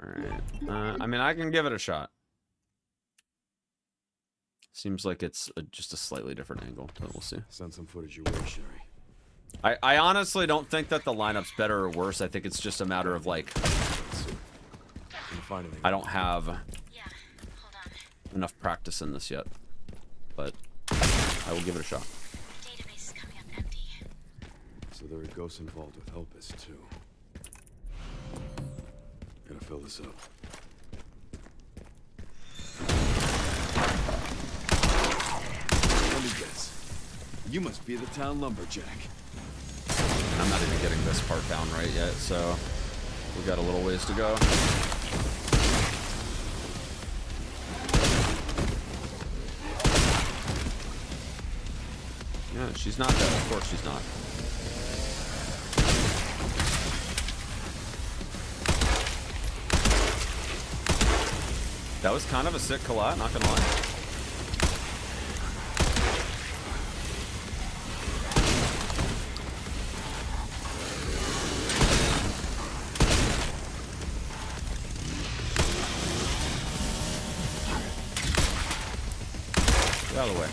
Alright. I mean, I can give it a shot. Seems like it's just a slightly different angle, but we'll see. Send some footage your way, Sherry. I honestly don't think that the lineup's better or worse. I think it's just a matter of like, I don't have enough practice in this yet, but I will give it a shot. Database is coming up empty. So there are ghosts involved with Elpis, too. Gotta fill this up. Let me guess. You must be the town lumberjack. I'm not even getting this part down right yet, so we got a little ways to go. Yeah, she's not dead. Of course she's not. That was kind of a sick collat, not gonna lie. Get out of the way.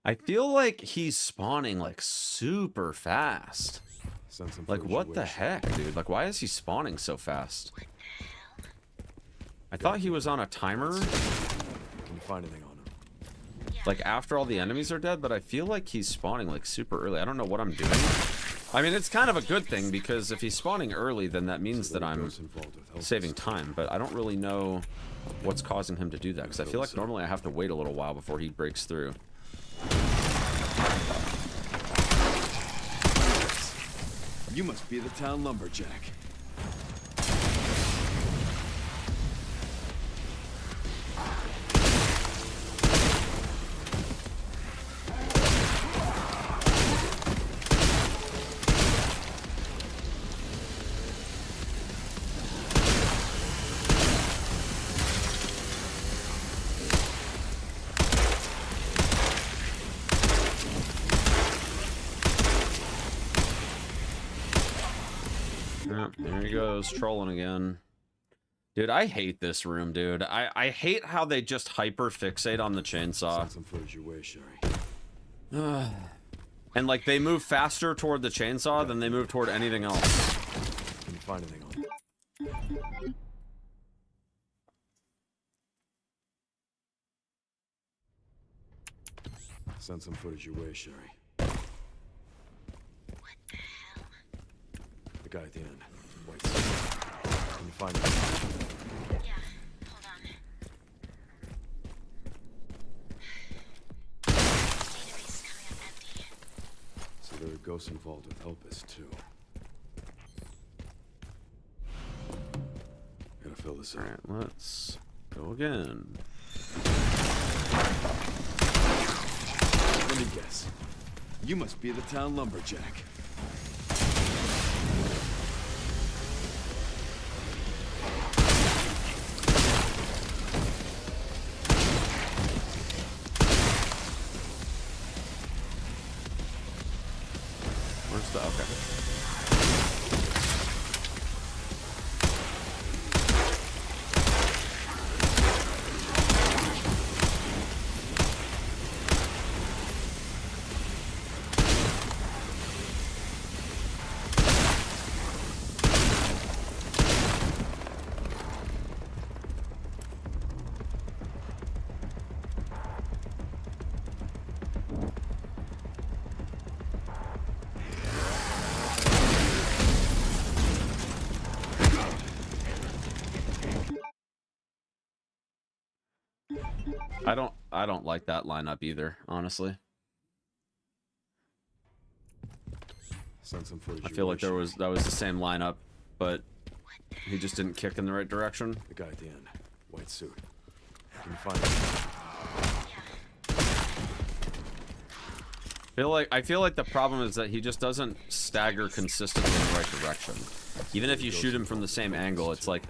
I feel like he's spawning like super fast. Like what the heck, dude? Like why is he spawning so fast? I thought he was on a timer. Can you find anything on him? Like after all the enemies are dead, but I feel like he's spawning like super early. I don't know what I'm doing. I mean, it's kind of a good thing because if he's spawning early, then that means that I'm saving time, but I don't really know what's causing him to do that because I feel like normally I have to wait a little while before he breaks through. You must be the town lumberjack. There he goes, trolling again. Dude, I hate this room, dude. I hate how they just hyper fixate on the chainsaw. Send some footage your way, Sherry. And like they move faster toward the chainsaw than they move toward anything else. Can you find anything on him? Send some footage your way, Sherry. What the hell? The guy at the end. White suit. Can you find him? Yeah, hold on. Database is coming up empty. So there are ghosts involved with Elpis, too. Gotta fill this up. Alright, let's go again. Let me guess. You must be the town lumberjack. Where's the... okay. I don't like that lineup either, honestly. Send some footage. I feel like that was the same lineup, but he just didn't kick in the right direction. The guy at the end. White suit. Can you find him? I feel like the problem is that he just doesn't stagger consistently in the right direction. Even if you shoot him from the same angle, it's like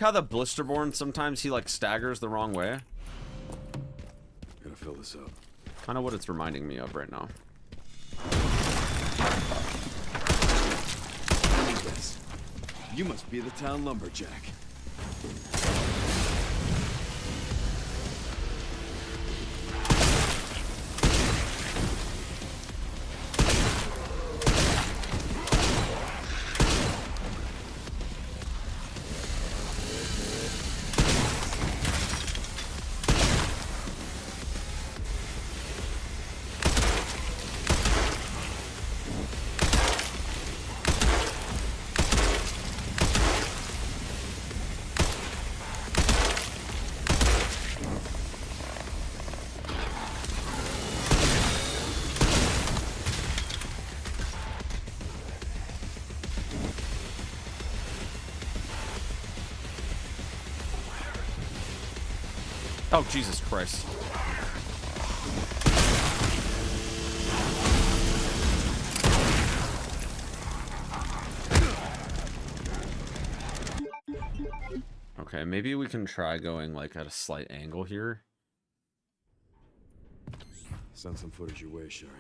how the Blisterborn sometimes he like staggers the wrong way. Gotta fill this up. Kind of what it's reminding me of right now. Yes. You must be the town lumberjack. Oh, Jesus Christ. Okay, maybe we can try going like at a slight angle here. Send some footage your way, Sherry.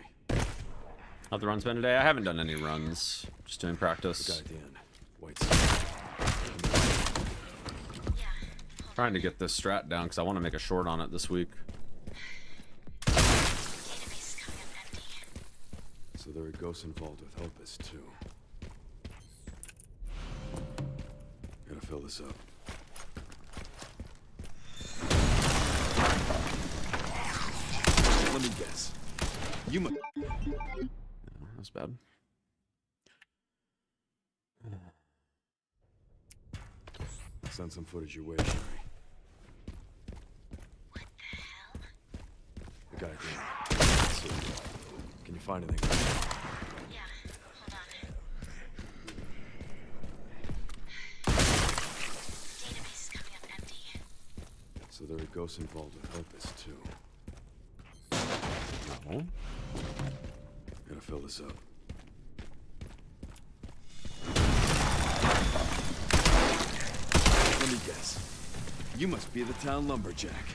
How've the runs been today? I haven't done any runs. Just doing practice. The guy at the end. White. Trying to get this strat down because I want to make a short on it this week. So there are ghosts involved with Opus too. Gotta fill this up. Let me guess. You must. That's bad. Send some footage your way, Sherry. What the hell? The guy at the end. Can you find anything? Yeah, hold on. Database is coming up empty. So there are ghosts involved with Opus too. No. Gotta fill this up. Let me guess. You must be the town lumberjack.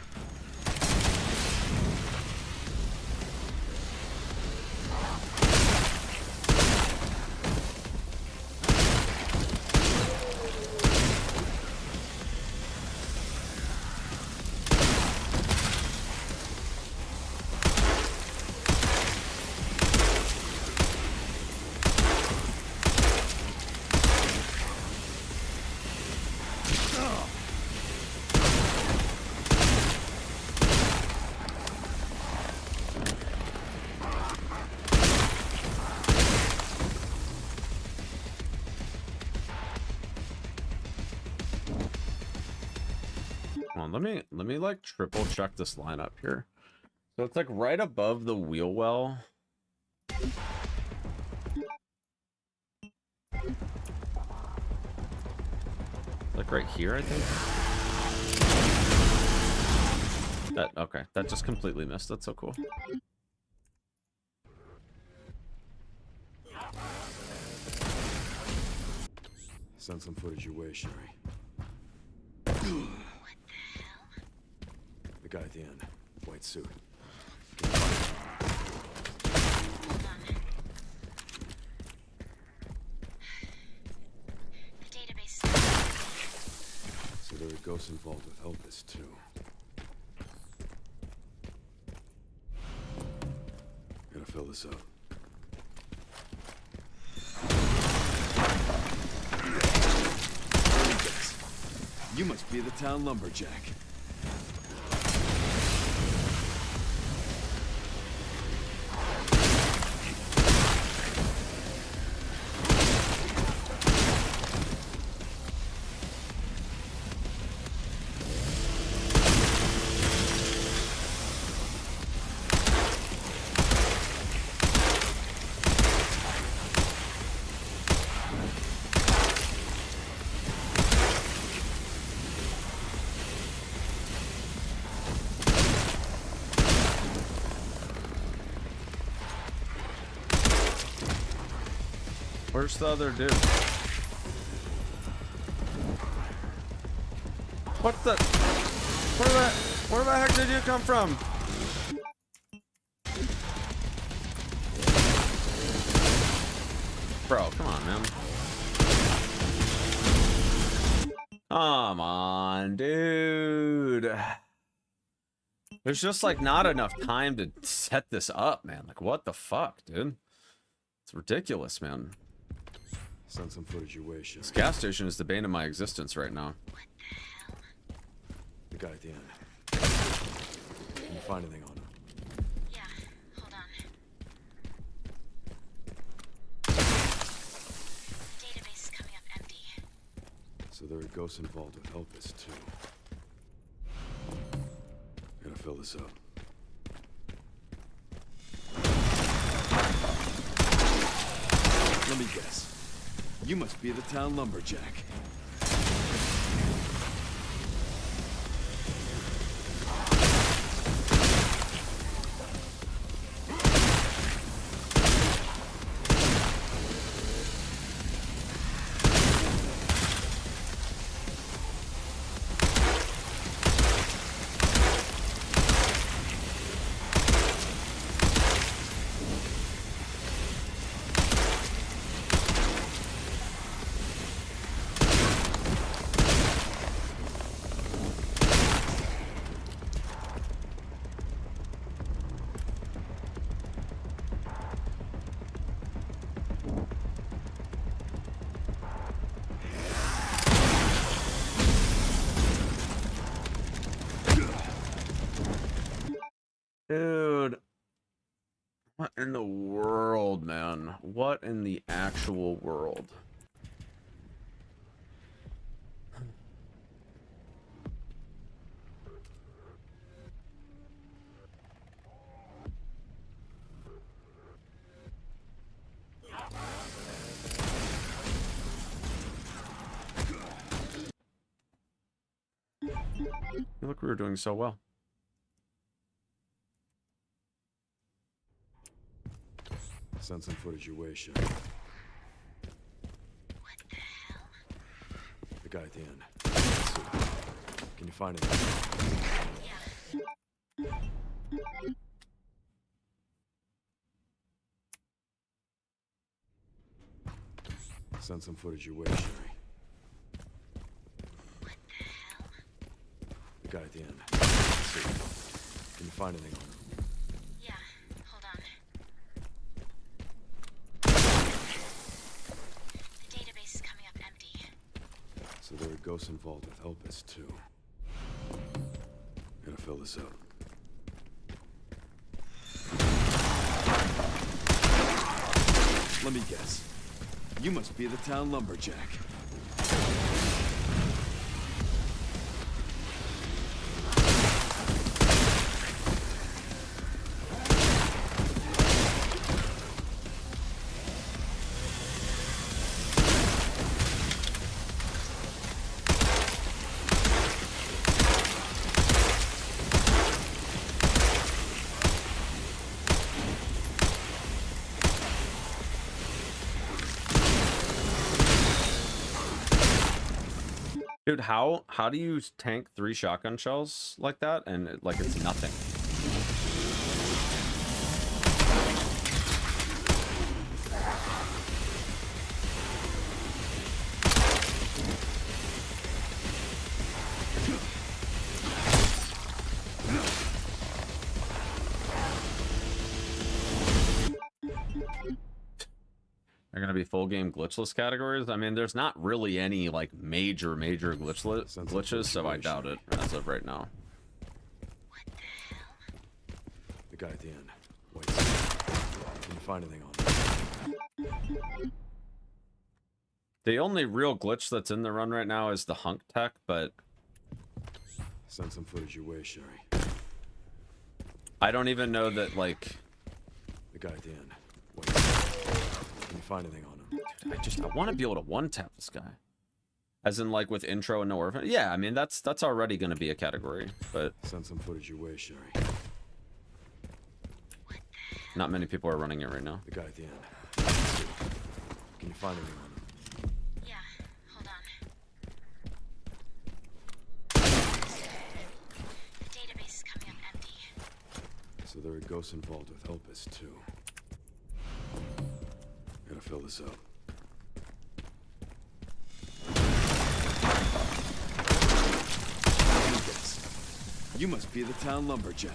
Let me like triple check this lineup here. So it's like right above the wheel well. Like right here, I think. That okay, that just completely missed. That's so cool. Send some footage your way, Sherry. The guy at the end. White suit. The database. So there are ghosts involved with Opus too. Gotta fill this up. You must be the town lumberjack. Where's the other dude? What the? Where the heck did you come from? Bro, come on, man. Come on, dude. There's just like not enough time to set this up, man. Like, what the fuck, dude? It's ridiculous, man. Send some footage your way, Sherry. This gas station is the bane of my existence right now. What the hell? The guy at the end. Can you find anything on him? Yeah, hold on. The database is coming up empty. So there are ghosts involved with Opus too. Gotta fill this up. Let me guess. You must be the town lumberjack. Dude. What in the world, man? What in the actual world? Look, we were doing so well. Send some footage your way, Shay. What the hell? The guy at the end. Let's see. Can you find it? Yeah. Send some footage your way, Sherry. What the hell? The guy at the end. Let's see. Can you find anything on him? Yeah, hold on. The database is coming up empty. So there are ghosts involved with Elpis, too. Gotta fill this out. Let me guess. You must be the town lumberjack. Dude, how do you tank 3 shotgun shells like that and like it's nothing? They're gonna be full game glitchless categories. I mean, there's not really any like major glitches, so I doubt it as of right now. What the hell? The guy at the end. Wait. Can you find anything on him? The only real glitch that's in the run right now is the hunk tech, but Send some footage your way, Sherry. I don't even know that like The guy at the end. Wait. Can you find anything on him? Dude, I want to be able to one tap this guy. As in like with intro and no orphan. Yeah, I mean that's already gonna be a category, but Send some footage your way, Sherry. not many people are running it right now. The guy at the end. Can you find anything on him? Yeah, hold on. The database is coming up empty. So there are ghosts involved with Elpis, too. Gotta fill this out. You must be the town lumberjack.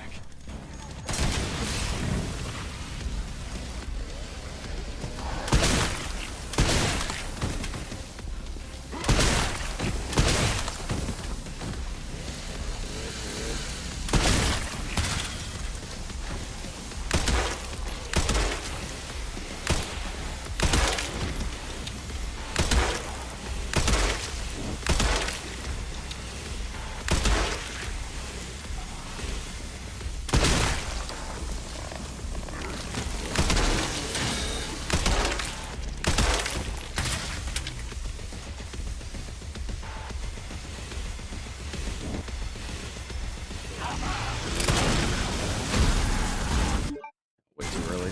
Way too early.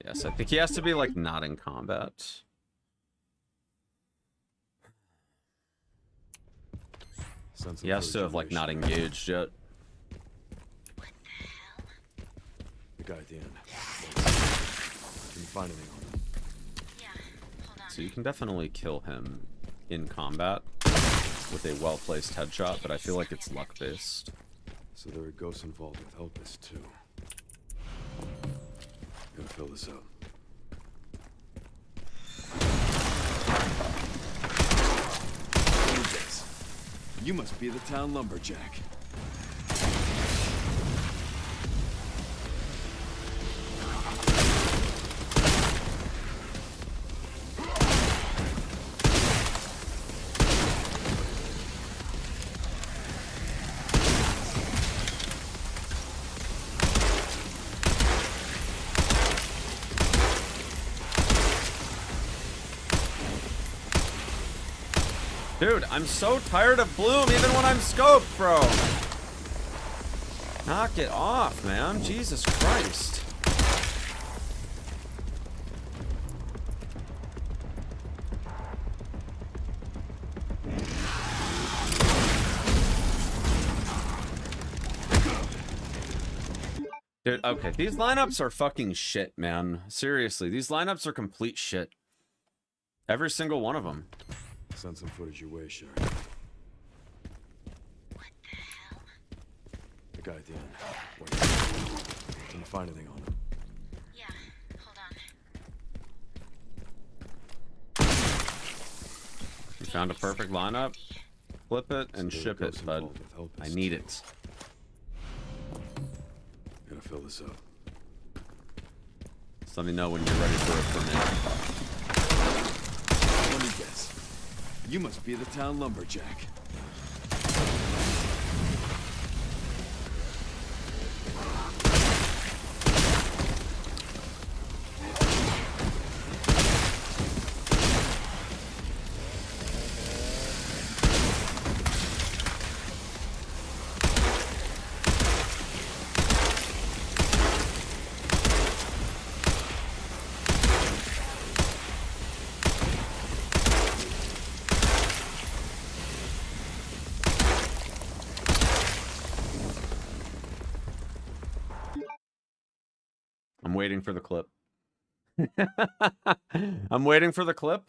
Yes, I think he has to be like not in combat. He has to have like not engaged yet. What the hell? The guy at the end. Can you find anything on him? Yeah, hold on. So you can definitely kill him in combat with a well-placed headshot, but I feel like it's luck-based. So there are ghosts involved with Elpis, too. Gotta fill this out. Let me guess. You must be the town lumberjack. Dude, I'm so tired of Bloom even when I'm scoped, bro. Knock it off, man. Jesus Christ. Dude, okay, these lineups are fucking shit, man. Seriously, these lineups are complete shit. Every single one of them. Send some footage your way, Sherry. What the hell? The guy at the end. Wait. Can you find anything on him? Yeah, hold on. You found a perfect lineup? Flip it and So ship there goes it, bud. involved with help I is- need it. Gonna fill this up. Just let me know when you're ready for a permit. Let me guess. You must be the town lumberjack. I'm waiting for the clip. I'm waiting for the clip.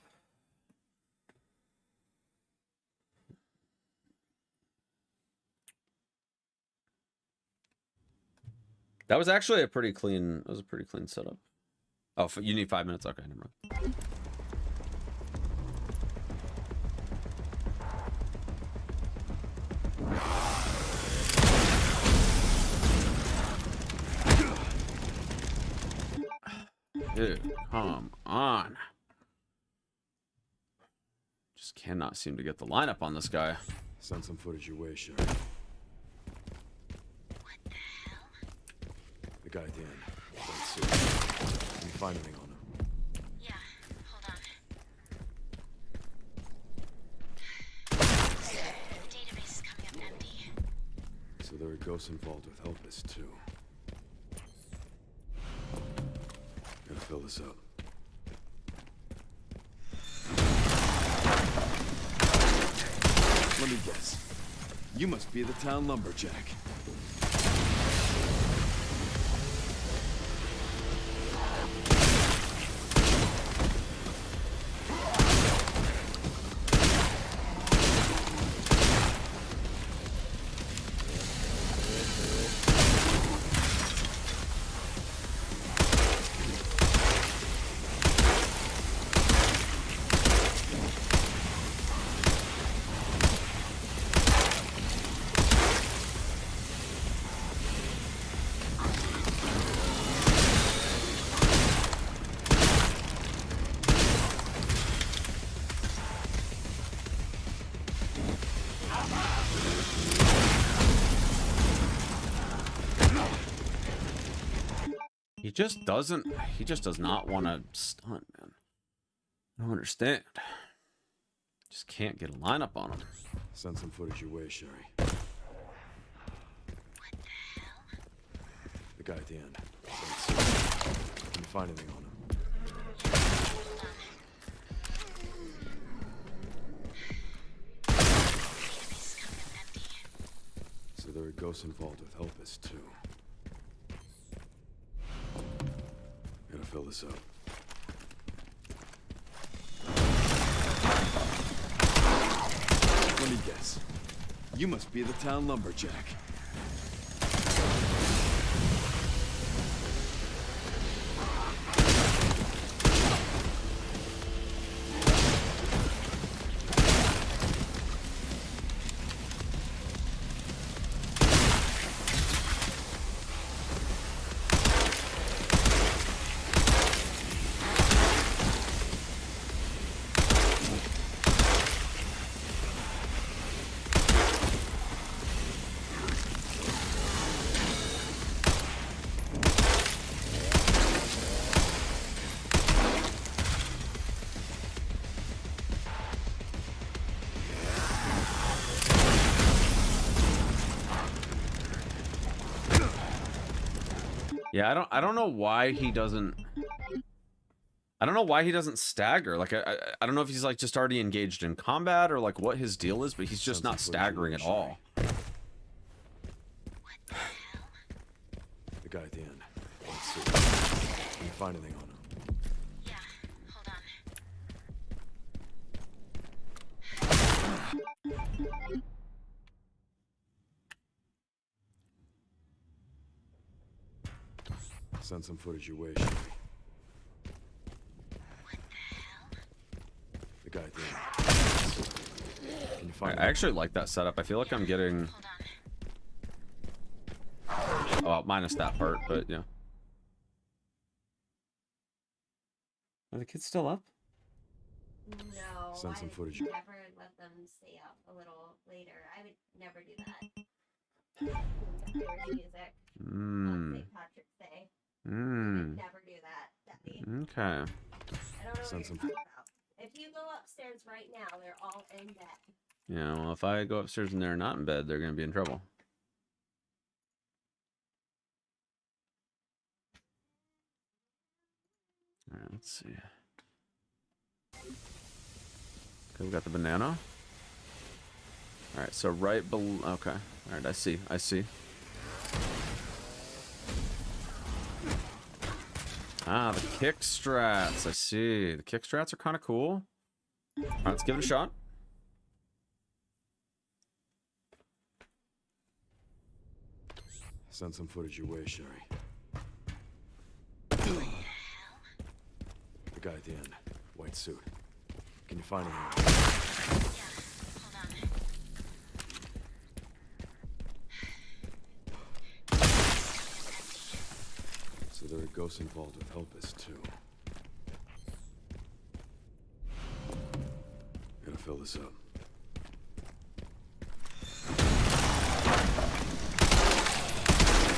That was actually a pretty clean. That was a pretty clean setup. Oh, you need 5 minutes. Okay, never mind. Dude, come on. Just cannot seem to get the lineup on this guy. Send some footage your way, Sherry. What the hell? The guy at the end. Let's see. Can you find anything on him? Yeah, hold on. The database is coming up empty. So there are ghosts involved with Elvis, too. Gotta fill this up. Let me guess. You must be the town lumberjack. He just does not want to stunt, man. I don't understand. Just can't get a lineup on him. Send some footage your way, Sherry. What the hell? The guy at the end. Let's see. Can you find anything on him? Yeah, hold on. Database is coming up empty. So there are ghosts involved with Elvis, too. Gotta fill this up. Let me guess. You must be the town lumberjack. Yeah, I don't know why he doesn't. I don't know why he doesn't stagger. Like, I don't know if he's like just already engaged in combat or like what his deal is, but he's just not staggering at all. The guy at the end. Let's see. Can you find anything on him? Yeah, hold on. Send some footage your way, Sherry. What the hell? The guy at the end. Can you I find actually like that setup. I feel like I'm getting. Hold on. Oh, minus that part, but yeah. Are the kids still up? No, Send some footage. I would never let them stay up a little later. I would never do that. There's music on St. Patrick's Day. Never do that, Debbie. Okay. I don't know what Send you're some- talking about. If you go upstairs right now, they're all in bed. Yeah, well, if I go upstairs and they're not in bed, they're gonna be in trouble. All right, let's see. Okay, we got the banana. All right, so right below. Okay. All right, I see. I see. Ah, the kick strats. I see. The kick strats are kind of cool. All right, let's give it a shot. Send some footage your way, Sherry. What the hell? The guy at the end. White suit. Can you find anything? Yeah, hold on. So there are ghosts involved with Helpus, too. Gotta fill this up.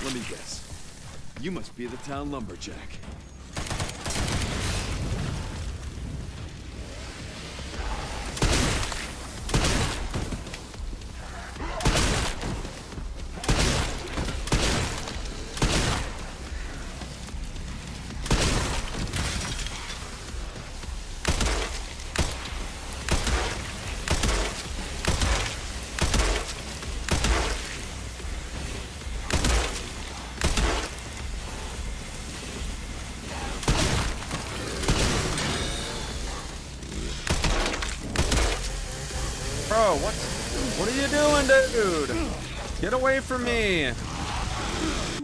Let me guess. You must be the town lumberjack. Bro, what are you doing, dude? Get away from me.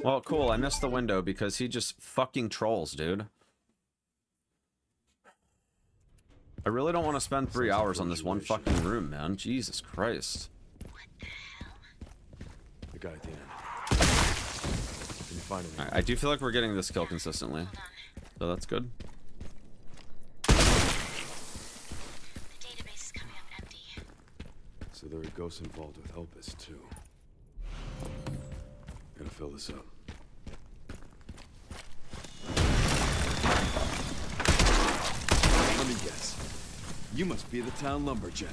Well, cool. I missed the window because he just fucking trolls, dude. I really don't want to spend 3 hours on this one fucking room, man. Jesus Christ. The guy at the end. Can you find anything? I do feel like we're getting this kill consistently, so that's good. So there are ghosts involved with Helpus, too. Gotta fill this up. Let me guess. You must be the town lumberjack.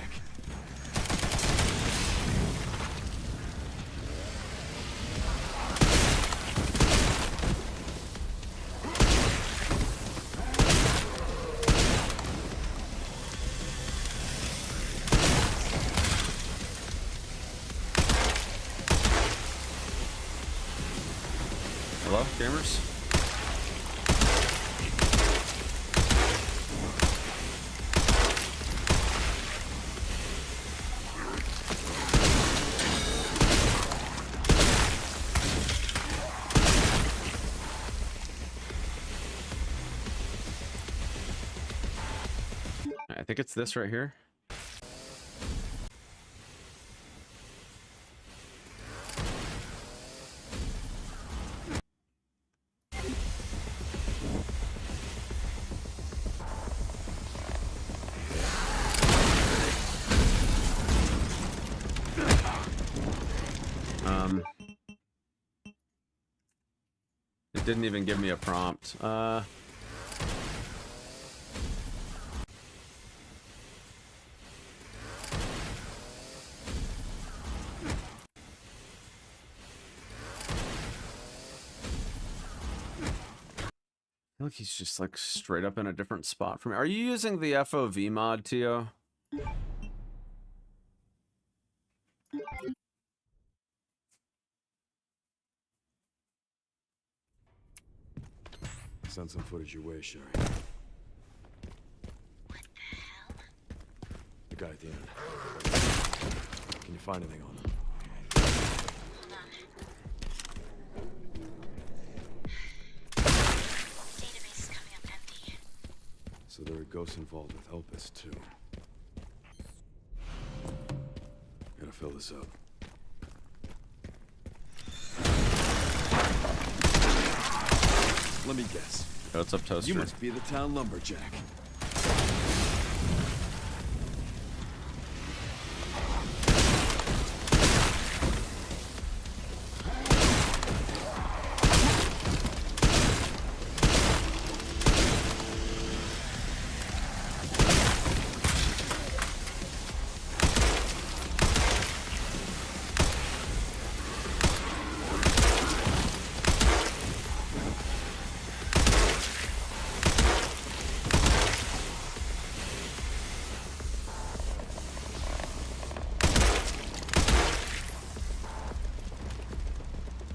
Hello, gamers? I think it's this right here. It didn't even give me a prompt. feel like he's just like straight up in a different spot from me. Are you using the FOV mod, Tio? Send some footage your way, Sherry. What the hell? The guy at the end. Can you find anything on him? Hold on. Database is coming up empty. So there are ghosts involved with Helpus, too. Gotta fill this up. Let me guess. What's up, Toaster? You must be the town lumberjack.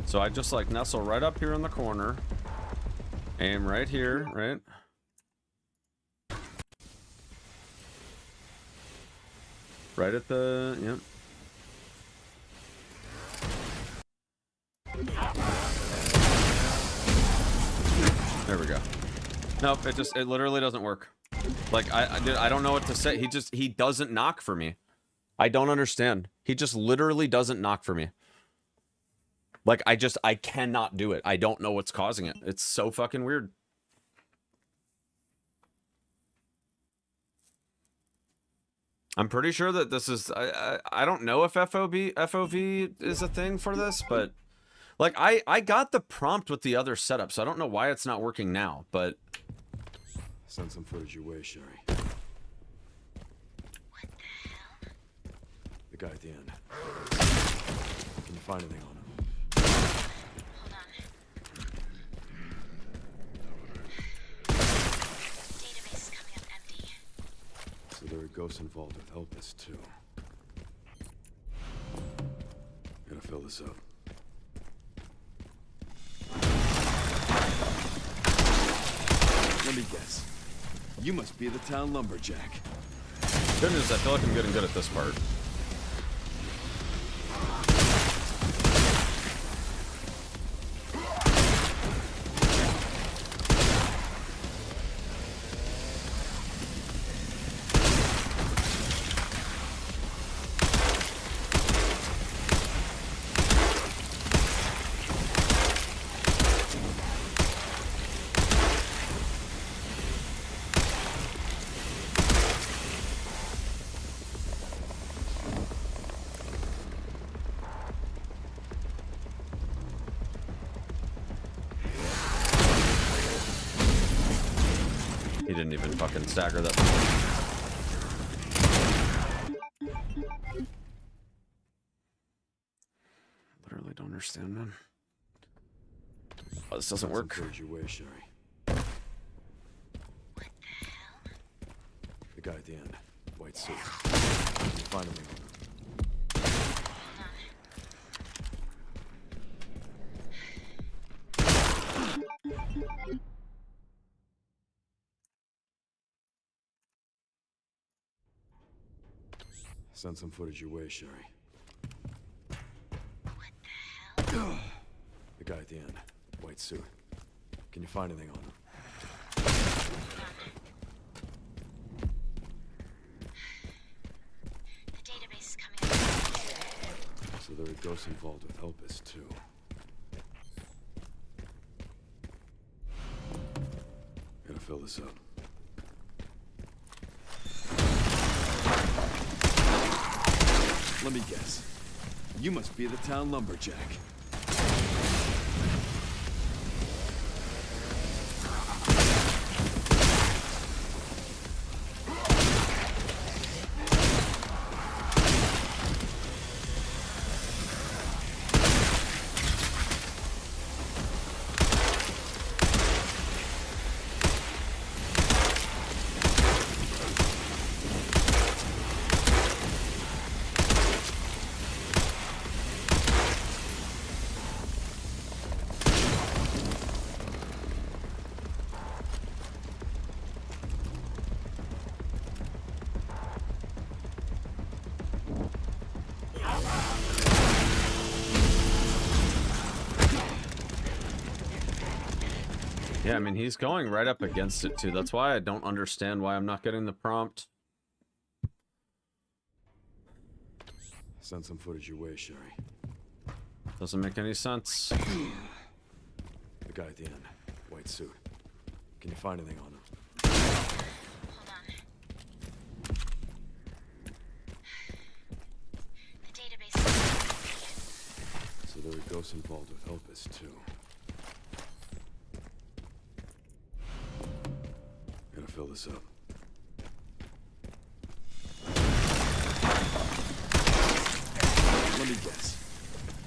So I just like nestle right up here in the corner. Aim right here, right? Right at the, yep. There we go. Nope, it literally doesn't work. Like I don't know what to say. He doesn't knock for me. I don't understand. He just literally doesn't knock for me. Like, I cannot do it. I don't know what's causing it. It's so fucking weird. I'm pretty sure that this is, I don't know if FOV is a thing for this, but like, I got the prompt with the other setup, so I don't know why it's not working now, but. Send some footage your way, Sherry. What the hell? The guy at the end. Can you find anything on him? Hold on. Database is coming up empty. So there are ghosts involved with Helpus, too. Gotta fill this up. Let me guess. You must be the town lumberjack. Good news, I feel like I'm getting good at this part. He didn't even fucking stagger that. Literally don't understand, man. Oh, this doesn't work. Your way, Sherry. What the hell? The guy at the end. White suit. Can you find anything on him? Send some footage your way, Sherry. What the hell? The guy at the end. White suit. Can you find anything on him? The database is coming up. So there are ghosts involved with Helpus, too. Gotta fill this up. Let me guess. You must be the town lumberjack. Yeah, I mean, he's going right up against it, too. That's why I don't understand why I'm not getting the prompt. Send some footage your way, Sherry. Doesn't make any sense. The guy at the end. White suit. Can you find anything on him? Hold on. The database is So there are ghosts involved with Opus, too. Gotta fill this up. Let me guess.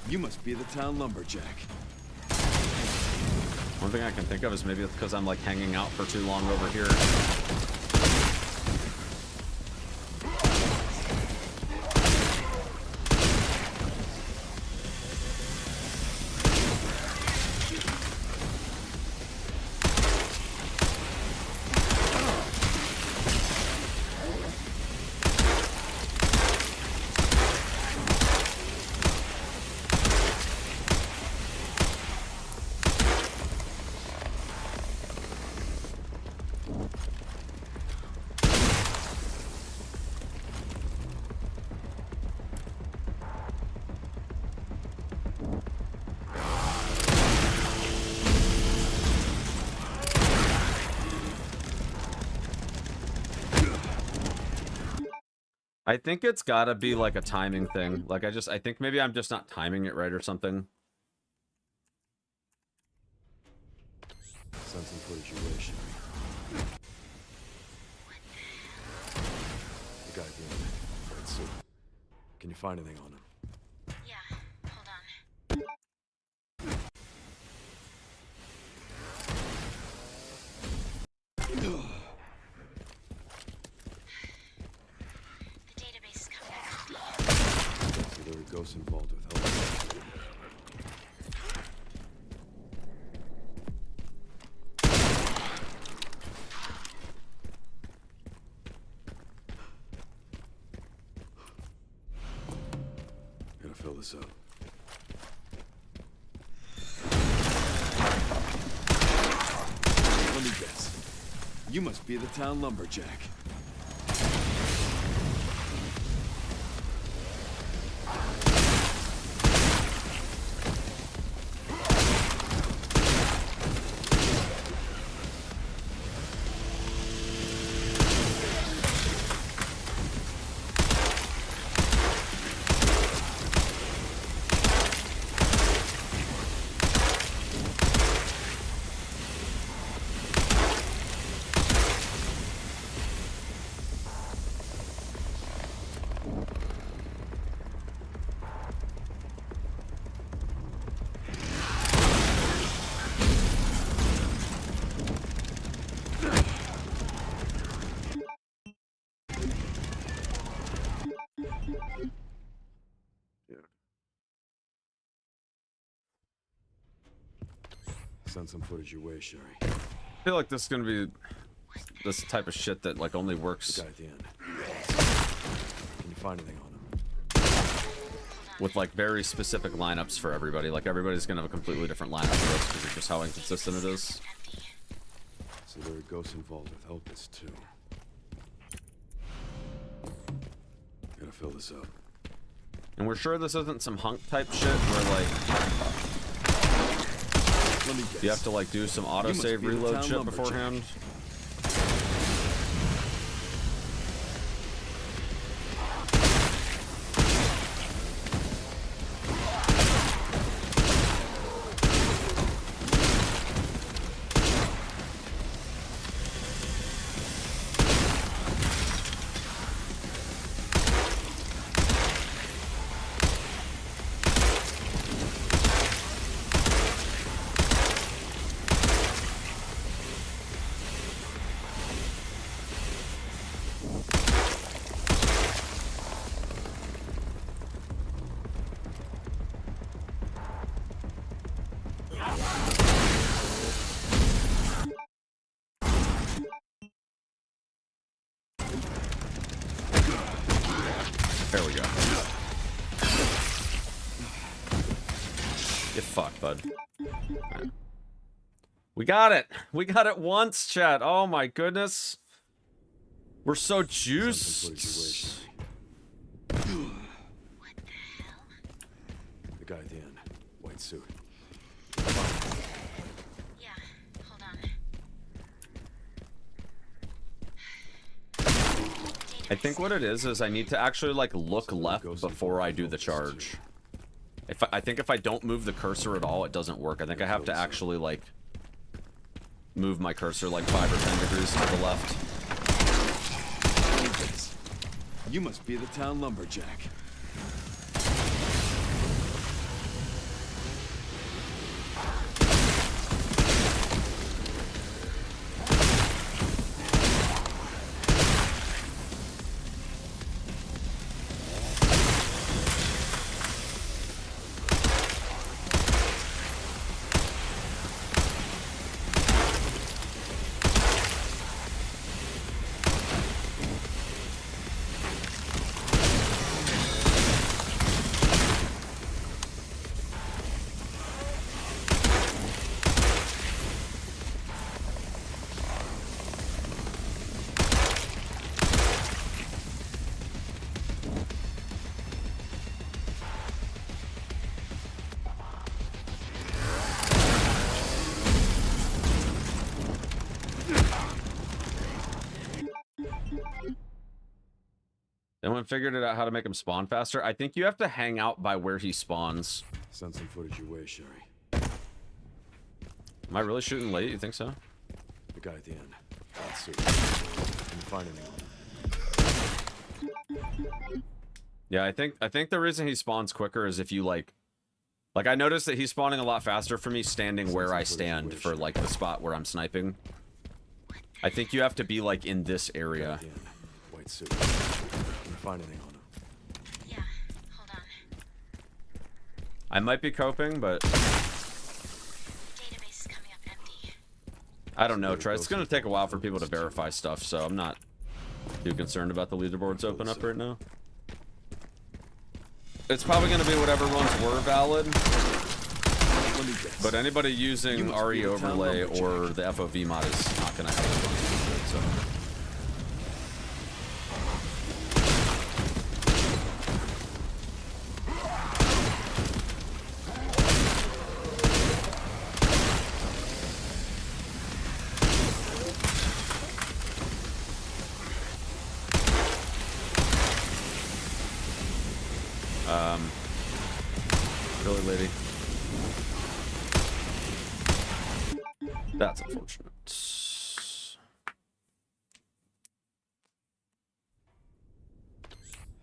You must be the town lumberjack. One thing I can think of is maybe it's because I'm like hanging out for too long over here. I think it's gotta be like a timing thing. Like I think maybe I'm just not timing it right or something. Send some footage your way, Sherry. The guy at the end. White suit. Can you find anything on him? Yeah, hold on. The database is coming back empty. So there are ghosts involved with Opus. Gotta fill this up. Let me guess. You must be the town lumberjack. Send some footage your way, Sherry. I feel like this is gonna be this type of shit that like only works The guy at the end. Can you find anything on him? with like very specific lineups for everybody. Like everybody's gonna have a completely different lineup for us because of just how inconsistent it is. So there are ghosts involved with Opus, too. Gotta fill this up. And we're sure this isn't some hunk type shit where like Let me guess. you have to like do some autosave reload shit beforehand. There we go. Get fucked, bud. Right. We got it. We got it once, chat. Oh my goodness. We're so juiced. What the hell? The guy at the end. White suit. Yeah, hold on. I think what it is I need to actually like look left before I do the charge. I think if I don't move the cursor at all, it doesn't work. I think I have to actually like move my cursor like 5 or 10 degrees to the left. You must be the town lumberjack. Anyone figured it out how to make him spawn faster? I think you have to hang out by where he spawns. Send some footage your way, Sherry. Am I really shooting late? You think so? The guy at the end. White suit. Can you find anyone? Yeah, I think the reason he spawns quicker is if you like I noticed that he's spawning a lot faster for me standing where I stand for like the spot where I'm sniping. I think you have to be like in this area. White suit. Can you find anything on him? Yeah, hold on. I might be coping, but Database is coming up empty. I don't know, Trey. It's gonna take a while for people to verify stuff, so I'm not too concerned about the leaderboards open up right now. It's probably gonna be whatever ones were valid. But anybody using RE overlay or the FOV mod is not gonna have a bunch of it, so. Really, lady. That's unfortunate.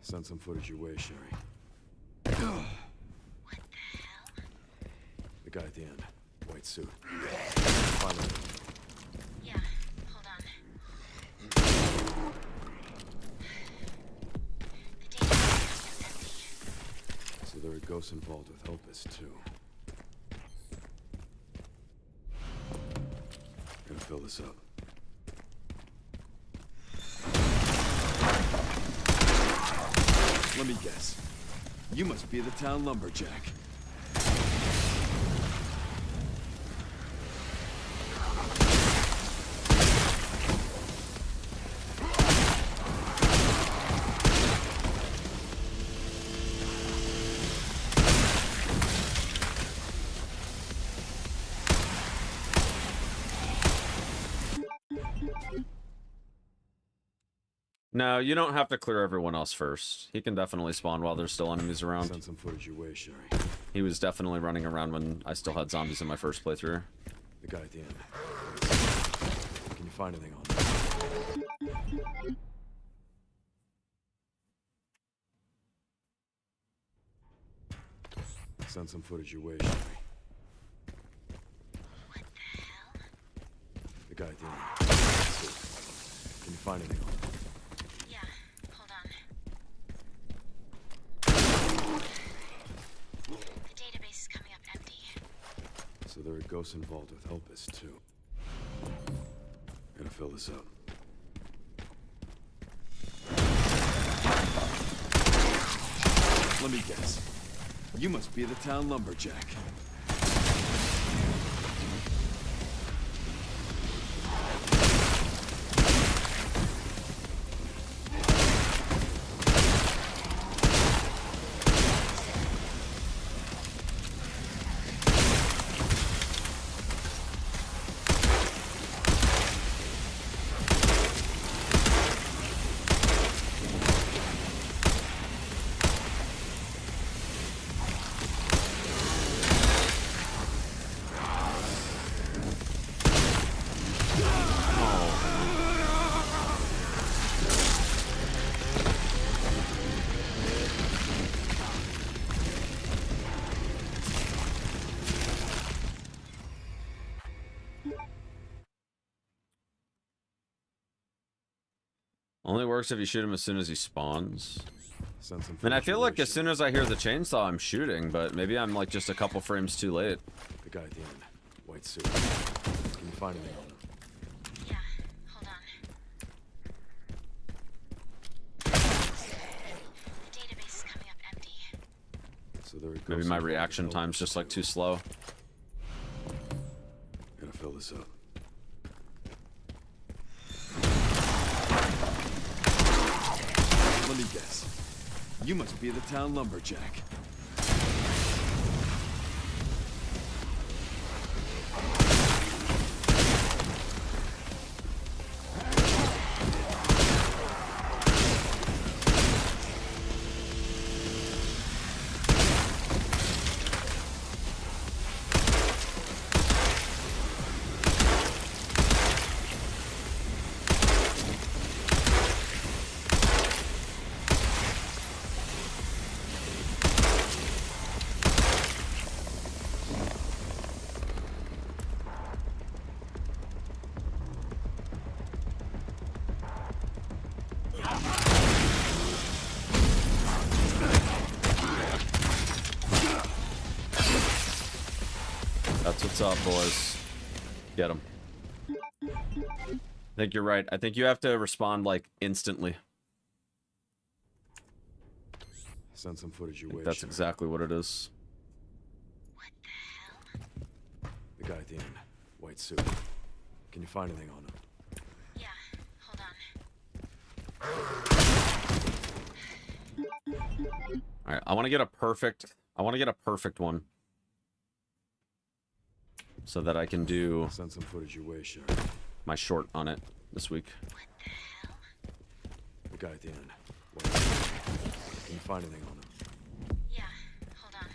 Send some footage your way, Sherry. What the hell? The guy at the end. White suit. Find him. Yeah, hold on. The database is coming up empty. So there are ghosts involved with Opus, too. Gonna fill this up. Let me guess. You must be the town lumberjack. No, you don't have to clear everyone else first. He can definitely spawn while there's still enemies around. Send some footage your way, Sherry. He was definitely running around when I still had zombies in my first playthrough. The guy at the end. Can you find anything on him? Send some footage your way, Sherry. What the hell? The guy at the end. Can you find anything on him? Yeah, hold on. The database is coming up empty. So there are ghosts involved with Opus, too. Gonna fill this up. Let me guess. You must be the town lumberjack. Only works if you shoot him as soon as he spawns. Send some I mean, I footage feel your like way, as soon as I hear the chainsaw, I'm shooting, but maybe I'm like just a couple frames too late. The guy at the end, white suit. Can you find anything on him? Yeah, hold on. The database is coming up empty. So there it goes. Maybe my reaction time's just like too slow. Gotta fill this up. Let me guess. You must be the town lumberjack. That's what's up, boys. Get him. I think you're right. I think you have to respond like instantly. Send some footage your way. That's Sharon. exactly what it is. What the hell? The guy at the end, white suit. Can you find anything on him? Yeah, hold on. All right, I want to get a perfect one, so that I can do Send some footage your way, Sharon. my short on it this week. What the hell? The guy at the end, white suit. Can you find anything on him? Yeah, hold on.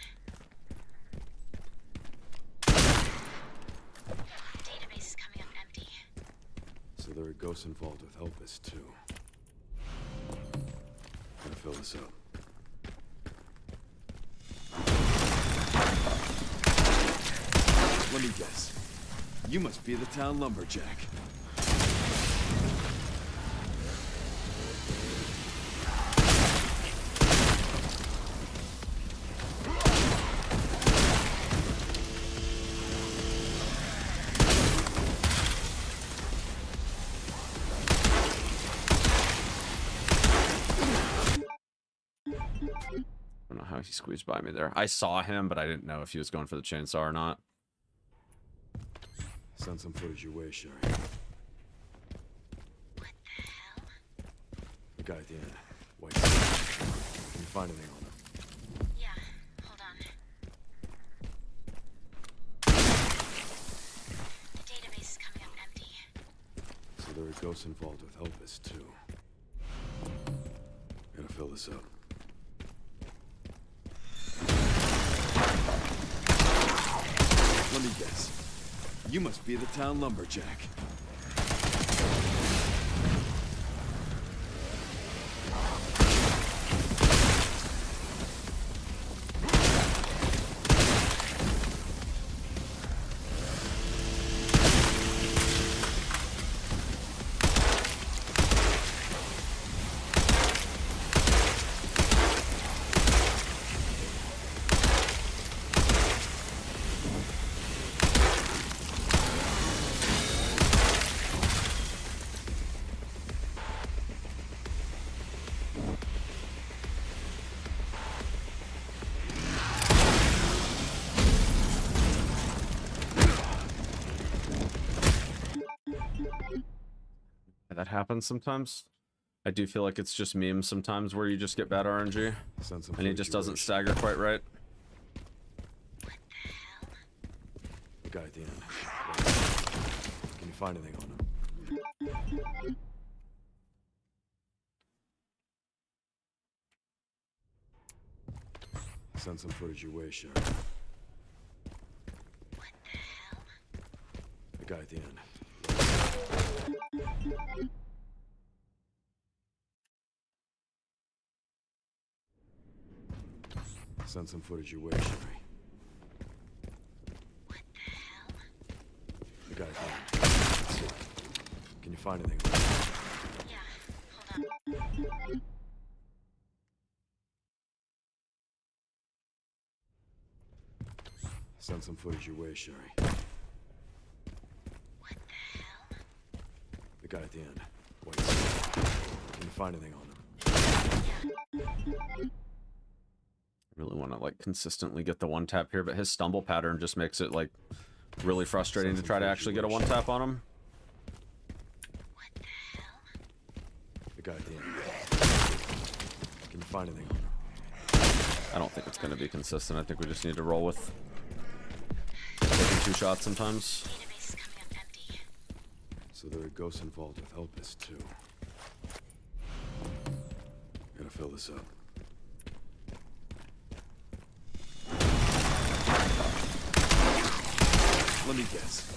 Database is coming up empty. So there are ghosts involved with Elvis too. Gonna fill this up. Let me guess. You must be the town lumberjack. I don't know how he squeezed by me there. I saw him, but I didn't know if he was going for the chainsaw or not. Send some footage your way, Sherry. What the hell? The guy at the end, white suit. Can you find anything on him? Yeah, hold on. The database is coming up empty. So there are ghosts involved with Elvis too. Gotta fill this up. Let me guess. You must be the town lumberjack. That happens sometimes. I do feel like it's just memes sometimes where you just get bad RNG. And he just doesn't stagger quite right. What the hell? The guy at the end. Can you find anything on him? Send some footage your way, Sharon. What the hell? The guy at the end. Send some footage your way, Sherry. What the hell? The guy at the end. Can you find anything? Yeah, hold on. Send some footage your way, Sherry. What the hell? The guy at the end. Wait. Can you find anything on him? I really want to like consistently get the one tap here, but his stumble pattern just makes it like really frustrating to try to actually get a one tap on him. What the hell? The guy at the end. Can you find anything on him? I don't think it's going to be consistent. I think we just need to roll with taking 2 shots sometimes. Database is coming up empty. So there are ghosts involved with Elpis too. Gotta fill this up. Let me guess.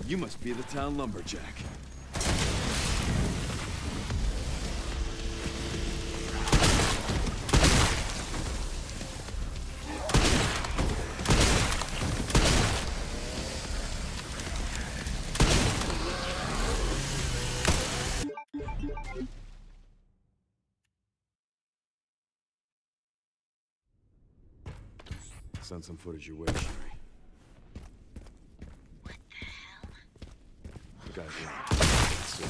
You must be the town lumberjack. Send some footage your way, Sherry. What the hell? The guy's in. Let's see.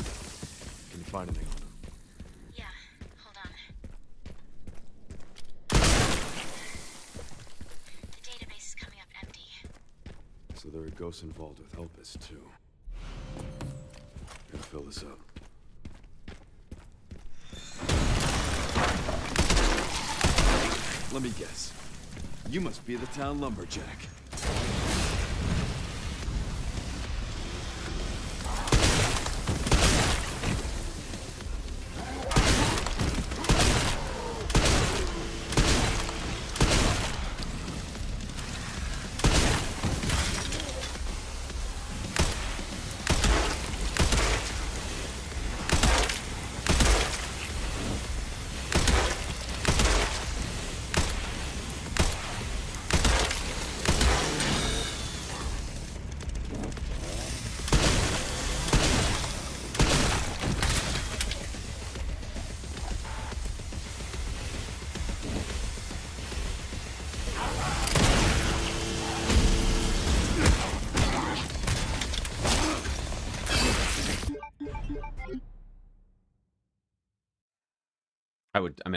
Can you find anything on him? Yeah, hold on. The database is coming up empty. So there are ghosts involved with Elpis too. Gotta fill this up. Let me guess. You must be the town lumberjack.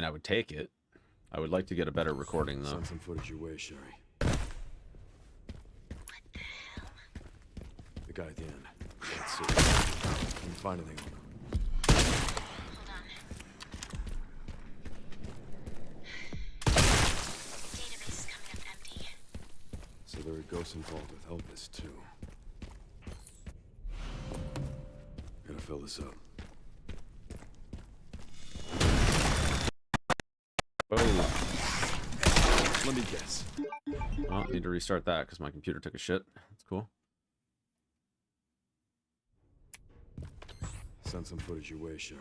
I would take it. I would like to get a better recording though. Send some footage your way, Sherry. What the hell? The guy at the end. Let's see. Can you find anything on him? Hold on. Database is coming up empty. So there are ghosts involved with Elpis too. Gotta fill this up. Oh. Let me guess. Well, need to restart that because my computer took a shit. That's cool. Send some footage your way, Sherry.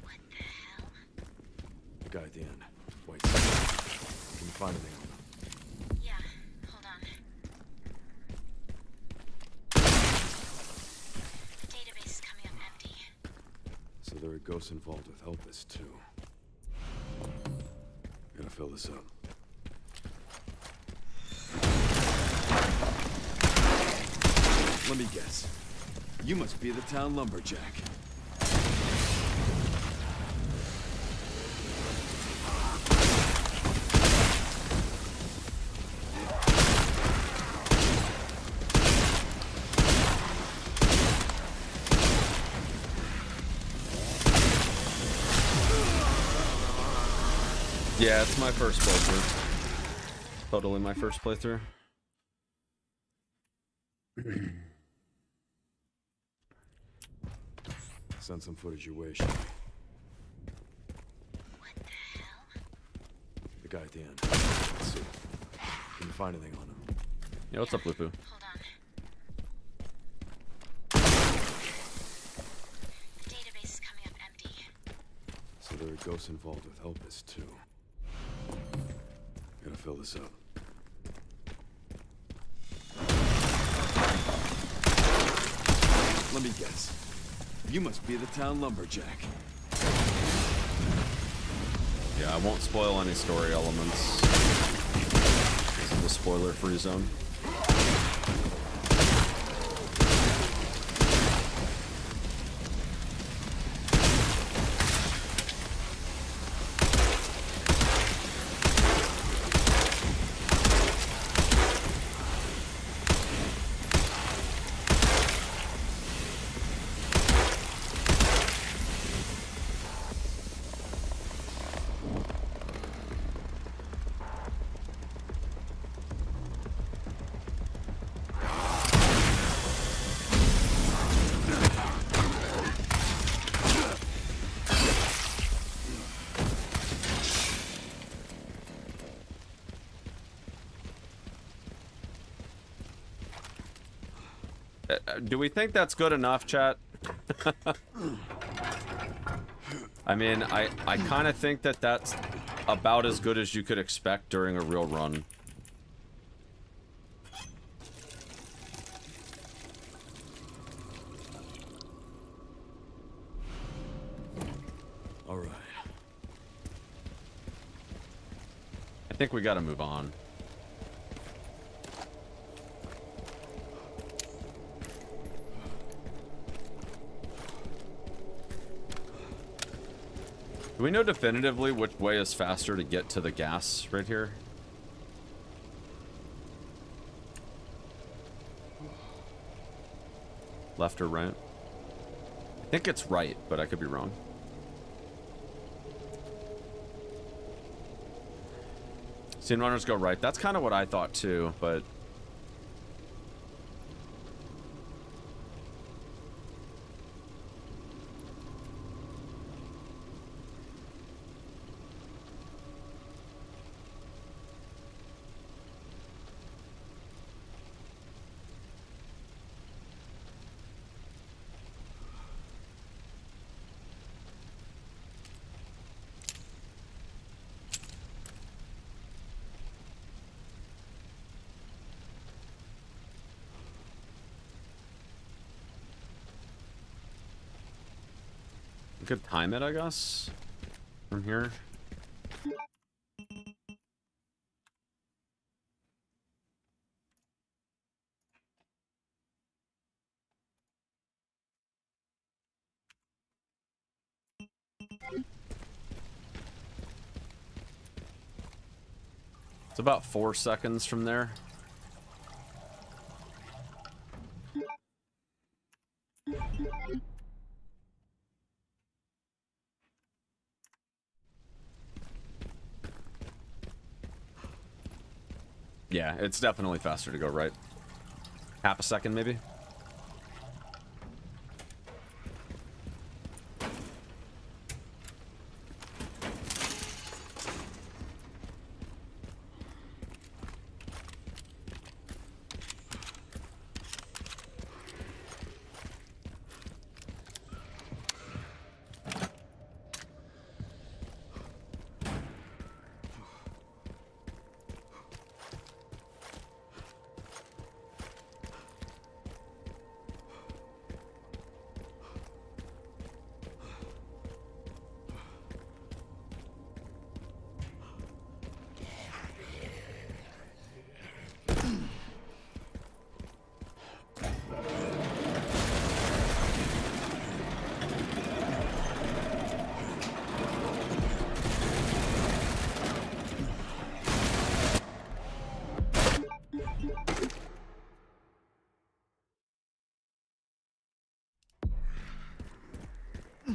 What the hell? The guy at the end. Wait. Can you find anything on him? Yeah, hold on. The database is coming up empty. So there are ghosts involved with Elpis too. Gotta fill this up. Let me guess. You must be the town lumberjack. Yeah, it's my first playthrough. Totally my first playthrough. Send some footage your way, Sherry. What the hell? The guy at the end. Let's see. Can you find anything on him? Yeah, what's up, Lupu? Hold on. The database is coming up empty. So there are ghosts involved with Elpis too. Gotta fill this up. Let me guess. You must be the town lumberjack. Yeah, I won't spoil any story elements. This is the spoiler-free zone. Do we think that's good enough, chat? I mean, I kind of think that that's about as good as you could expect during a real run. All right. I think we gotta move on. Do we know definitively which way is faster to get to the gas right here? Left or right? I think it's right, but I could be wrong. Seen runners go right. That's kind of what I thought too, but... could time it, I guess, from here. It's about 4 seconds from there. Yeah, it's definitely faster to go right. Half a second, maybe?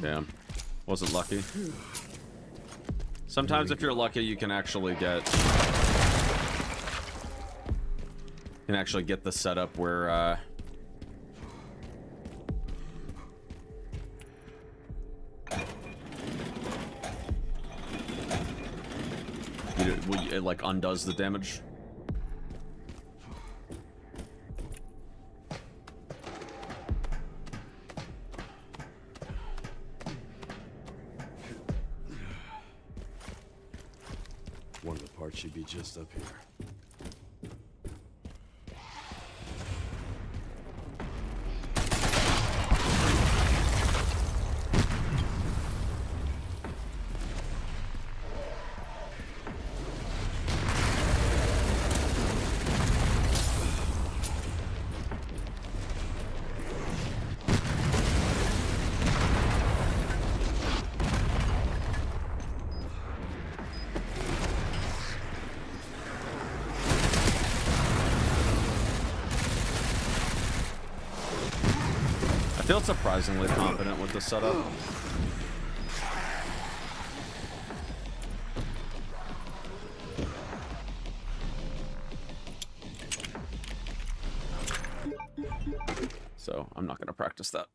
Damn. Wasn't lucky. Sometimes if you're lucky, you can actually get... the setup where, it, like, undoes the damage. One of the parts should be just up here. feel surprisingly confident with the setup. So I'm not going to practice that.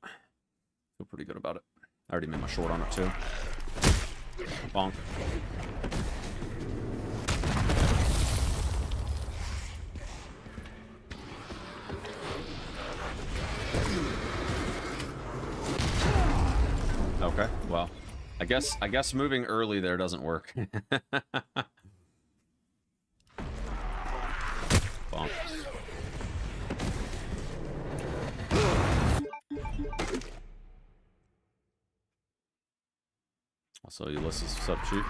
Feel pretty good about it. I already made my short on it too. Bonk. Okay, well, I guess moving early there doesn't work. Bonk. Also, Ulysses sub cheap.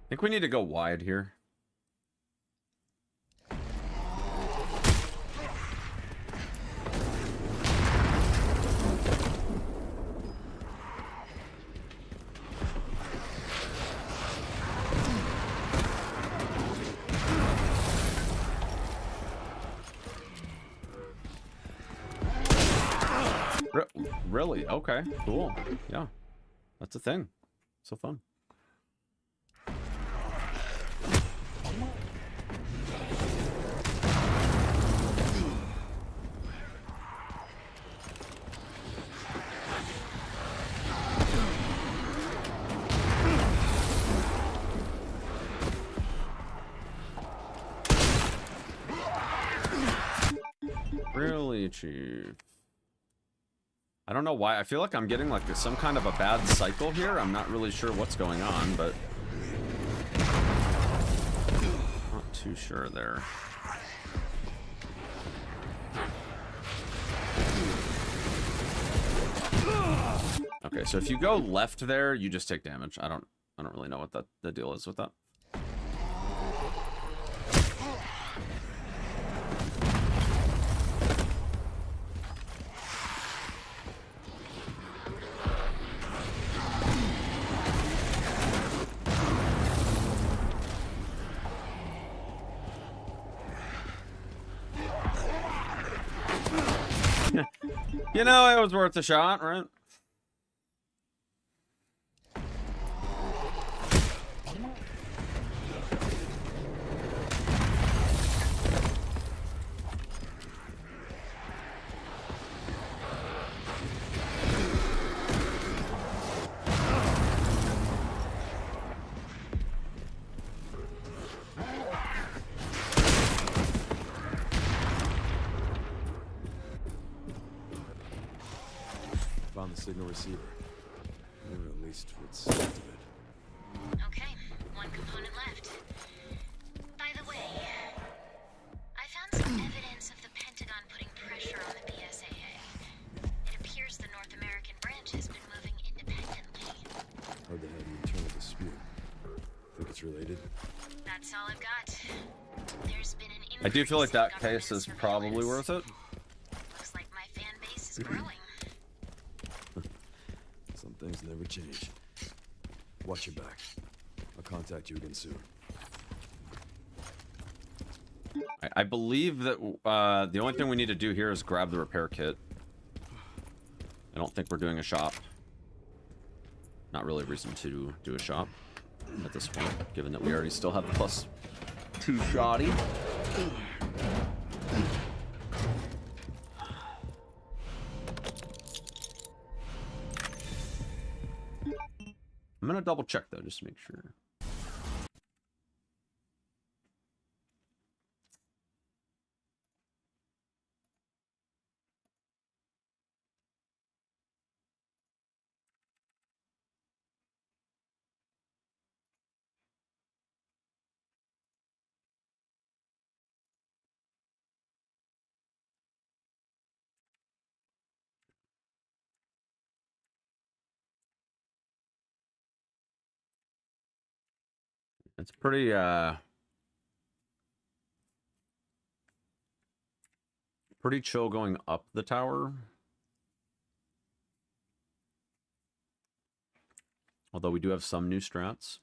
I think we need to go wide here. Really? Okay, cool. Yeah, that's a thing. So fun. Really, Chief? I don't know why. I feel like I'm getting like some kind of a bad cycle here. I'm not really sure what's going on, but not too sure there. Okay, so if you go left there, you just take damage. I don't really know what the deal is with that. You know, it was worth a shot, right? Found the signal receiver. Or at least what's left of it. Okay, one component left. By the way, I found some evidence of the Pentagon putting pressure on the BSAA. It appears the North American branch has been moving independently. Hard to have an internal dispute. Think it's related? That's all I've got. There's been an I do feel like that increase in case is government probably worth it. Looks like my fan base is growing. Some things never change. Watch your back. I'll contact you again soon. I believe that the only thing we need to do here is grab the repair kit. I don't think we're doing a shop. Not really a reason to do a shop at this point, given that we already still have the +2 shoddy. I'm gonna double check though, just to make sure. It's pretty pretty chill going up the tower. Although we do have some new strats.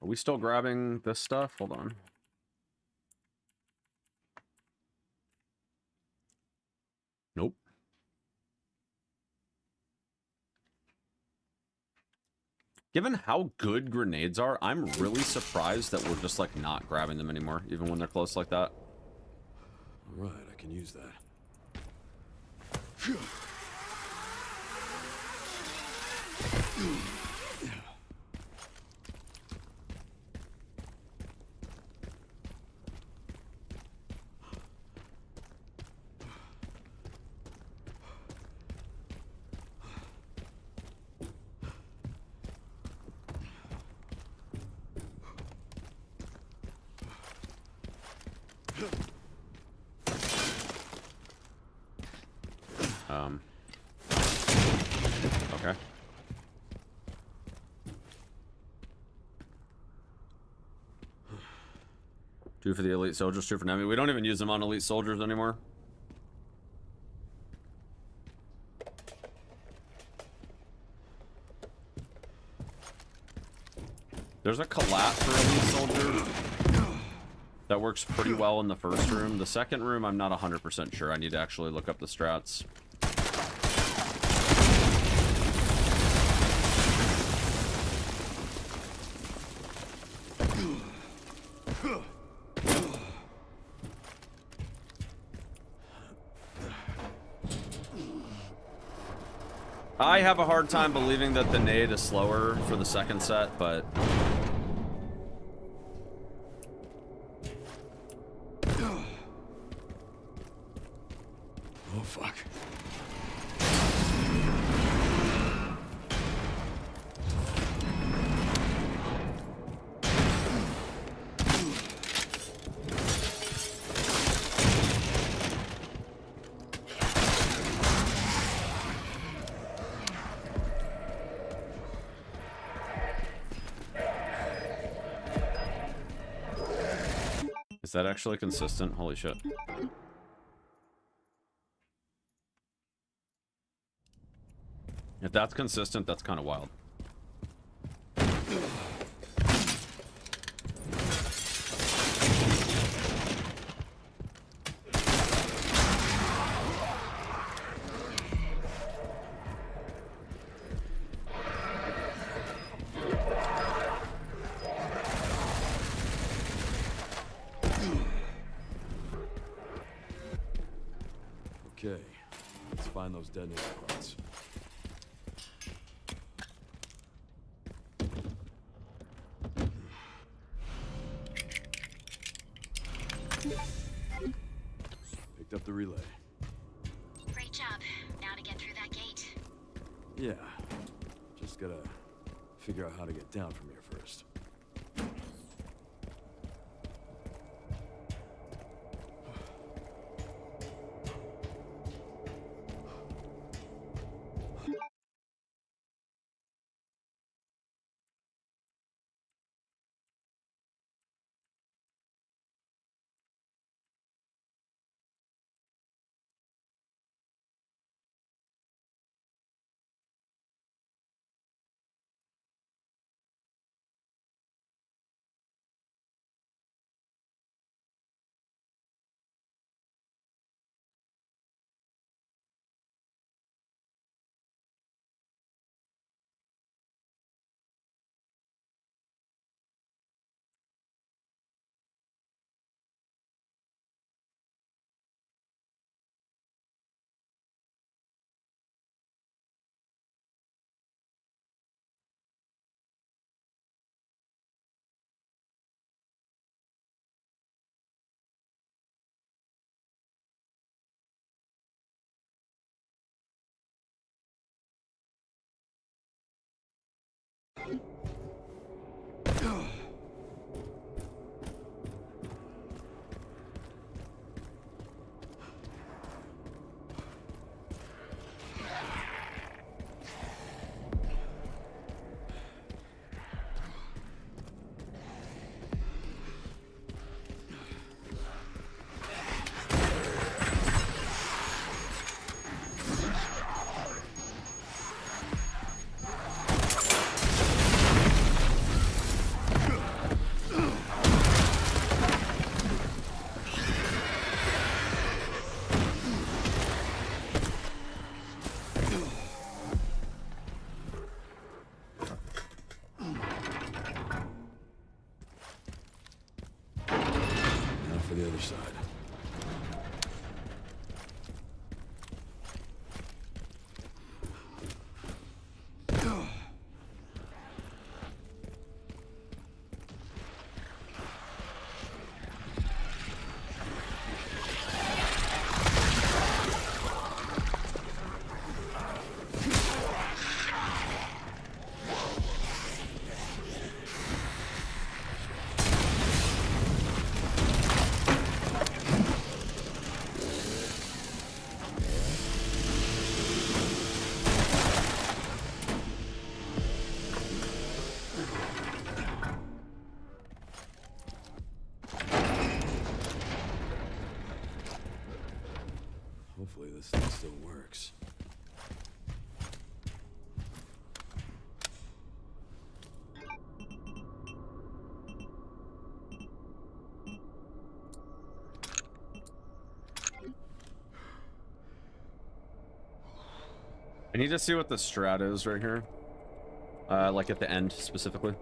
Are we still grabbing this stuff? Hold on. Nope. Given how good grenades are, I'm really surprised that we're just, like, not grabbing them anymore, even when they're close like that. All right, I can use that. Okay. Two for the elite soldiers, two for Nemi. We don't even use them on elite soldiers anymore. There's a collat for elite soldier that works pretty well in the first room. The second room, I'm not 100% sure. I need to actually look up the strats. I have a hard time believing that the nade is slower for the second set, but... Oh, fuck. Is that actually consistent? Holy shit. If that's consistent, that's kind of wild. Okay, let's find those detonator parts. Picked up the relay. Great job. Now to get through that gate. Yeah, just gotta figure out how to get down from here first. For the other side. Hopefully this thing still works. I need to see what the strat is right here. Like at the end specifically.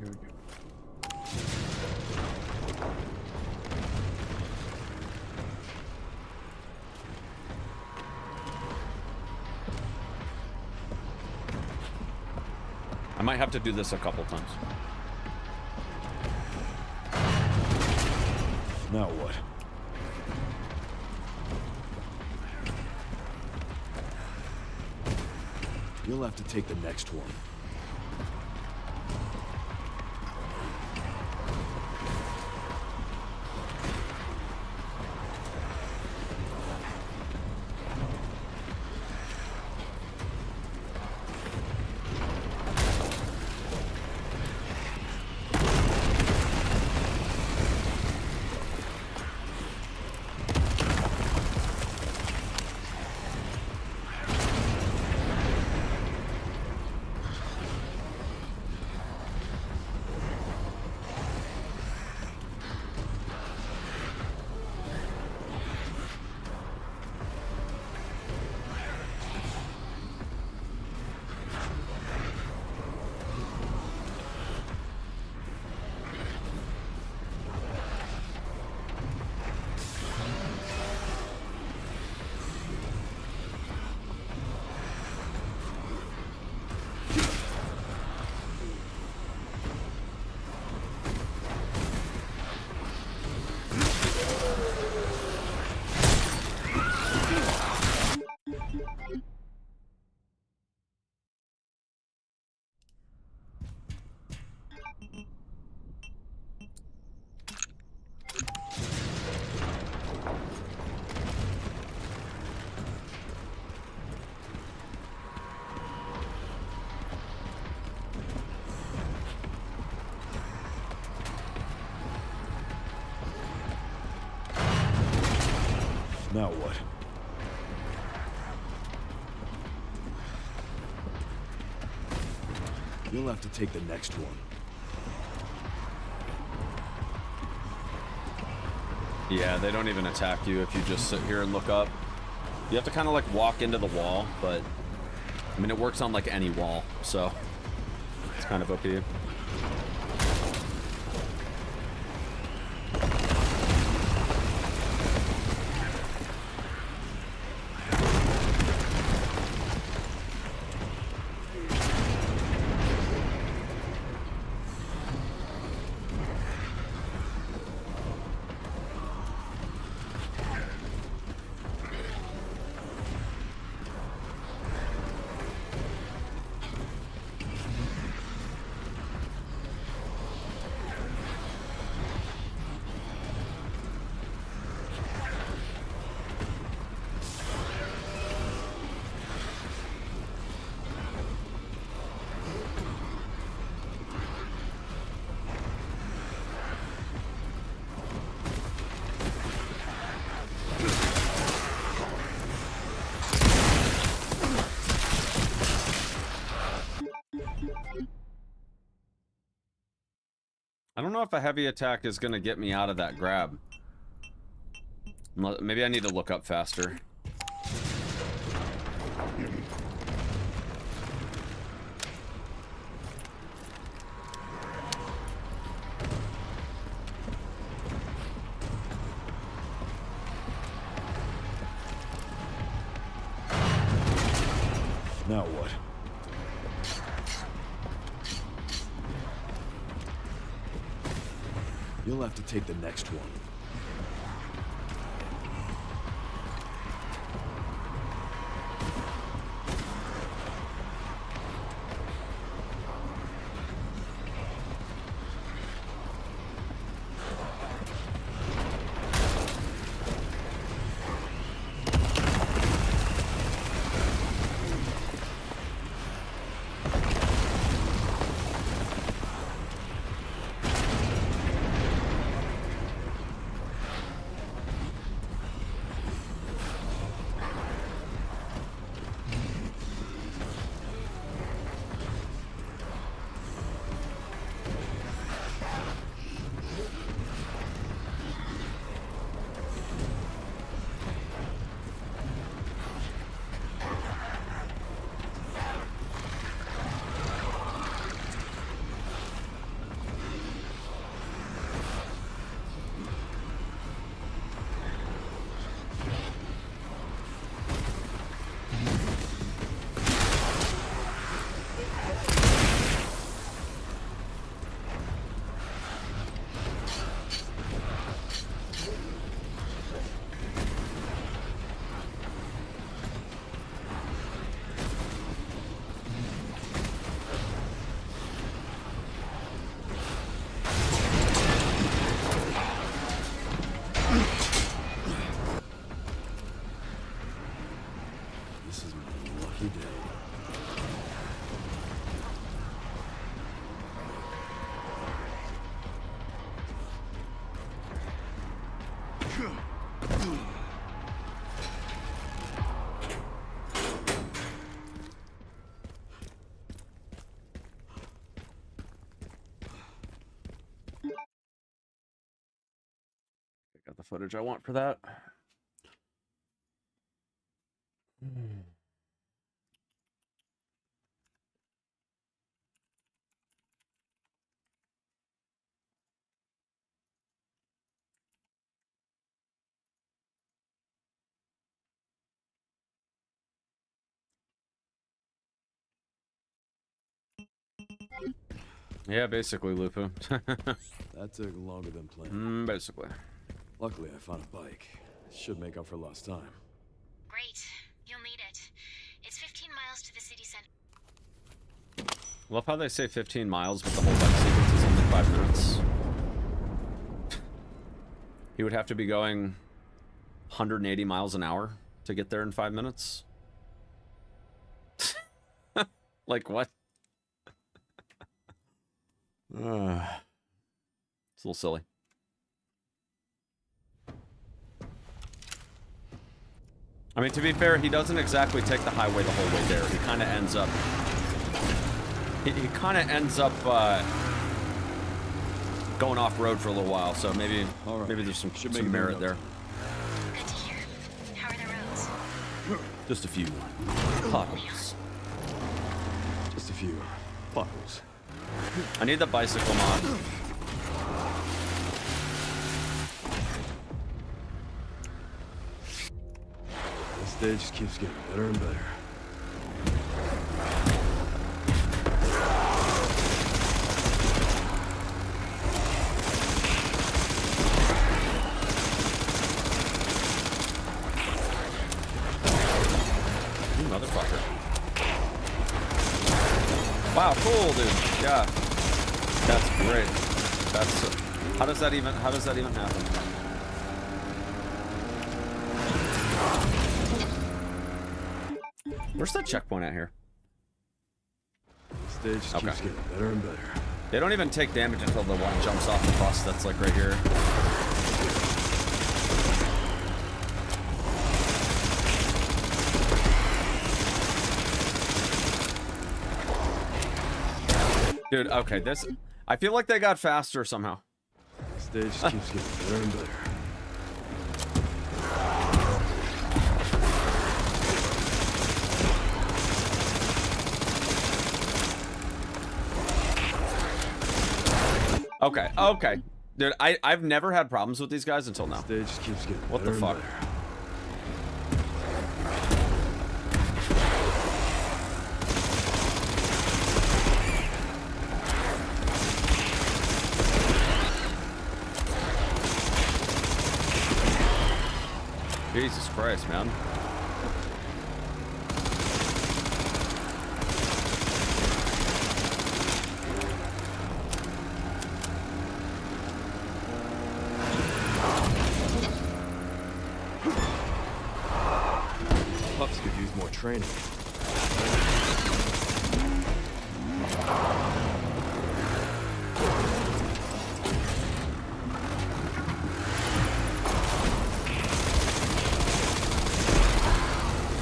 Here we go. I might have to do this a couple times. Now what? You'll have to take the next one. Now what? You'll have to take the next one. Yeah, they don't even attack you if you just sit here and look up. You have to kind of like walk into the wall, but I mean it works on like any wall, so it's kind of OP. if a heavy attack is gonna get me out of that grab. Maybe I need to look up faster. Now what? You'll have to take the next one. Got the footage I want for that. Yeah, basically, Lupu. That took longer than planned. Basically. Luckily, I found a bike. Should make up for lost time. Great. You'll need it. It's 15 miles to the city center. Love how they say 15 miles, but the whole bike sequence is only 5 minutes. He would have to be going 180 miles an hour to get there in 5 minutes. Like, what? It's a little silly. I mean, to be fair, he doesn't exactly take the highway the whole way there. He kind of ends up... He kind of ends up going off-road for a little while, so maybe maybe there's some merit there. Good to hear. How are the roads? Just a few potholes. Just a few potholes. I need the bicycle mod. This stage just keeps getting better and better. You motherfucker. Wow, cool, dude. Yeah. That's great. That's how does that even happen? Where's that checkpoint at here? The stage just keeps getting better and better. They don't even take damage until the one jumps off the bus that's like right here. Dude, okay, this... I feel like they got faster somehow. Stage just keeps getting better and better. Okay, okay. Dude, I've never had problems with these guys until now. Stage just keeps getting what the better fuck? and better. Jesus Christ, man. Pups could use more training.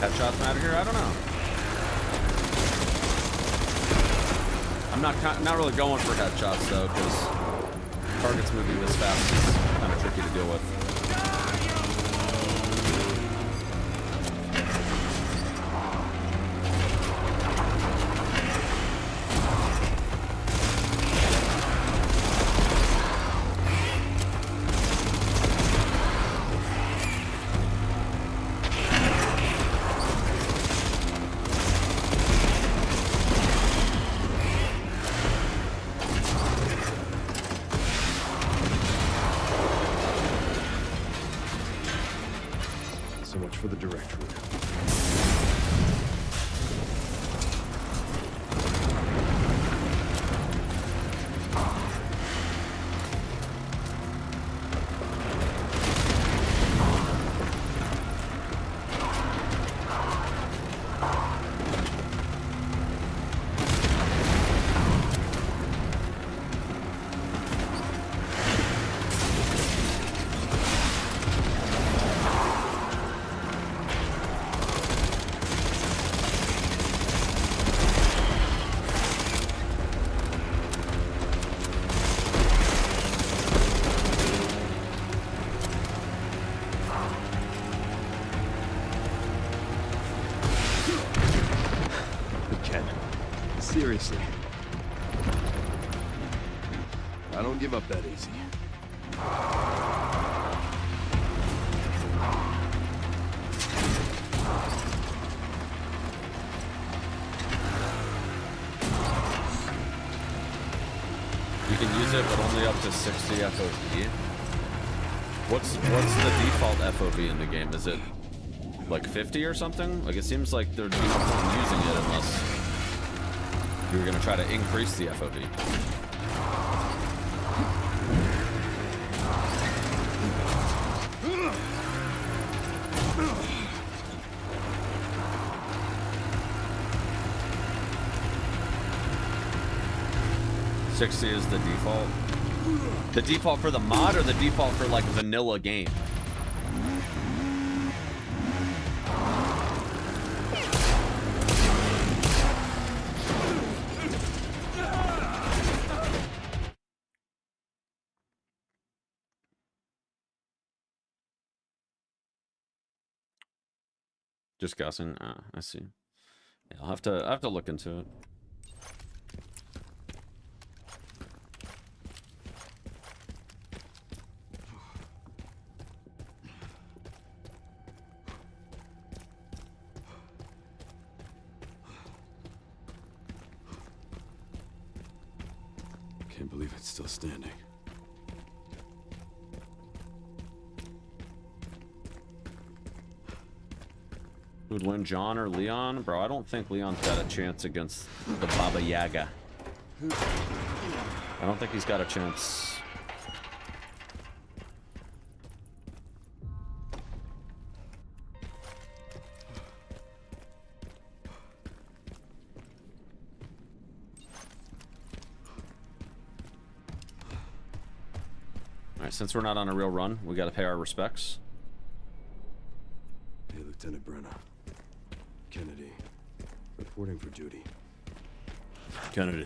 Headshots matter here? I don't know. I'm not really going for headshots though, because targets moving this fast is kind of tricky to deal with. So much for the direct route. Seriously. I don't give up that easy. You can use it, but only up to 60 FOV. What's the default FOV in the game? Is it like 50 or something? Like, it seems like there'd be no point in using it unless you were gonna try to increase the FOV. $60 is the default. The default for the mod or the default for like vanilla game? Just guessing. I see. Yeah, I'll have to look into it. Can't believe it's still standing. Who'd win, John or Leon? Bro, I don't think Leon's got a chance against the Baba Yaga. I don't think he's got a chance. Alright, since we're not on a real run, we gotta pay our respects. Hey, Lieutenant Brenna. Kennedy. Reporting for duty. Kennedy.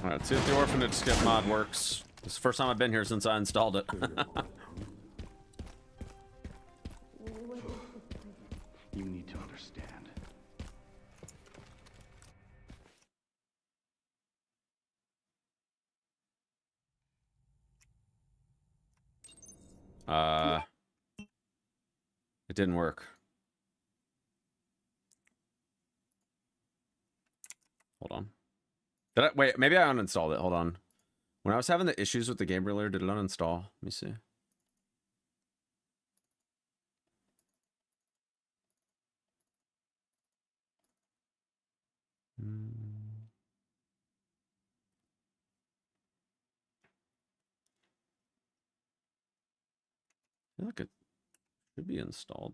Alright, let's see if the Orphanage skip mod works. This is the first time I've been here since I installed it. You need to understand. It didn't work. Hold on. Did I wait? Maybe I uninstalled it. Hold on. When I was having the issues with the game earlier, did it uninstall? Let me see. I feel like it should be installed.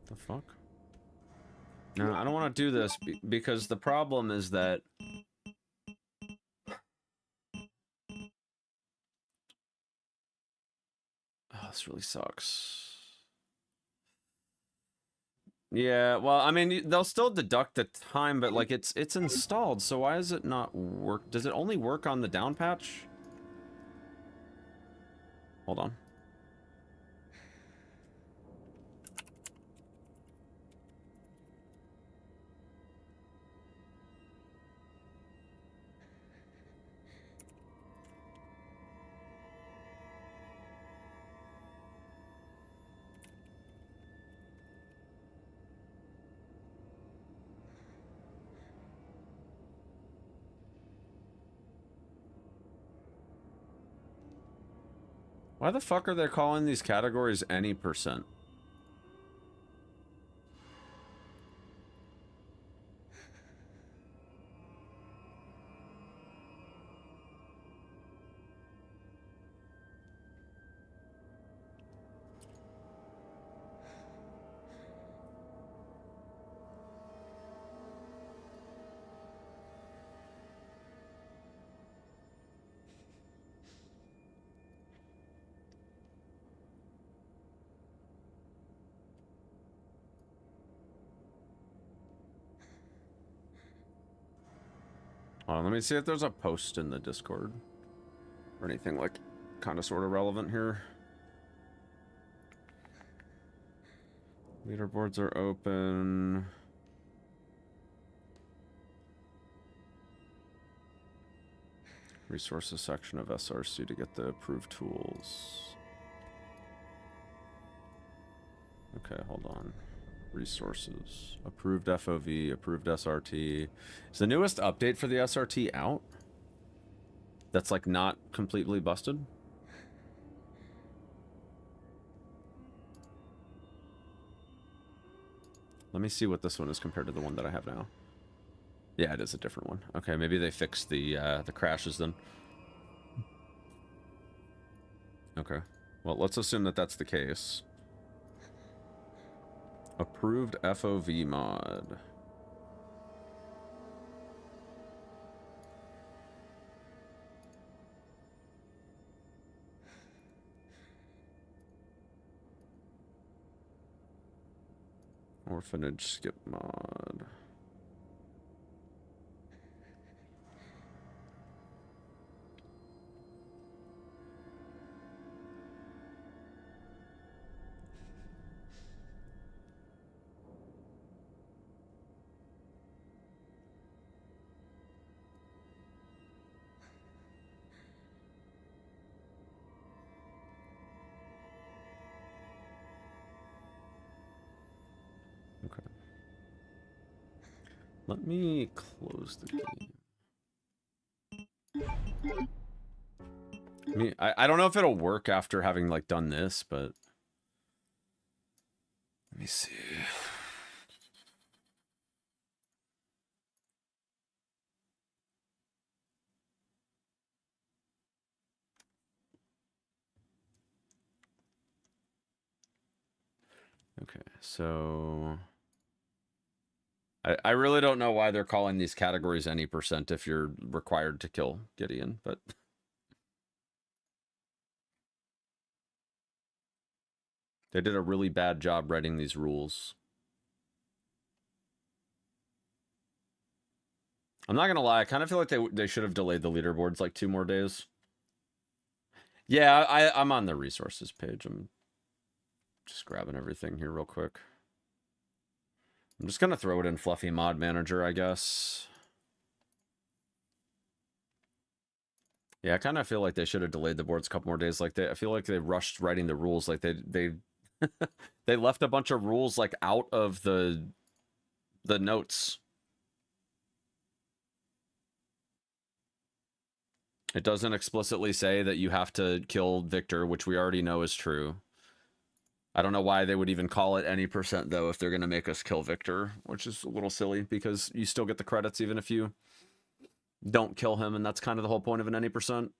The fuck? No, I don't want to do this because the problem is that oh, this really sucks. Yeah, well, I mean, they'll still deduct the time, but like it's installed, so why does it not work? Does it only work on the down patch? Hold on. Why the fuck are they calling these categories any %? Hold on, let me see if there's a post in the Discord or anything like kind of sort of relevant here. Leaderboards are open. Resources section of SRC to get the approved tools. Okay, hold on. Resources. Approved FOV, approved SRT. Is the newest update for the SRT out? That's like not completely busted? Let me see what this one is compared to the one that I have now. Yeah, it is a different one. Okay, maybe they fixed the crashes then. Okay. Well, let's assume that that's the case. Approved FOV mod. Orphanage skip mod. Okay. Let me close the game. I mean, I don't know if it'll work after having like done this, but let me see. Okay, so I really don't know why they're calling these categories any % if you're required to kill Gideon, but They did a really bad job writing these rules. I'm not gonna lie, I kind of feel like they should have delayed the leaderboards like 2 more days. Yeah, I'm on the resources page. I'm just grabbing everything here real quick. I'm just gonna throw it in Fluffy Mod Manager, I guess. Yeah, I kind of feel like they should have delayed the boards a couple more days. Like I feel like they rushed writing the rules. Like they they left a bunch of rules like out of the notes. It doesn't explicitly say that you have to kill Victor, which we already know is true. I don't know why they would even call it any percent, though, if they're going to make us kill Victor, which is a little silly, because you still get the credits even if you don't kill him, and that's kind of the whole point of an any percent.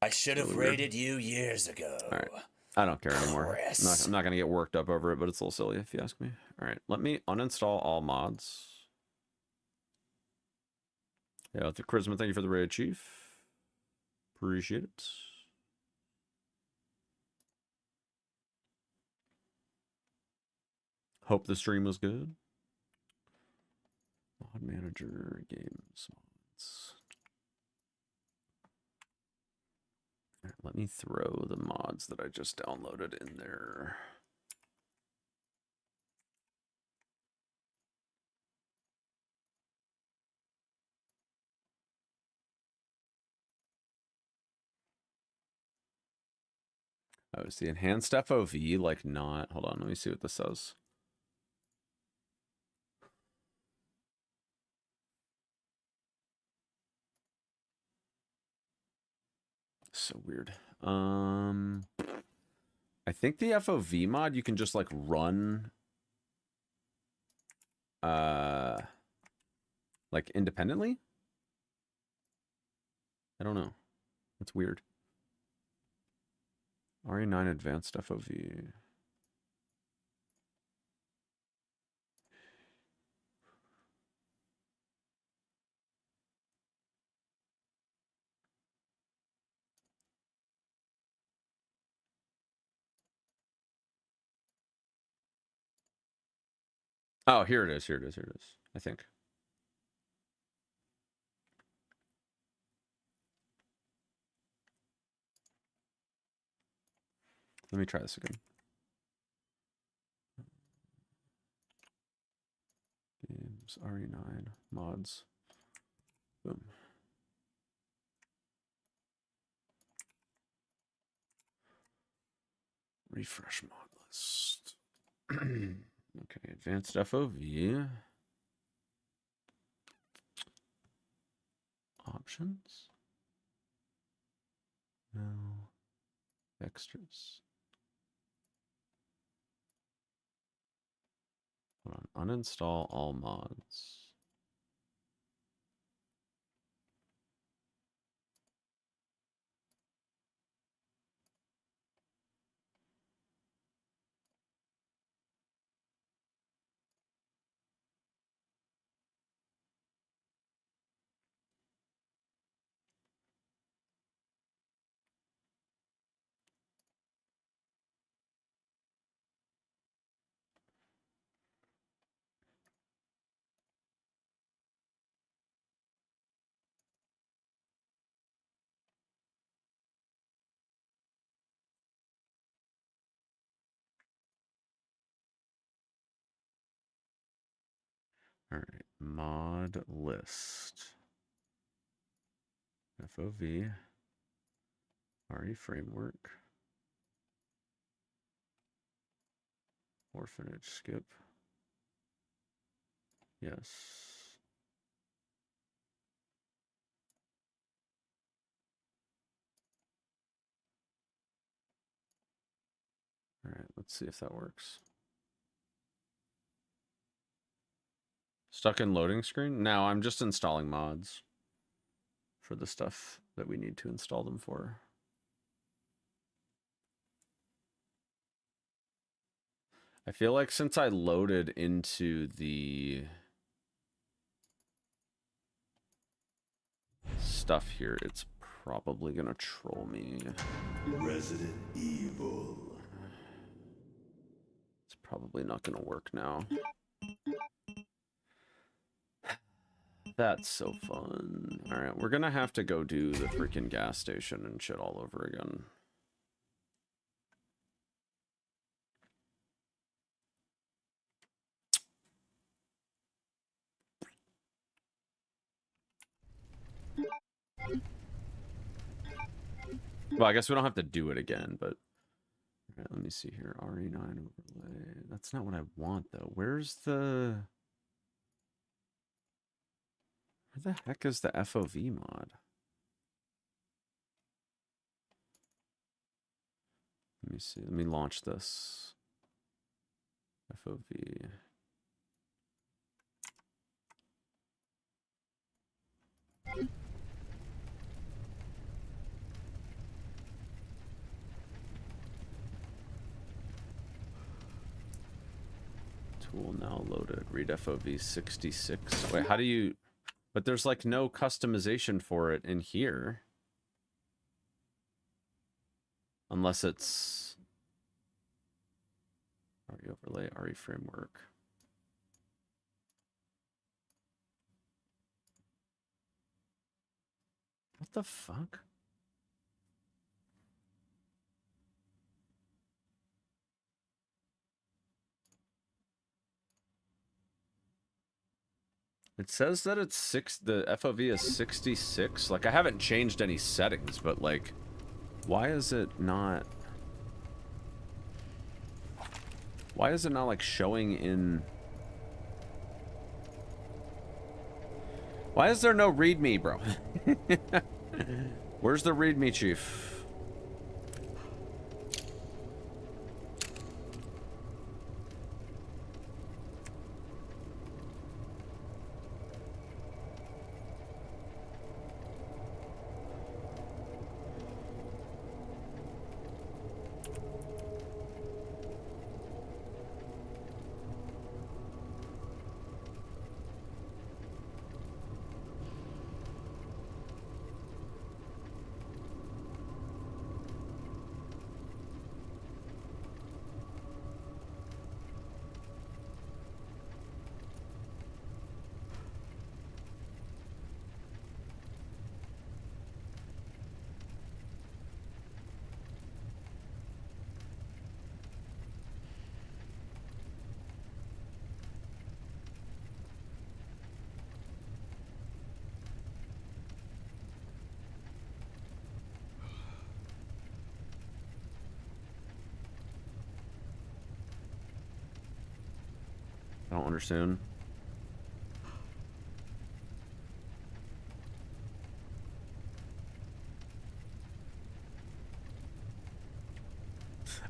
I should have raided you years ago. All right. I don't care anymore. I'm not going to get worked up over it, but it's a little silly if you ask me. All right. Let me uninstall all mods. Yeah, the Charisma, thank you for the raid, Chief. Appreciate it. Hope the stream was good. Mod Manager, games, mods. All right, let me throw the mods that I just downloaded in there. Oh, is the enhanced FOV like not? Hold on, let me see what this says. So weird. I think the FOV mod you can just like run like independently. I don't know. That's weird. RE9 advanced FOV. Oh, here it is. Here it is. Here it is. I think. Let me try this again. Games, RE9, mods. Boom. Refresh mod list. Okay, advanced FOV. Options. No. Extras. Hold on. Uninstall all mods. All right, mod list. FOV. RE framework. Orphanage skip. Yes. All right, let's see if that works. Stuck in loading screen? No, I'm just installing mods for the stuff that we need to install them for. I feel like since I loaded into the stuff here, it's probably gonna troll me. Resident Evil. It's probably not gonna work now. That's so fun. Alright, we're gonna have to go do the freaking gas station and shit all over again. Well, I guess we don't have to do it again, but... Alright, let me see here. RE9 overlay. That's not what I want, though. Where's the... Where the heck is the FOV mod? Let me see. Let me launch this. FOV. Tool now loaded. Read FOV 66. Wait, how do you... But there's like no customization for it in here. Unless it's... RE overlay, RE framework. What the fuck? It says that it's the FOV is 66. Like, I haven't changed any settings, but like, why is it not... Why is it not like showing in... Why is there no readme, bro? Where's the readme, chief? I don't understand.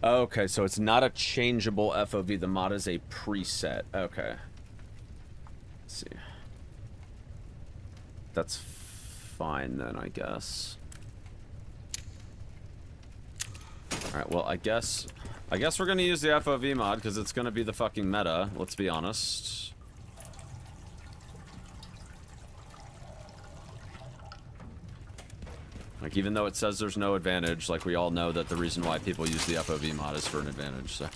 Okay, so it's not a changeable FOV. The mod is a preset. Okay. Let's see. That's fine then, I guess. Alright, well, I guess we're gonna use the FOV mod because it's gonna be the fucking meta, let's be honest. Like, even though it says there's no advantage, like, we all know that the reason why people use the FOV mod is for an advantage, so.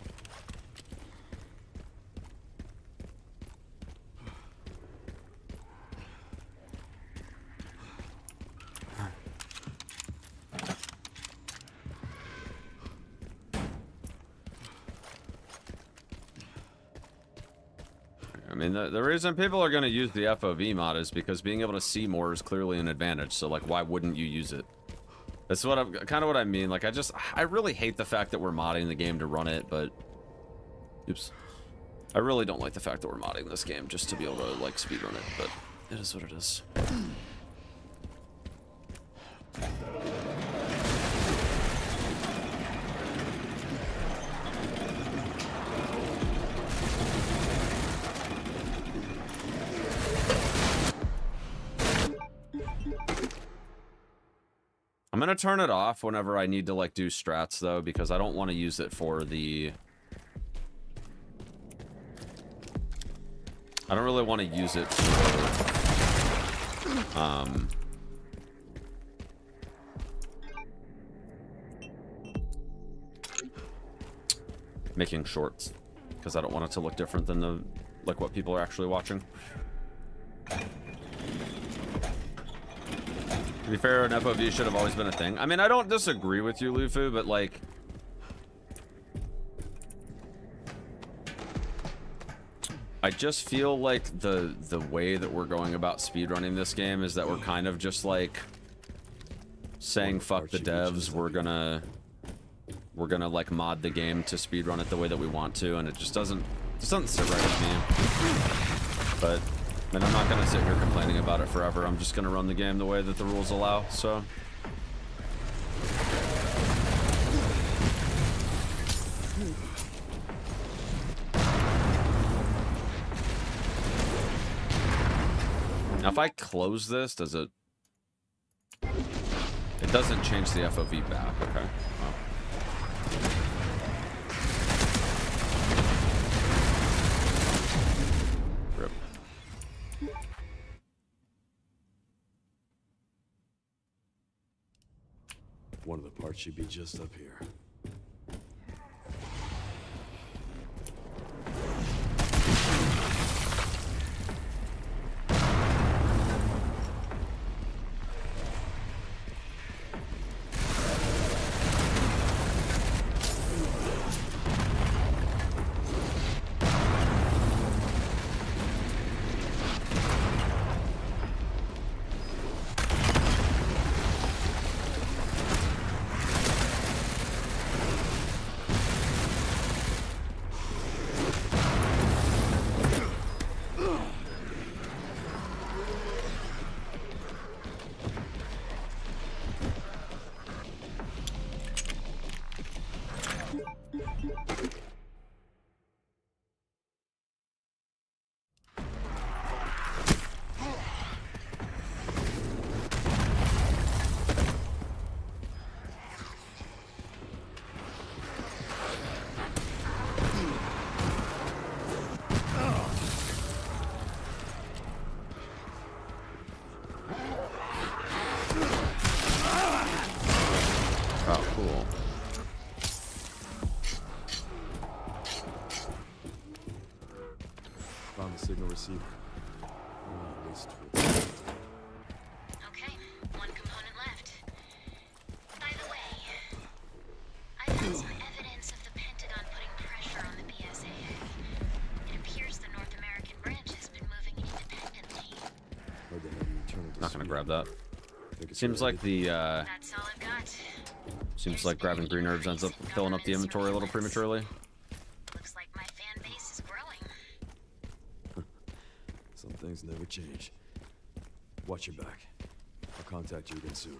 I mean, the reason people are going to use the FOV mod is because being able to see more is clearly an advantage. So, like, why wouldn't you use it? That's what I'm kind of what I mean. Like, I really hate the fact that we're modding the game to run it, but oops. I really don't like the fact that we're modding this game just to be able to, like, speedrun it, but it is what it is. I'm gonna turn it off whenever I need to, like, do strats, though, because I don't want to use it for the... I don't really want to use it for... making shorts because I don't want it to look different than the like what people are actually watching. To be fair, an FOV should have always been a thing. I mean, I don't disagree with you, Lufu, but like, I just feel like the way that we're going about speedrunning this game is that we're kind of just like saying fuck the devs, we're gonna like mod the game to speedrun it the way that we want to, and it just doesn't sit right with me. But I mean, I'm not gonna sit here complaining about it forever. I'm just gonna run the game the way that the rules allow, so. Now, if I close this, does it... It doesn't change the FOV back, okay. Well. Rip. One of the parts should be just up here. Oh, cool. Found the signal receiver. At least Okay, one component left. By the way, I found some evidence of the Pentagon putting pressure on the BSAA. It appears the North American branch has been moving independently. Not gonna grab that. Seems like the That's all I've got. seems like grabbing green herbs ends up filling up the inventory a little prematurely. Looks like my fan base is growing. some things never change. Watch your back. I'll contact you again soon.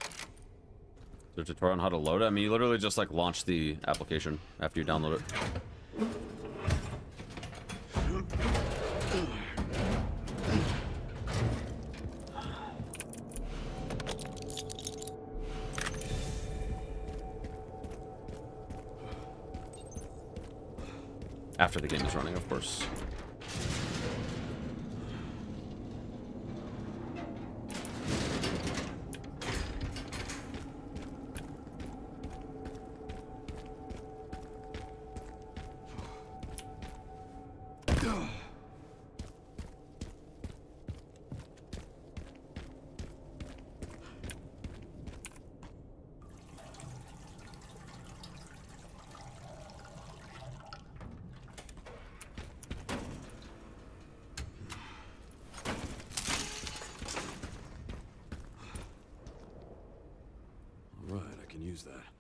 Is there a tutorial on how to load it? I mean, you literally just like launch the application after you download it. After the game is running, of course. Use that.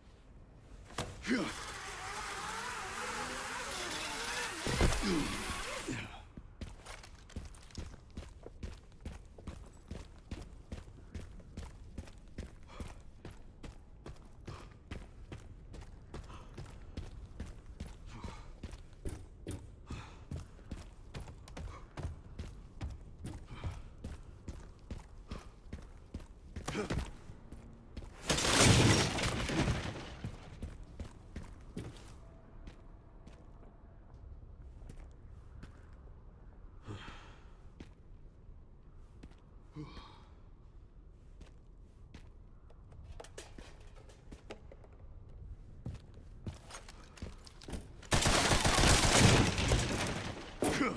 Oops.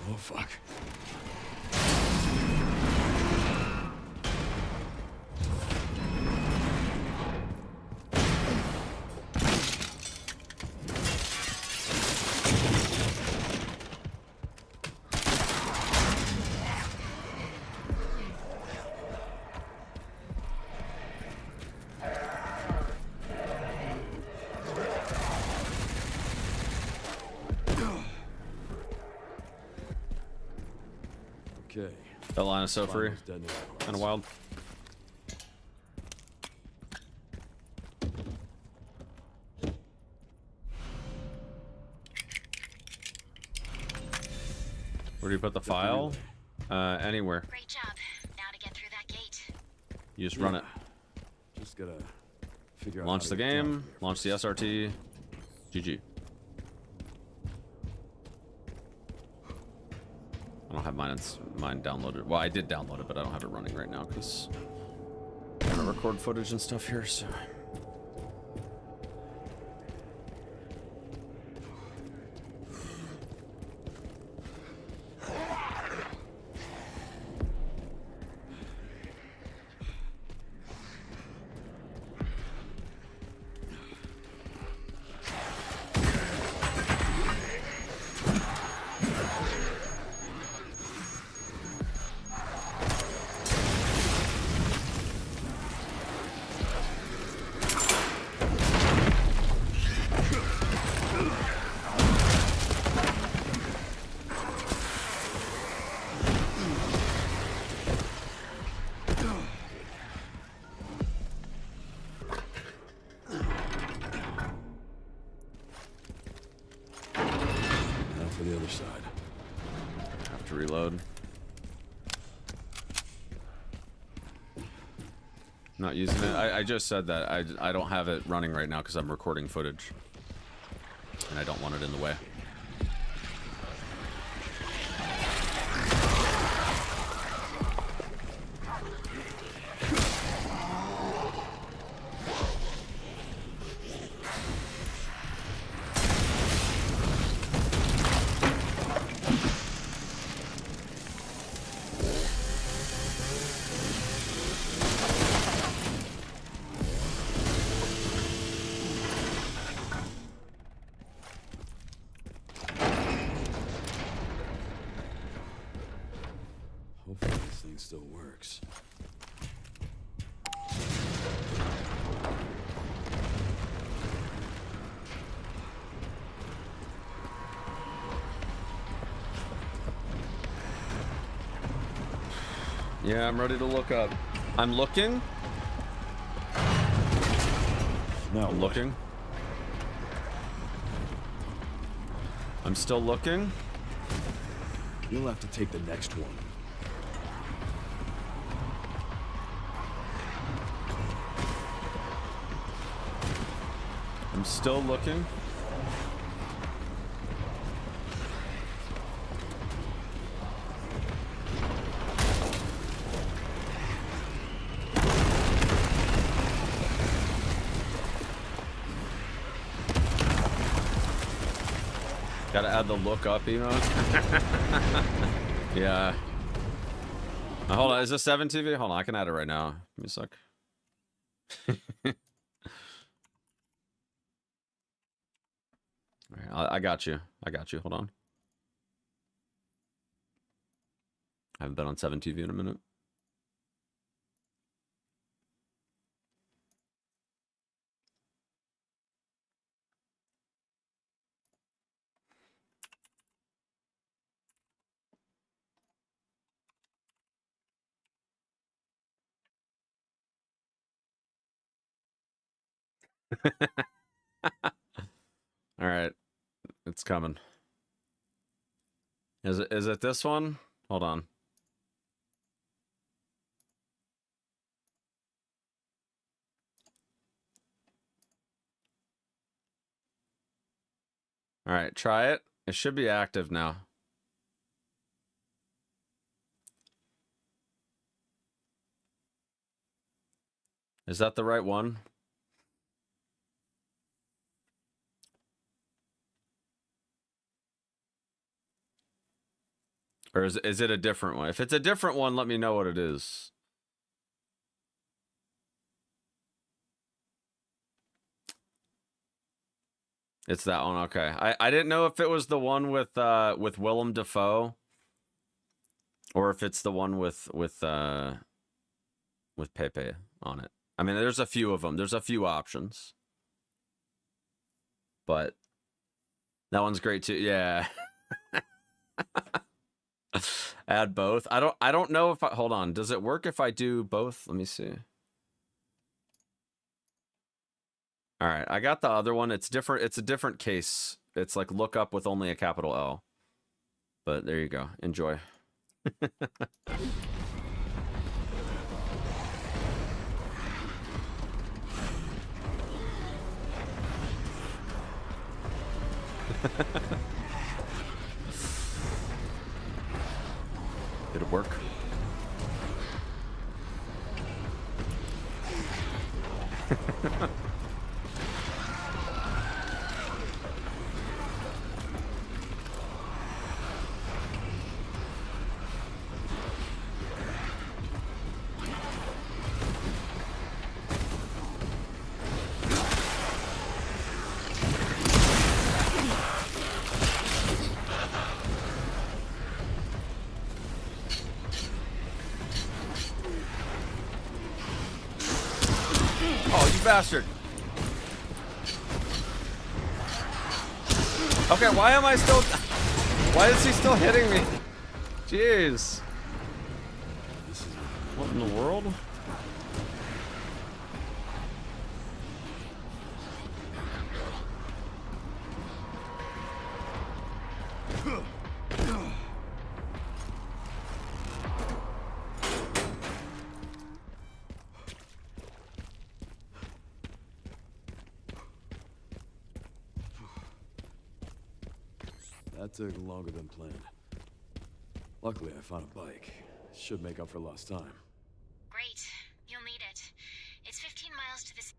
Oh, fuck. Okay. That line is so free. Finals dead now. Kind of wild. Where do you put the file? Anywhere. Great job. Now to get through that gate. You just run it. Just gotta figure out. Launch how the to get down game. from here Launch the first. SRT. GG. I don't have mine downloaded. Well, I did download it, but I don't have it running right now because I'm gonna record footage and stuff here. So. Now for the other side. Have to reload. Not using it. I just said that I don't have it running right now because I'm recording footage, and I don't want it in the way. Hopefully this thing still works. Yeah, I'm ready to look up. I'm looking. Now I'm looking. I'm still looking. You'll have to take the next one. I'm still looking. Gotta add the look up emote. Yeah. Hold on, is this 7 TV? Hold on, I can add it right now. Give me a sec. Alright, I got you. I got you. Hold on. I haven't been on 7 TV in a minute. All right, it's coming. Is it this one? Hold on. All right, try it. It should be active now. Is that the right one? Or is it a different one? If it's a different one, let me know what it is. It's that one, okay. I didn't know if it was the one with Willem Dafoe, or if it's the one with Pepe on it. I mean, there's a few of them. There's a few options, but that one's great too. Yeah. Add both. I don't know if hold on. Does it work if I do both? Let me see. All right, I got the other one. It's different. It's a different case. It's like look up with only a capital L. But there you go. Enjoy. Did it work? Bastard. Okay, why am I still... Why is he still hitting me? Jeez. What in the world? That took longer than planned. Luckily, I found a bike. Should make up for lost time. Great. You'll need it. It's 15 miles to this.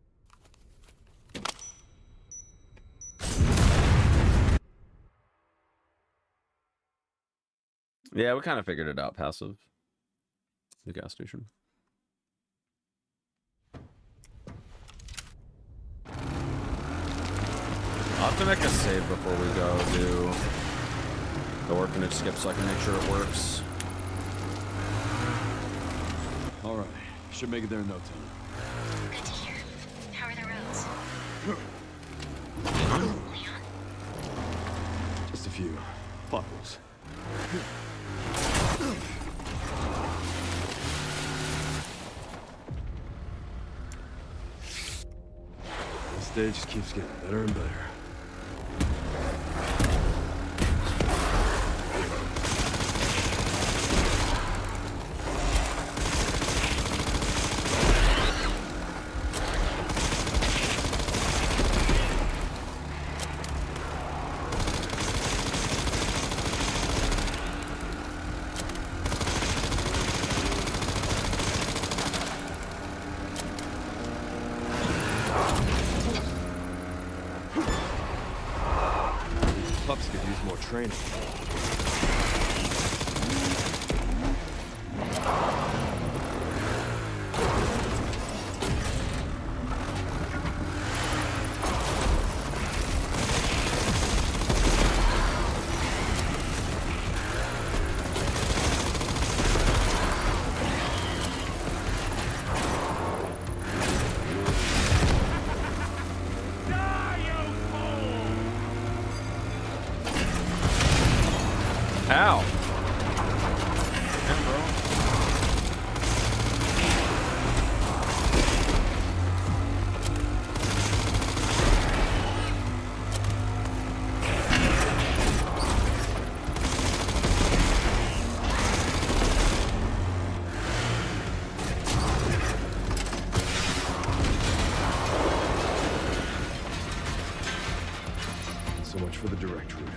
Yeah, we kind of figured it out. Passive. The gas station. I'll have to make a save before we go do the orphanage skip so I can make sure it works. All right, should make it there in no time. Good to hear. How are the roads? Leon? Just a few potholes. The stage just keeps getting better and better. Pups could use more training. Ow. So much for the direct route.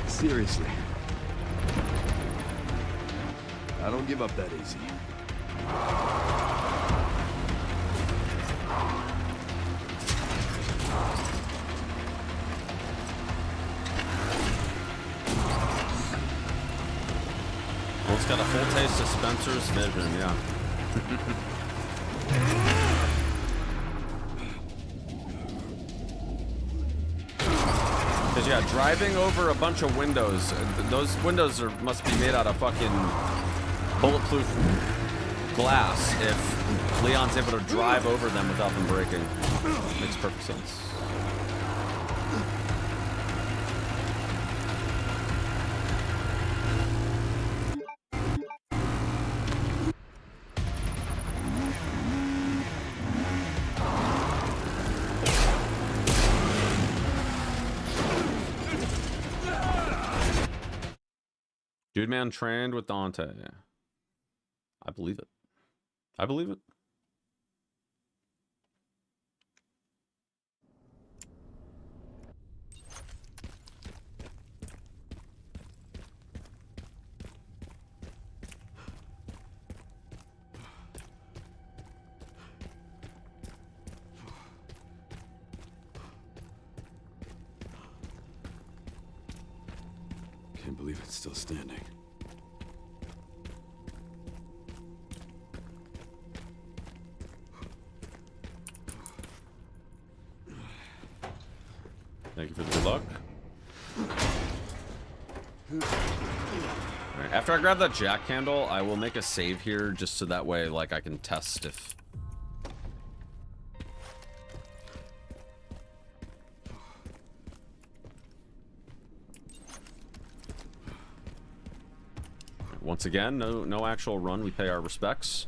Seriously. I don't give up that easy. Almost got a full taste of Spencer's vision, yeah. Because, yeah, driving over a bunch of windows, those windows must be made out of fucking bulletproof glass if Leon's able to drive over them without them breaking. Makes perfect sense. Dude man trained with Dante. I believe it. I believe it. Can't believe it's still standing. Thank you for the good luck. Alright, after I grab that jack handle, I will make a save here just so that way, like, I can test if... Once again, no actual run. We pay our respects.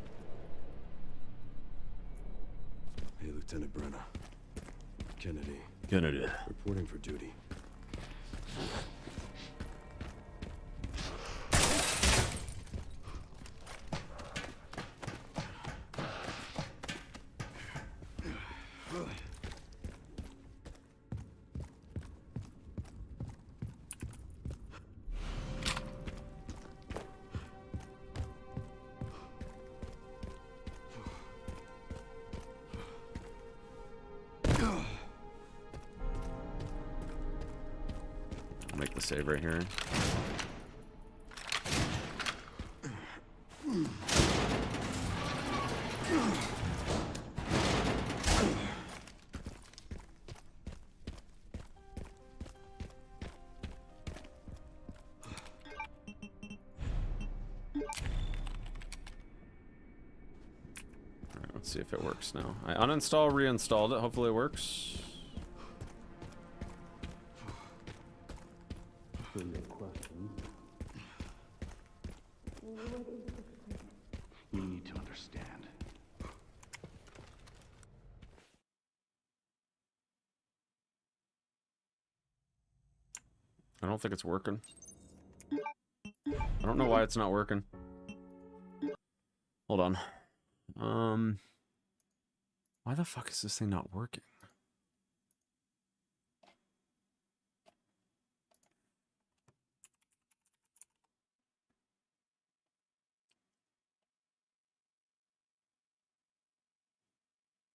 Hey, Lieutenant Brenner. Kennedy. Kennedy. Reporting for duty. Make the save right here. Alright, let's see if it works now. I uninstall, reinstalled it. Hopefully it works. You need to understand. I don't think it's working. I don't know why it's not working. Hold on. Why the fuck is this thing not working?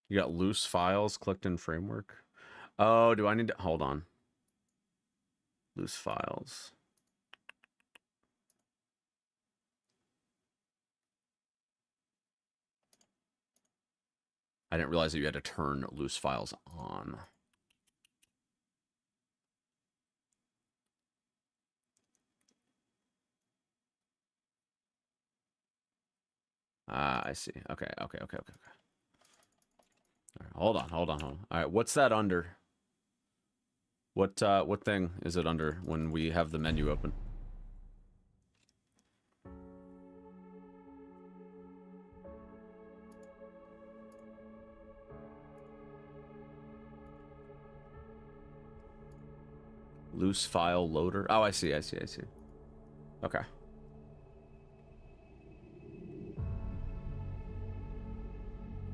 You got loose files clicked in framework. Oh, do I need to hold on? Loose files. I didn't realize that you had to turn loose files on. Ah, I see. Okay. All right, hold on. All right, what's that under? What thing is it under when we have the menu open? Loose file loader. Oh, I see. Okay.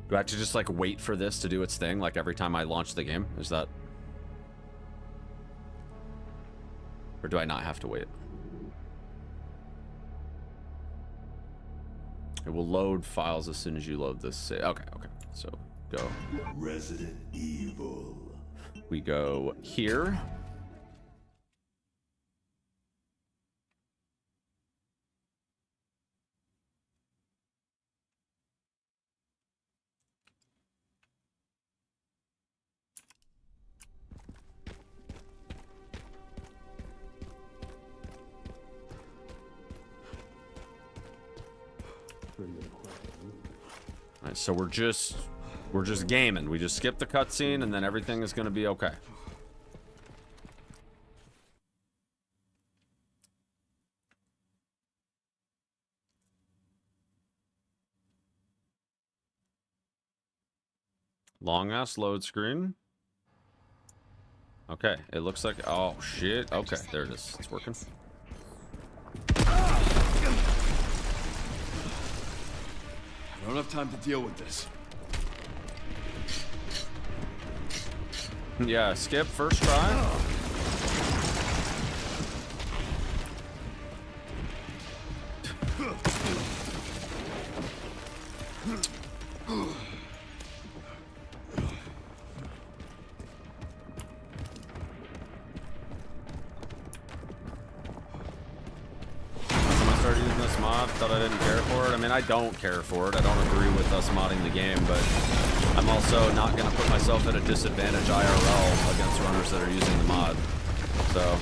Do I have to just like wait for this to do its thing like every time I launch the game? Is that... Or do I not have to wait? It will load files as soon as you load this. Okay. So go. Resident Evil. We go here. Alright, so we're just gaming. We just skip the cutscene and then everything is gonna be okay. Long ass load screen. Okay, it looks like, oh shit. Okay, there it is. It's working. I don't have time to deal with this. Yeah, skip first try. Thought I didn't care for it. I mean, I don't care for it. I don't agree with us modding the game, but I'm also not going to put myself at a disadvantage IRL against runners that are using the mod. So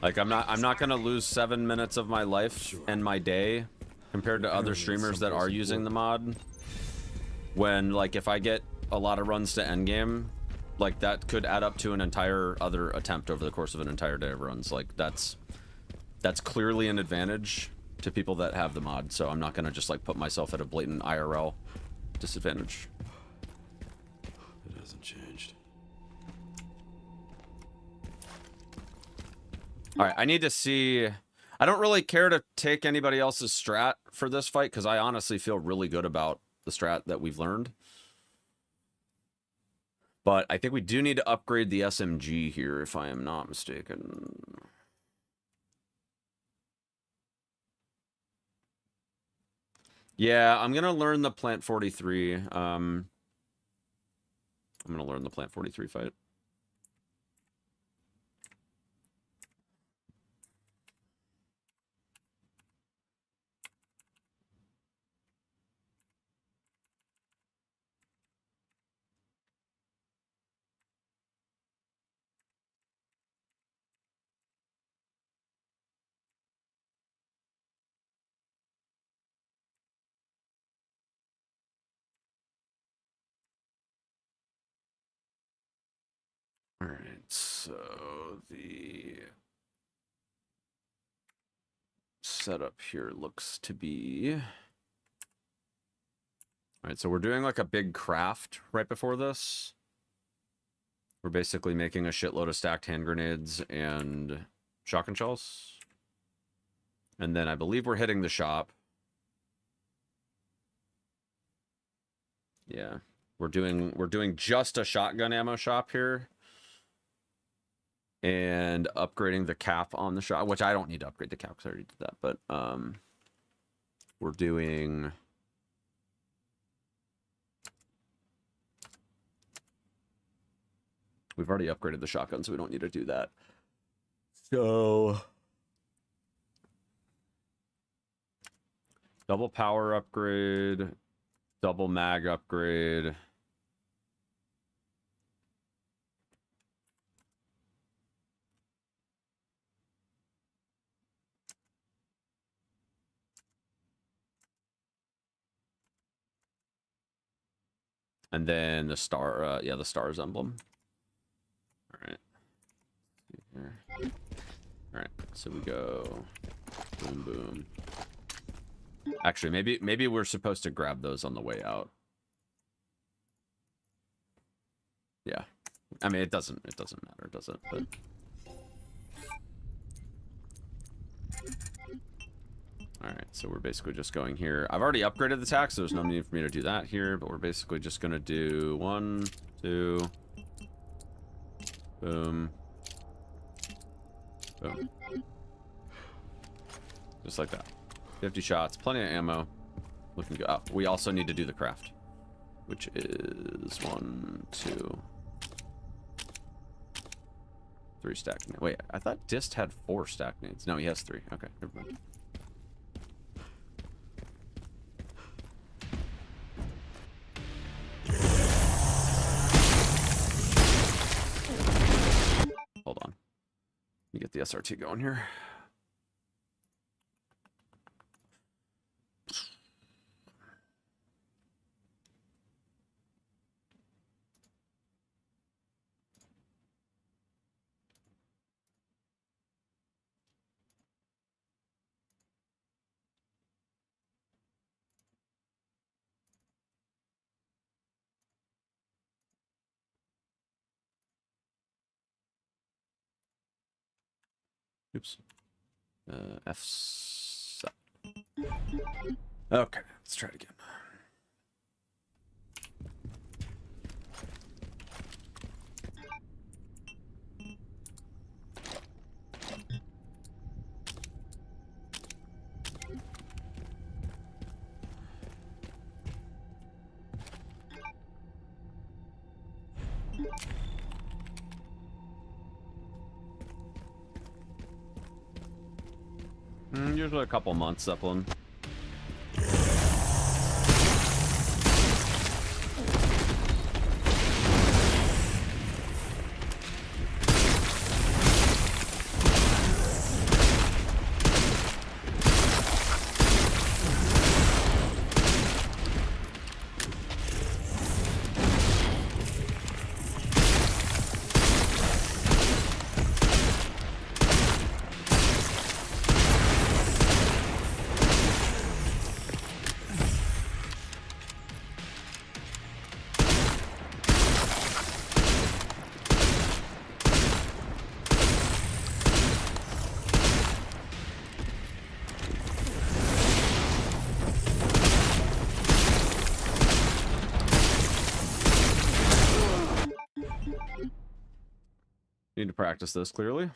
like I'm not going to lose 7 minutes of my life and my day compared to other streamers that are using the mod. When like if I get a lot of runs to endgame, like that could add up to an entire other attempt over the course of an entire day of runs. Like that's clearly an advantage to people that have the mod. So I'm not gonna just like put myself at a blatant IRL disadvantage. It hasn't changed. All right, I need to see. I don't really care to take anybody else's strat for this fight because I honestly feel really good about the strat that we've learned. But I think we do need to upgrade the SMG here, if I am not mistaken. Yeah, I'm going to learn the Plant 43. I'm going to learn the Plant 43 fight. All right, so the setup here looks to be... All right, so we're doing like a big craft right before this. We're basically making a shitload of stacked hand grenades and shotgun shells. And then I believe we're hitting the shop. Yeah, we're doing just a shotgun ammo shop here. And upgrading the cap on the shot, which I don't need to upgrade the cap because I already did that. But we're doing... We've already upgraded the shotgun, so we don't need to do that. So double power upgrade, double mag upgrade. And then the star, yeah, the stars emblem. All right. Here. All right, so we go boom, boom. Actually, maybe we're supposed to grab those on the way out. Yeah, I mean it doesn't matter, does it? But all right, so we're basically just going here. I've already upgraded the tax, so there's no need for me to do that here. But we're basically just gonna do 1, 2, boom, boom, just like that. 50 shots, plenty of ammo. Looking good. Oh, we also need to do the craft, which is 1, 2, 3 stack. Wait, I thought Dist had 4 stack nades. No, he has 3. Okay, never mind. Hold on. Let me get the SRT going here. Oops. F. Okay, let's try it again. Usually a couple months, Zeppelin. Need to practice this clearly.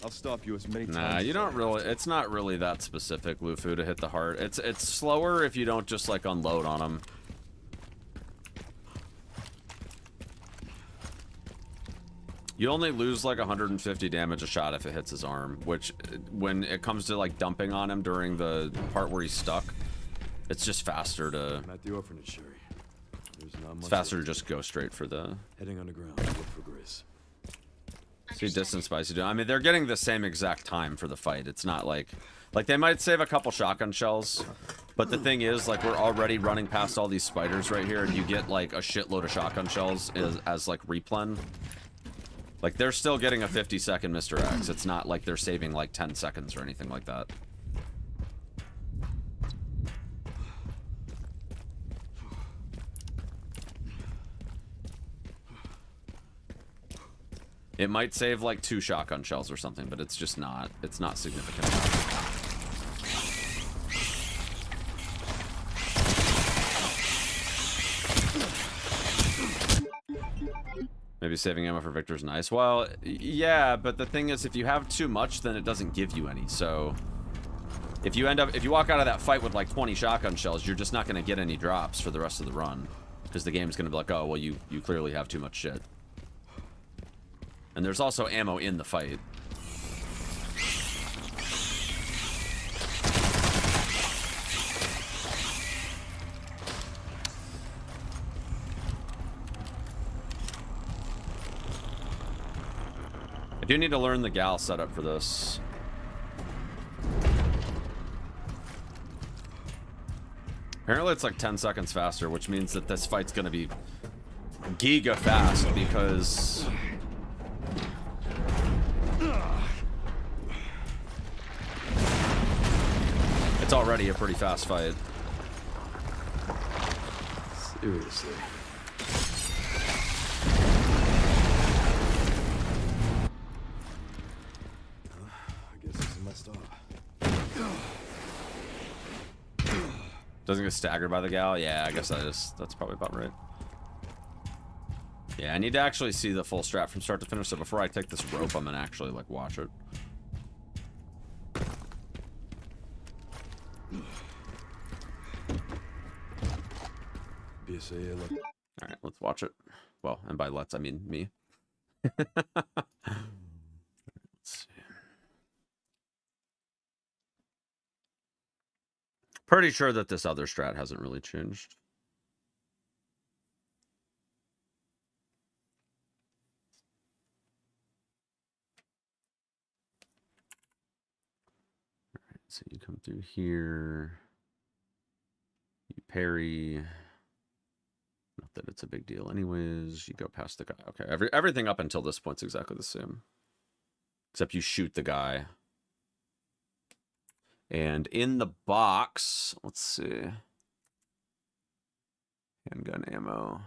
Stop you as many times. Nah, you don't really. It's not really that specific, Lufu, to hit the heart. It's slower if you don't just like unload on them. You only lose like 150 damage a shot if it hits his arm, which when it comes to like dumping on him during the part where he's stuck, it's just faster to. I'm at the orphanage, Sherry. There's not It's faster to just go straight for the... Heading underground, look for Grizz. See, distance buys you down. I mean, they're getting the same exact time for the fight. It's not like... Like, they might save a couple shotgun shells, but the thing is, like, we're already running past all these spiders right here, and you get, like, a shitload of shotgun shells as like, replen. Like, they're still getting a 50-second Mr. X. It's not like they're saving, like, 10 seconds or anything like that. It might save, like, 2 shotgun shells or something, but it's just not... It's not significant enough. Maybe saving ammo for Victor's nice. Well, yeah, but the thing is, if you have too much, then it doesn't give you any. So, if you walk out of that fight with like 20 shotgun shells, you're just not going to get any drops for the rest of the run, because the game's going to be like, oh, well, you clearly have too much shit. And there's also ammo in the fight. I do need to learn the gal setup for this. Apparently it's like 10 seconds faster, which means that this fight's gonna be giga fast because... It's already a pretty fast fight. Seriously. Doesn't get staggered by the gal? Yeah, I guess that's probably about right. Yeah, I need to actually see the full strat from start to finish, so before I take this rope, I'm gonna actually, like, watch it. BSA, look. Alright, let's watch it. Well, and by let's, I mean me. Let's see. Pretty sure that this other strat hasn't really changed. Alright, so you come through here. You parry. Not that it's a big deal anyways. You go past the guy. Okay, everything up until this point's exactly the same. Except you shoot the guy. And in the box, let's see. Handgun ammo.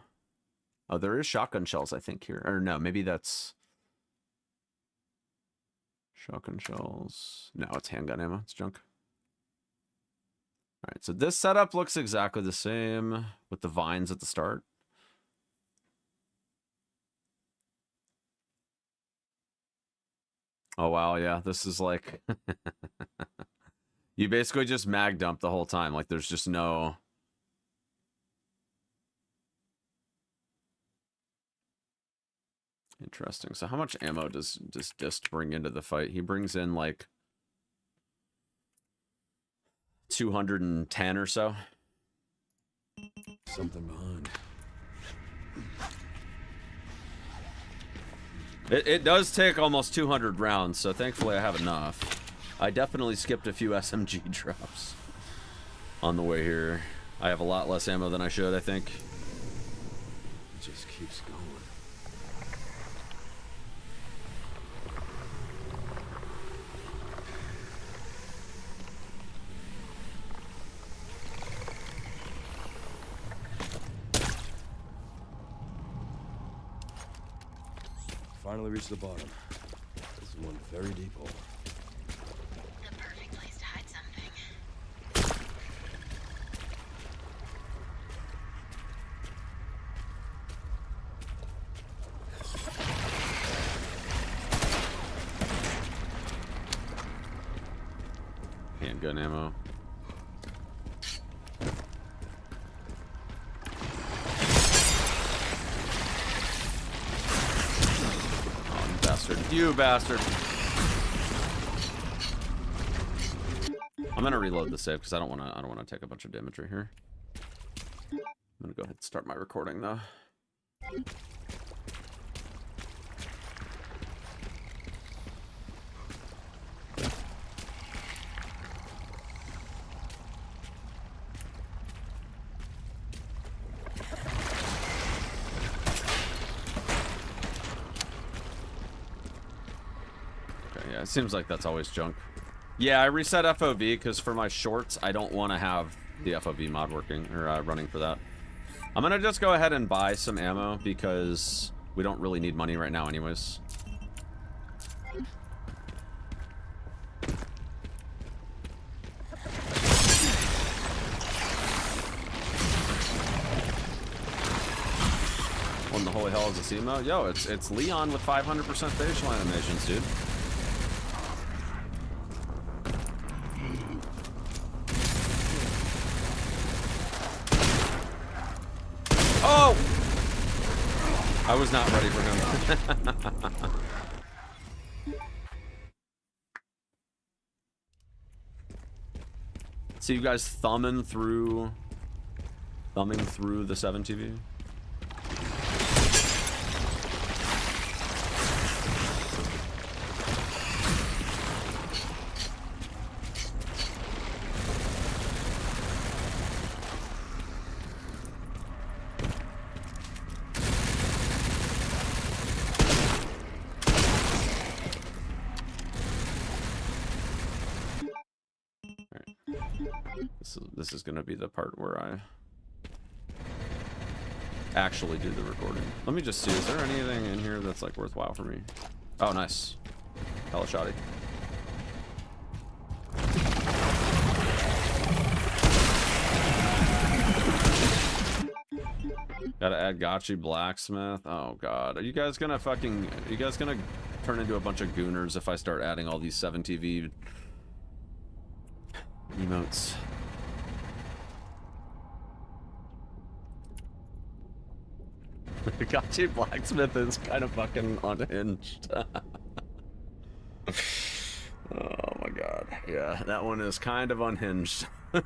Oh, there is shotgun shells, I think, here. Or no, maybe that's... Shotgun shells. No, it's handgun ammo. It's junk. Alright, so this setup looks exactly the same with the vines at the start. Oh, wow, yeah. This is like... You basically just mag dump the whole time. Like, there's just no... Interesting. So how much ammo does Dist bring into the fight? He brings in, like... 210 or so. Something behind. It does take almost 200 rounds, so thankfully I have enough. I definitely skipped a few SMG drops on the way here. I have a lot less ammo than I should, I think. It just keeps going. Finally reached the bottom. This is one very deep hole. The perfect place to hide something. Handgun ammo. You bastard. I'm gonna reload the save because I don't wanna take a bunch of damage right here. I'm gonna go ahead and start my recording though. Okay, yeah, it seems like that's always junk. Yeah, I reset FOV because for my shorts, I don't want to have the FOV mod working or running for that. I'm gonna just go ahead and buy some ammo because we don't really need money right now anyways. What in the holy hell is this emo? Yo, it's Leon with 500% facial animations, dude. Oh! I was not ready for him. See you guys thumbing through the 7 TV. This is gonna be the part where I actually do the recording. Let me just see, is there anything in here that's like worthwhile for me? Oh, nice. Hella shoddy. Gotta add Gotchi Blacksmith. Oh god. Are you guys gonna turn into a bunch of gooners if I start adding all these 7TV emotes? Gotchi Blacksmith is kind of fucking unhinged. Oh my god. Yeah, that one is kind of unhinged. Yep.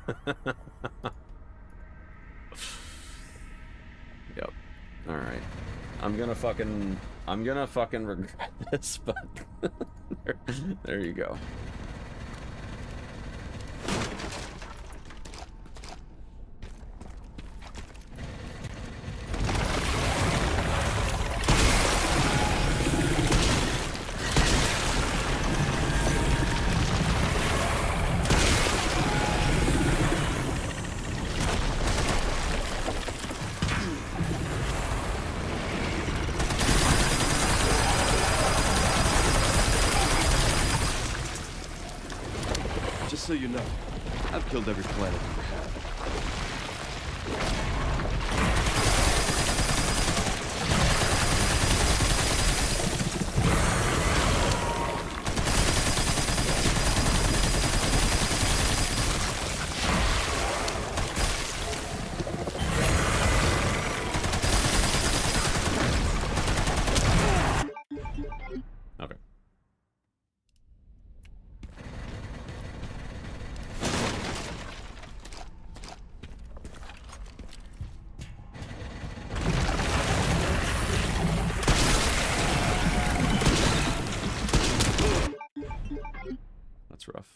Alright. I'm gonna fucking regret this, but there you go. Just so you know, I've killed every planet we have. Okay. That's rough.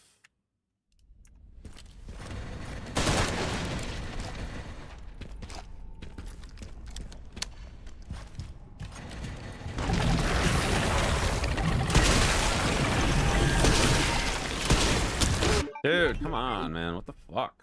Dude, come on, man. What the fuck?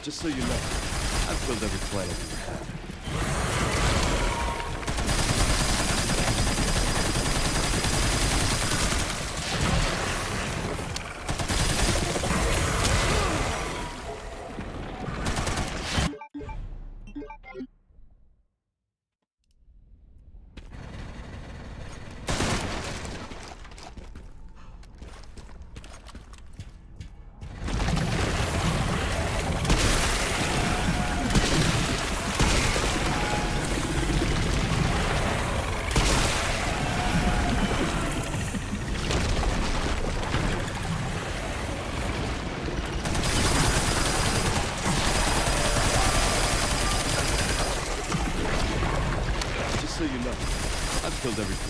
Just so you know, I've killed every planet we have.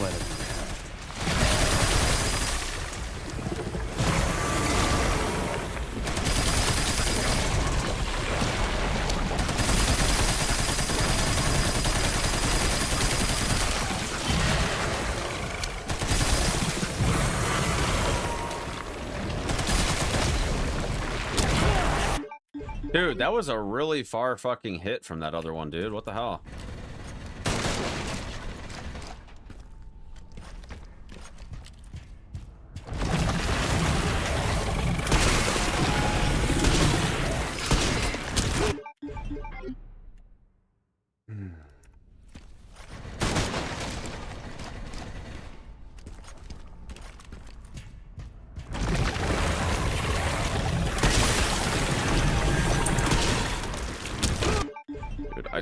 planet we have. Dude, that was a really far fucking hit from that other one, dude. What the hell?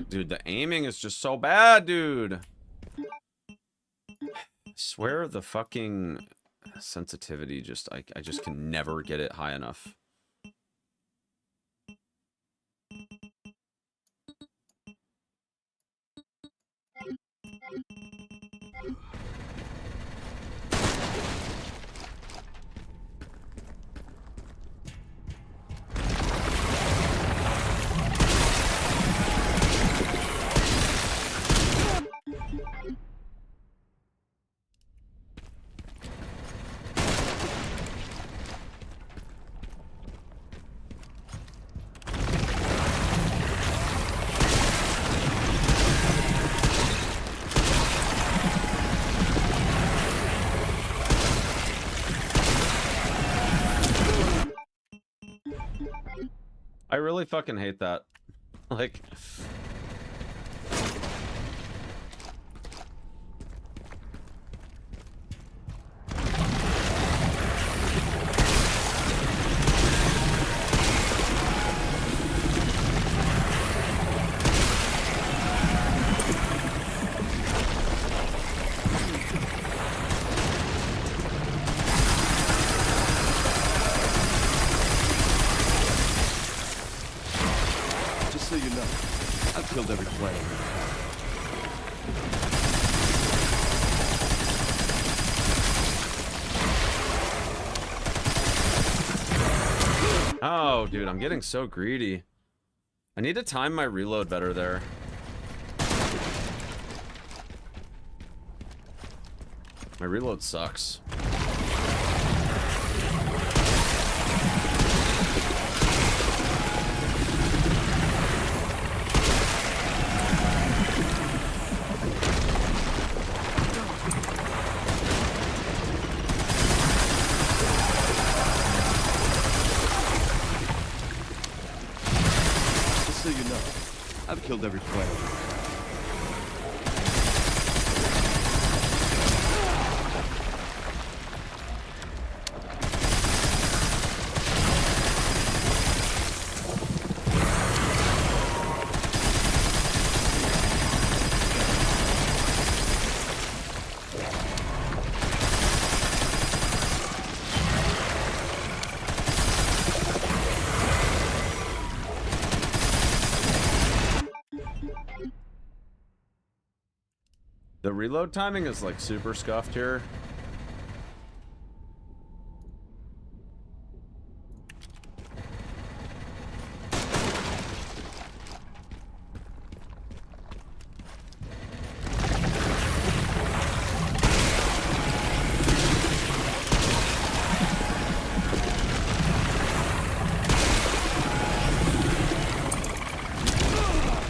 Dude, the aiming is just so bad, dude. I swear the fucking sensitivity just, I just can never get it high enough. I really fucking hate that. Like... Just so you know, I've killed every planet we have. Oh, dude, I'm getting so greedy. I need to time my reload better there. My reload sucks. Just so you know, I've killed every planet we have. The reload timing is like super scuffed here.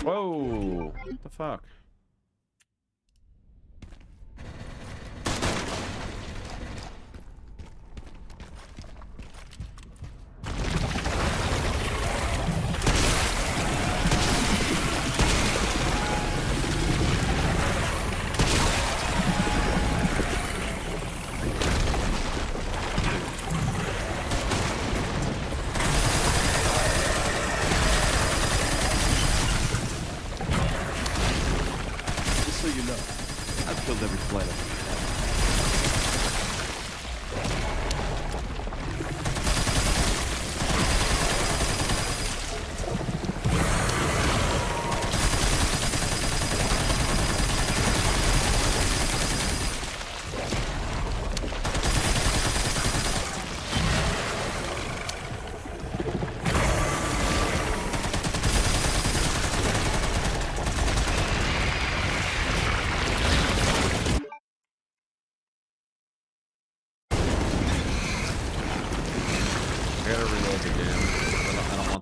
Whoa, what the fuck?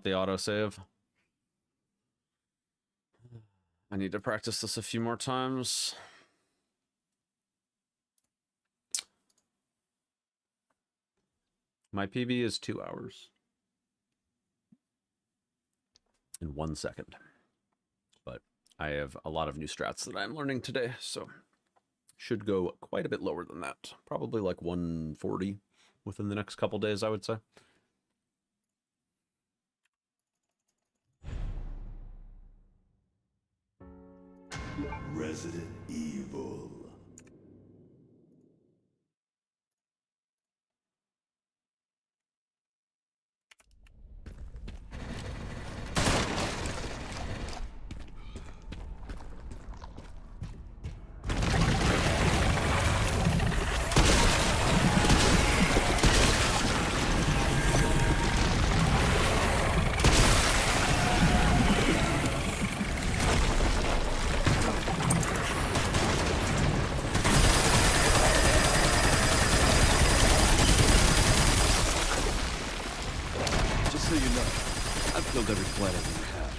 the autosave. I need to practice this a few more times. My PB is 2 hours. In 1 second. But I have a lot of new strats that I'm learning today, so should go quite a bit lower than that. Probably like 140 within the next couple days, I would say. Resident Evil. Just so you know, I've killed every planet we had.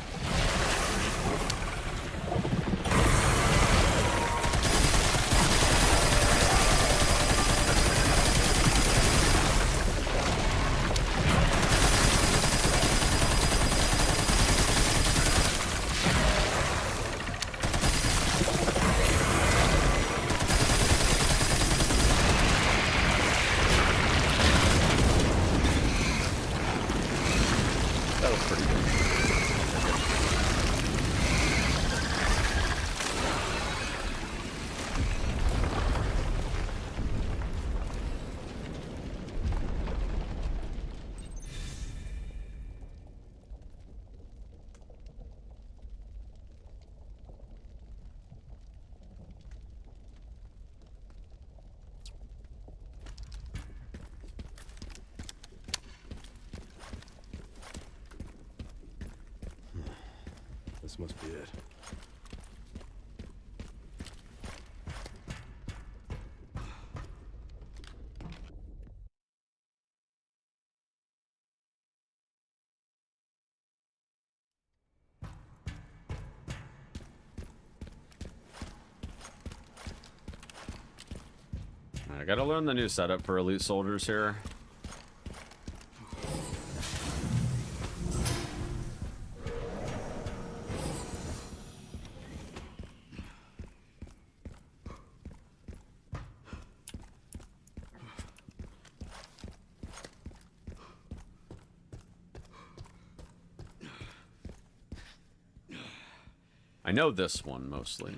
That was pretty good. This must be it. I gotta learn the new setup for elite soldiers here. I know this one mostly.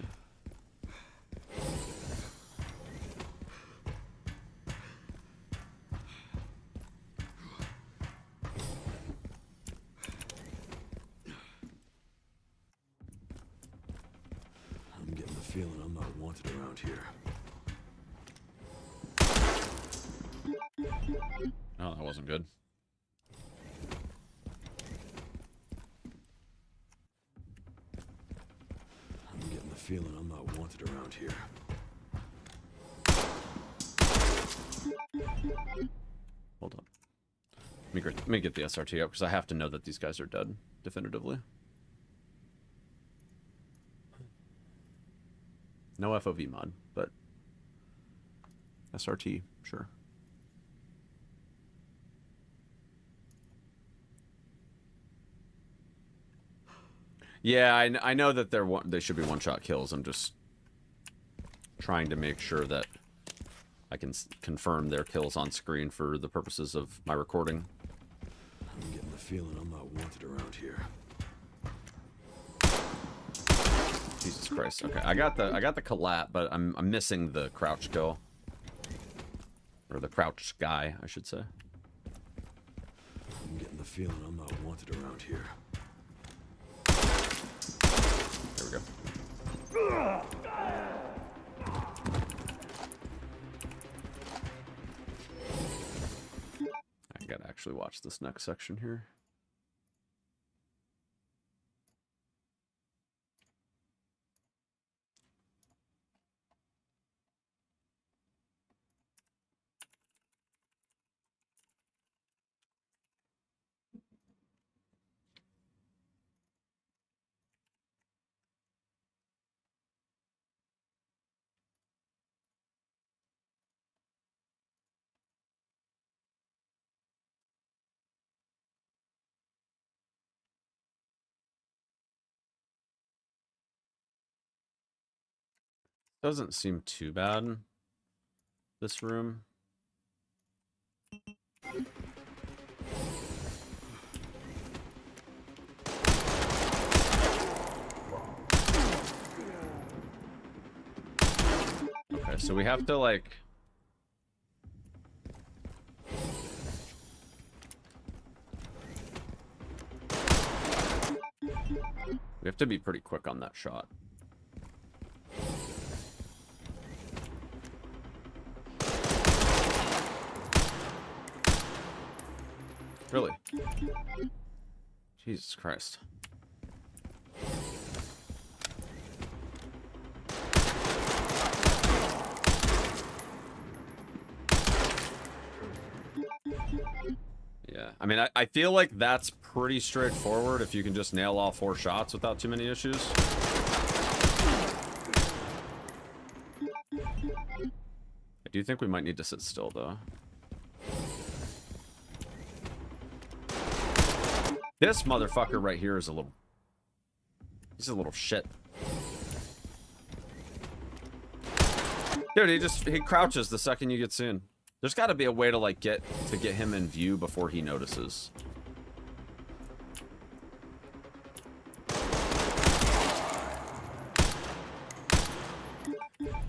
I'm getting the feeling I'm not wanted around here. Oh, that wasn't good. I'm getting the feeling I'm not wanted around here. Hold on. Let me get the SRT up because I have to know that these guys are dead definitively. No FOV mod, but SRT, sure. Yeah, I know that they should be one-shot kills. I'm just trying to make sure that I can confirm their kills on screen for the purposes of my recording. I'm getting the feeling I'm not wanted around here. Jesus Christ. Okay, I got the collat, but I'm missing the crouch kill. Or the crouch guy, I should say. I'm getting the feeling I'm not wanted around here. There we go. I gotta actually watch this next section here. Doesn't seem too bad. This room. Okay, so we have to like... We have to be pretty quick on that shot. Really? Jesus Christ. Yeah, I mean, I feel like that's pretty straightforward if you can just nail all 4 shots without too many issues. I do think we might need to sit still, though. This motherfucker right here is a little... He's a little shit. Dude, he crouches the second you get seen. There's got to be a way to like get him in view before he notices.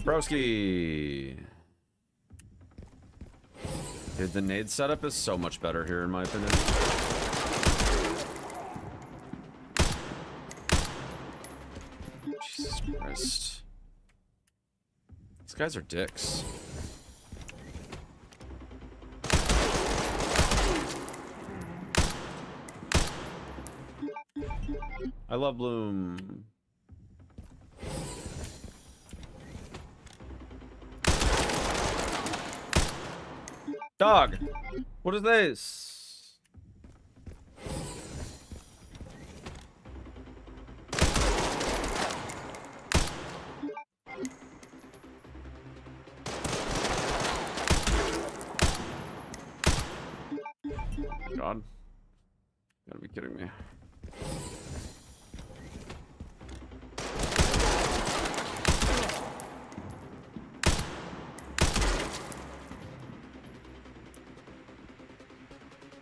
Broski. Dude, the nade setup is so much better here in my opinion. Jesus Christ. These guys are dicks. I love Bloom. Dog! What is this? God. You gotta be kidding me.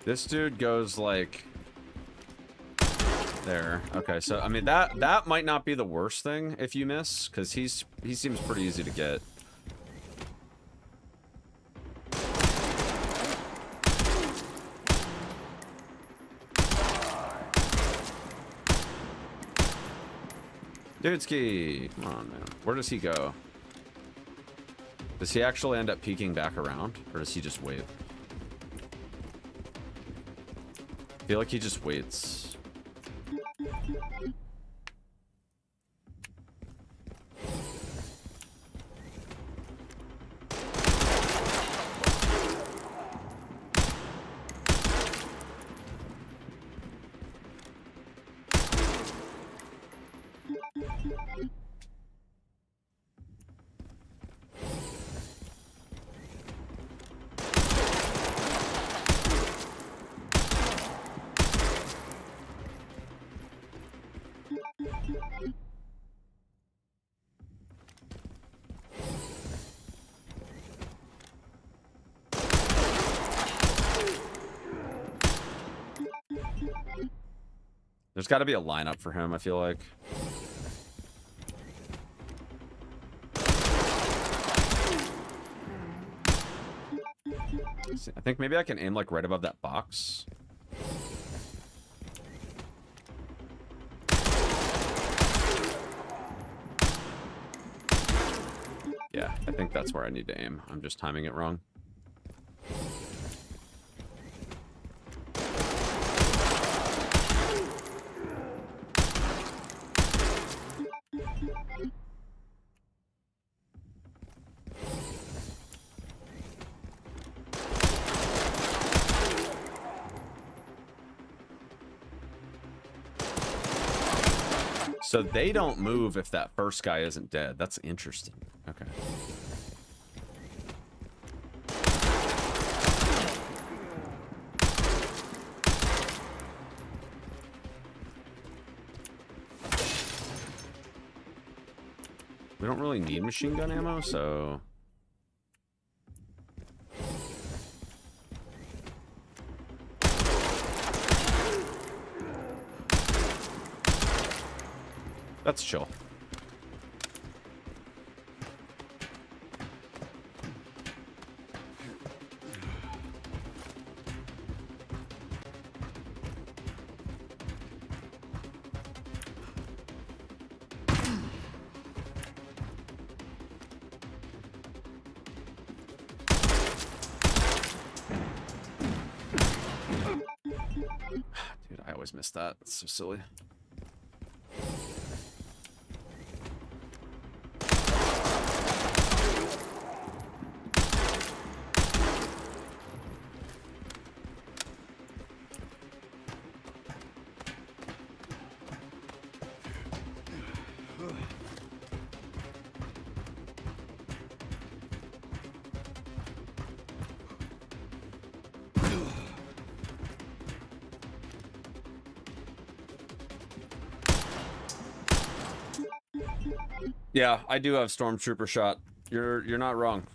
This dude goes like there. Okay, so I mean that might not be the worst thing if you miss, because he seems pretty easy to get. Dudeski, come on, man. Where does he go? Does he actually end up peeking back around, or does he just wait? I feel like he just waits. There's got to be a lineup for him, I feel like. I think maybe I can aim like right above that box. Yeah, I think that's where I need to aim. I'm just timing it wrong. So they don't move if that first guy isn't dead. That's interesting. Okay. We don't really need machine gun ammo, so... That's chill. Dude, I always miss that. It's so silly. Yeah, I do have stormtrooper shot. You're not wrong.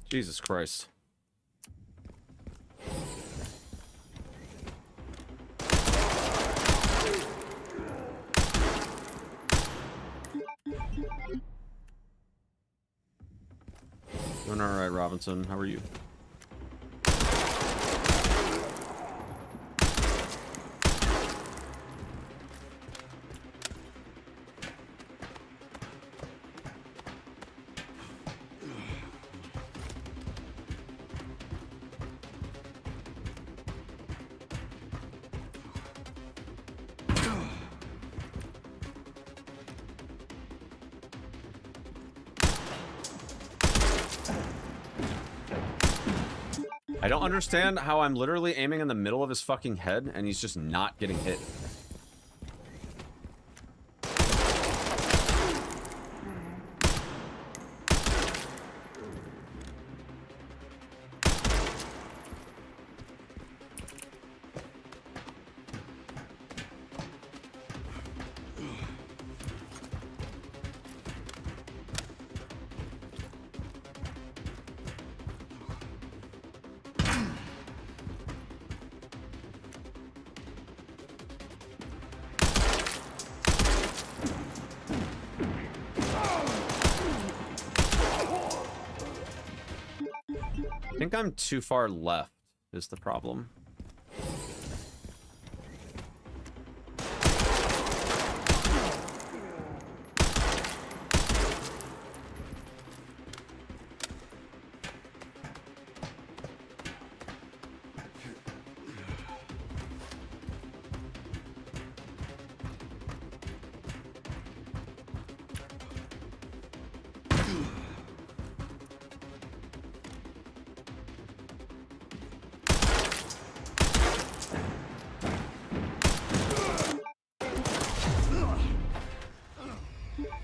Jesus Christ. Doing all right, Robinson. How are you? I don't understand how I'm literally aiming in the middle of his fucking head and he's just not getting hit. I think I'm too far left is the problem.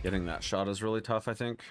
Getting that shot is really tough, I think.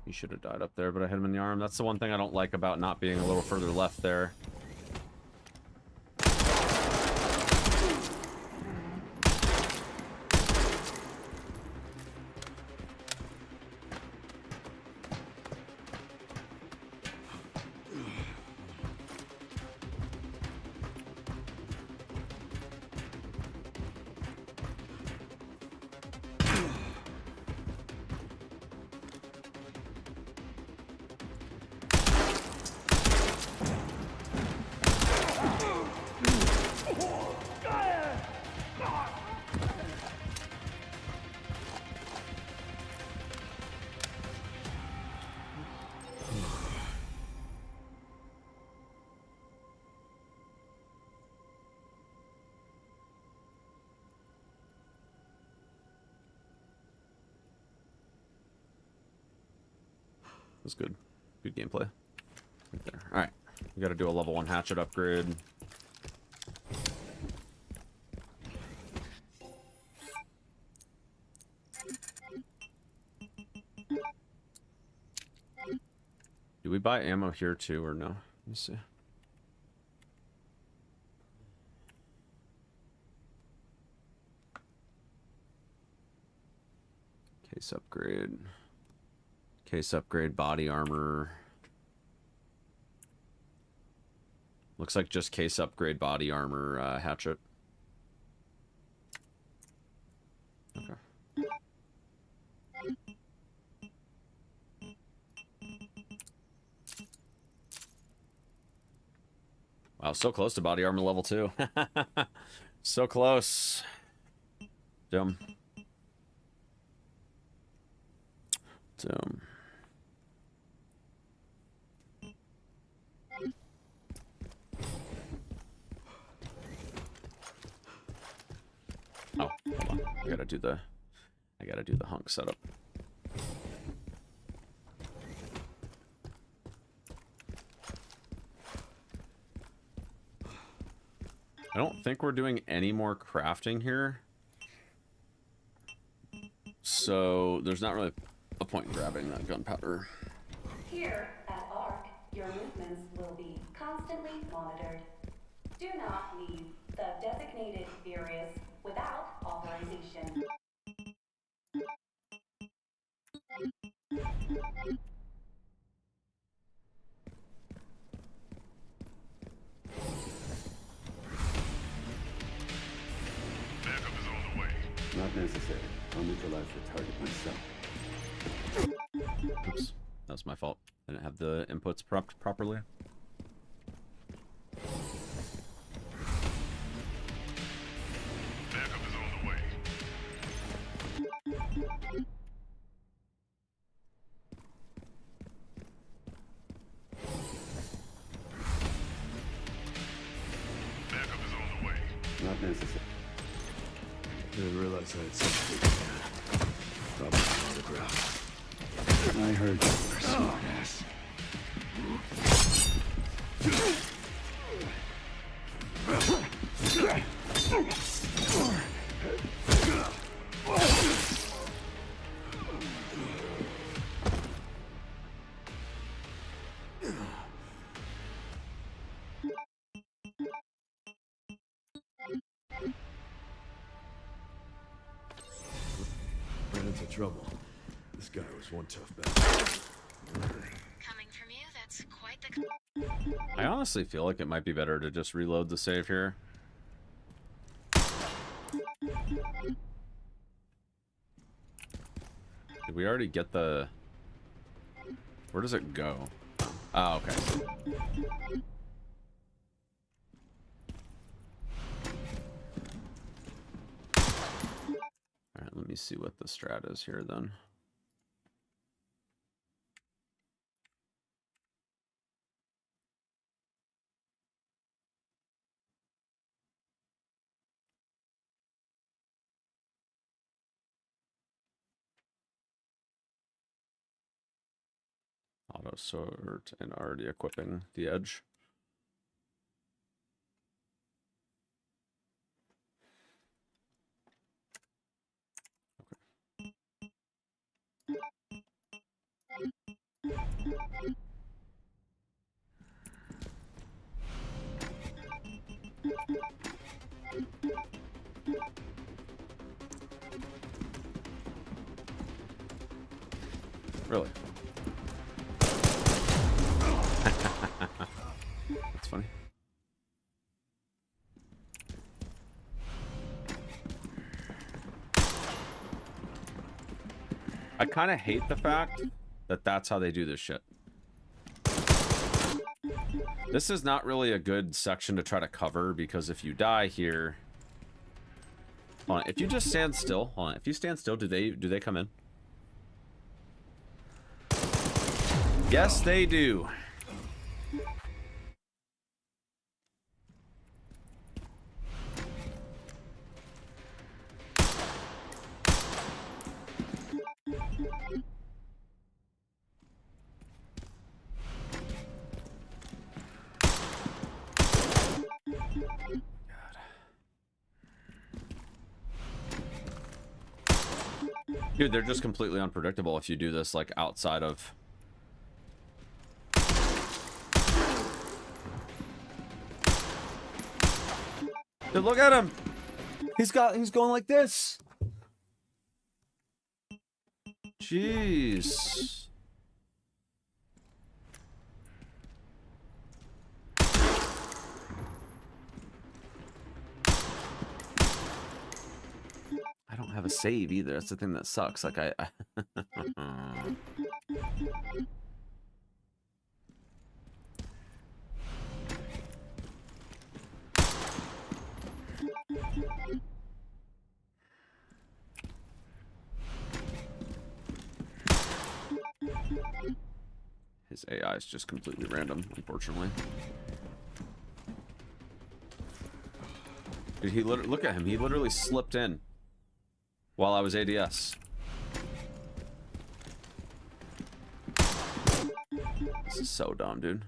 He should have died up there, but I hit him in the arm. That's the one thing I don't like about not being a little further left there. was good. Good gameplay. Right there. Alright. We gotta do a level 1 hatchet upgrade. Do we buy ammo here too or no? Let me see. Case upgrade. Case upgrade, body armor. Looks like just case upgrade, body armor, hatchet. Okay. Wow, so close to body armor level 2. So close. Dumb. Dumb. Oh, hold on. I gotta do the hunk setup. I don't think we're doing any more crafting here. So there's not really a point in grabbing that gunpowder. Here at ARC, your movements will be constantly monitored. Do not leave the designated areas without authorization. Backup is on the way. Not necessary. I'll neutralize the target myself. Oops, that was my fault. I didn't have the inputs properly. Backup is on the way. Backup is on the way. Not necessary. Didn't realize I had something. Probably on the ground. I heard you. Smart ass. Ran into trouble. This guy was one tough battle. Coming from you, that's quite the... I honestly feel like it might be better to just reload the save here. Did we already get the... Where does it go? Oh, okay. Alright, let me see what the strat is here then. Auto sort and already equipping the edge. Really? That's funny. I kind of hate the fact that that's how they do this shit. This is not really a good section to try to cover because if you die here... Hold on, if you just stand still, hold on, if you stand still, do they come in? Yes, they do. Dude, they're just completely unpredictable if you do this like outside of. Dude, look at him. He's going like this. Jeez. I don't have a save either. That's the thing that sucks. Like I His AI is just completely random, unfortunately. Dude, he look at him. He literally slipped in while I was ADS. This is so dumb, dude.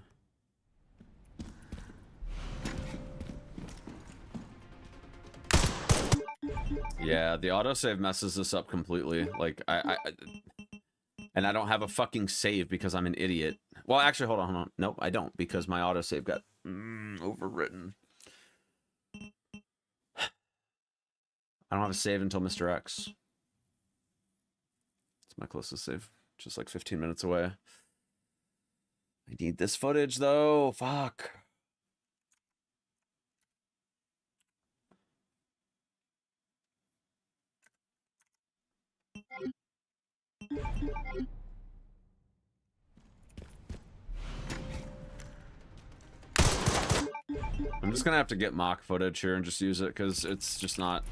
Yeah, the autosave messes this up completely. Like, and I don't have a fucking save because I'm an idiot. Well, actually, hold on. Nope, I don't, because my autosave got overwritten. I don't have a save until Mr. X. It's my closest save. Just like 15 minutes away. I need this footage, though. Fuck. I'm just gonna have to get mock footage here and just use it because it's just not.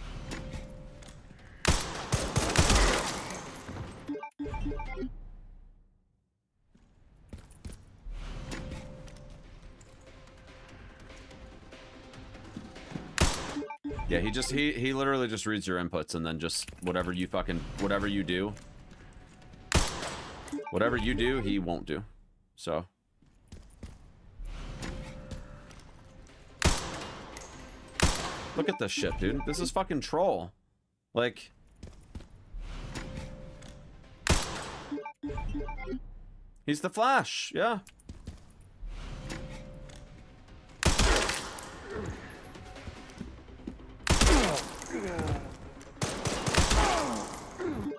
Yeah, he literally just reads your inputs and then just whatever you do, he won't do. So. Look at this shit, dude. This is fucking troll. Like. He's the Flash, yeah.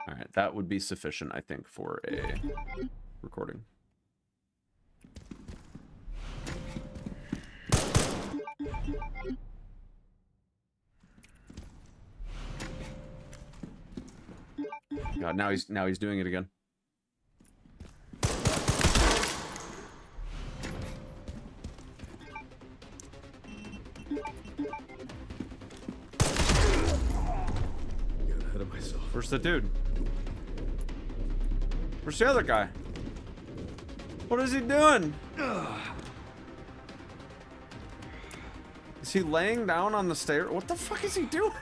Alright, that would be sufficient, I think, for a recording. God, now he's doing it again. Get ahead of myself. Where's the dude? Where's the other guy? What is he doing? Is he laying down on the stairs? What the fuck is he doing?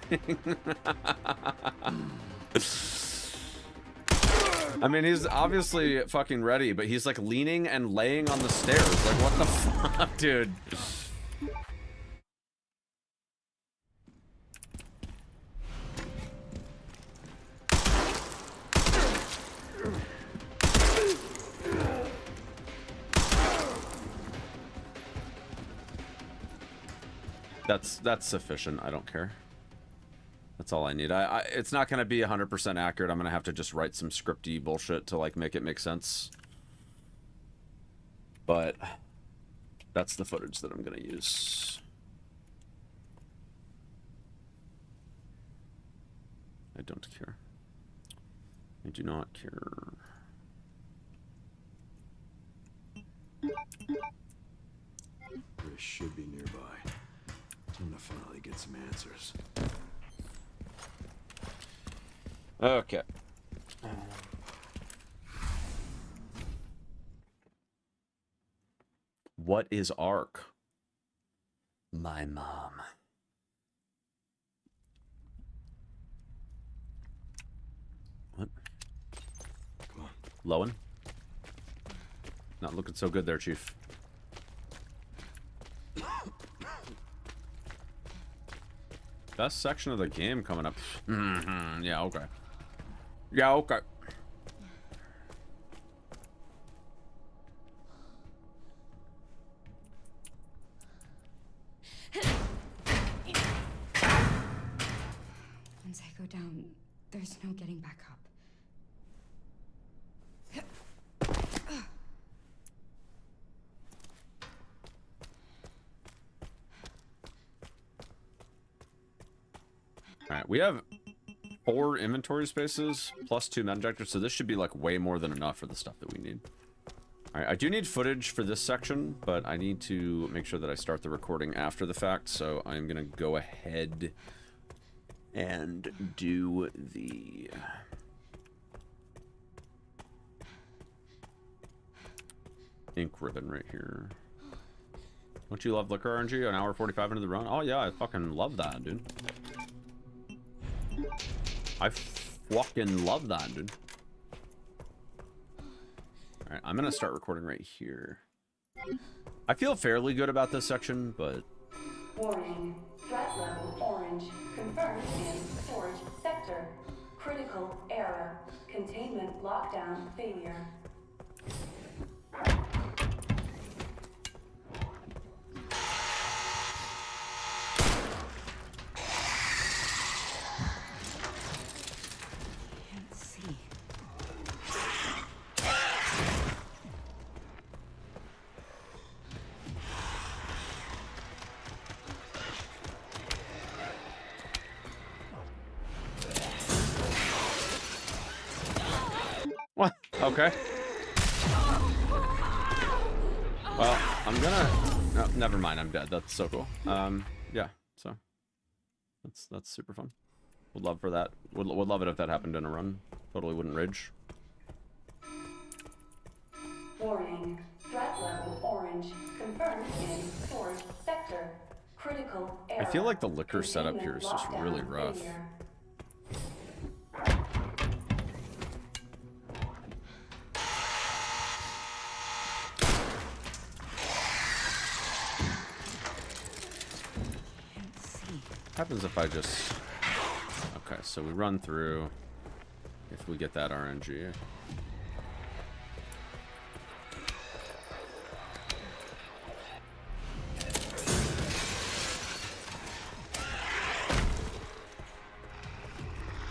I mean, he's obviously fucking ready, but he's like leaning and laying on the stairs. Like, what the fuck, dude? That's sufficient. I don't care. That's all I need. It's not going to be 100% accurate. I'm going to have to just write some scripty bullshit to like make it make sense. But that's the footage that I'm going to use. I don't care. I do not care. Chris should be nearby. I'm gonna finally get some answers. Okay. What is ARC? My mom. What? Come on. Lowen? Not looking so good there, Chief. Best section of the game coming up. Yeah, okay. Yeah, okay. Once I go down, there's no getting back up. All right, we have 4 inventory spaces plus 2 med injectors, so this should be like way more than enough for the stuff that we need. All right, I do need footage for this section, but I need to make sure that I start the recording after the fact, so I'm gonna go ahead and do the ink ribbon right here. Don't you love liquor RNG? An hour 45 into the run? Oh yeah, I fucking love that, dude. I fucking love that, dude. Alright, I'm gonna start recording right here. I feel fairly good about this section, but... Warning. Threat level orange. Confirmed in storage sector. Critical error. Containment lockdown failure. What? Okay. Well, I'm gonna... No, never mind, I'm dead. That's so cool. Yeah, so... That's super fun. Would love for that. Would love it if that happened in a run. Totally wouldn't rage. Warning. Threat level orange. Confirmed in storage sector. Critical error. I feel like the liquor setup here is just really rough. What happens if I just... Okay, so we run through if we get that RNG.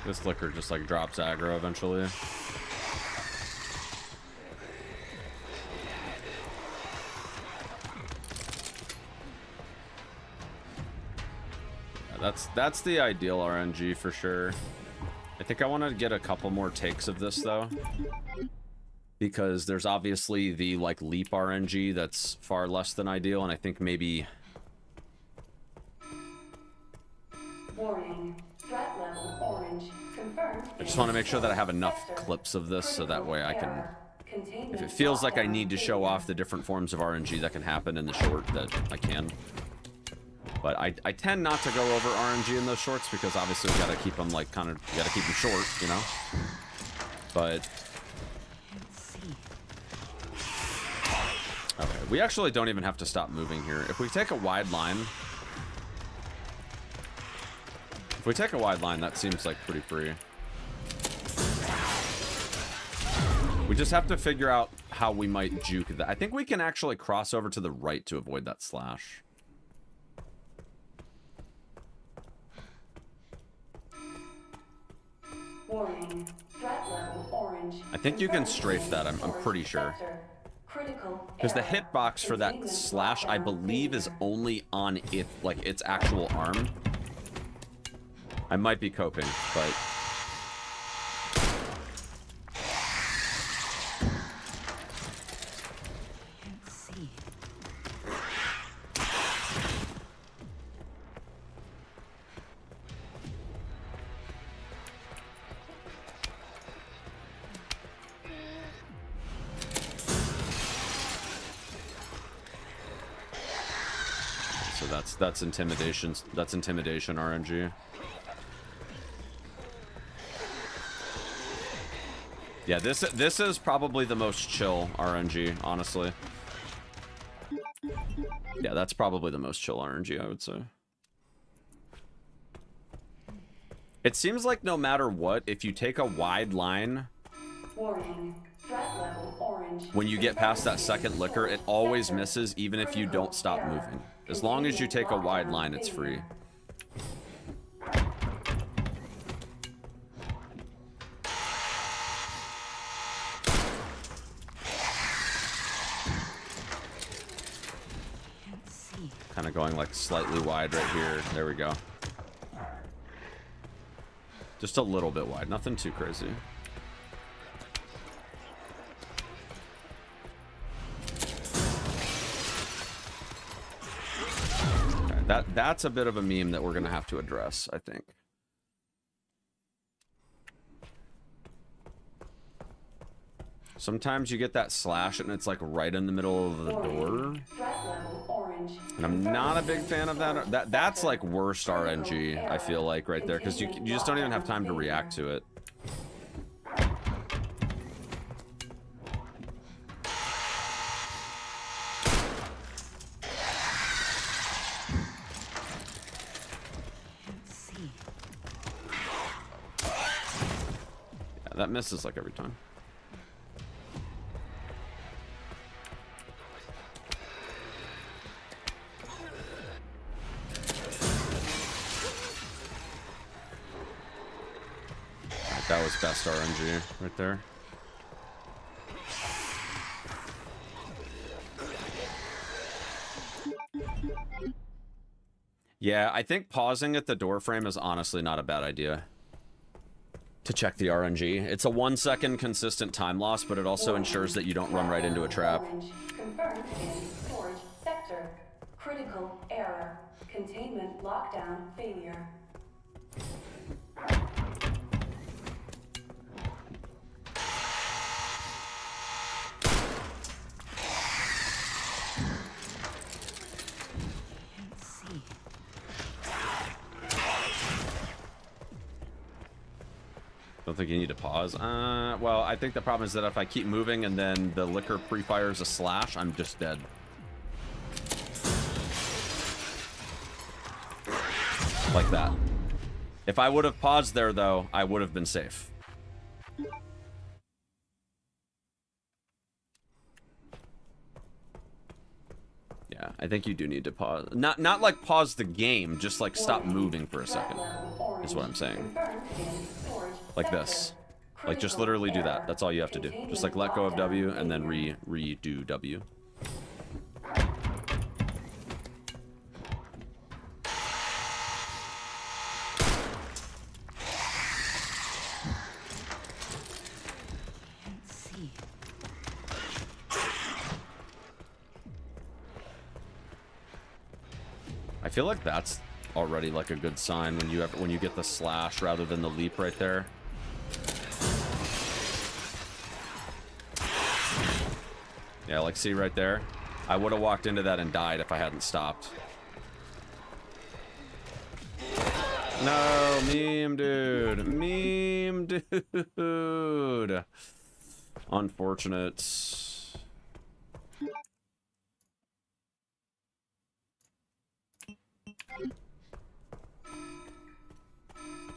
This liquor just like drops aggro eventually. That's the ideal RNG for sure. I think I want to get a couple more takes of this though, because there's obviously the like leap RNG that's far less than ideal, and I think maybe... Warning. Threat level orange. Confirmed. I just want to make sure that I have enough clips of this so that way I can... If it feels like I need to show off the different forms of RNG that can happen in the short, that I can. But I tend not to go over RNG in those shorts because obviously we gotta keep them like kind of, you gotta keep them short, you know? But... Okay, we actually don't even have to stop moving here. If we take a wide line... If we take a wide line, that seems like pretty free. We just have to figure out how we might juke that. I think we can actually cross over to the right to avoid that slash. Warning. Threat level orange. I think you can strafe that, I'm pretty sure. Because the hitbox for that slash, I believe, is only on it, like its actual arm. I might be coping, but... That's intimidation. That's intimidation RNG. Yeah, this is probably the most chill RNG, honestly. Yeah, that's probably the most chill RNG, I would say. It seems like no matter what, if you take a wide line, Warning. Threat level orange. when you get past that second liquor, it always misses even if you don't stop moving. As long as you take a wide line, it's free. Kind of going like slightly wide right here. There we go. Just a little bit wide. Nothing too crazy. Okay, that's a bit of a meme that we're going to have to address, I think. Sometimes you get that slash and it's like right in the middle of the door. And I'm not a big fan of that. That's like worst RNG, I feel like, right there. Because you just don't even have time to react to it. Yeah, that misses like every time. That was best RNG right there. Yeah, I think pausing at the door frame is honestly not a bad idea. To check the RNG. It's a 1 second consistent time loss, but it also ensures that you don't run right into a trap. Confirmed in storage sector. Critical error. Containment lockdown failure. Don't think you need to pause. Well, I think the problem is that if I keep moving and then the liquor pre-fires a slash, I'm just dead. Like that. If I would have paused there, though, I would have been safe. Yeah, I think you do need to pause. Not like pause the game, just like stop moving for a second. Is what I'm saying. Like this. Like just literally do that. That's all you have to do. Just like let go of W and then redo W. I feel like that's already like a good sign when you get the slash rather than the leap right there. Yeah, like see right there? I would have walked into that and died if I hadn't stopped. No, meme dude. Meme dude. Unfortunate.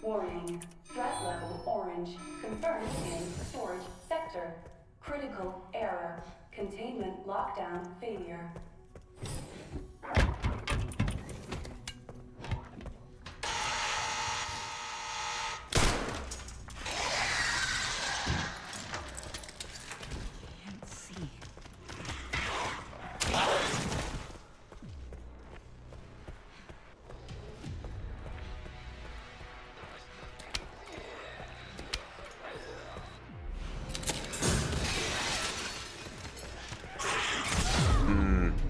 Warning. Threat level orange. Confirmed in storage sector. Critical error. Containment lockdown failure.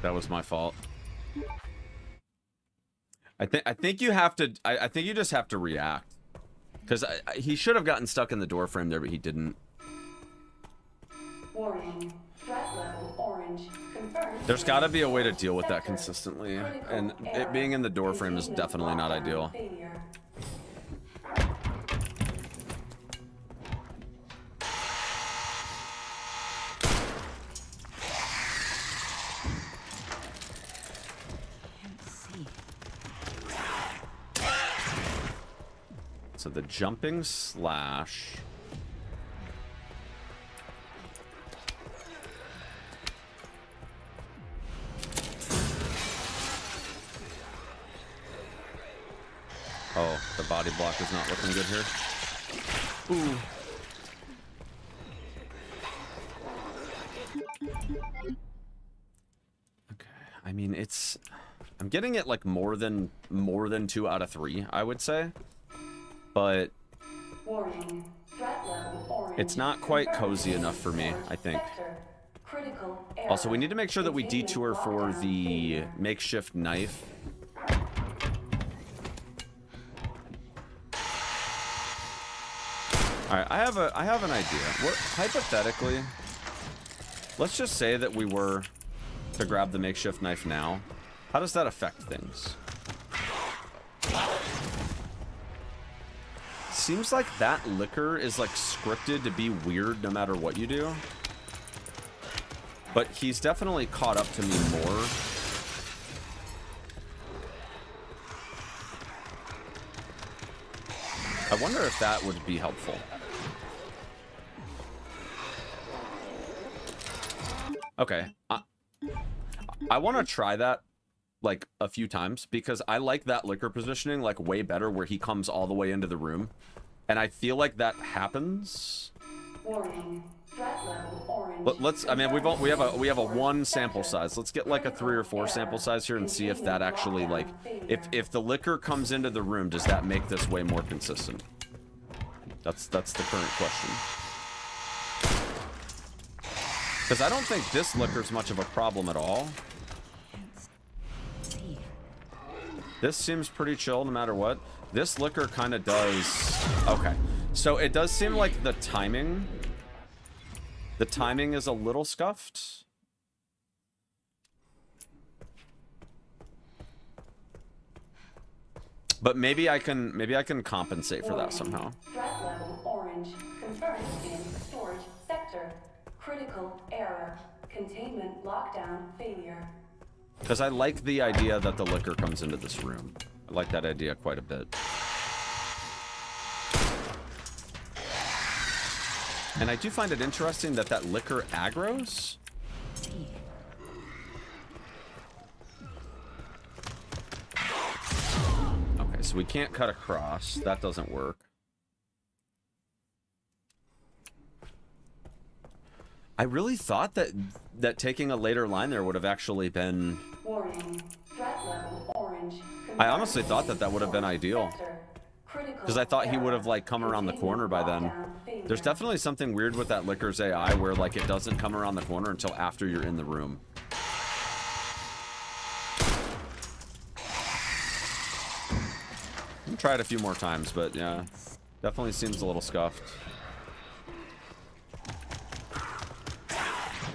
That was my fault. I think you have to. I think you just have to react, because he should have gotten stuck in the door frame there, but he didn't. Warning. Threat level orange. Confirmed. There's got to be a way to deal with that consistently, and it being in the door frame is definitely not ideal. Failure. So the jumping slash. Oh, the body block is not looking good here. Ooh. Okay, I mean, it's... I'm getting it like more than 2 out of 3, I would say. But Warning. Threat level orange. It's not quite cozy enough for me, I think. Also, we need to make sure that we detour for the makeshift knife. Alright, I have an idea. What, hypothetically, let's just say that we were to grab the makeshift knife now. How does that affect things? Seems like that liquor is like scripted to be weird no matter what you do. But he's definitely caught up to me more. I wonder if that would be helpful. Okay. I want to try that like a few times because I like that liquor positioning like way better where he comes all the way into the room. And I feel like that happens. Warning. Threat level orange. But let's, I mean, we have a 1 sample size. Let's get like a 3 or 4 sample size here and see if that actually like, if the liquor comes into the room, does that make this way more consistent? That's the current question. Because I don't think this liquor's much of a problem at all. This seems pretty chill no matter what. This liquor kind of does... Okay. So it does seem like the timing is a little scuffed. But maybe I can compensate for that somehow. Threat level orange. Confirmed in storage sector. Critical error. Containment lockdown failure. Because I like the idea that the liquor comes into this room. I like that idea quite a bit. And I do find it interesting that that liquor aggroes. Okay, so we can't cut across. That doesn't work. I really thought that taking a later line there would have actually been... Warning. Threat level orange. I honestly thought that would have been ideal. Because I thought he would have like come around the corner by then. There's definitely something weird with that liquor's AI where like it doesn't come around the corner until after you're in the room. I'll try it a few more times, but yeah, definitely seems a little scuffed.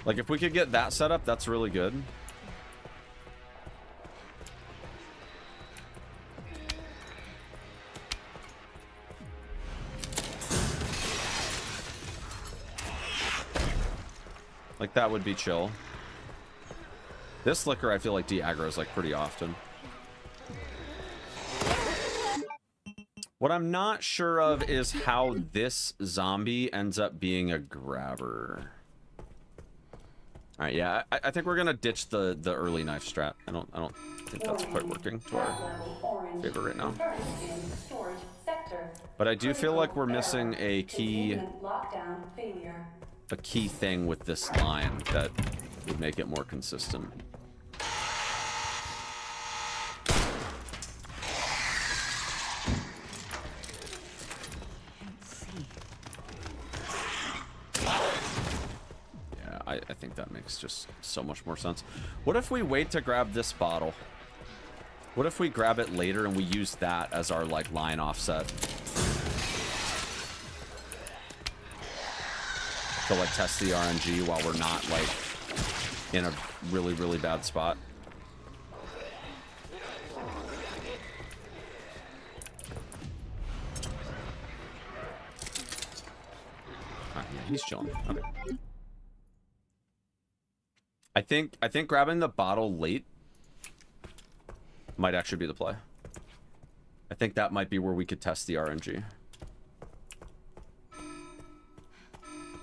Like if we could get that set up, that's really good. Like that would be chill. This liquor I feel like de-aggroes like pretty often. What I'm not sure of is how this zombie ends up being a grabber. All right, yeah, I think we're gonna ditch the early knife strat. I don't think that's quite working to our favor right now. But I do feel like we're missing a key thing with this line that would make it more consistent. I think that makes just so much more sense. What if we wait to grab this bottle? What if we grab it later and we use that as our like line offset? To like test the RNG while we're not like in a really, really bad spot. Alright, yeah, he's chilling. Okay. I think grabbing the bottle late might actually be the play. I think that might be where we could test the RNG.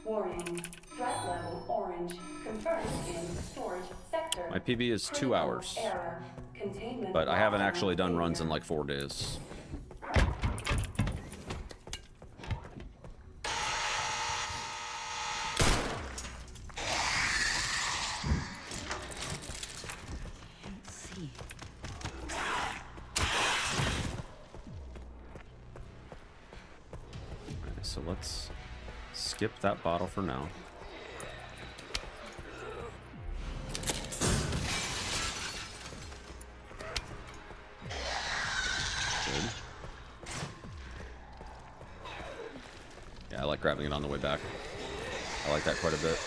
Warning. Threat level orange. Confirmed in storage sector. My PB is 2 hours. Error. Containment But I haven't lockdown actually done runs in failure. like 4 days. Can't see. Okay, so let's skip that bottle for now. Good. Yeah, I like grabbing it on the way back. I like that quite a bit.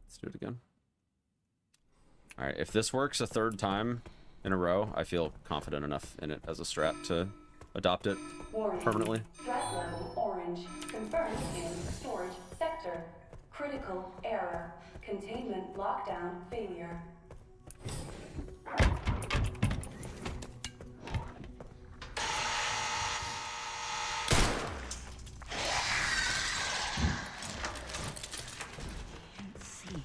Let's do it again. All right, if this works a 3rd time in a row, I feel confident enough in it as a strat to adopt it Warning. permanently. Threat level orange. Confirmed in storage sector. Critical error. Containment lockdown failure. Can't see.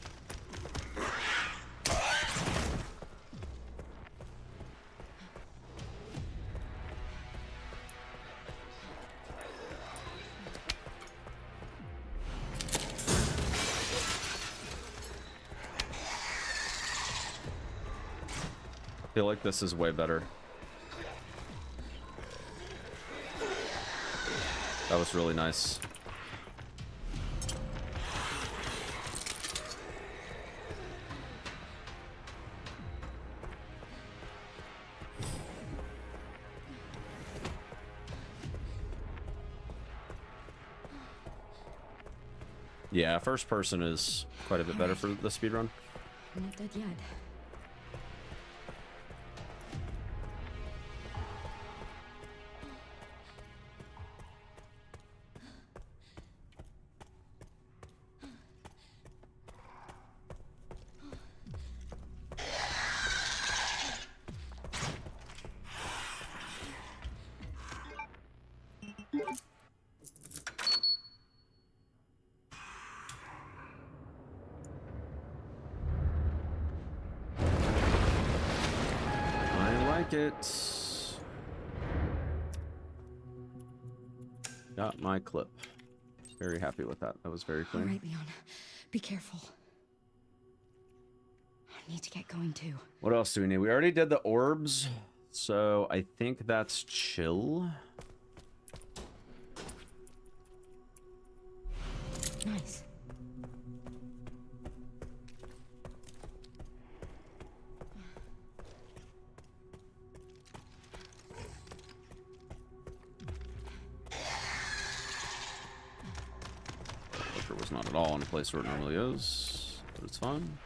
I feel like this is way better. That was really nice. Yeah, first person is quite a bit better for the speedrun. I'm not dead yet. It got my clip. Very happy with that. That was very clean. All right, Leon. Be careful. I need to get going too. What else do we need? We already did the orbs, so I think that's chill. Nice. Was not at all in a place where it normally is, but it's fine.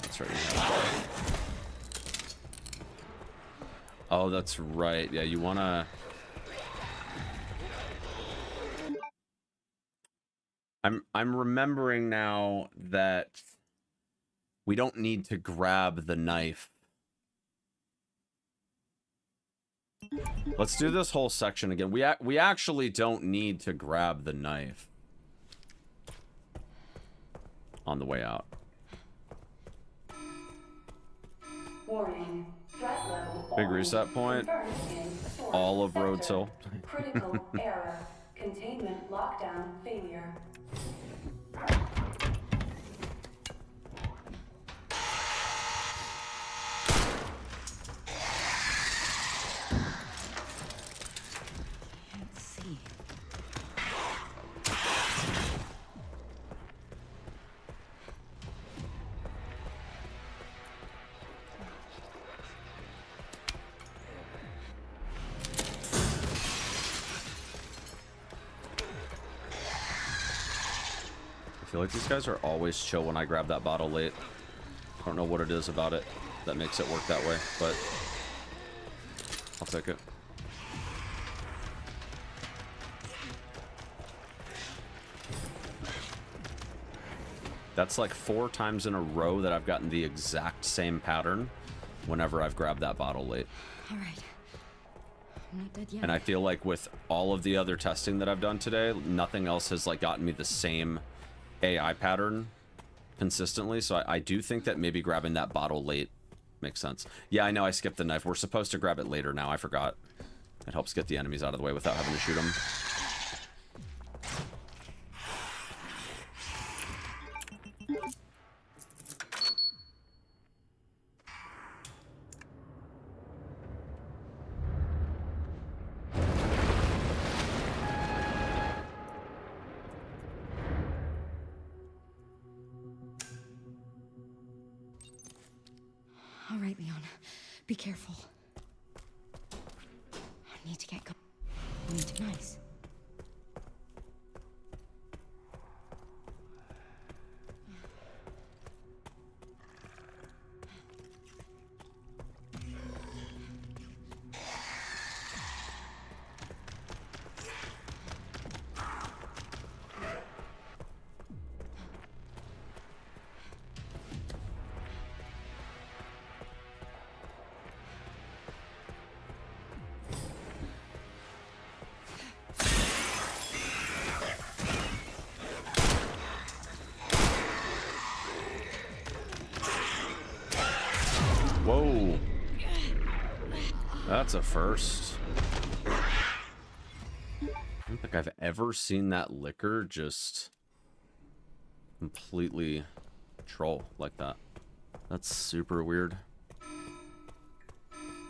That's right. Oh, that's right. Yeah, you wanna. I'm remembering now that we don't need to grab the knife. Let's do this whole section again. We actually don't need to grab the knife on the way out. Warning. Threat level Big reset point. All of Rhodes Hill. Critical error. Containment lockdown failure. Can't see. feel like these guys are always chill when I grab that bottle late. I don't know what it is about it that makes it work that way, but I'll take it. That's like 4 times in a row that I've gotten the exact same pattern whenever I've grabbed that bottle late. All right. I'm not dead yet. And I feel like with all of the other testing that I've done today, nothing else has like gotten me the same AI pattern consistently. So I do think that maybe grabbing that bottle late makes sense. Yeah, I know I skipped the knife. We're supposed to grab it later now. I forgot. It helps get the enemies out of the way without having to shoot them. All right, Leon. Be careful. I need to get going. I need to nice. Whoa. That's a first. I don't think I've ever seen that liquor just completely troll like that. That's super weird.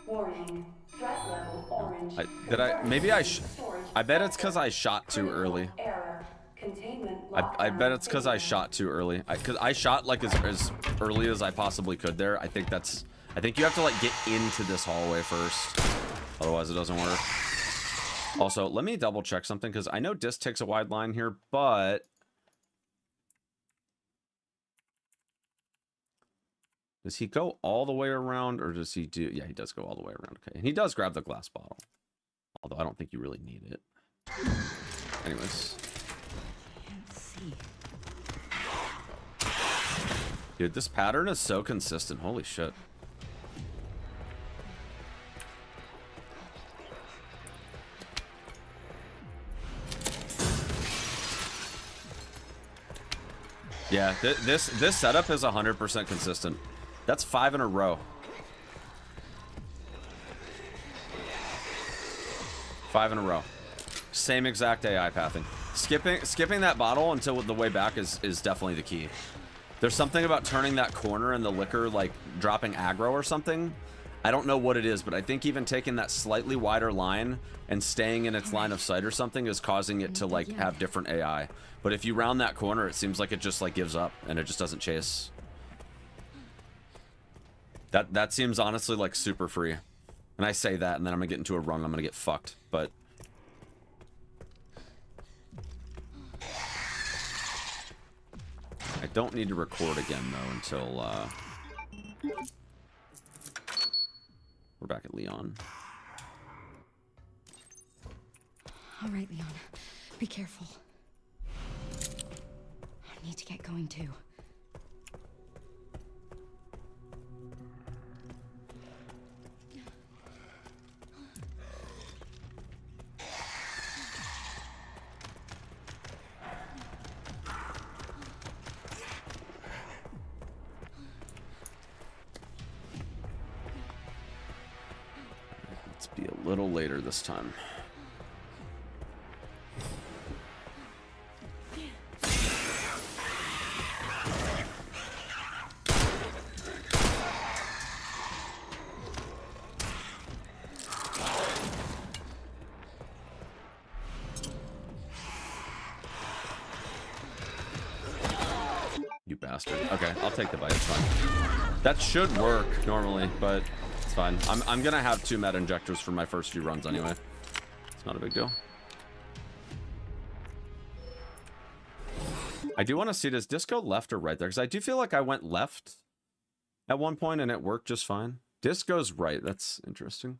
Warning. Threat level orange. I bet it's because I shot too early. Error. Containment I bet it's because I shot too early. Because I shot like as early as I possibly could there. I think you have to like get into this hallway first. Otherwise it doesn't work. Also, let me double check something because I know Disc takes a wide line here, but does he go all the way around or does he do? Yeah, he does go all the way around. Okay. And he does grab the glass bottle. Although I don't think you really need it. Anyways. Dude, this pattern is so consistent. Holy shit. Yeah, this setup is 100% consistent. That's 5 in a row. 5 in a row. Same exact AI pathing. Skipping that bottle until the way back is definitely the key. There's something about turning that corner and the liquor like dropping aggro or something. I don't know what it is, but I think even taking that slightly wider line and staying in its line of sight or something is causing it to like have different AI. But if you round that corner, it seems like it just like gives up and it just doesn't chase. That seems honestly like super free. And I say that and then I'm gonna get into a rung, I'm gonna get fucked, but I don't need to record again though until we're back at Leon. All right, Leon. Be careful. I need to get going too. Let's be a little later this time. You bastard. Okay, I'll take the bite. It's fine. That should work normally, but it's fine. I'm gonna have 2 meta injectors for my first few runs anyway. It's not a big deal. I do want to see, does disc go left or right there? Because I do feel like I went left at one point and it worked just fine. Disc goes right. That's interesting.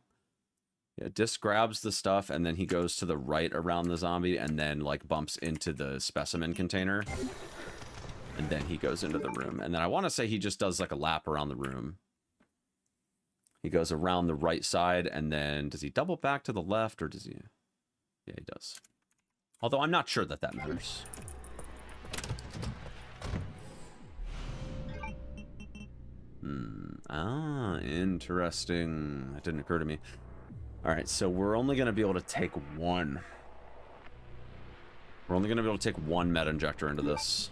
Yeah, disc grabs the stuff and then he goes to the right around the zombie and then like bumps into the specimen container. And then he goes into the room. And then I want to say he just does like a lap around the room. He goes around the right side and then does he double back to the left or does he? Yeah, he does. Although I'm not sure that that matters. Interesting. That didn't occur to me. All right, so we're only going to be able to take one. We're only going to be able to take one med injector into this.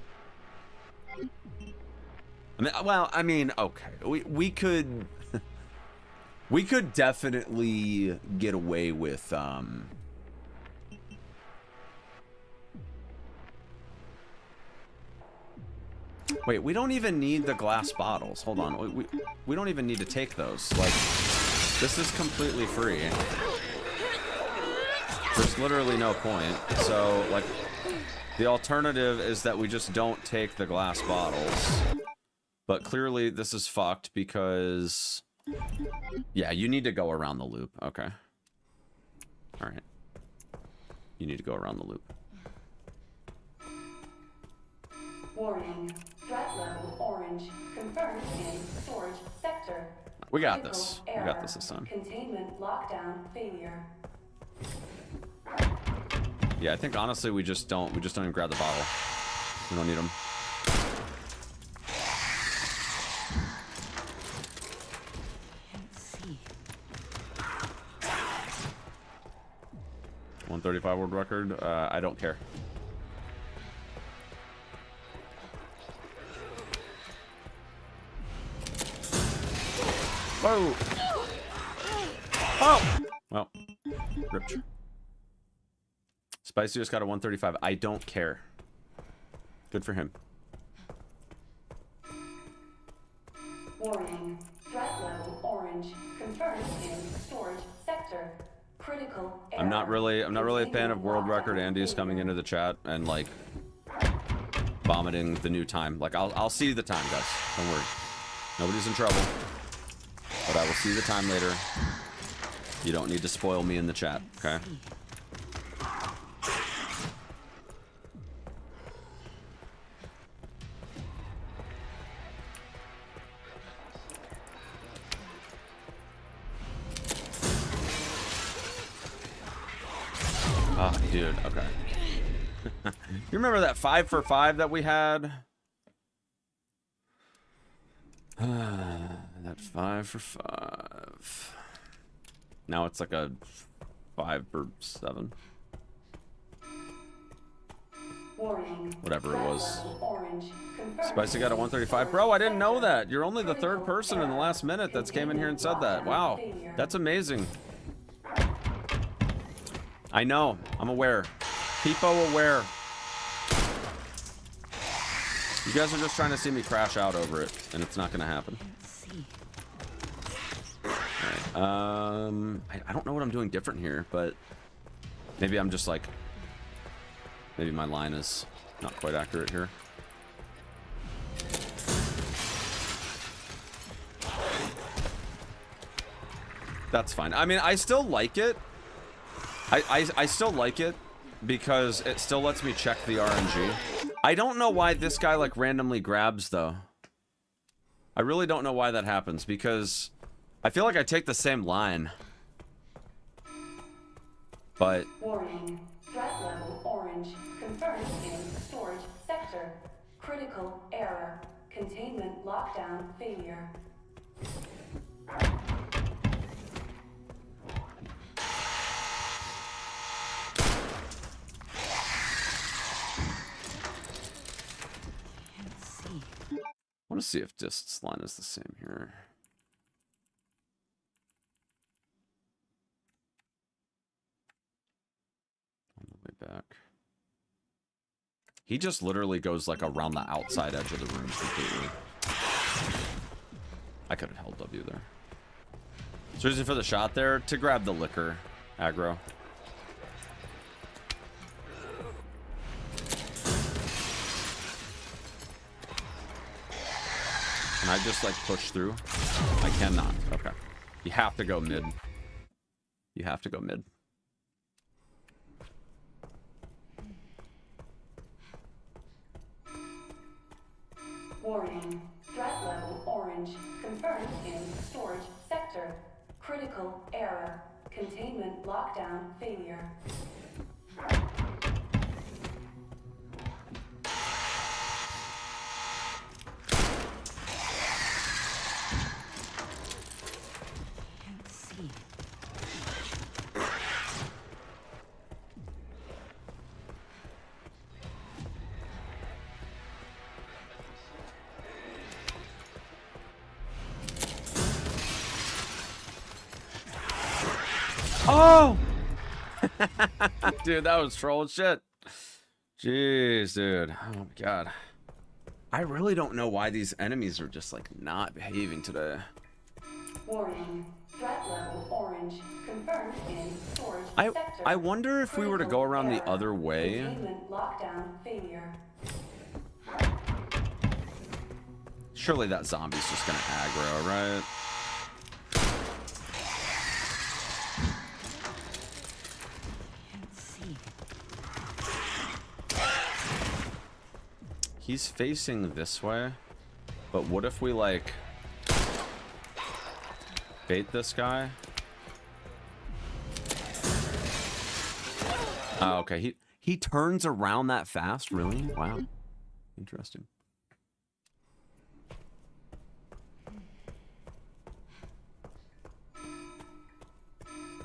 I mean, well, I mean, okay. We could... we could definitely get away with... Wait, we don't even need the glass bottles. Hold on. We don't even need to take those. Like, this is completely free. There's literally no point. So, like, the alternative is that we just don't take the glass bottles. But clearly this is fucked because... yeah, you need to go around the loop. Okay. Alright. You need to go around the loop. Warning. Threat level orange. Confirmed in storage sector. We got this. We got this time. Containment lockdown failure. Yeah, I think honestly we just don't even grab the bottle. We don't need them. Can't see. 135 world record. I don't care. Whoa! Oh! Well, ripped. Spicy just got a 135. I don't care. Good for him. Warning. Threat level orange. Confirmed in storage sector. Critical error. I'm not really a fan of world record Andy's coming into the chat and like vomiting the new time. Like I'll see the time, guys. Don't worry. Nobody's in trouble. But I will see the time later. You don't need to spoil me in the chat, okay? Oh, dude, okay. You remember that 5 for 5 that we had? That 5 for 5. Now it's like a 5 for 7. Warning. Whatever it was. Orange. Spicy got a 135. Bro, I didn't know that. You're only the 3rd person in the last minute that's came in here and said that. Wow. That's amazing. I know. I'm aware. People aware. You guys are just trying to see me crash out over it, and it's not going to happen. Alright, I don't know what I'm doing different here, but maybe I'm just like, maybe my line is not quite accurate here. That's fine. I mean, I still like it. I still like it because it still lets me check the RNG. I don't know why this guy like randomly grabs though. I really don't know why that happens because I feel like I take the same line. But warning. Threat level orange. Confirmed in storage sector. Critical error. Containment lockdown failure. I want to see if distance line is the same here. On the way back. He just literally goes like around the outside edge of the room completely. I could have held W there. So is it for the shot there? To grab the liquor aggro. I just like push through? I cannot. Okay. You have to go mid. You have to go mid. Warning. Threat level orange. Confirmed in storage sector. Critical error. Containment lockdown failure. Can't see. Oh! Dude, that was troll shit. Jeez, dude. Oh my god. I really don't know why these enemies are just like not behaving today. Warning. Threat level orange. Confirmed in storage sector. I wonder if we were to go around the other way. Containment lockdown failure. Surely that zombie's just gonna aggro, right? Can't see. He's facing this way, but what if we like bait this guy? Oh, okay. He turns around that fast, really? Wow. Interesting.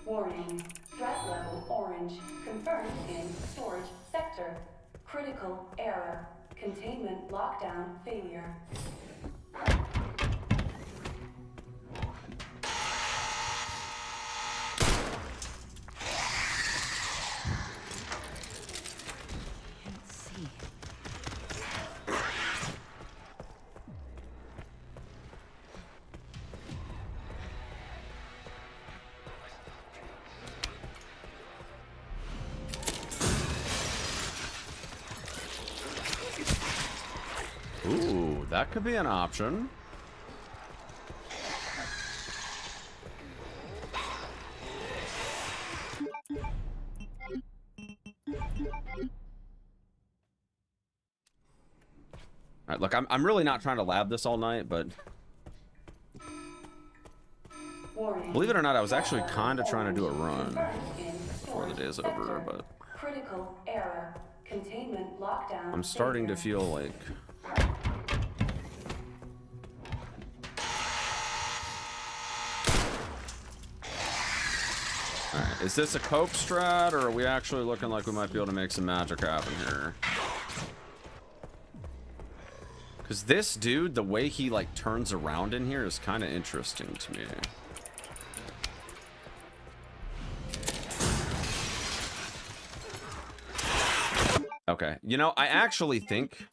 Warning. Threat level orange. Confirmed in storage sector. Critical error. Containment lockdown failure. Can't see. Ooh, that could be an option. All right, look, I'm really not trying to lab this all night, but Warning. believe it or not, I was actually kind of trying to do a run before the day's over, but Critical error. Containment lockdown. I'm starting to feel like Alright, is this a cope strat, or are we actually looking like we might be able to make some magic happen here? Because this dude, the way he like turns around in here is kind of interesting to me. Okay, you know, I actually think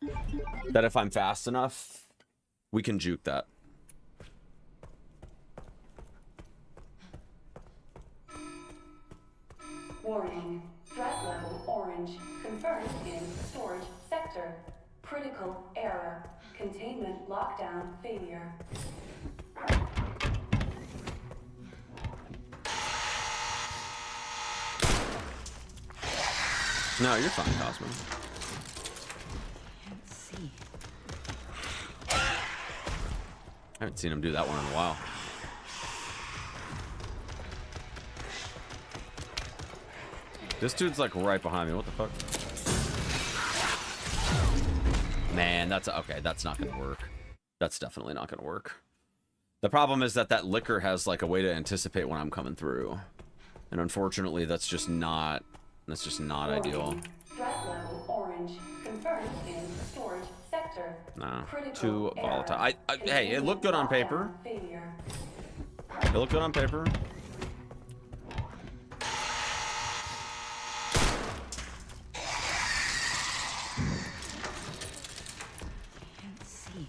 that if I'm fast enough, we can juke that. Warning. Threat level orange. Confirmed in storage sector. Critical error. Containment lockdown failure. No, you're fine, Cosmo. Can't see. I haven't seen him do that one in a while. This dude's like right behind me. What the fuck? Man, that's okay. That's not gonna work. That's definitely not gonna work. The problem is that that liquor has like a way to anticipate when I'm coming through, and unfortunately, that's just not ideal. Threat level orange. Confirmed in storage sector. No, Critical too error. volatile. Hey, it looked good on paper. Failure. It looked good on paper. Can't see.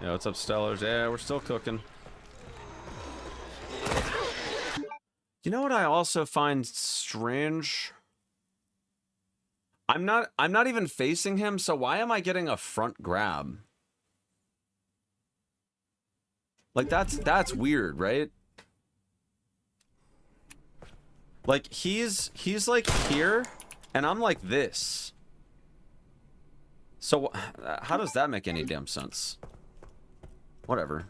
Yeah, what's up, Stellars? Yeah, we're still cooking. You know what I also find strange? I'm not even facing him, so why am I getting a front grab? Like that's weird, right? Like he's like here and I'm like this. So how does that make any damn sense? Whatever.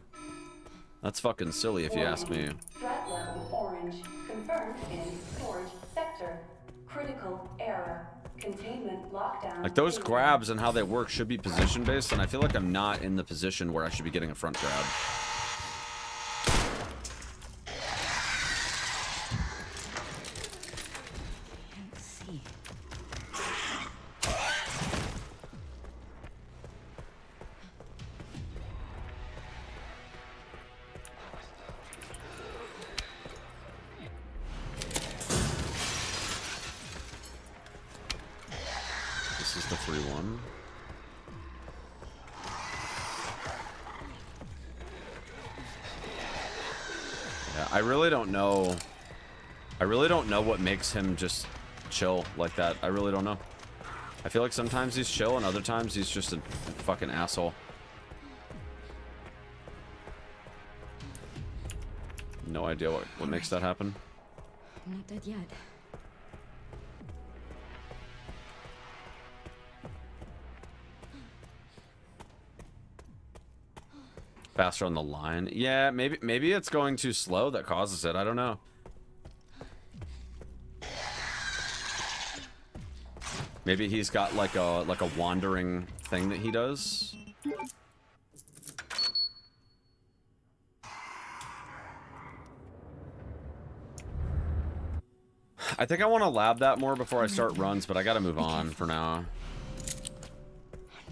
That's fucking silly if you ask me. Threat level orange. Confirmed in storage sector. Critical error. Containment lockdown. Like those grabs and how they work should be position based, and I feel like I'm not in the position where I should be getting a front grab. This is the free one. Yeah, I really don't know. I really don't know what makes him just chill like that. I really don't know. I feel like sometimes he's chill and other times he's just a fucking asshole. No idea what makes that happen. I'm not dead yet. Faster on the line. Yeah, maybe it's going too slow that causes it. I don't know. Maybe he's got like a wandering thing that he does. I think I want to lab that more before I start runs, but I gotta move on for now.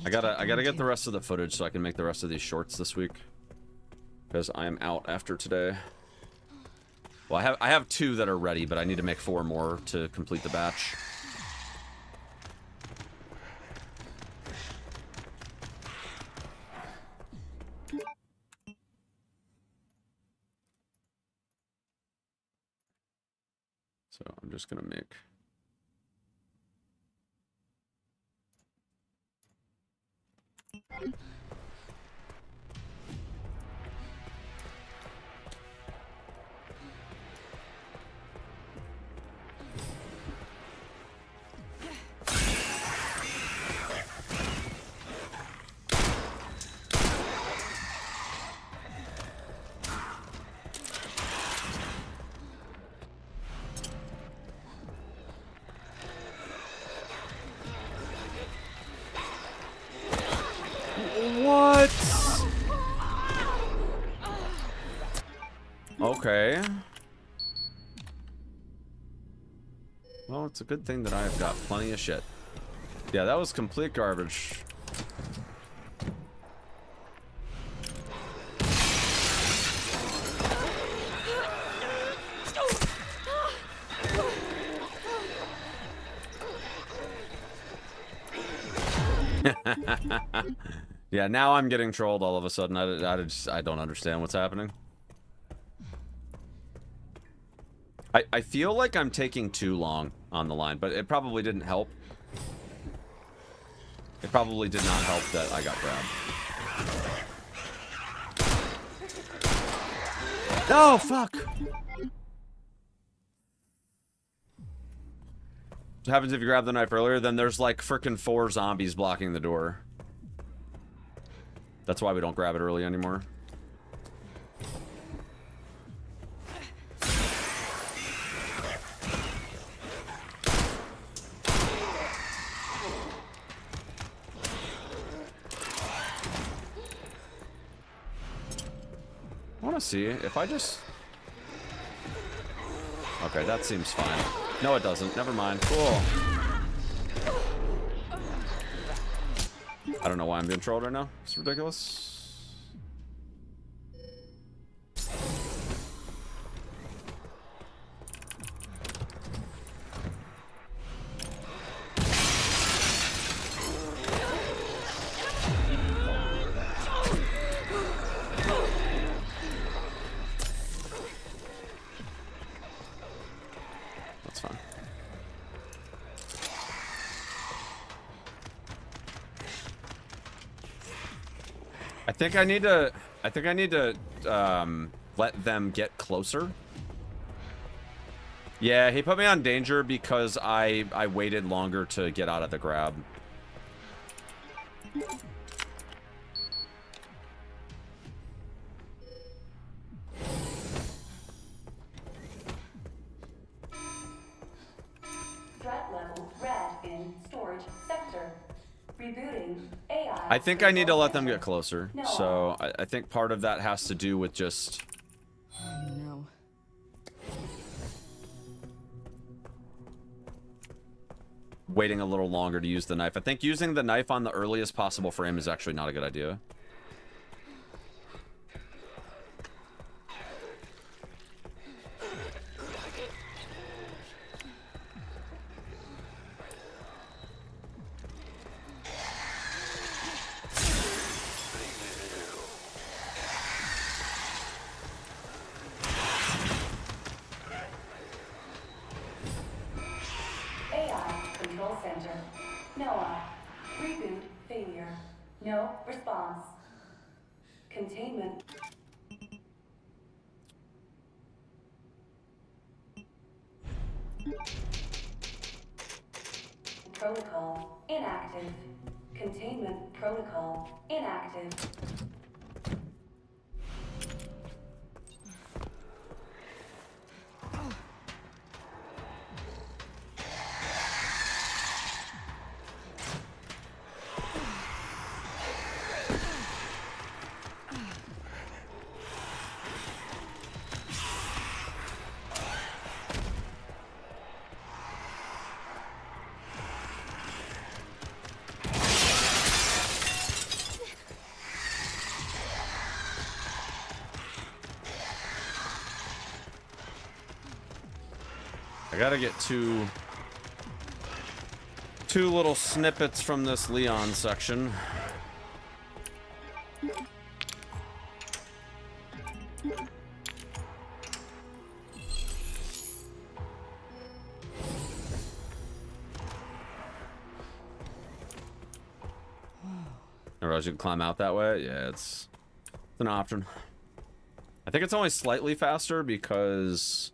I gotta get the rest of the footage so I can make the rest of these shorts this week, because I am out after today. Well, I have 2 that are ready, but I need to make 4 more to complete the batch. So I'm just gonna make. What? Okay. Well, it's a good thing that I've got plenty of shit. Yeah, that was complete garbage. Yeah, now I'm getting trolled all of a sudden. I don't understand what's happening. I feel like I'm taking too long on the line, but it probably didn't help. It probably did not help that I got grabbed. Oh, fuck! What happens if you grab the knife earlier? Then there's like frickin' 4 zombies blocking the door. That's why we don't grab it early anymore. I want to see if I just... Okay, that seems fine. No, it doesn't. Never mind. Cool. I don't know why I'm being trolled right now. It's ridiculous. I think I need to let them get closer. Yeah, he put me on danger because I waited longer to get out of the grab. Threat level red in storage sector. Rebooting AI. I think I need to let them get closer. So I think part of that has to do with just... No. waiting a little longer to use the knife. I think using the knife on the earliest possible frame is actually not a good idea. No response. Containment. Protocol inactive. Containment protocol inactive. I gotta get two little snippets from this Leon section. I realize you can climb out that way. Yeah, it's an option. I think it's only slightly faster because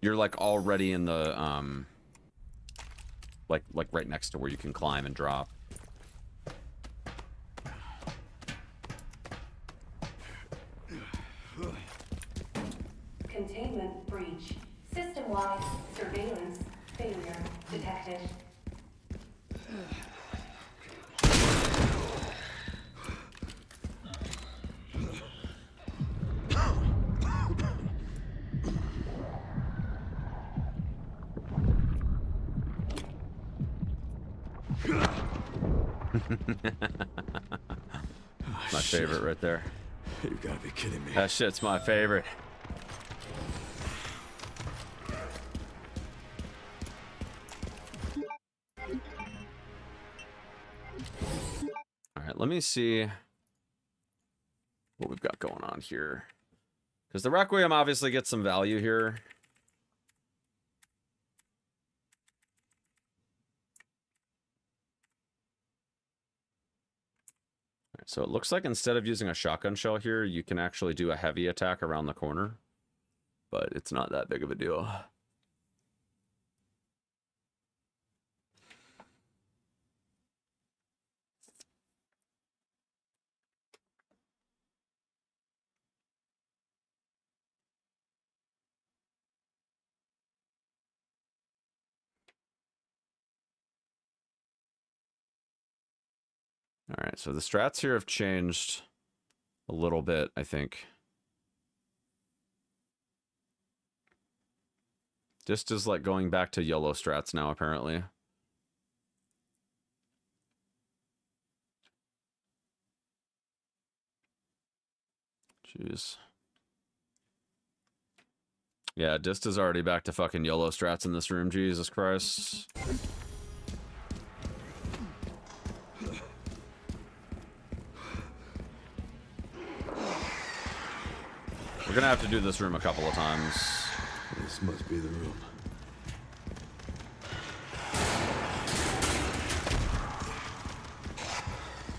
you're like already in the like right next to where you can climb and drop. Containment breach. System-wide surveillance failure detected. My favorite right there. You gotta be kidding me. That shit's my favorite. Alright, let me see what we've got going on here. Because the Requiem obviously gets some value here. So it looks like instead of using a shotgun shell here, you can actually do a heavy attack around the corner. But it's not that big of a deal. All right, so the strats here have changed a little bit, I think. Just as like going back to yellow strats now, apparently. Jeez. Yeah, Dist is already back to fucking yellow strats in this room, Jesus Christ. We're gonna have to do this room a couple of times. This must be the room.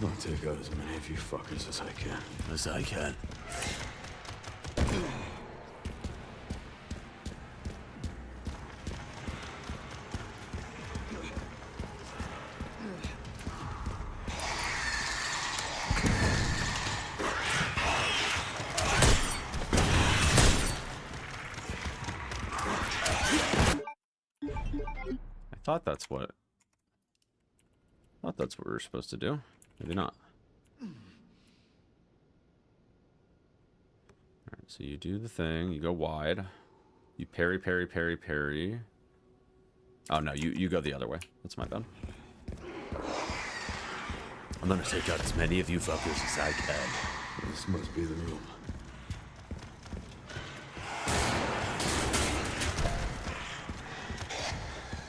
I'll take out as many of you fuckers as I can. As I can. I thought that's what we were supposed to do. Maybe not. Alright, so you do the thing, you go wide. You parry, parry, parry, parry. Oh no, you go the other way. That's my bad. I'm gonna take out as many of you fuckers as I can. This must be the room.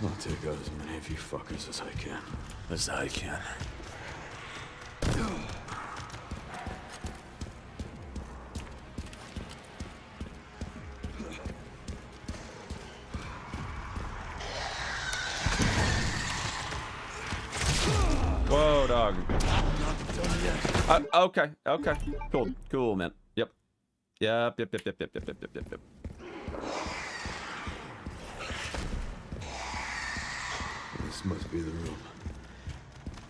I'll take out as many of you fuckers as I can. As I can. Whoa, dog. Okay, okay. Cool, cool, man. Yep. Yep. This must be the room.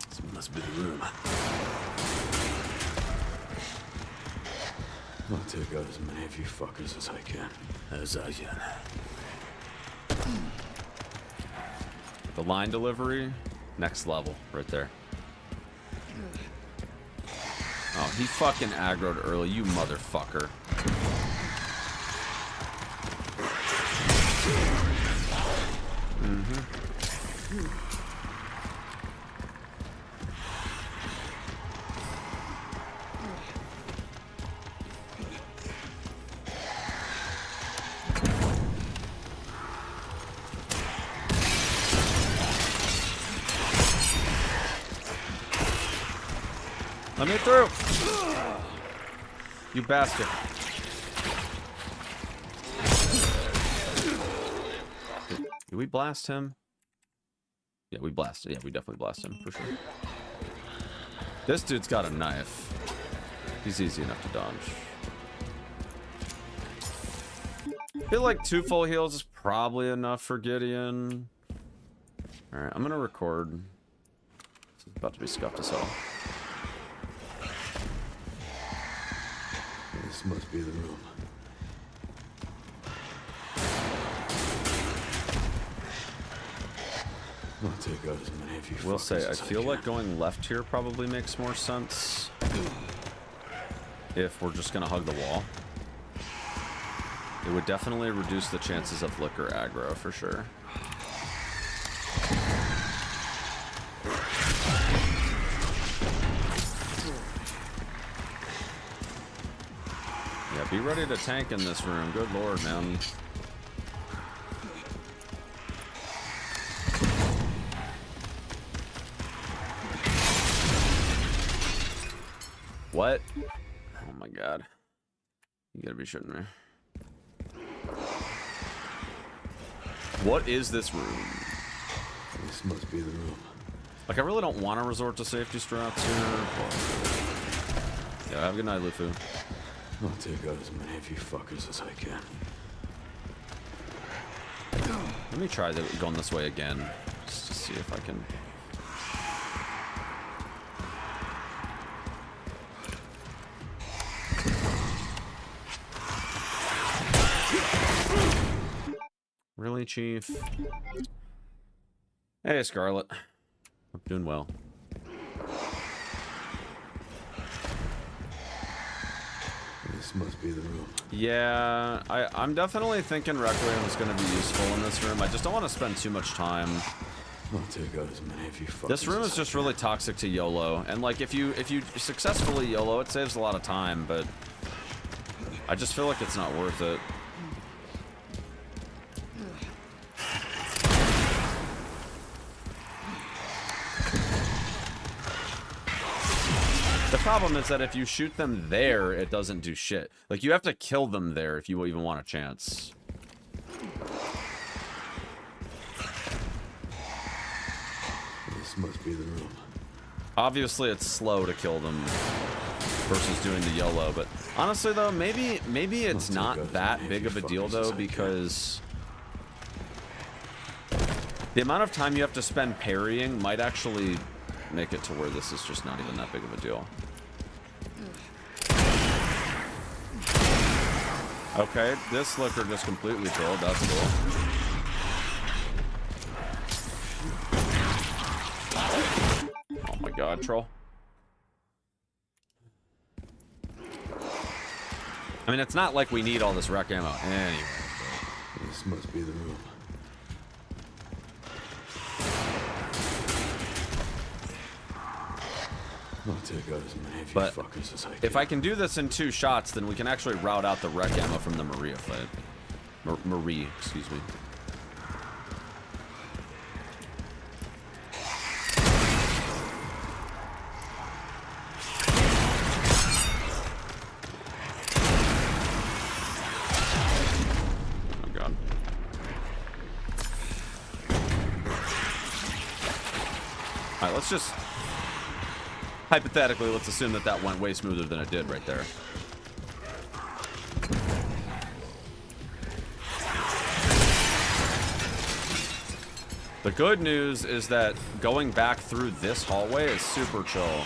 This must be the room. I'll take out as many of you fuckers as I can. As I can. The line delivery, next level, right there. Oh, he fucking aggroed early, you motherfucker. Let me through! You bastard. Did we blast him? Yeah, we blasted. Yeah, we definitely blasted him, for sure. This dude's got a knife. He's easy enough to dodge. I feel like 2 full heals is probably enough for Gideon. Alright, I'm gonna record. This is about to be scuffed as hell. This must be the room. I'll take out as many of you. Will say, I feel like going left here probably makes more sense if we're just gonna hug the wall. It would definitely reduce the chances of liquor aggro for sure. Yeah, be ready to tank in this room. Good lord, man. What? Oh my god. You gotta be shitting me. What is this room? This must be the room. Like, I really don't want to resort to safety straps here, but... Yeah, have a good night, Lufu. I'll take out as many of you fuckers as I can. Let me try going this way again, just to see if I can... Really, Chief? Hey, Scarlet. I'm doing well. This must be the room. Yeah, I'm definitely thinking Requiem is going to be useful in this room. I just don't want to spend too much time. I'll take out as many of you fuckers. This room is just really toxic to YOLO, and like if you successfully YOLO, it saves a lot of time, but I just feel like it's not worth it. The problem is that if you shoot them there, it doesn't do shit. Like, you have to kill them there if you even want a chance. This must be the room. Obviously, it's slow to kill them versus doing the YOLO, but honestly, though, maybe it's not that big of a deal, though, because the amount of time you have to spend parrying might actually make it to where this is just not even that big of a deal. Okay, this looker just completely failed. That's cool. Oh my god, troll. I mean, it's not like we need all this wreck ammo anyway. This must be the room. I'll take out as many of you fuckers as I can. If I can do this in 2 shots, then we can actually route out the wreck ammo from the Maria fight. Marie, excuse me. Oh god. Alright, let's just... Hypothetically, let's assume that that went way smoother than it did right there. The good news is that going back through this hallway is super chill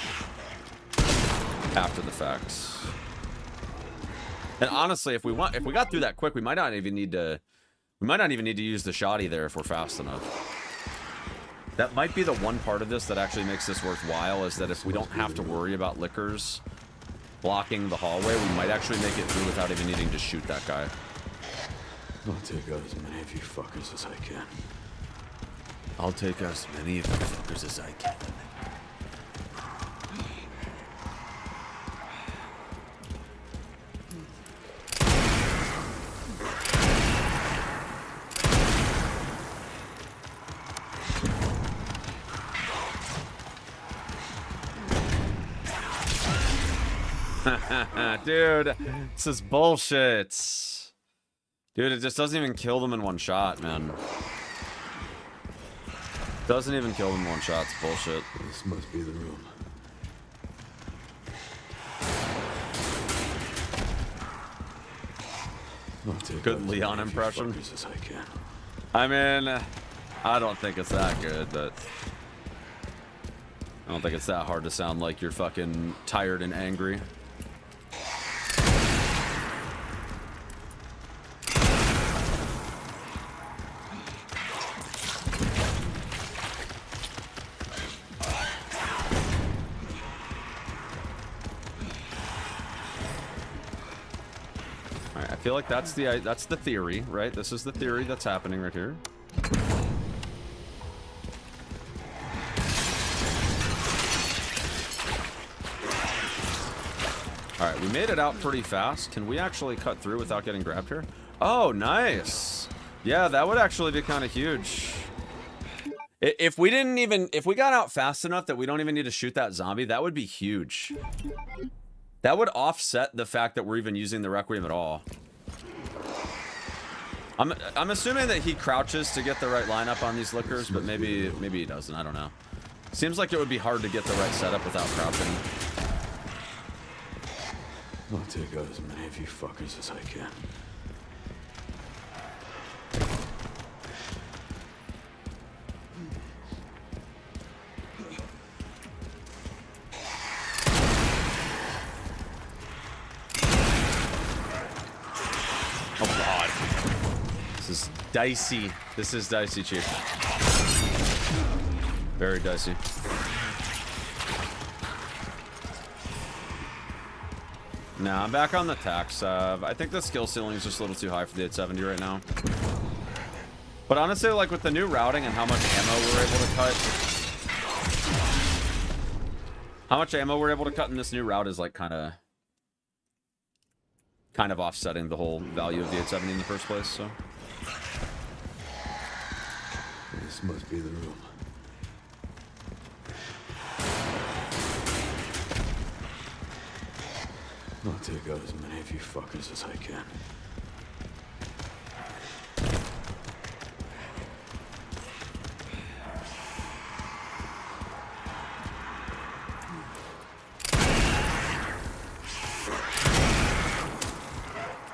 after the fact. And honestly, if we got through that quick, we might not even need to use the shoddy there if we're fast enough. That might be the one part of this that actually makes this worthwhile, is that if we don't have to worry about lickers blocking the hallway, we might actually make it through without even needing to shoot that guy. I'll take out as many of you fuckers as I can. I'll take as many of you fuckers as I can. Dude, this is bullshit. Dude, it just doesn't even kill them in 1 shot, man. Doesn't even kill them in 1 shot. It's bullshit. This must be the room. Good Leon impression. As I can. I mean, I don't think it's that good, but I don't think it's that hard to sound like you're fucking tired and angry. I feel like that's the theory, right? This is the theory that's happening right here. All right, we made it out pretty fast. Can we actually cut through without getting grabbed here? Oh, nice. Yeah, that would actually be kind of huge. If we got out fast enough that we don't even need to shoot that zombie, that would be huge. That would offset the fact that we're even using the Requiem at all. I'm assuming that he crouches to get the right lineup on these lickers, but maybe he doesn't. I don't know. Seems like it would be hard to get the right setup without crouching. I'll take out as many of you fuckers as I can. Oh god. This is dicey. This is dicey, Chief. Very dicey. Nah, I'm back on the tax. I think the skill ceiling is just a little too high for the 870 right now. But honestly, like with the new routing and how much ammo we're able to cut, in this new route is like kind of offsetting the whole value of the 870 in the first place. So this must be the room. I'll take out as many of you fuckers as I can.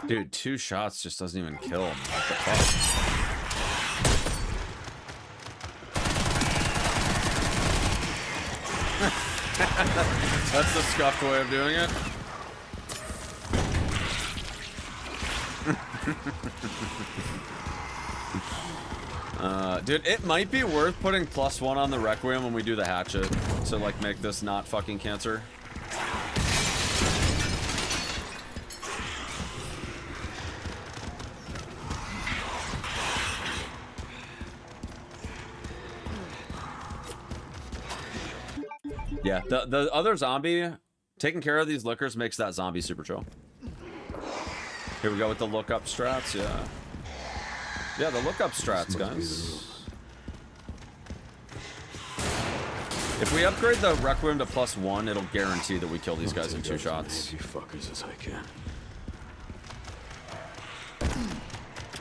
Dude, 2 shots just doesn't even kill him. What the fuck? That's the scuffed way of doing it. Dude, it might be worth putting +1 on the Requiem when we do the hatchet to like make this not fucking cancer. Yeah, the other zombie, taking care of these lickers makes that zombie super chill. Here we go with the lookup strats, yeah. Yeah, the lookup strats, guys. If we upgrade the Requiem to +1, it'll guarantee that we kill these guys in 2 shots. You fuckers as I can.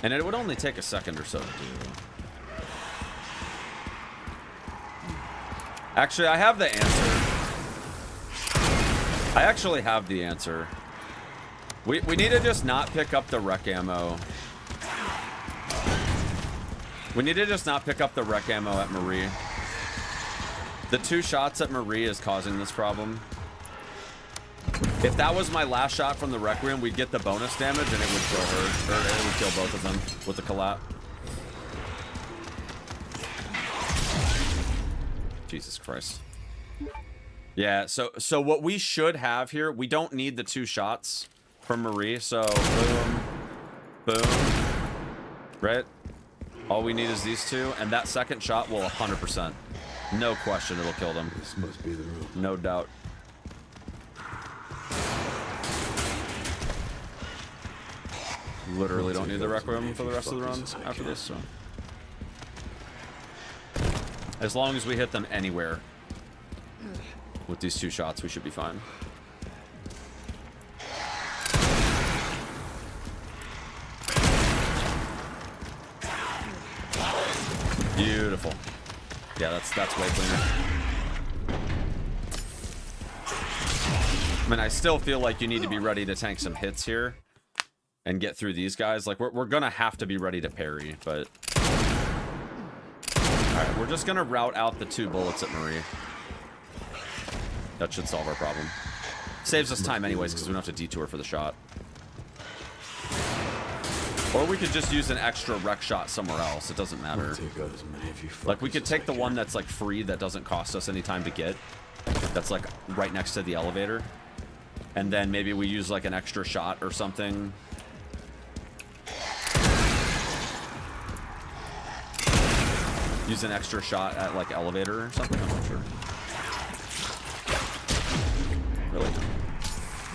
And it would only take a second or so to do. Actually, I have the answer. I actually have the answer. We need to just not pick up the rec ammo. We need to just not pick up the rec ammo at Marie. The 2 shots at Marie is causing this problem. If that was my last shot from the Requiem, we'd get the bonus damage and it would kill her. Or it would kill both of them with the collat. Jesus Christ. Yeah, so what we should have here, we don't need the 2 shots from Marie, so boom, boom, right? All we need is these 2, and that second shot will 100%. No question it'll kill them. This must be the room. No doubt. Literally don't need the Requiem for the rest of the run after this, so. As long as we hit them anywhere with these 2 shots, we should be fine. Beautiful. Yeah, that's way cleaner. I mean, I still feel like you need to be ready to tank some hits here and get through these guys. Like, we're gonna have to be ready to parry, but... Alright, we're just gonna route out the 2 bullets at Marie. That should solve our problem. Saves us time anyways, because we don't have to detour for the shot. Or we could just use an extra rec shot somewhere else. It doesn't matter. Like, we could take the one that's, like, free that doesn't cost us any time to get. That's, like, right next to the elevator. And then maybe we use, like, an extra shot or something. Use an extra shot at, like, elevator or something. I'm not sure. Really?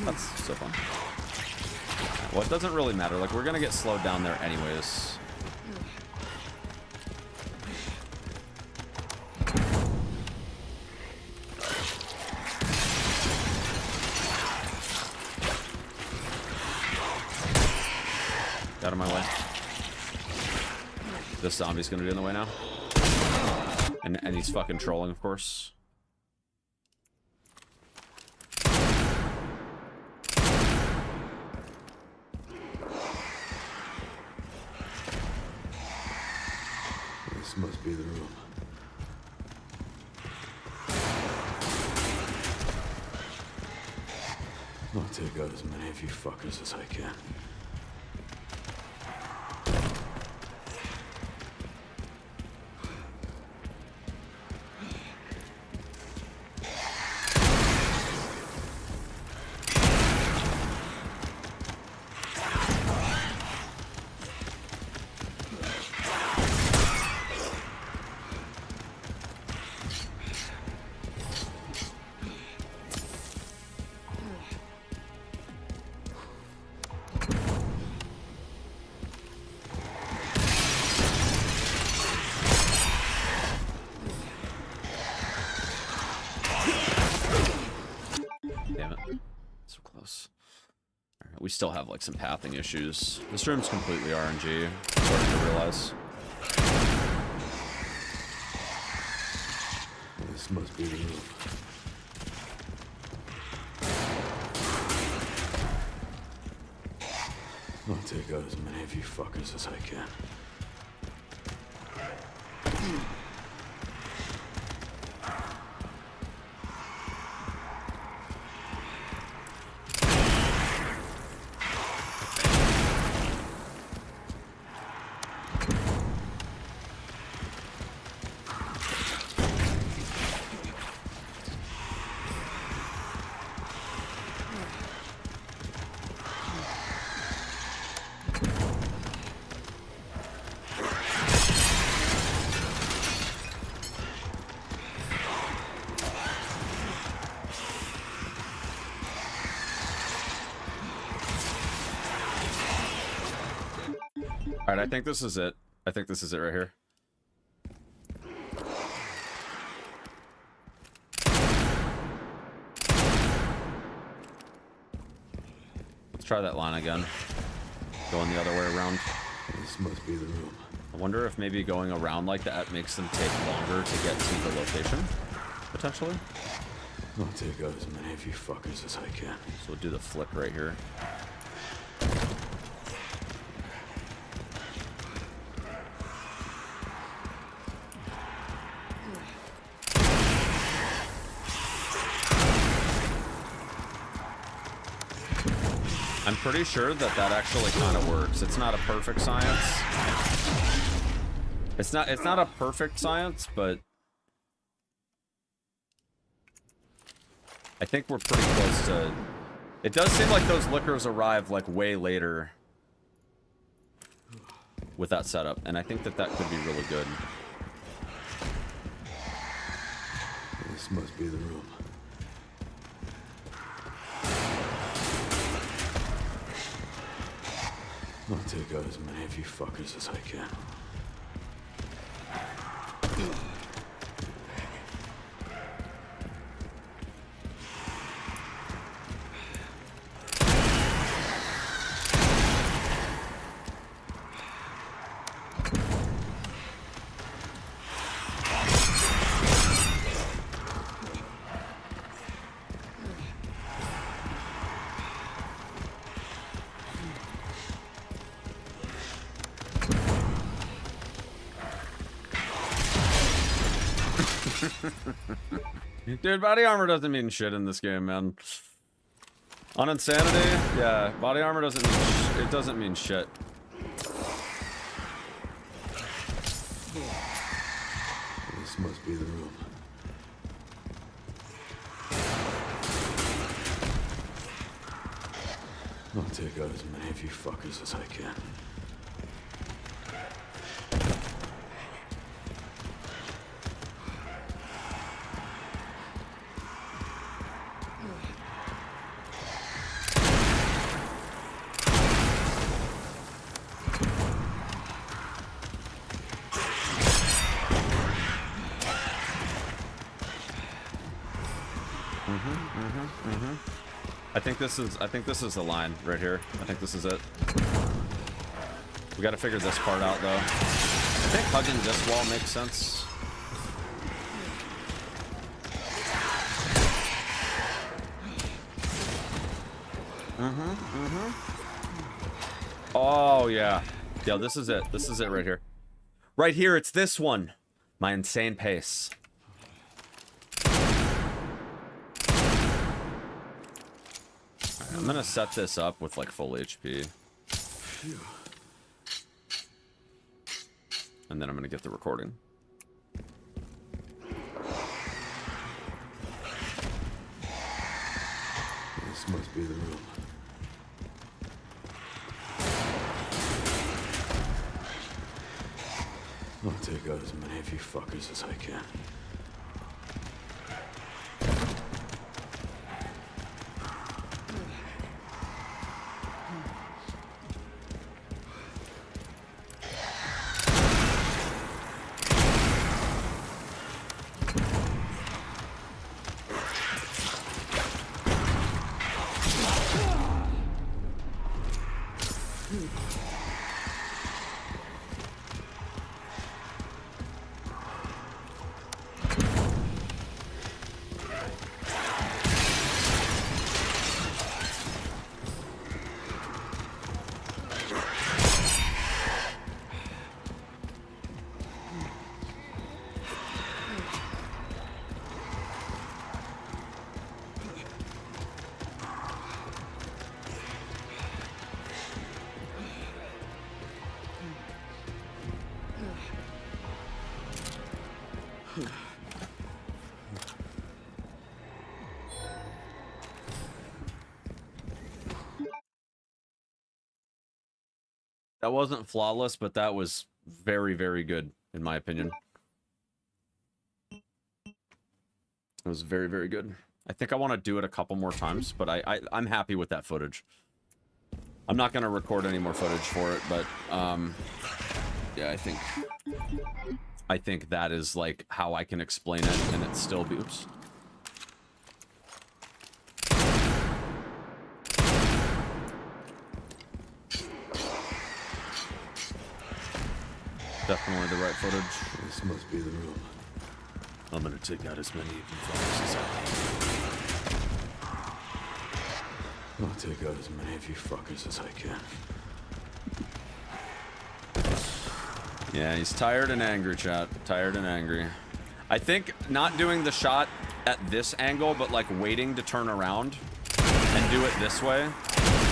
That's so fun. Well, it doesn't really matter. Like, we're gonna get slowed down there anyways. Out of my way. This zombie's gonna be in the way now. And he's fucking trolling, of course. This must be the room. I'll take out as many of you fuckers as I can. Still have like some pathing issues. This room's completely RNG. Starting to realize. This must be the room. I'll take out as many of you fuckers as I can. All right, I think this is it. I think this is it right here. Let's try that line again. Going the other way around. This must be the room. I wonder if maybe going around like that makes them take longer to get to the location, potentially. I'll take out as many of you fuckers as I can. So we'll do the flick right here. I'm pretty sure that that actually kind of works. It's not a perfect science. It's not a perfect science, but I think we're pretty close to... It does seem like those liquors arrive like way later with that setup, and I think that that could be really good. This must be the room. I'll take out as many of you fuckers as I can. Dude, body armor doesn't mean shit in this game, man. On Insanity, yeah, body armor doesn't mean it doesn't mean shit. This must be the room. I'll take out as many of you fuckers as I can. I think this is the line right here. I think this is it. We got to figure this part out, though. I think hugging this wall makes sense. Oh, yeah. Yo, this is it. This is it right here. Right here, it's this one. My insane pace. I'm gonna set this up with like full HP. And then I'm gonna get the recording. This must be the room. I'll take out as many of you fuckers as I can. That wasn't flawless, but that was very, very good, in my opinion. It was very, very good. I think I want to do it a couple more times, but I'm happy with that footage. I'm not going to record any more footage for it, but yeah, I think that is like how I can explain it, and it still be. Oops. Definitely the right footage. This must be the room. I'm gonna take out as many of you fuckers as I can. I'll take out as many of you fuckers as I can. Yeah, he's tired and angry, chat. Tired and angry. I think not doing the shot at this angle, but like waiting to turn around and do it this way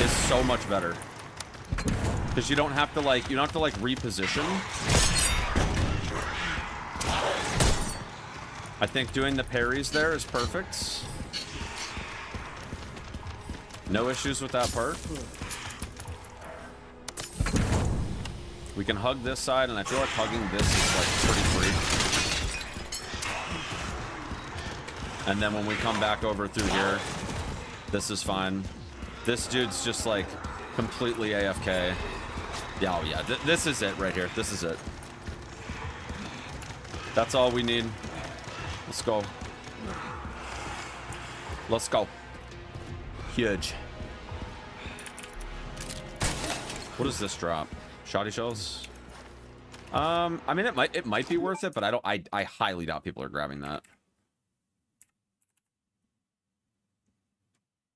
is so much better. Because you don't have to like, reposition. I think doing the parries there is perfect. No issues with that part. We can hug this side, and I feel like hugging this is like pretty free. And then when we come back over through here, this is fine. This dude's just like completely AFK. Yeah, oh yeah, this is it right here. This is it. That's all we need. Let's go. Let's go. Huge. What does this drop? Shoddy shells? I mean, it might be worth it, but I highly doubt people are grabbing that.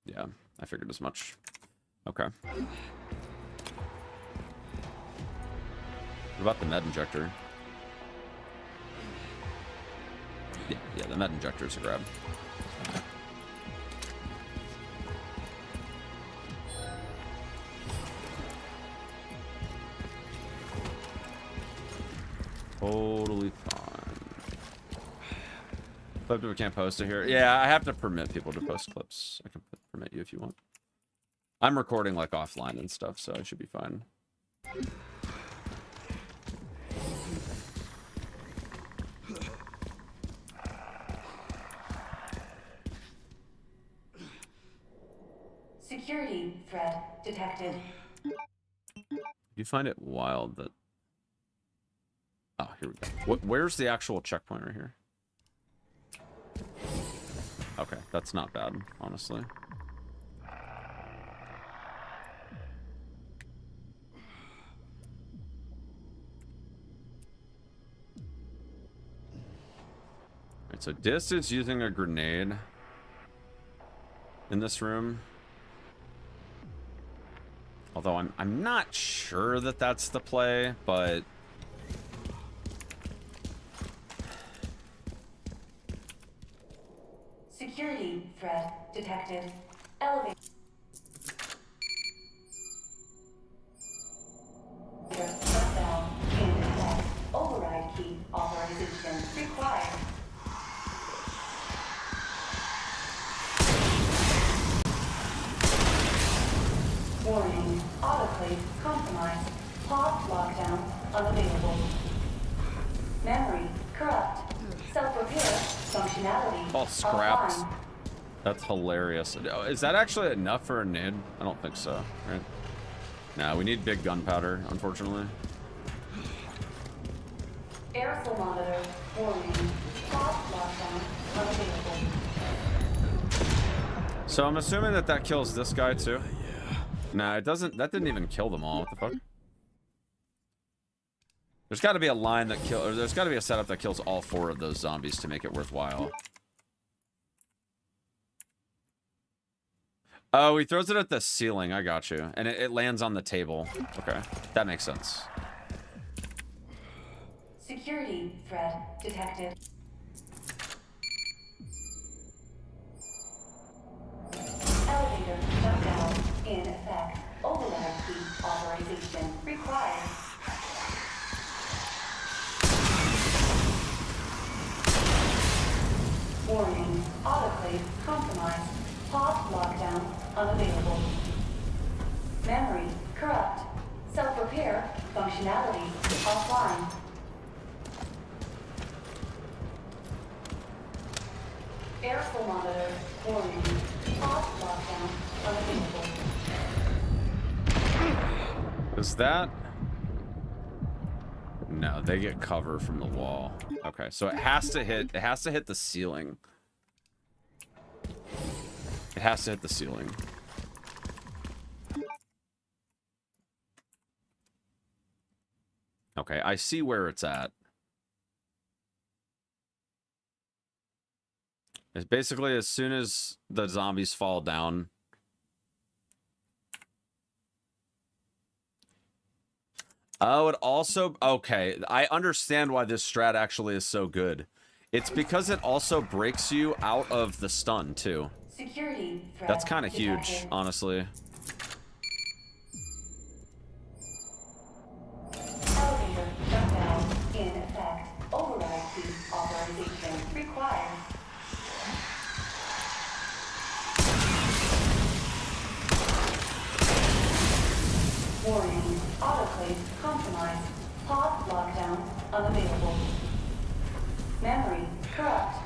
Yeah, I figured as much. Okay. What about the med injector? Yeah, the med injector is a grab. Totally fine. But we can't post it here. Yeah, I have to permit people to post clips. I can permit you if you want. I'm recording like offline and stuff, so I should be fine. Security threat detected. You find it wild that... Oh, here we go. Where's the actual checkpoint right here? Okay, that's not bad, honestly. Alright, so distance using a grenade in this room. Although I'm not sure that that's the play, but Security threat detected. Elevator. Shutdown in effect. Override key authorization required. Warning, autoclave compromised. Pod lockdown unavailable. Memory corrupt. Self-repair functionality. all scraps. offline. That's hilarious. Is that actually enough for a nid? I don't think so, right? Nah, we need big gunpowder, unfortunately. Aerosol monitor. Warning. Pod lockdown unavailable. So I'm assuming that kills this guy too. Nah, it doesn't. That didn't even kill them all. What the fuck? There's got to be a line that kill, or there's got to be a setup that kills all 4 of those zombies to make it worthwhile. Oh, he throws it at the ceiling. I got you, and it lands on the table. Okay, that makes sense. Security threat detected. Elevator shutdown in effect. Override key authorization required. Warning, autoclave compromised. Pod lockdown unavailable. Memory corrupt. Self-repair functionality offline. Airflow monitor warning. Pod lockdown unavailable. Is that? No, they get cover from the wall. Okay, so it has to hit the ceiling. It has to hit the ceiling. Okay, I see where it's at. It's basically as soon as the zombies fall down. Oh, it also... Okay, I understand why this strat actually is so good. It's because it also breaks you out of the stun, too. Security threat That's kind of huge, detected. honestly. Elevator shutdown in effect. Override key authorization required. Warning, autoclave compromised. Pod lockdown unavailable. Memory corrupt.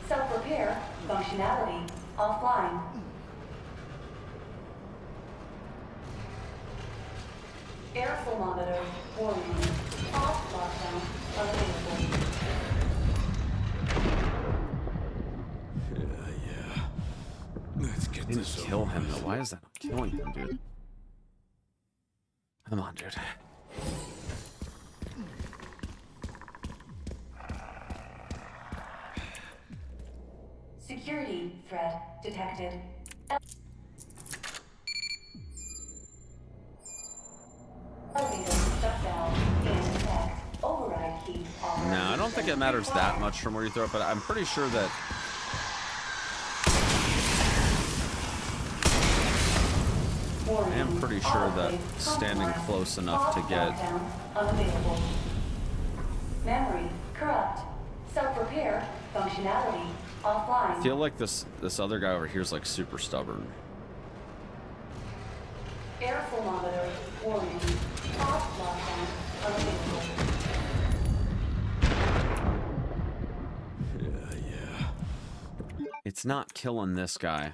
Self-repair functionality offline. Airflow monitor warning. Pod lockdown unavailable. Yeah. Let's get Didn't this kill over him, with. though. Why is that not killing him, dude? Come on, dude. Security threat detected. Elevator shutdown in effect. Override key authorization. No, I don't think it matters that required. much from where you throw it, but I'm pretty sure that... I am pretty sure that standing close enough to get... Unavailable. Memory corrupt. Self-repair functionality offline. I feel like this other guy over here is like super stubborn. Airflow monitor warning. Pod lockdown unavailable. Yeah. It's not killing this guy.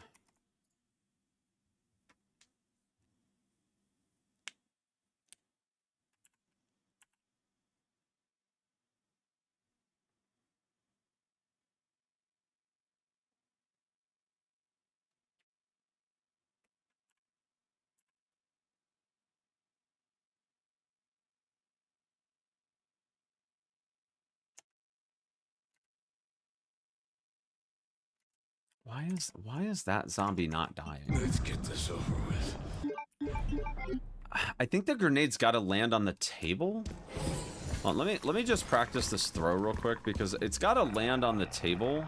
Why is that zombie not dying? Let's get this over with. I think the grenade's got to land on the table. Hold on, let me just practice this throw real quick because it's got to land on the table.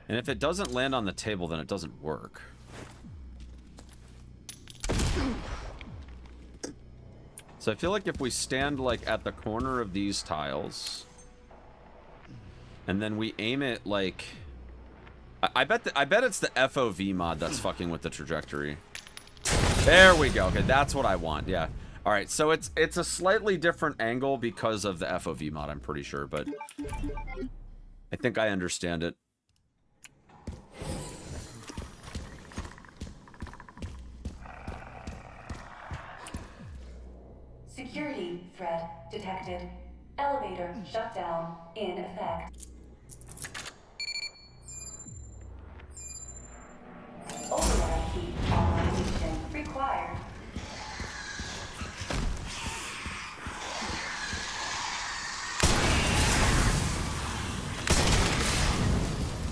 And if it doesn't land on the table, then it doesn't work. So I feel like if we stand like at the corner of these tiles and then we aim it like I bet it's the FOV mod that's fucking with the trajectory. There we go. Okay, that's what I want. Yeah. All right, so it's a slightly different angle because of the FOV mod, I'm pretty sure, but I think I understand it. Security threat detected. Elevator shutdown in effect. Override key authorization required.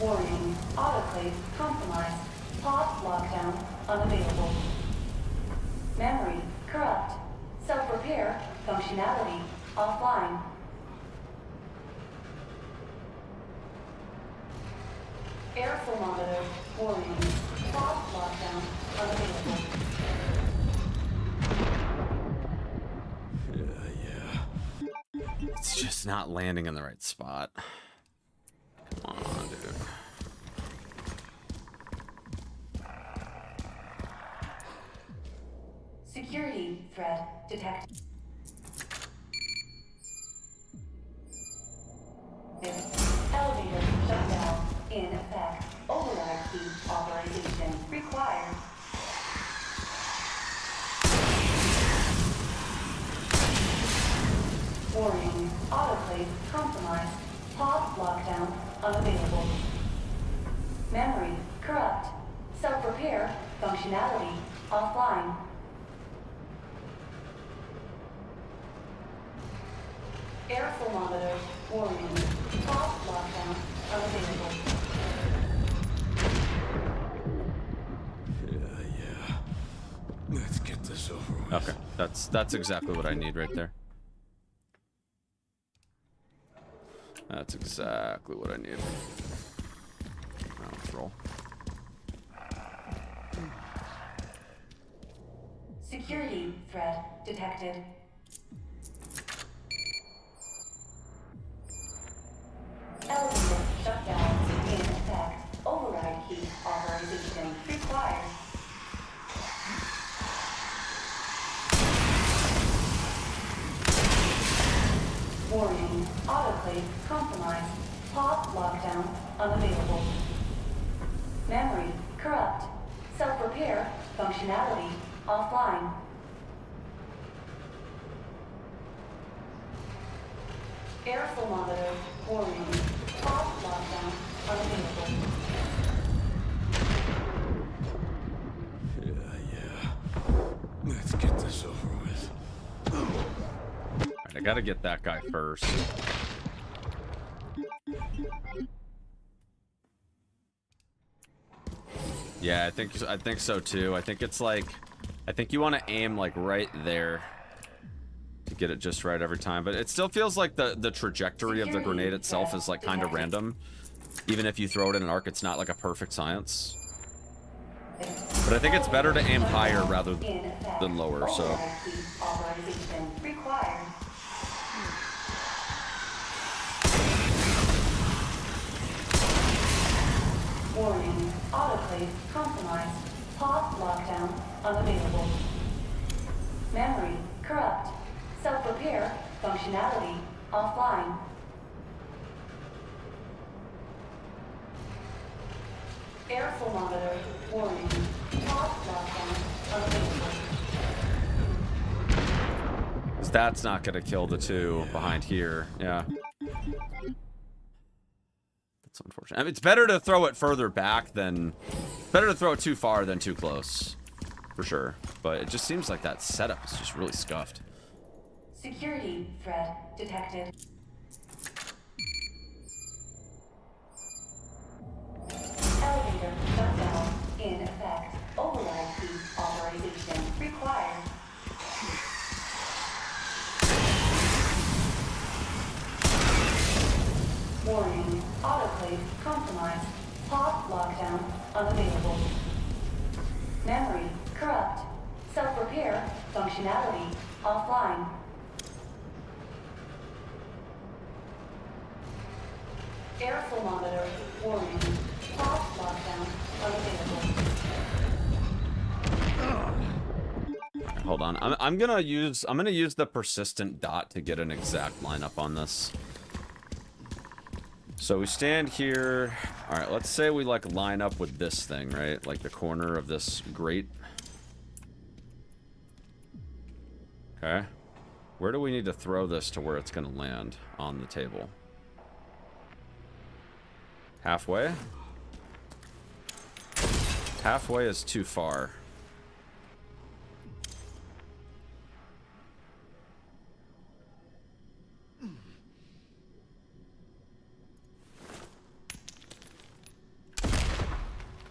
Warning, autoclave compromised. Pod lockdown unavailable. Memory corrupt. Self-repair functionality offline. Airflow monitor warning. Pod lockdown unavailable. Yeah. It's just not landing in the right spot. Come on, dude. Security threat detected. Autoclave compromised. Pod lockdown unavailable. Memory corrupt. Self-repair functionality offline. Air thermometer warning. Pod lockdown unavailable. Yeah. Let's get this over with. Okay, that's exactly what I need right there. That's exactly what I need. Now let's roll. Security threat detected. Elevator shutdown in effect. Override key authorization required. Warning, autoclave compromised. Pod lockdown unavailable. Memory corrupt. Self-repair functionality offline. Air thermometer warning. Pod lockdown unavailable. Yeah. Let's get this over with. Alright, I gotta get that guy first. Yeah, I think so too. I think it's like, I think you want to aim like right there to get it just right every time. But it still feels like the trajectory of the grenade itself is like kind of random. Even if you throw it in an arc, it's not like a perfect science. But I think it's better to aim higher rather than lower. So. Authorization required. Warning, autoclave compromised. Pod lockdown unavailable. Memory corrupt. Self-repair functionality offline. Air thermometer warning. Pod lockdown unavailable. That's not gonna kill the two behind here. Yeah. That's unfortunate. I mean, it's better to throw it further back than... Better to throw it too far than too close. For sure. But it just seems like that setup is just really scuffed. Security threat detected. Elevator shutdown in effect. Override key authorization required. Warning, autoclave compromised. Pod lockdown unavailable. Memory corrupt. Self-repair functionality offline. Air thermometer warning. Pod lockdown unavailable. Hold on. I'm gonna use the persistent dot to get an exact lineup on this. So we stand here. All right, let's say we like line up with this thing, right? Like the corner of this grate. Okay. Where do we need to throw this to where it's gonna land on the table? Halfway? Halfway is too far.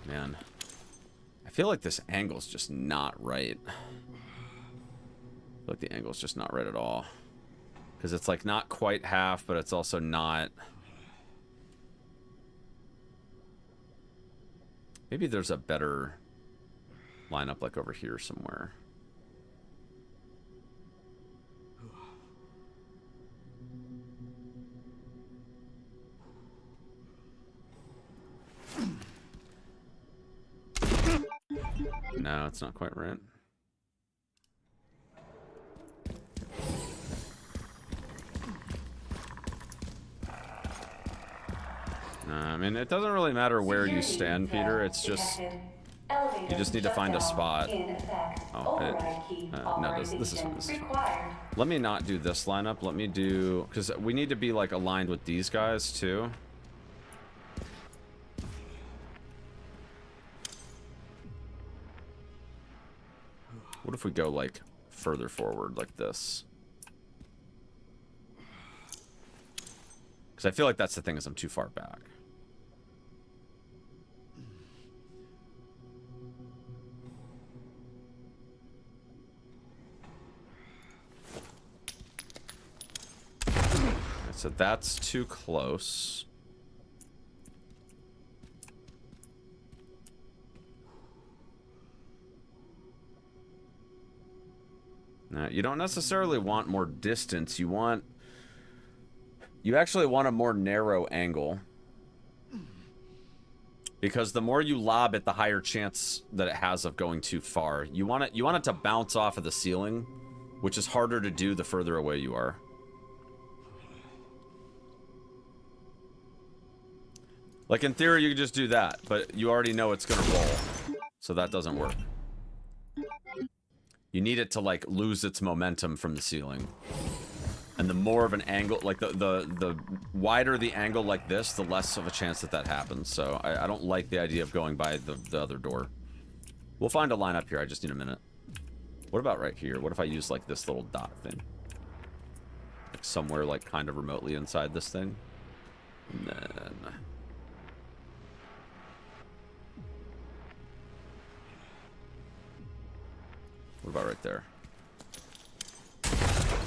Man, I feel like this angle's just not right. I feel like the angle's just not right at all. Because it's like not quite half, but it's also not... Maybe there's a better lineup like over here somewhere. No, it's not quite right. I mean, it doesn't really matter where you stand, Peter. It's just Elevator You just need to find a shutdown spot. in effect. Oh, Override key no, this is authorization required. Let me not do this lineup. Let me do, because we need to be like aligned with these guys too. What if we go like further forward like this? Because I feel like that's the thing, is I'm too far back. So that's too close. Now, you don't necessarily want more distance. You actually want a more narrow angle. Because the more you lob it, the higher chance that it has of going too far. You want it to bounce off of the ceiling, which is harder to do the further away you are. Like, in theory, you could just do that, but you already know it's gonna roll, so that doesn't work. You need it to, like, lose its momentum from the ceiling. And the more of an angle, like, the wider the angle like this, the less of a chance that that happens. So, I don't like the idea of going by the other door. We'll find a line up here, I just need a minute. What about right here? What if I use, like, this little dot thing? Like, somewhere, like, kind of remotely inside this thing? And then... What about right there?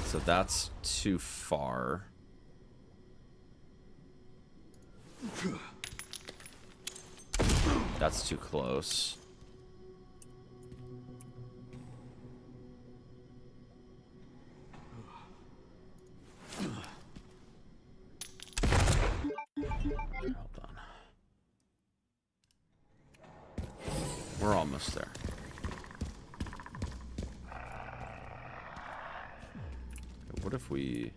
So that's too far. That's too close. Hold on. We're almost there. What if we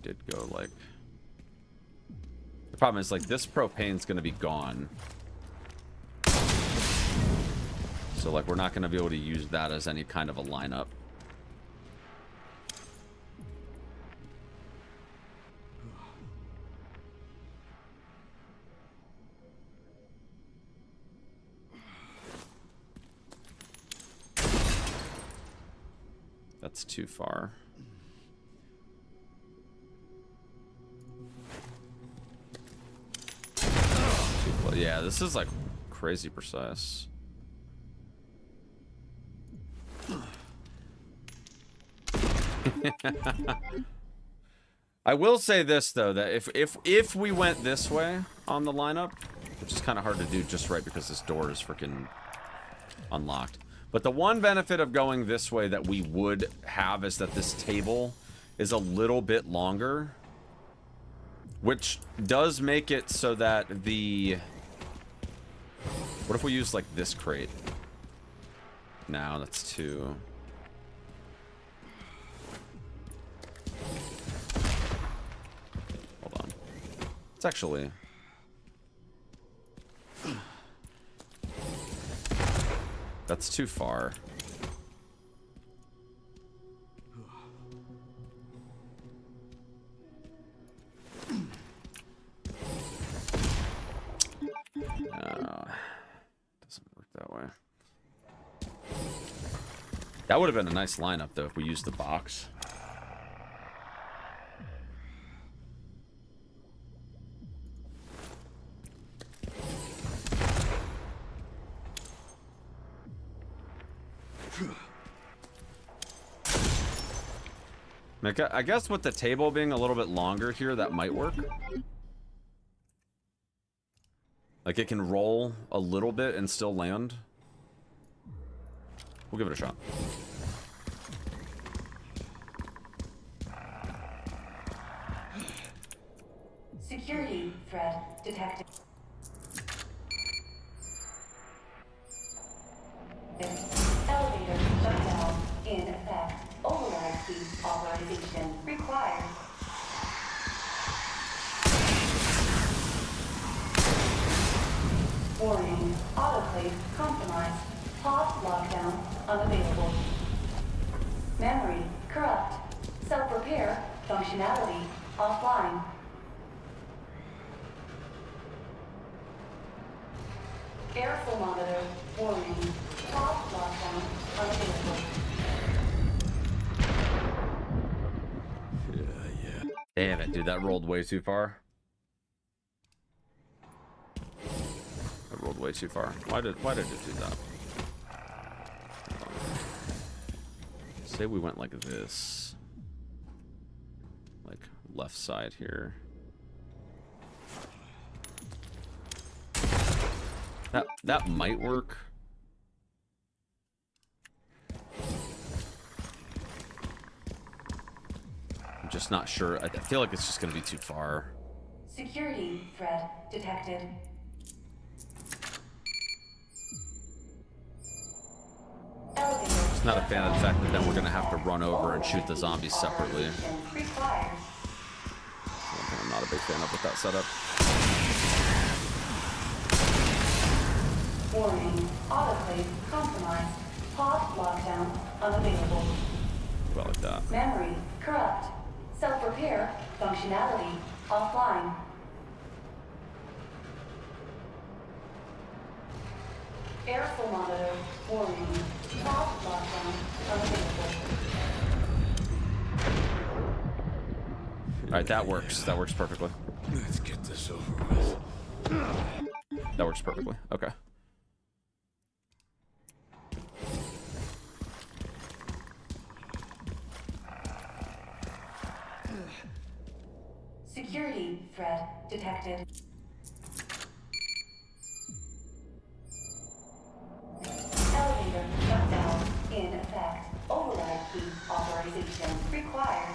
did go like... The problem is, like, this propane's gonna be gone. So, like, we're not gonna be able to use that as any kind of a lineup. That's too far. Yeah, this is like crazy precise. I will say this though, that if we went this way on the lineup, which is kind of hard to do just right because this door is freaking unlocked. But the one benefit of going this way that we would have is that this table is a little bit longer, which does make it so that the... What if we use, like, this crate? No, that's too... Hold on. It's actually... That's too far. Doesn't work that way. That would have been a nice lineup, though, if we used the box. I guess with the table being a little bit longer here, that might work. Like, it can roll a little bit and still land. We'll give it a shot. Security threat detected. Elevator shutdown in effect. Override key authorization required. Warning, autoclave compromised. Pod lockdown unavailable. Memory corrupt. Self-repair functionality offline. Airflow monitor warning. Pod lockdown unavailable. Damn it, dude, that rolled way too far. That rolled way too far. Why did it do that? Say we went like this. Like left side here. That might work. I'm just not sure. I feel like it's just gonna be too far. Security threat detected. Just not a fan of the fact that then we're gonna have to run over and shoot the zombies separately. Required. I'm not a big fan of with that setup. Warning, autoclave compromised. Pod lockdown unavailable. Well, like that. Memory corrupt. Self-repair functionality offline. Airflow monitor warning. Pod lockdown unavailable. Alright, that works. That works perfectly. Let's get this over with. That works perfectly. Okay. Security threat detected. Elevator shutdown in effect. Override key authorization required.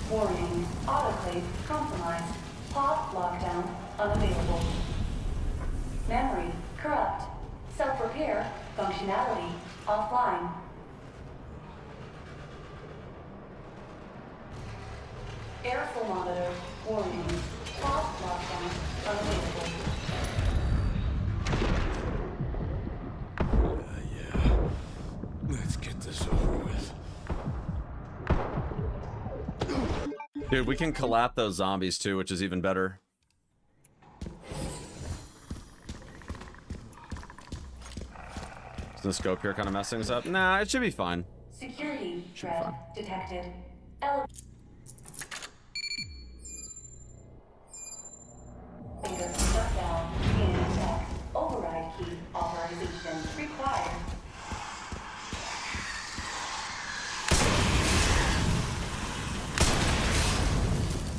Warning, autoclave compromised. Pod lockdown unavailable. Memory corrupt. Self-repair functionality offline. Airflow monitor warning. Pod lockdown unavailable. Yeah. Let's get this over with. Dude, we can collapse those zombies too, which is even better. Is the scope here kind of messing us up? Nah, it should be fine. Security Should be threat fine. detected. Elevator shutdown in effect. Override key authorization required.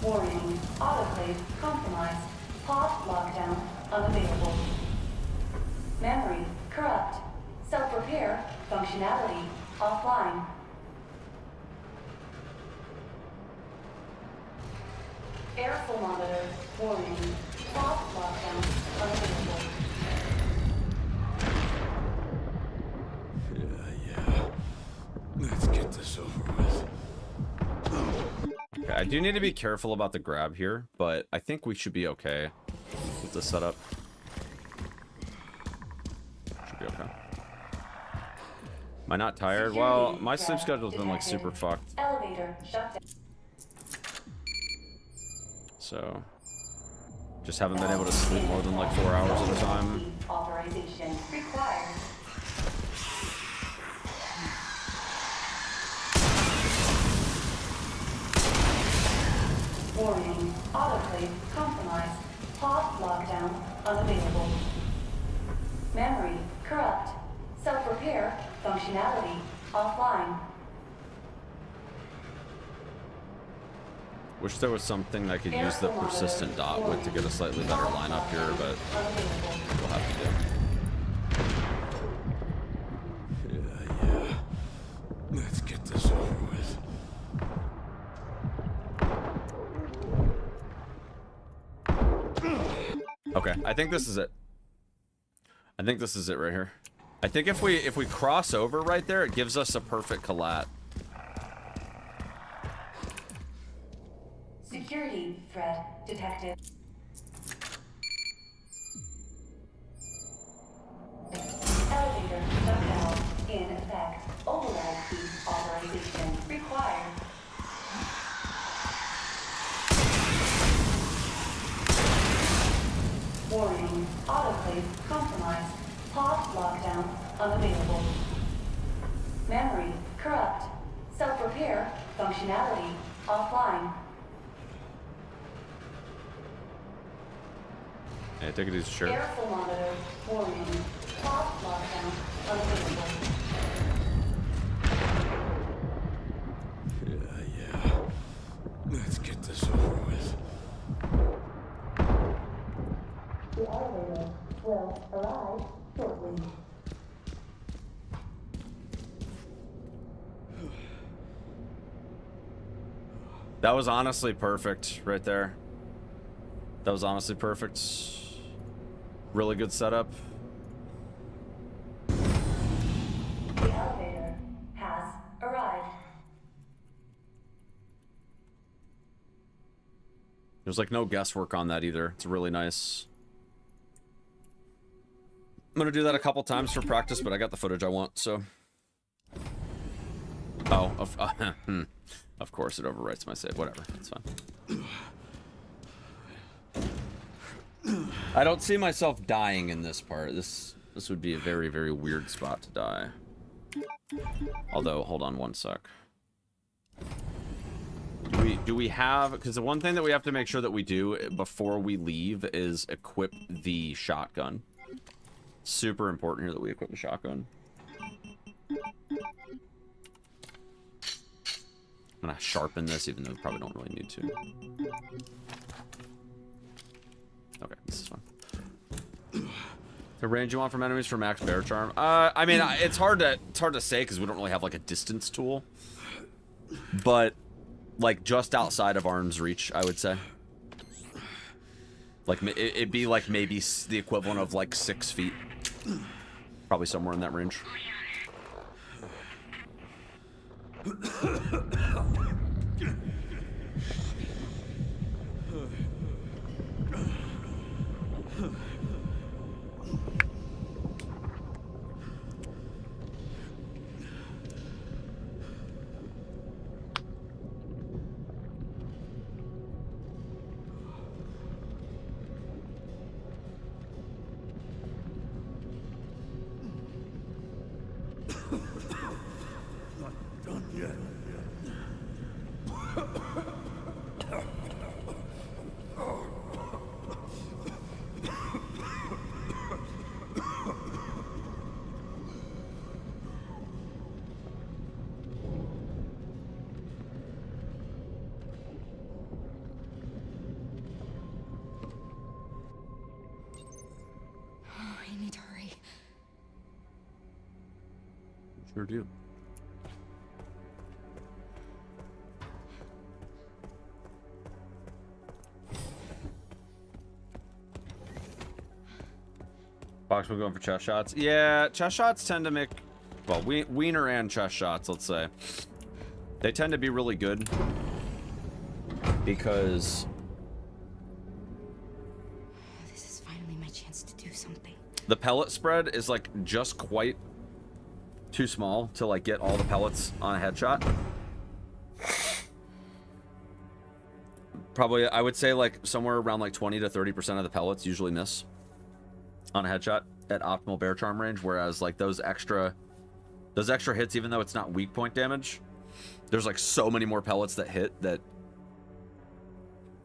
Warning, autoclave compromised. Pod lockdown unavailable. Memory corrupt. Self-repair functionality offline. Airflow monitor warning. Pod lockdown unavailable. Yeah. Let's get this over with. Okay, I do need to be careful about the grab here, but I think we should be okay with the setup. Should be okay. Am I not tired? Well, my sleep schedule's been like super fucked. Elevator shut down. So, just haven't been able to sleep more than like 4 hours at a time. Authorization required. Warning, autoclave compromised. Pod lockdown unavailable. Memory corrupt. Self-repair functionality offline. Wish there was something I could use the persistent dot with to get a slightly better lineup here, but we'll have to do. Yeah. Let's get this over with. Okay, I think this is it. I think this is it right here. I think if we cross over right there, it gives us a perfect collat. Security threat detected. Elevator shutdown in effect. Override key authorization required. Warning, autoclave compromised. Pod lockdown unavailable. Memory corrupt. Self-repair functionality offline. Yeah, take it easy, sure. Air thermometer warning. Pod lockdown unavailable. Yeah. Let's get this over with. The elevator will arrive shortly. That was honestly perfect right there. That was honestly perfect. Really good setup. The elevator has arrived. There's like no guesswork on that either. It's really nice. I'm gonna do that a couple times for practice, but I got the footage I want, so. Oh, of course it overwrites my save. Whatever, it's fine. I don't see myself dying in this part. This would be a very, very weird spot to die. Although, hold on one sec. Do we have, because the one thing that we have to make sure that we do before we leave is equip the shotgun. Super important here that we equip the shotgun. I'm gonna sharpen this, even though we probably don't really need to. Okay, this is fine. The range you want from enemies for max bear charm? I mean, it's hard to say because we don't really have like a distance tool, but like just outside of arm's reach, I would say. Like it'd be like maybe the equivalent of like 6 feet, probably somewhere in that range. Sure do. Fox, we're going for chest shots. Yeah, chest shots tend to make, well, wiener and chest shots, let's say. They tend to be really good because this is finally my chance to do something. the pellet spread is like just quite too small to like get all the pellets on a headshot. Probably, I would say like somewhere around like 20 to 30% of the pellets usually miss on a headshot at optimal bear charm range, whereas like those extra hits, even though it's not weak point damage, there's like so many more pellets that hit that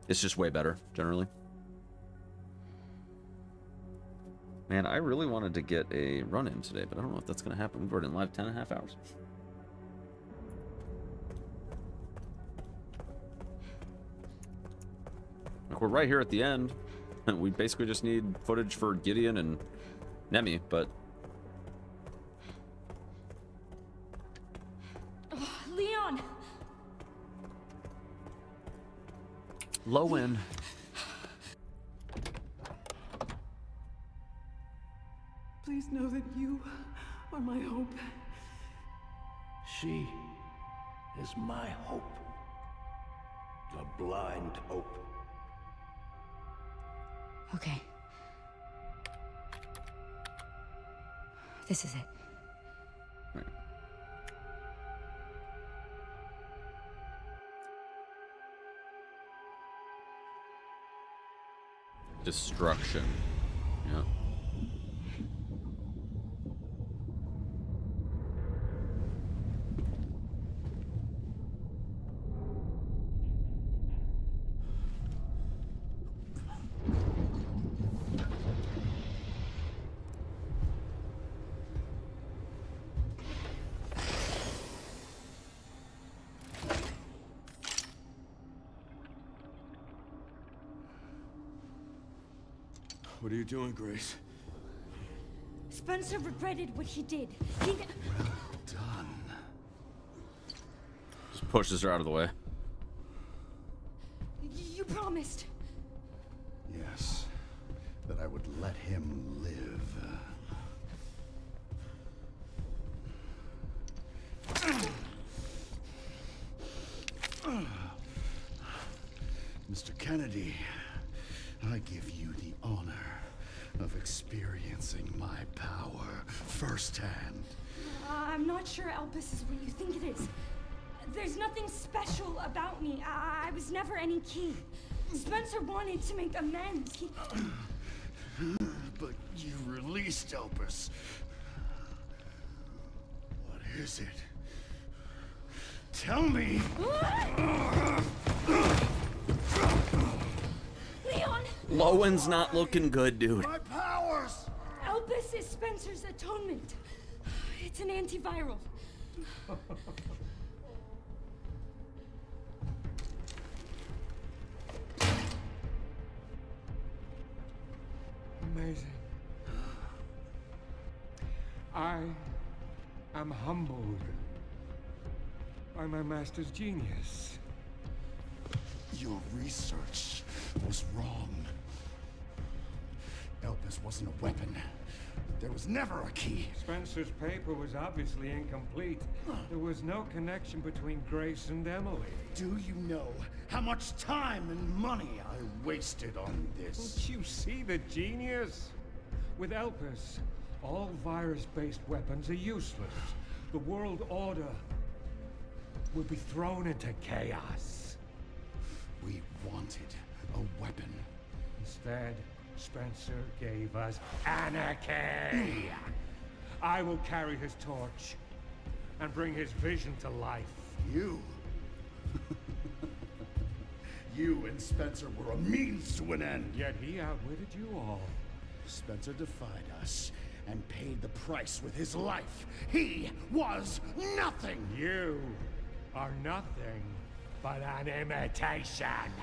it's just way better generally. Man, I really wanted to get a run-in today, but I don't know if that's going to happen. We've already been live 10.5 hours. Like, we're right here at the end. We basically just need footage for Gideon and Nemi, but... Oh, Leon! Low end. Please know that you are my hope. She is my hope. The blind hope. Okay. This is it. Destruction. Yeah. What are you doing, Grace? Spencer regretted what he did. Well done. Just pushes her out of the way. You promised. Yes, that I would let him live. Mr. Kennedy, I give you the honor of experiencing my power firsthand. I'm not sure Elpis is what you think it is. There's nothing special about me. I was never any key. Spencer wanted to make amends. But you released Elpis. What is it? Tell me! Leon! Lowen's not looking good, dude. My powers! Elpis is Spencer's atonement. It's an antiviral. Amazing. I am humbled by my master's genius. Your research was wrong. Elpis wasn't a weapon. There was never a key. Spencer's paper was obviously incomplete. There was no connection between Grace and Emily. Do you know how much time and money I wasted on this? Don't you see the genius? With Elpis, all virus-based weapons are useless. The world order will be thrown into chaos. We wanted a weapon. Instead, Spencer gave us anarchy. I will carry his torch and bring his vision to life. You? You and Spencer were a means to an end. Yet he outwitted you all. Spencer defied us and paid the price with his life. He was nothing. You are nothing but an imitation.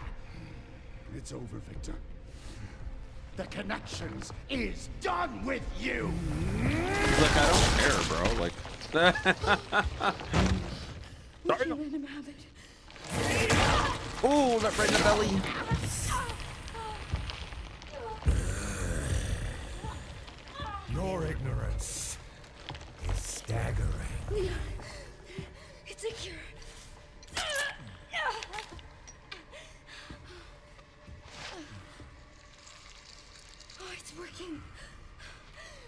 It's over, Victor. The Connections is done with you. Look, I don't care, bro. Like, Sorry. Let him have it. oh, that right in the belly. Your ignorance is staggering. Leon, it's a cure. Oh, it's working.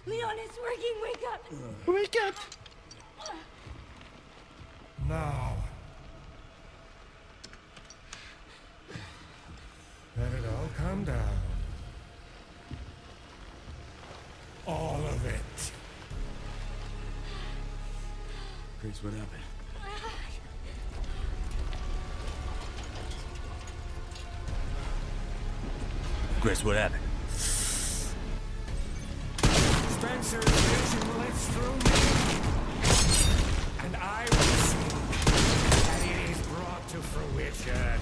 Leon, it's working. Wake up. Wake up. Now, let it all come down. All of it. Grace, what happened? Grace, what happened? Spencer's vision lives through me, and I will see that it is brought to fruition.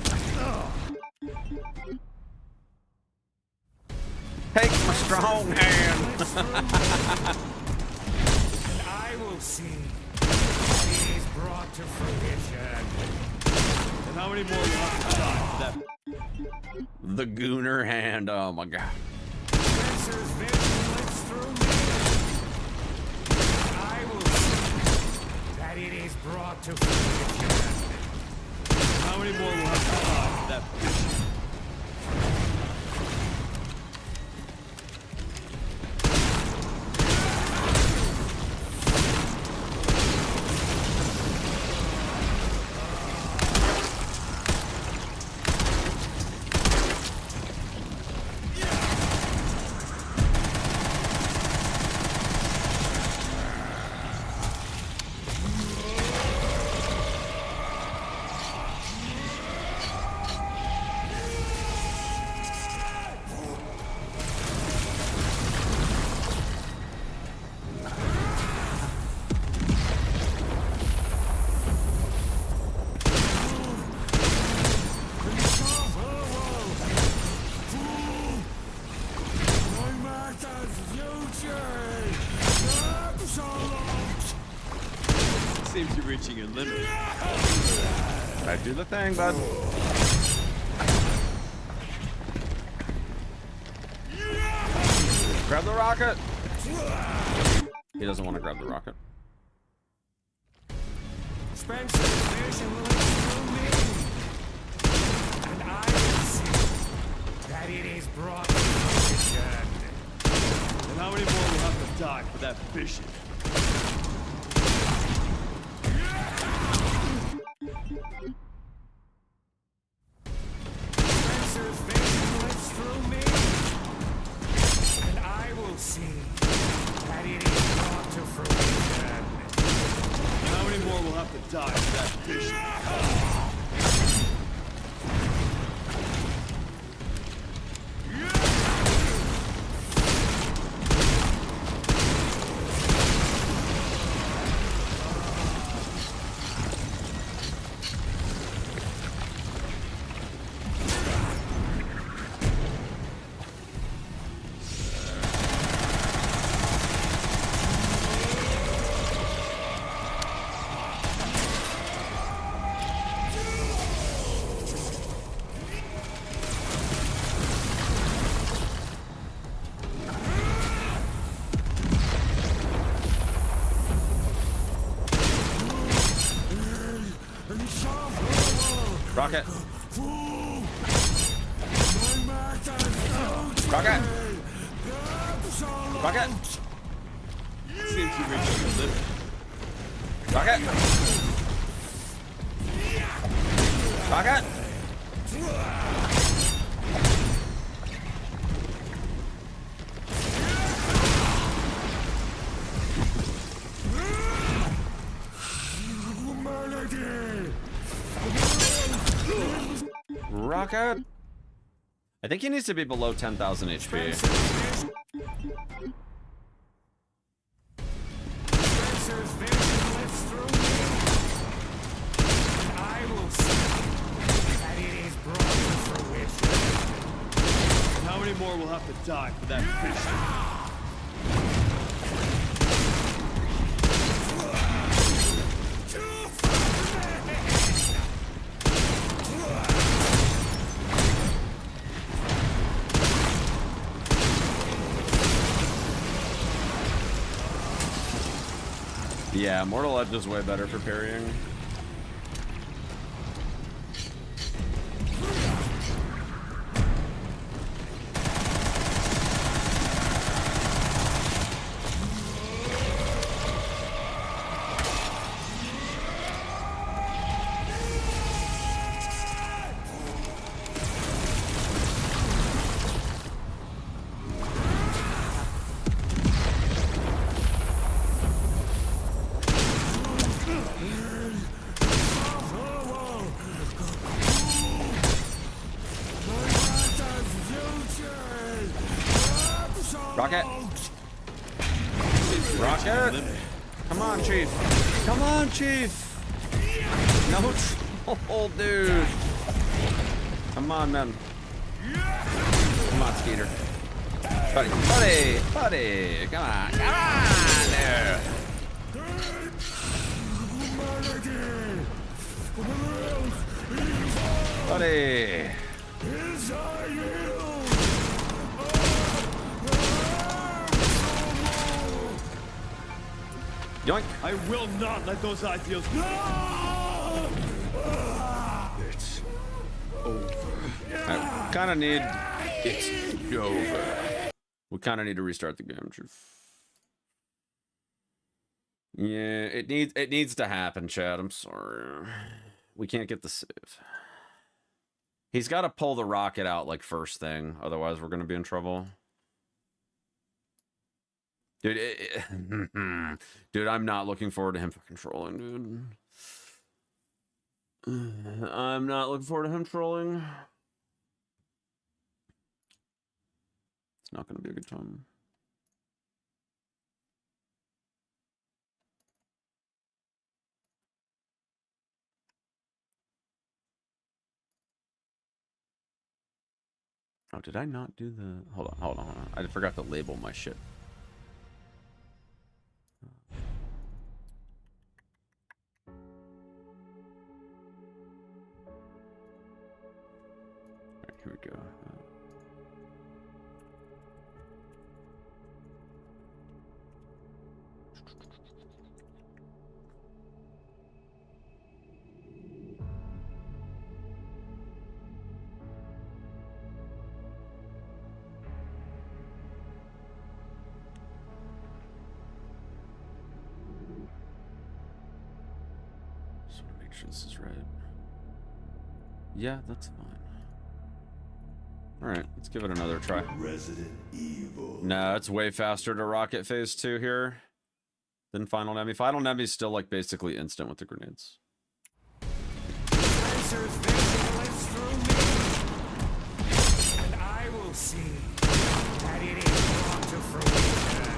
Take my strong hand. And I will see that it is brought to fruition. And how many more will have to die? The Gooner hand. Oh my god. Spencer's vision lives through me. And I will see that it is brought to fruition. How many more will have to die? reaching your limit. I do the thing, bud. Grab the rocket. He doesn't want to grab the rocket. Spencer's vision will through me, and I will see that it is brought to fruition. And how many more will have to die for that vision? Spencer's vision lives through me, and I will see that it is brought to fruition. And how many more will have to die for that vision? Rocket. Rocket. Rocket. Seems you reached your limit. Rocket. Rocket. Rocket. I think he needs to be below 10,000 HP. Spencer's vision lives through me, and I will see that it is brought to fruition. And how many more will have to die for that vision? Yeah, Mortal Edge is way better for parrying. Rocket. Rocket. Come on, Chief. Come on, Chief. No troll, dude. Come on, man. Come on, Skeeter. Buddy, buddy, buddy. Come on. Come on there. Buddy. Yoink. I will not let those ideals go. It's over. I kind of need. It's over. We kind of need to restart the game, Chief. Yeah, it needs to happen, Chad. I'm sorry. We can't get the save. He's got to pull the rocket out like first thing, otherwise we're gonna be in trouble. Dude, dude, I'm not looking forward to him fucking trolling, dude. I'm not looking forward to him trolling. It's not gonna be a good time. Oh, did I not do the... Hold on, hold on, hold on. I forgot to label my shit. Here we go. Just want to make sure this is right. Yeah, that's fine. Alright, let's give it another try. Resident Evil. No, it's way faster to rocket phase 2 here than Final Enemy. Final Enemy's still like basically instant with the grenades. Spencer's vision lives through me, and I will see that it is brought to fruition.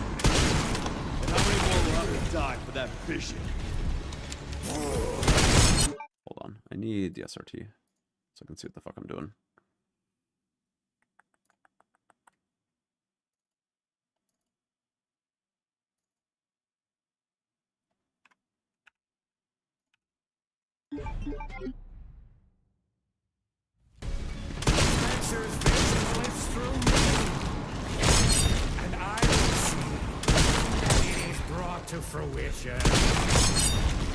And how many more will have to die for that vision? Hold on, I need the SRT so I can see what the fuck I'm doing. Spencer's vision lives through me, and I will see that it is brought to fruition.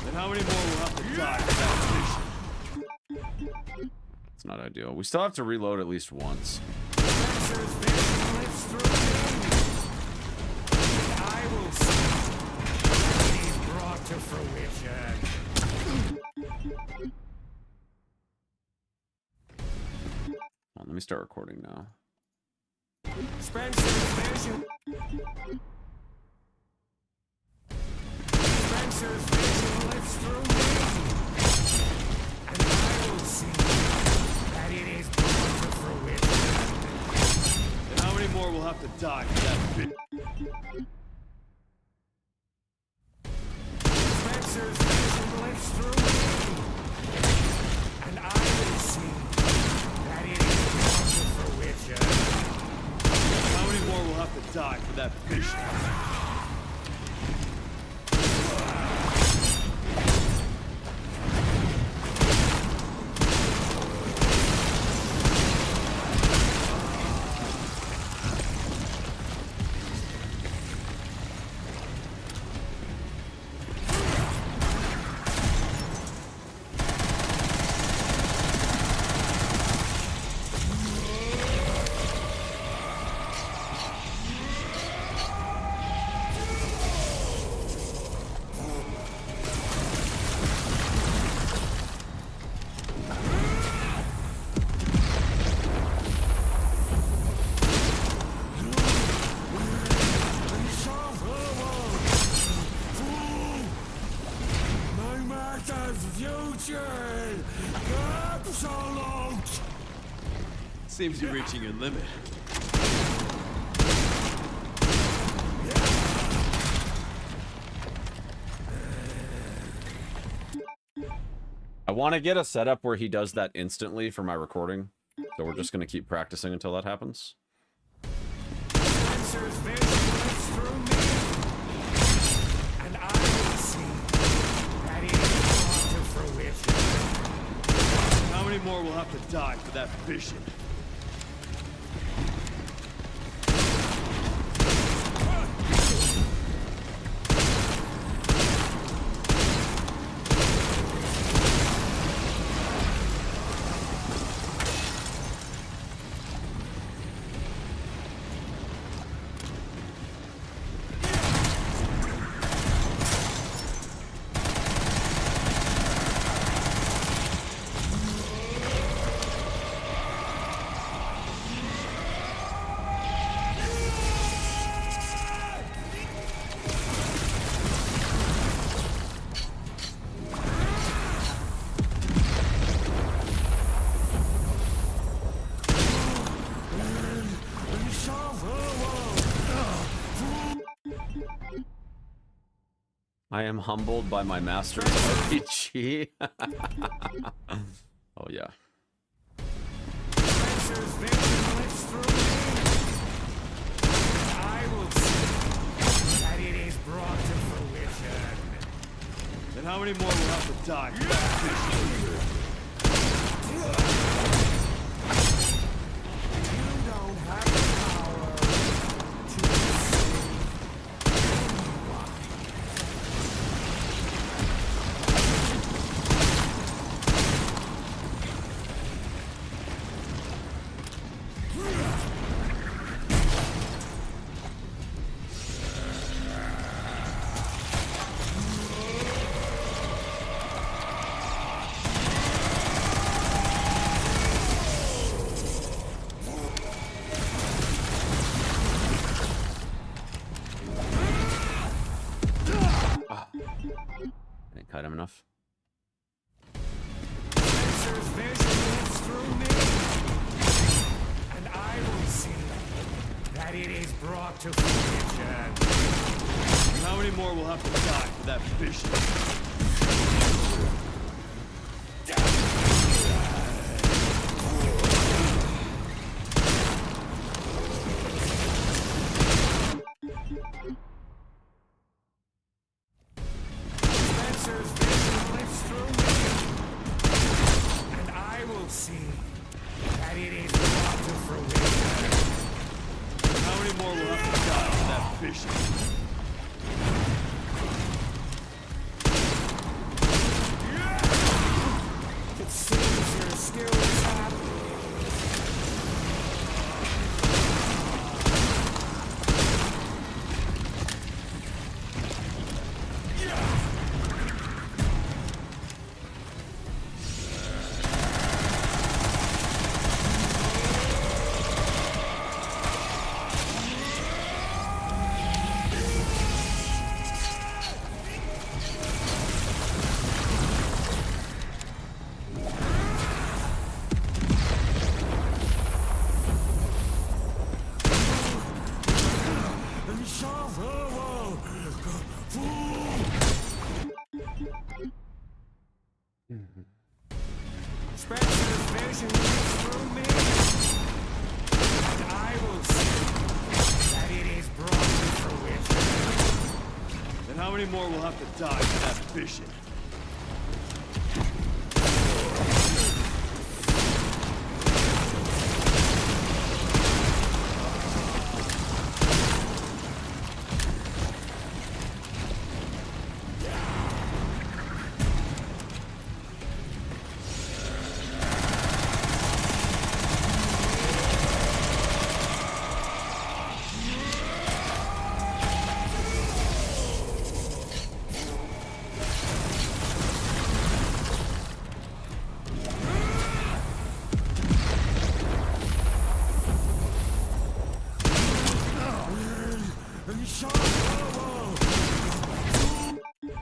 And how many more will have to die for that vision? It's not ideal. We still have to reload at least once. Spencer's vision lives through me, and I will see that it is brought to fruition. Let me start recording now. Spencer's vision. Spencer's vision lives through me, and I will see that it is brought to fruition. And how many more will have to die for that vision? Spencer's vision lives through me, and I will see that it is brought to fruition. How many more will have to die for that vision? Seems you're reaching your limit. I want to get a setup where he does that instantly for my recording. So we're just going to keep practicing until that happens. Spencer's vision lives through me, and I will see that it is brought to fruition. How many more will have to die for that vision? I am humbled by my master's RPG. Oh yeah. Spencer's vision lives through me, and I will see that it is brought to fruition. Then how many more will have to die for that vision? cut him enough. Spencer's vision lives through me, and I will see that it is brought to fruition. How many more will have to die for that vision? Spencer's vision lives through me, and I will see that it is brought to fruition. How many more will have to die for that vision? It seems your skills have Spencer's vision lives through me, and I will see that it is brought to fruition. Then how many more will have to die for that vision?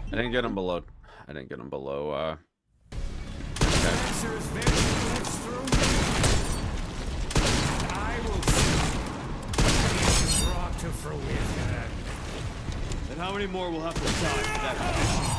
I didn't get him below. I didn't get him below. Spencer's vision lives through me, and I will see that it is brought to fruition. Then how many more will have to die for that vision?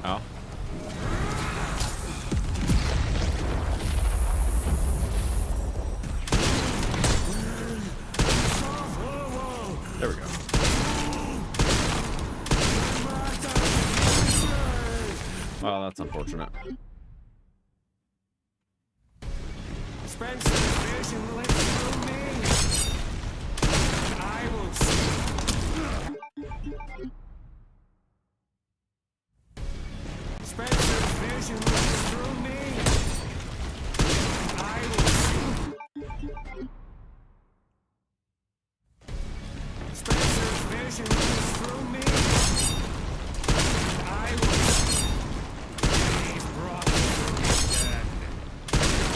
Oh. There we go. Well, that's unfortunate. Spencer's vision lives through me, and I will see. Spencer's vision lives through me, and I will see. Spencer's vision lives through me, and I will see. He's brought me fruition.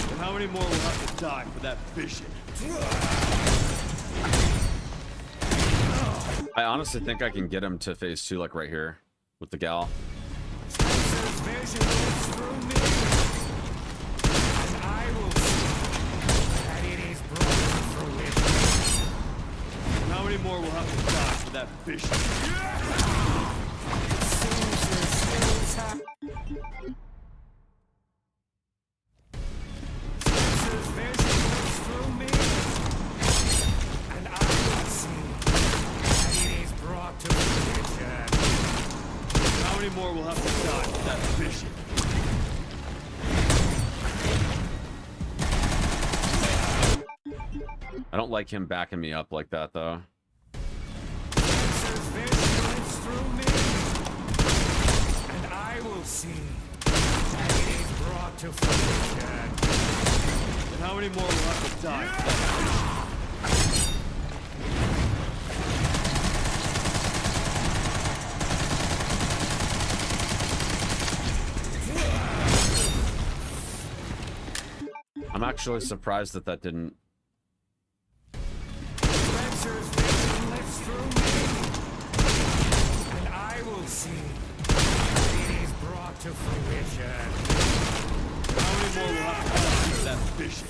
Then how many more will have to die for that vision? I honestly think I can get him to phase 2, like right here, with the gal. Spencer's vision lives through me, and I will see that it is brought to fruition. And how many more will have to die for that vision? It seems your skills have. Spencer's vision lives through me, and I will see that it is brought to fruition. How many more will have to die for that vision? I don't like him backing me up like that, though. Spencer's vision see that it is brought to fruition. And how many more will have to die? I'm actually surprised that that didn't. Spencer's vision lifts through me, and I will see that it is brought to fruition. How many more will have to die for that vision?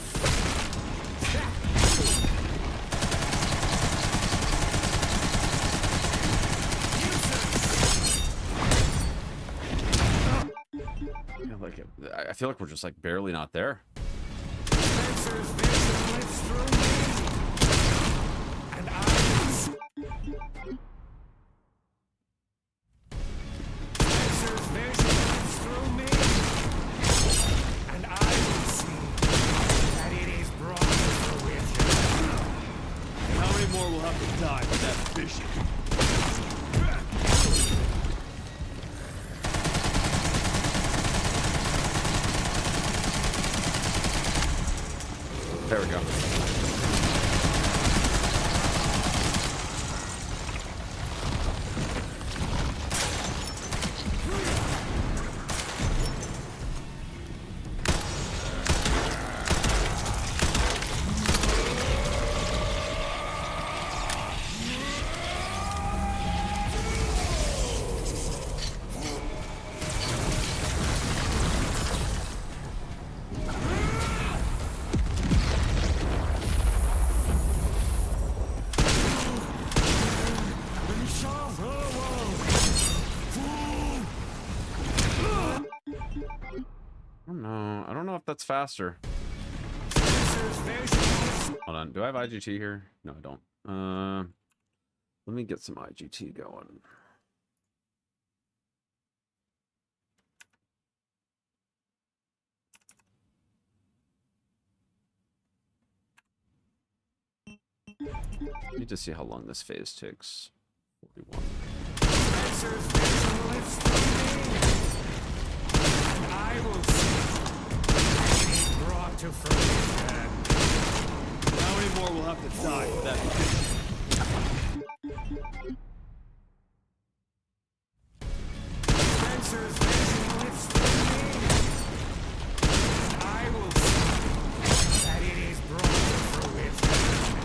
I feel like we're just like barely not there. Spencer's vision lifts through me, and I will see. Spencer's vision lifts through me, and I will see that it is brought to fruition. And how many more will have to die for that vision? There we go. I don't know if that's faster. Hold on, do I have IGT here? No, I don't. Let me get some IGT going. Need to see how long this phase takes. 41. I will see that it is brought to fruition. How many more will have to die for that vision? Spencer's vision lifts through me. I will see that it is brought to fruition.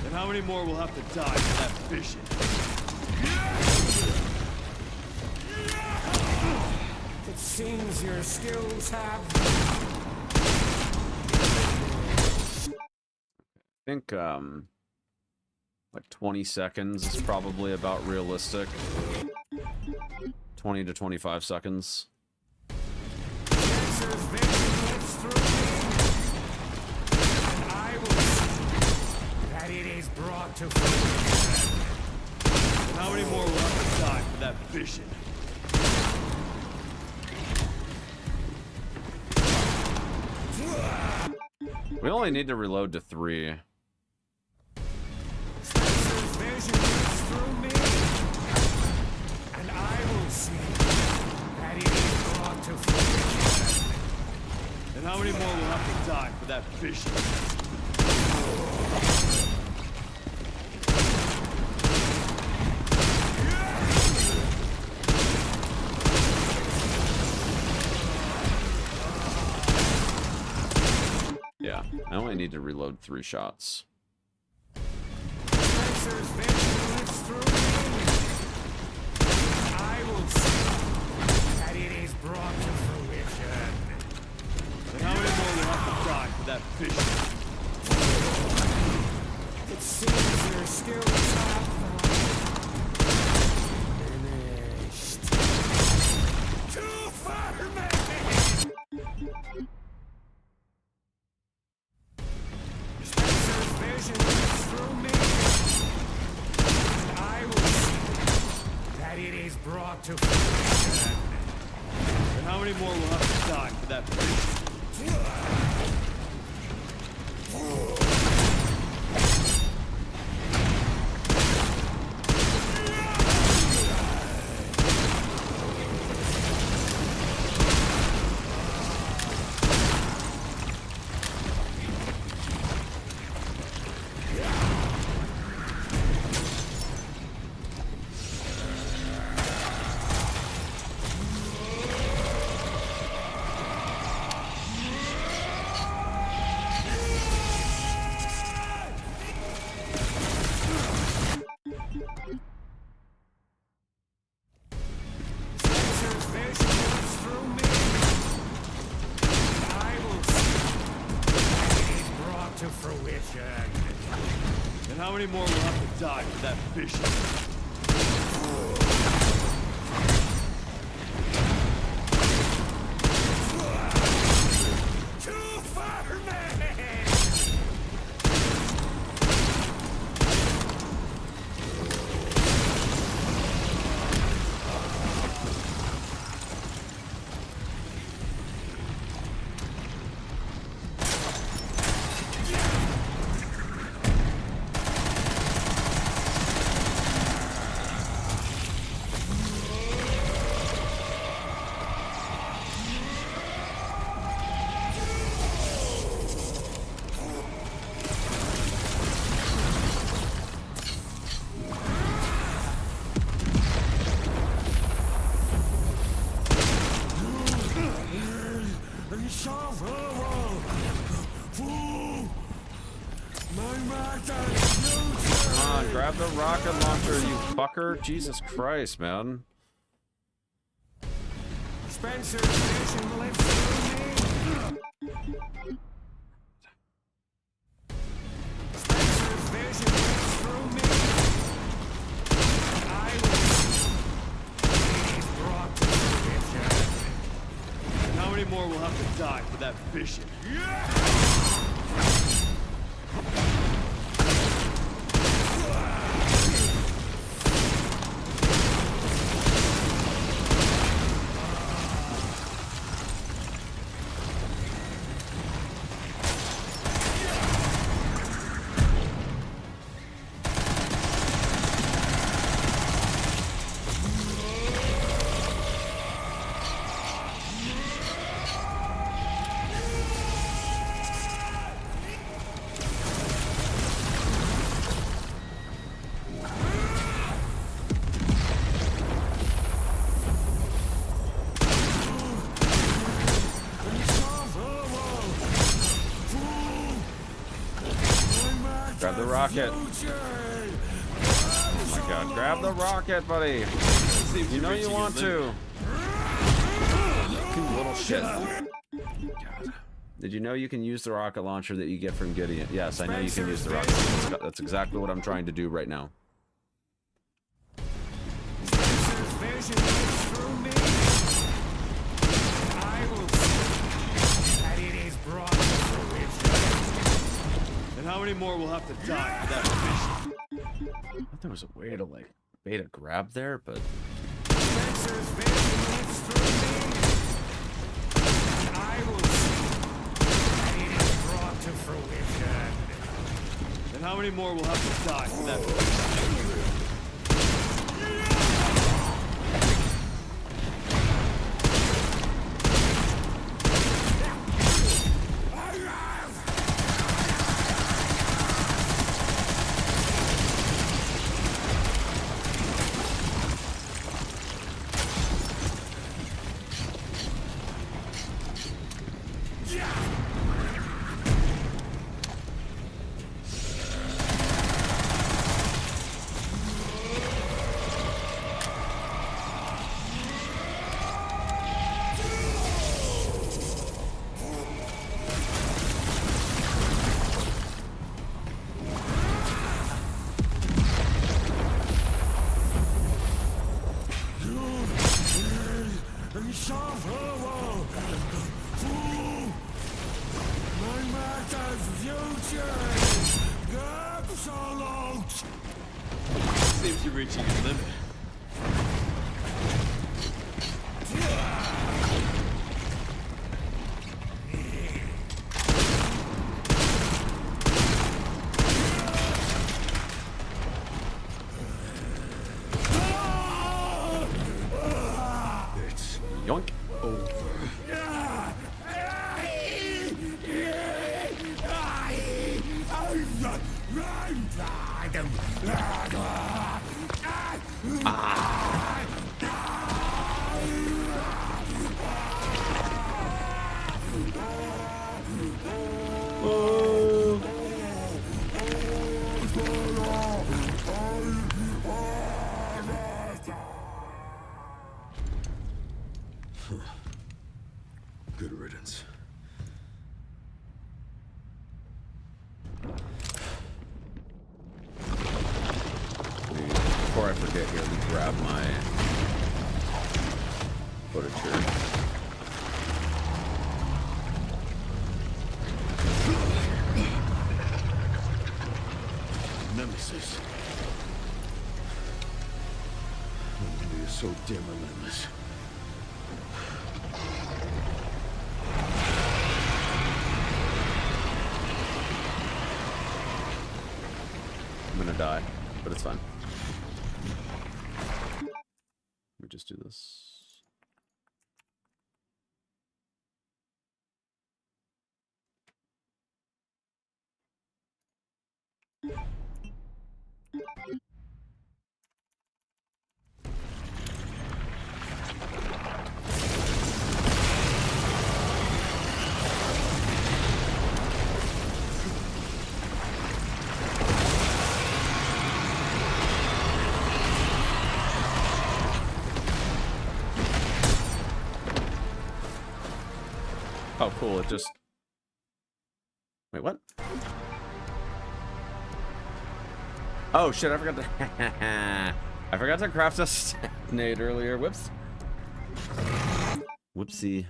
And how many more will have to die for that vision? It seems your skills have... I think, like 20 seconds is probably about realistic. 20 to 25 seconds. Spencer's vision lifts through me, and I will see that it is brought to fruition. And how many more will have to die for that vision? We only need to reload to 3. Spencer's vision lifts through me, and I will see that it is brought to fruition. And how many more will have to die for that vision? Yeah, I only need to reload 3 shots. Spencer's vision lifts through me. I will see that it is brought to fruition. And how many more will have to die for that vision? It seems your skills have finished. Too far, man! Spencer's vision lifts through me, and I will see that it is brought to fruition. And how many more will have to die for that vision? fruition. And how many more will have to die for that vision? Come on, grab the rocket launcher, you fucker. Jesus Christ, man. Spencer's vision lives through me. Spencer's vision lives through me. I will be brought to fruition. And how many more will have to die for that vision? Grab the rocket. Oh my god, grab the rocket, buddy. You know you want to. You little shit. God. Did you know you can use the rocket launcher that you get from Gideon? Yes, I know you can use the rocket launcher. That's exactly what I'm trying to do right now. And how many more will have to die for that vision? I thought there was a way to like beta grab there, but Spencer's vision lives through me. I will see that it is brought to fruition. And how many more will have to die for that vision? Seems you're reaching your limit. It's yoink. over. Good riddance. forget here, let me grab my footage here. Nemesis. You're so damn relentless. I'm gonna die, but it's fine. Let me just do this. Oh, cool, it just... Wait, what? Oh, shit, I forgot to... I forgot to craft a stagnate earlier. Whoops. Whoopsie.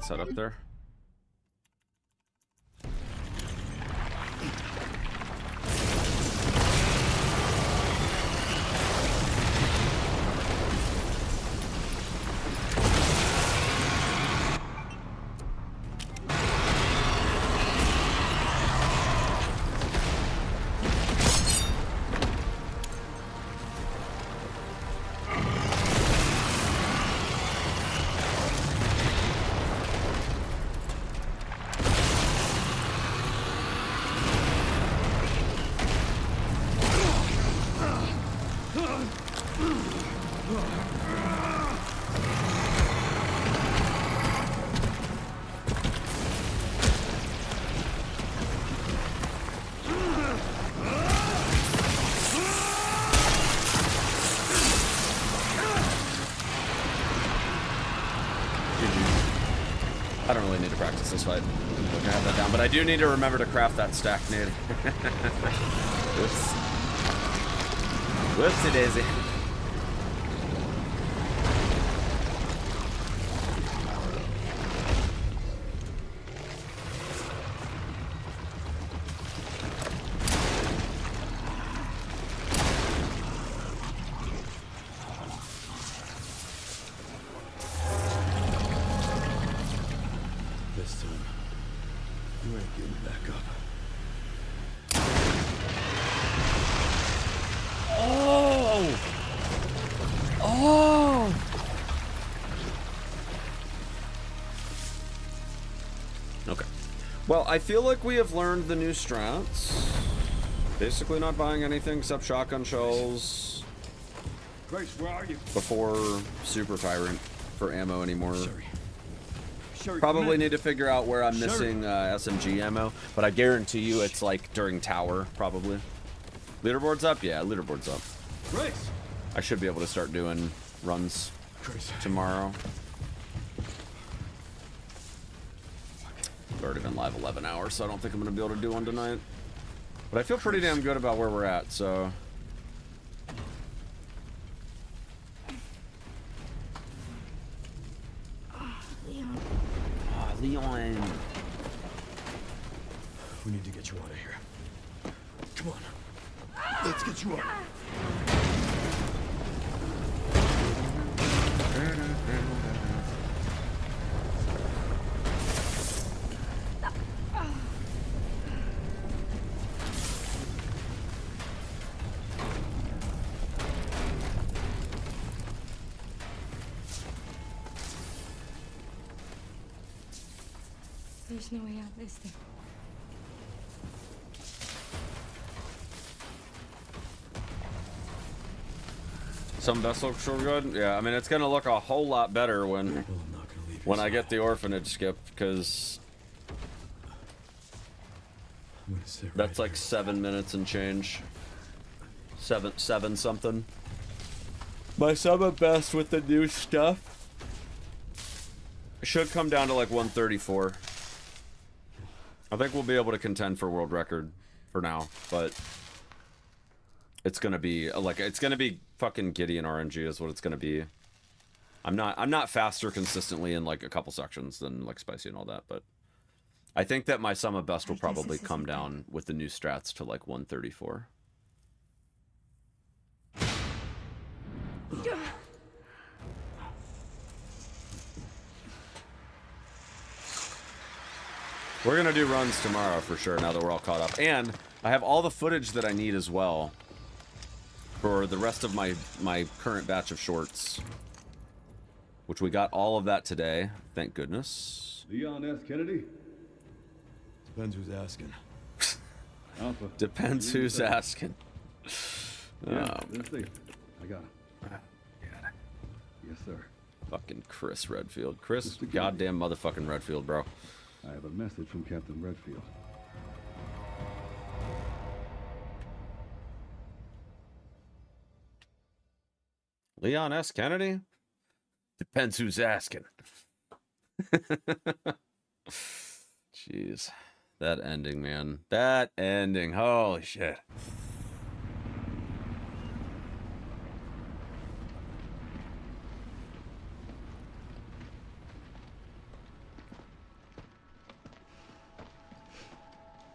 Set up there. I don't really need to practice this fight. We're gonna have that down, but I do need to remember to craft that stack nade. Whoops. Whoopsie daisy. Well, I feel like we have learned the new strats. Basically not buying anything except shotgun shells. Grace, where are you? Before Super Tyrant for ammo anymore. Sherry, probably need to figure out where I'm missing SMG ammo, but I guarantee you it's like during tower, probably. Leaderboard's up? Yeah, leaderboard's up. Grace! I should be able to start doing runs tomorrow. I've already been live 11 hours, so I don't think I'm going to be able to do one tonight. But I feel pretty damn good about where we're at, so... Leon. Ah, Leon. We need to get you out of here. Come on. Let's get you out. There's no way out, is there? Some best looks real good. Yeah, I mean it's gonna look a whole lot better when I get the orphanage skipped, because that's like 7 minutes and change. Seven something. My sub at best with the new stuff should come down to like 134. I think we'll be able to contend for world record for now, but it's gonna be like, it's gonna be fucking Gideon RNG is what it's gonna be. I'm not faster consistently in like a couple sections than like Spicy and all that, but I think that my sum of best will probably come down with the new strats to like 134. We're gonna do runs tomorrow for sure, now that we're all caught up. And I have all the footage that I need as well for the rest of my current batch of shorts, which we got all of that today, thank goodness. Leon S. Kennedy? Depends who's asking. Alpha. Depends who's asking. Yeah, let's see. I got him. Yes, sir. Fucking Chris Redfield. Chris goddamn motherfucking Redfield, bro. I have a message from Captain Redfield. Leon S. Kennedy? Depends who's asking. Jeez. That ending, man. That ending. Holy shit.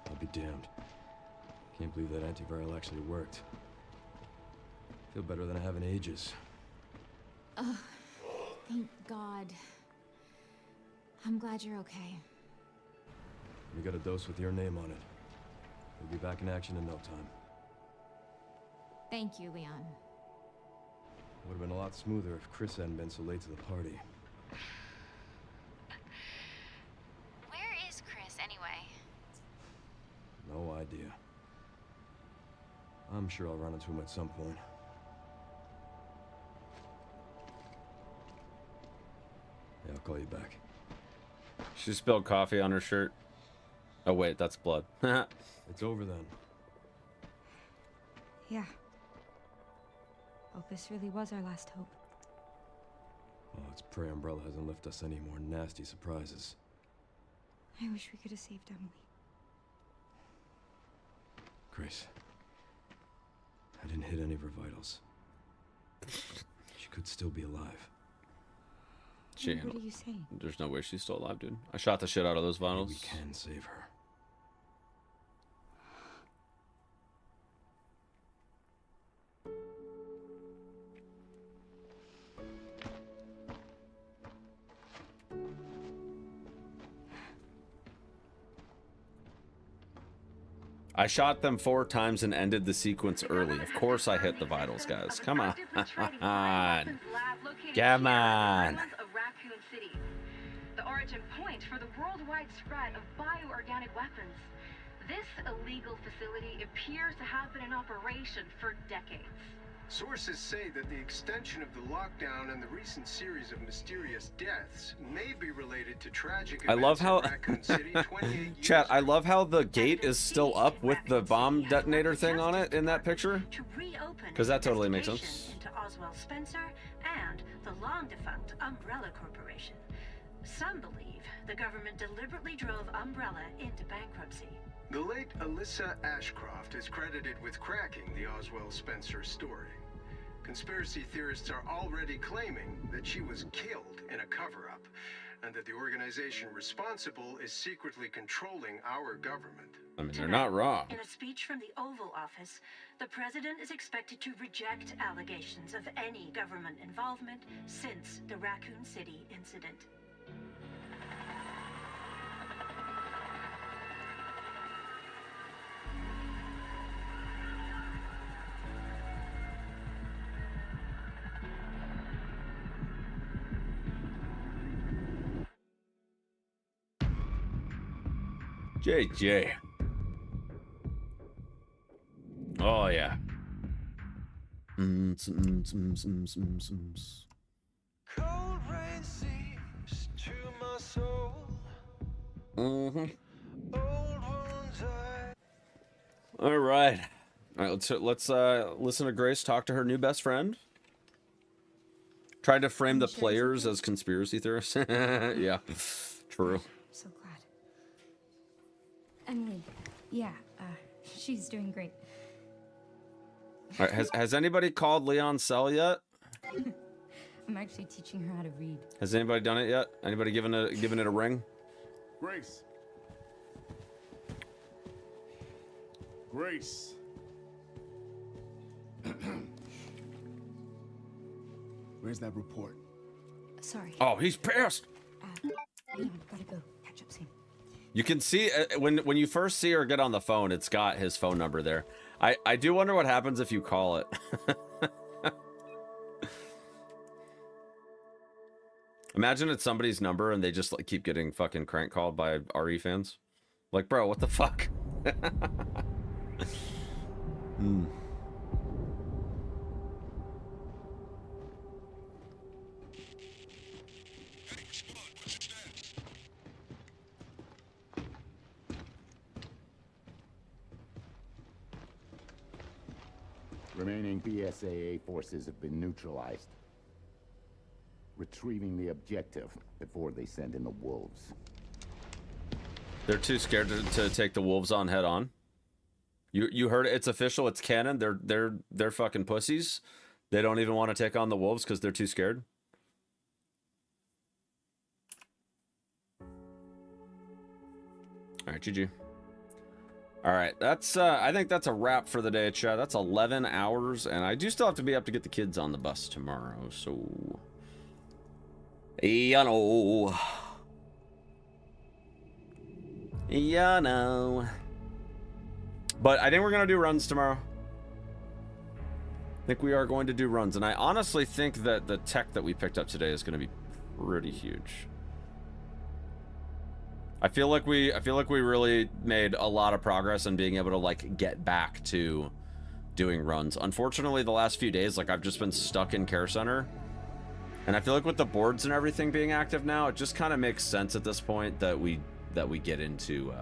I'll be damned. Can't believe that antiviral actually worked. Feel better than I have in ages. Oh, thank God. I'm glad you're okay. We got a dose with your name on it. We'll be back in action in no time. Thank you, Leon. Would have been a lot smoother if Chris hadn't been so late to the party. Where is Chris, anyway? No idea. I'm sure I'll run into him at some point. Yeah, I'll call you back. She spilled coffee on her shirt. Oh wait, that's blood. It's over then. Yeah. Opus really was our last hope. Oh, let's pray Umbrella hasn't left us any more nasty surprises. I wish we could have saved Emily. Grace. I didn't hit any of her vitals. She could still be alive. What are you saying? There's no way she's still alive, dude. I shot the shit out of those vinyls. We can save her. I shot them 4 times and ended the sequence early. Of course I hit the vitals, guys. Come on. Come on. The origin point for the worldwide spread of bioorganic weapons. This illegal facility appears to have been in operation for decades. Sources say that the extension of the lockdown and the recent series of mysterious deaths may be related to tragic I love how Raccoon City 28 chat, I love how the gate is still up with the bomb detonator thing on it in that picture. Because that totally makes sense. Into Oswald Spencer and the long-defunct Umbrella Corporation. Some believe the government deliberately drove Umbrella into bankruptcy. The late Alyssa Ashcroft is credited with cracking the Oswald Spencer story. Conspiracy theorists are already claiming that she was killed in a cover-up, and that the organization responsible is secretly controlling our government. I mean, they're not wrong. In a speech from the Oval Office, the president is expected to reject allegations of any government involvement since the Raccoon City incident. JJ. Oh, yeah. Cold rain seeps to my soul. Mm-hmm. Old wounds All right. All right, let's listen to Grace talk to her new best friend. Tried to frame the players as conspiracy theorists. Yeah, true. So glad. Emily, yeah, she's doing great. All right, has anybody called Leon's cell yet? I'm actually teaching her how to read. Has anybody done it yet? Anybody given it a ring? Grace. Grace. Where's that report? Sorry. Oh, he's pissed. Leon, gotta go. Catch up soon. You can see when you first see her get on the phone, it's got his phone number there. I do wonder what happens if you call it. Imagine it's somebody's number and they just like keep getting fucking crank called by RE fans. Like, bro, what the fuck? Remaining BSAA forces have been neutralized. Retrieving the objective before they send in the wolves. They're too scared to take the wolves on head on. You heard it, it's official, it's canon. They're fucking pussies. They don't even want to take on the wolves because they're too scared. All right, GG. All right, that's I think that's a wrap for the day, chat. That's 11 hours, and I do still have to be up to get the kids on the bus tomorrow, so you know. You know. But I think we're gonna do runs tomorrow. I think we are going to do runs, and I honestly think that the tech that we picked up today is gonna be pretty huge. I feel like we really made a lot of progress in being able to like get back to doing runs. Unfortunately, the last few days, like I've just been stuck in Care Center, and I feel like with the boards and everything being active now, it just kind of makes sense at this point that we get into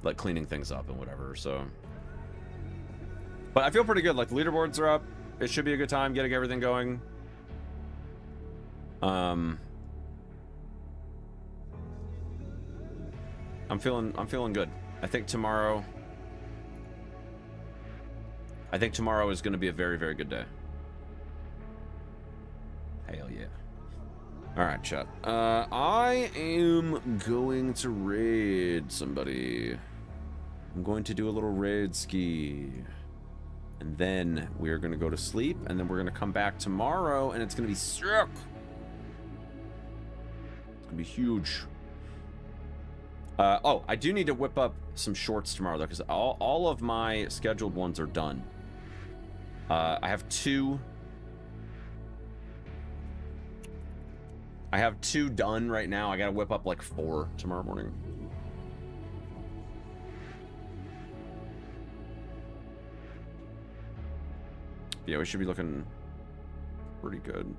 like cleaning things up and whatever. So, but I feel pretty good. Like leaderboards are up. It should be a good time getting everything going. I'm feeling good. I think tomorrow is going to be a very, very good day. Hell yeah. All right, chat. I am going to raid somebody. I'm going to do a little raid ski. And then we're going to go to sleep, and then we're going to come back tomorrow, and it's going to be sick. It's going to be huge. Oh, I do need to whip up some shorts tomorrow, though, because all of my scheduled ones are done. I have two done right now. I gotta whip up like 4 tomorrow morning. Yeah, we should be looking pretty good.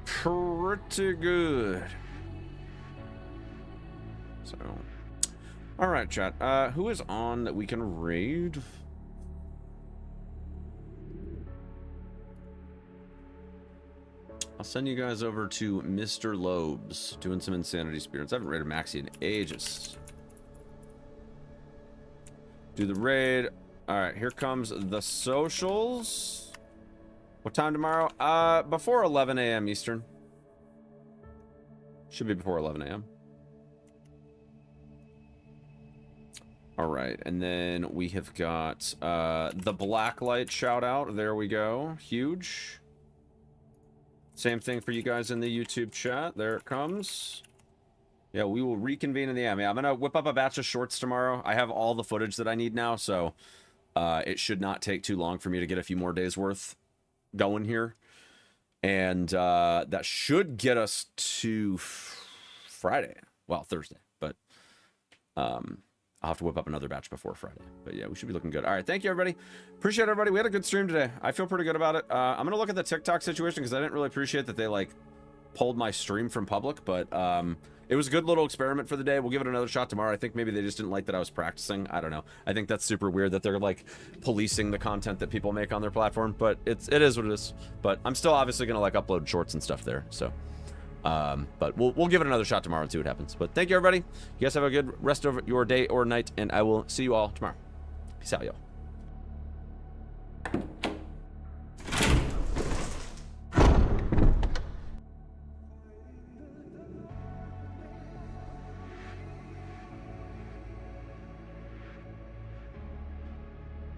Pretty good. So, all right, chat. Who is on that we can raid? I'll send you guys over to Mr. Lobes, doing some Insanity Spirits. I haven't raided Maxi in ages. Do the raid. All right, here comes the socials. What time tomorrow? Before 11 a.m. Eastern. Should be before 11 a.m. All right, and then we have got the Blacklight shout out. There we go. Huge. Same thing for you guys in the YouTube chat. There it comes. Yeah, we will reconvene in the AM. Yeah, I'm going to whip up a batch of shorts tomorrow. I have all the footage that I need now, so it should not take too long for me to get a few more days worth going here. And that should get us to Friday. Well, Thursday. I'll have to whip up another batch before Friday. But yeah, we should be looking good. All right, thank you, everybody. Appreciate everybody. We had a good stream today. I feel pretty good about it. I'm going to look at the TikTok situation because I didn't really appreciate that they, like, pulled my stream from public. But it was a good little experiment for the day. We'll give it another shot tomorrow. I think maybe they just didn't like that I was practicing. I don't know. I think that's super weird that they're, like, policing the content that people make on their platform. But it is what it is. But I'm still obviously going to, like, upload shorts and stuff there. So... but we'll give it another shot tomorrow and see what happens. But thank you, everybody. You guys have a good rest of your day or night, and I will see you all tomorrow. Peace out, y'all.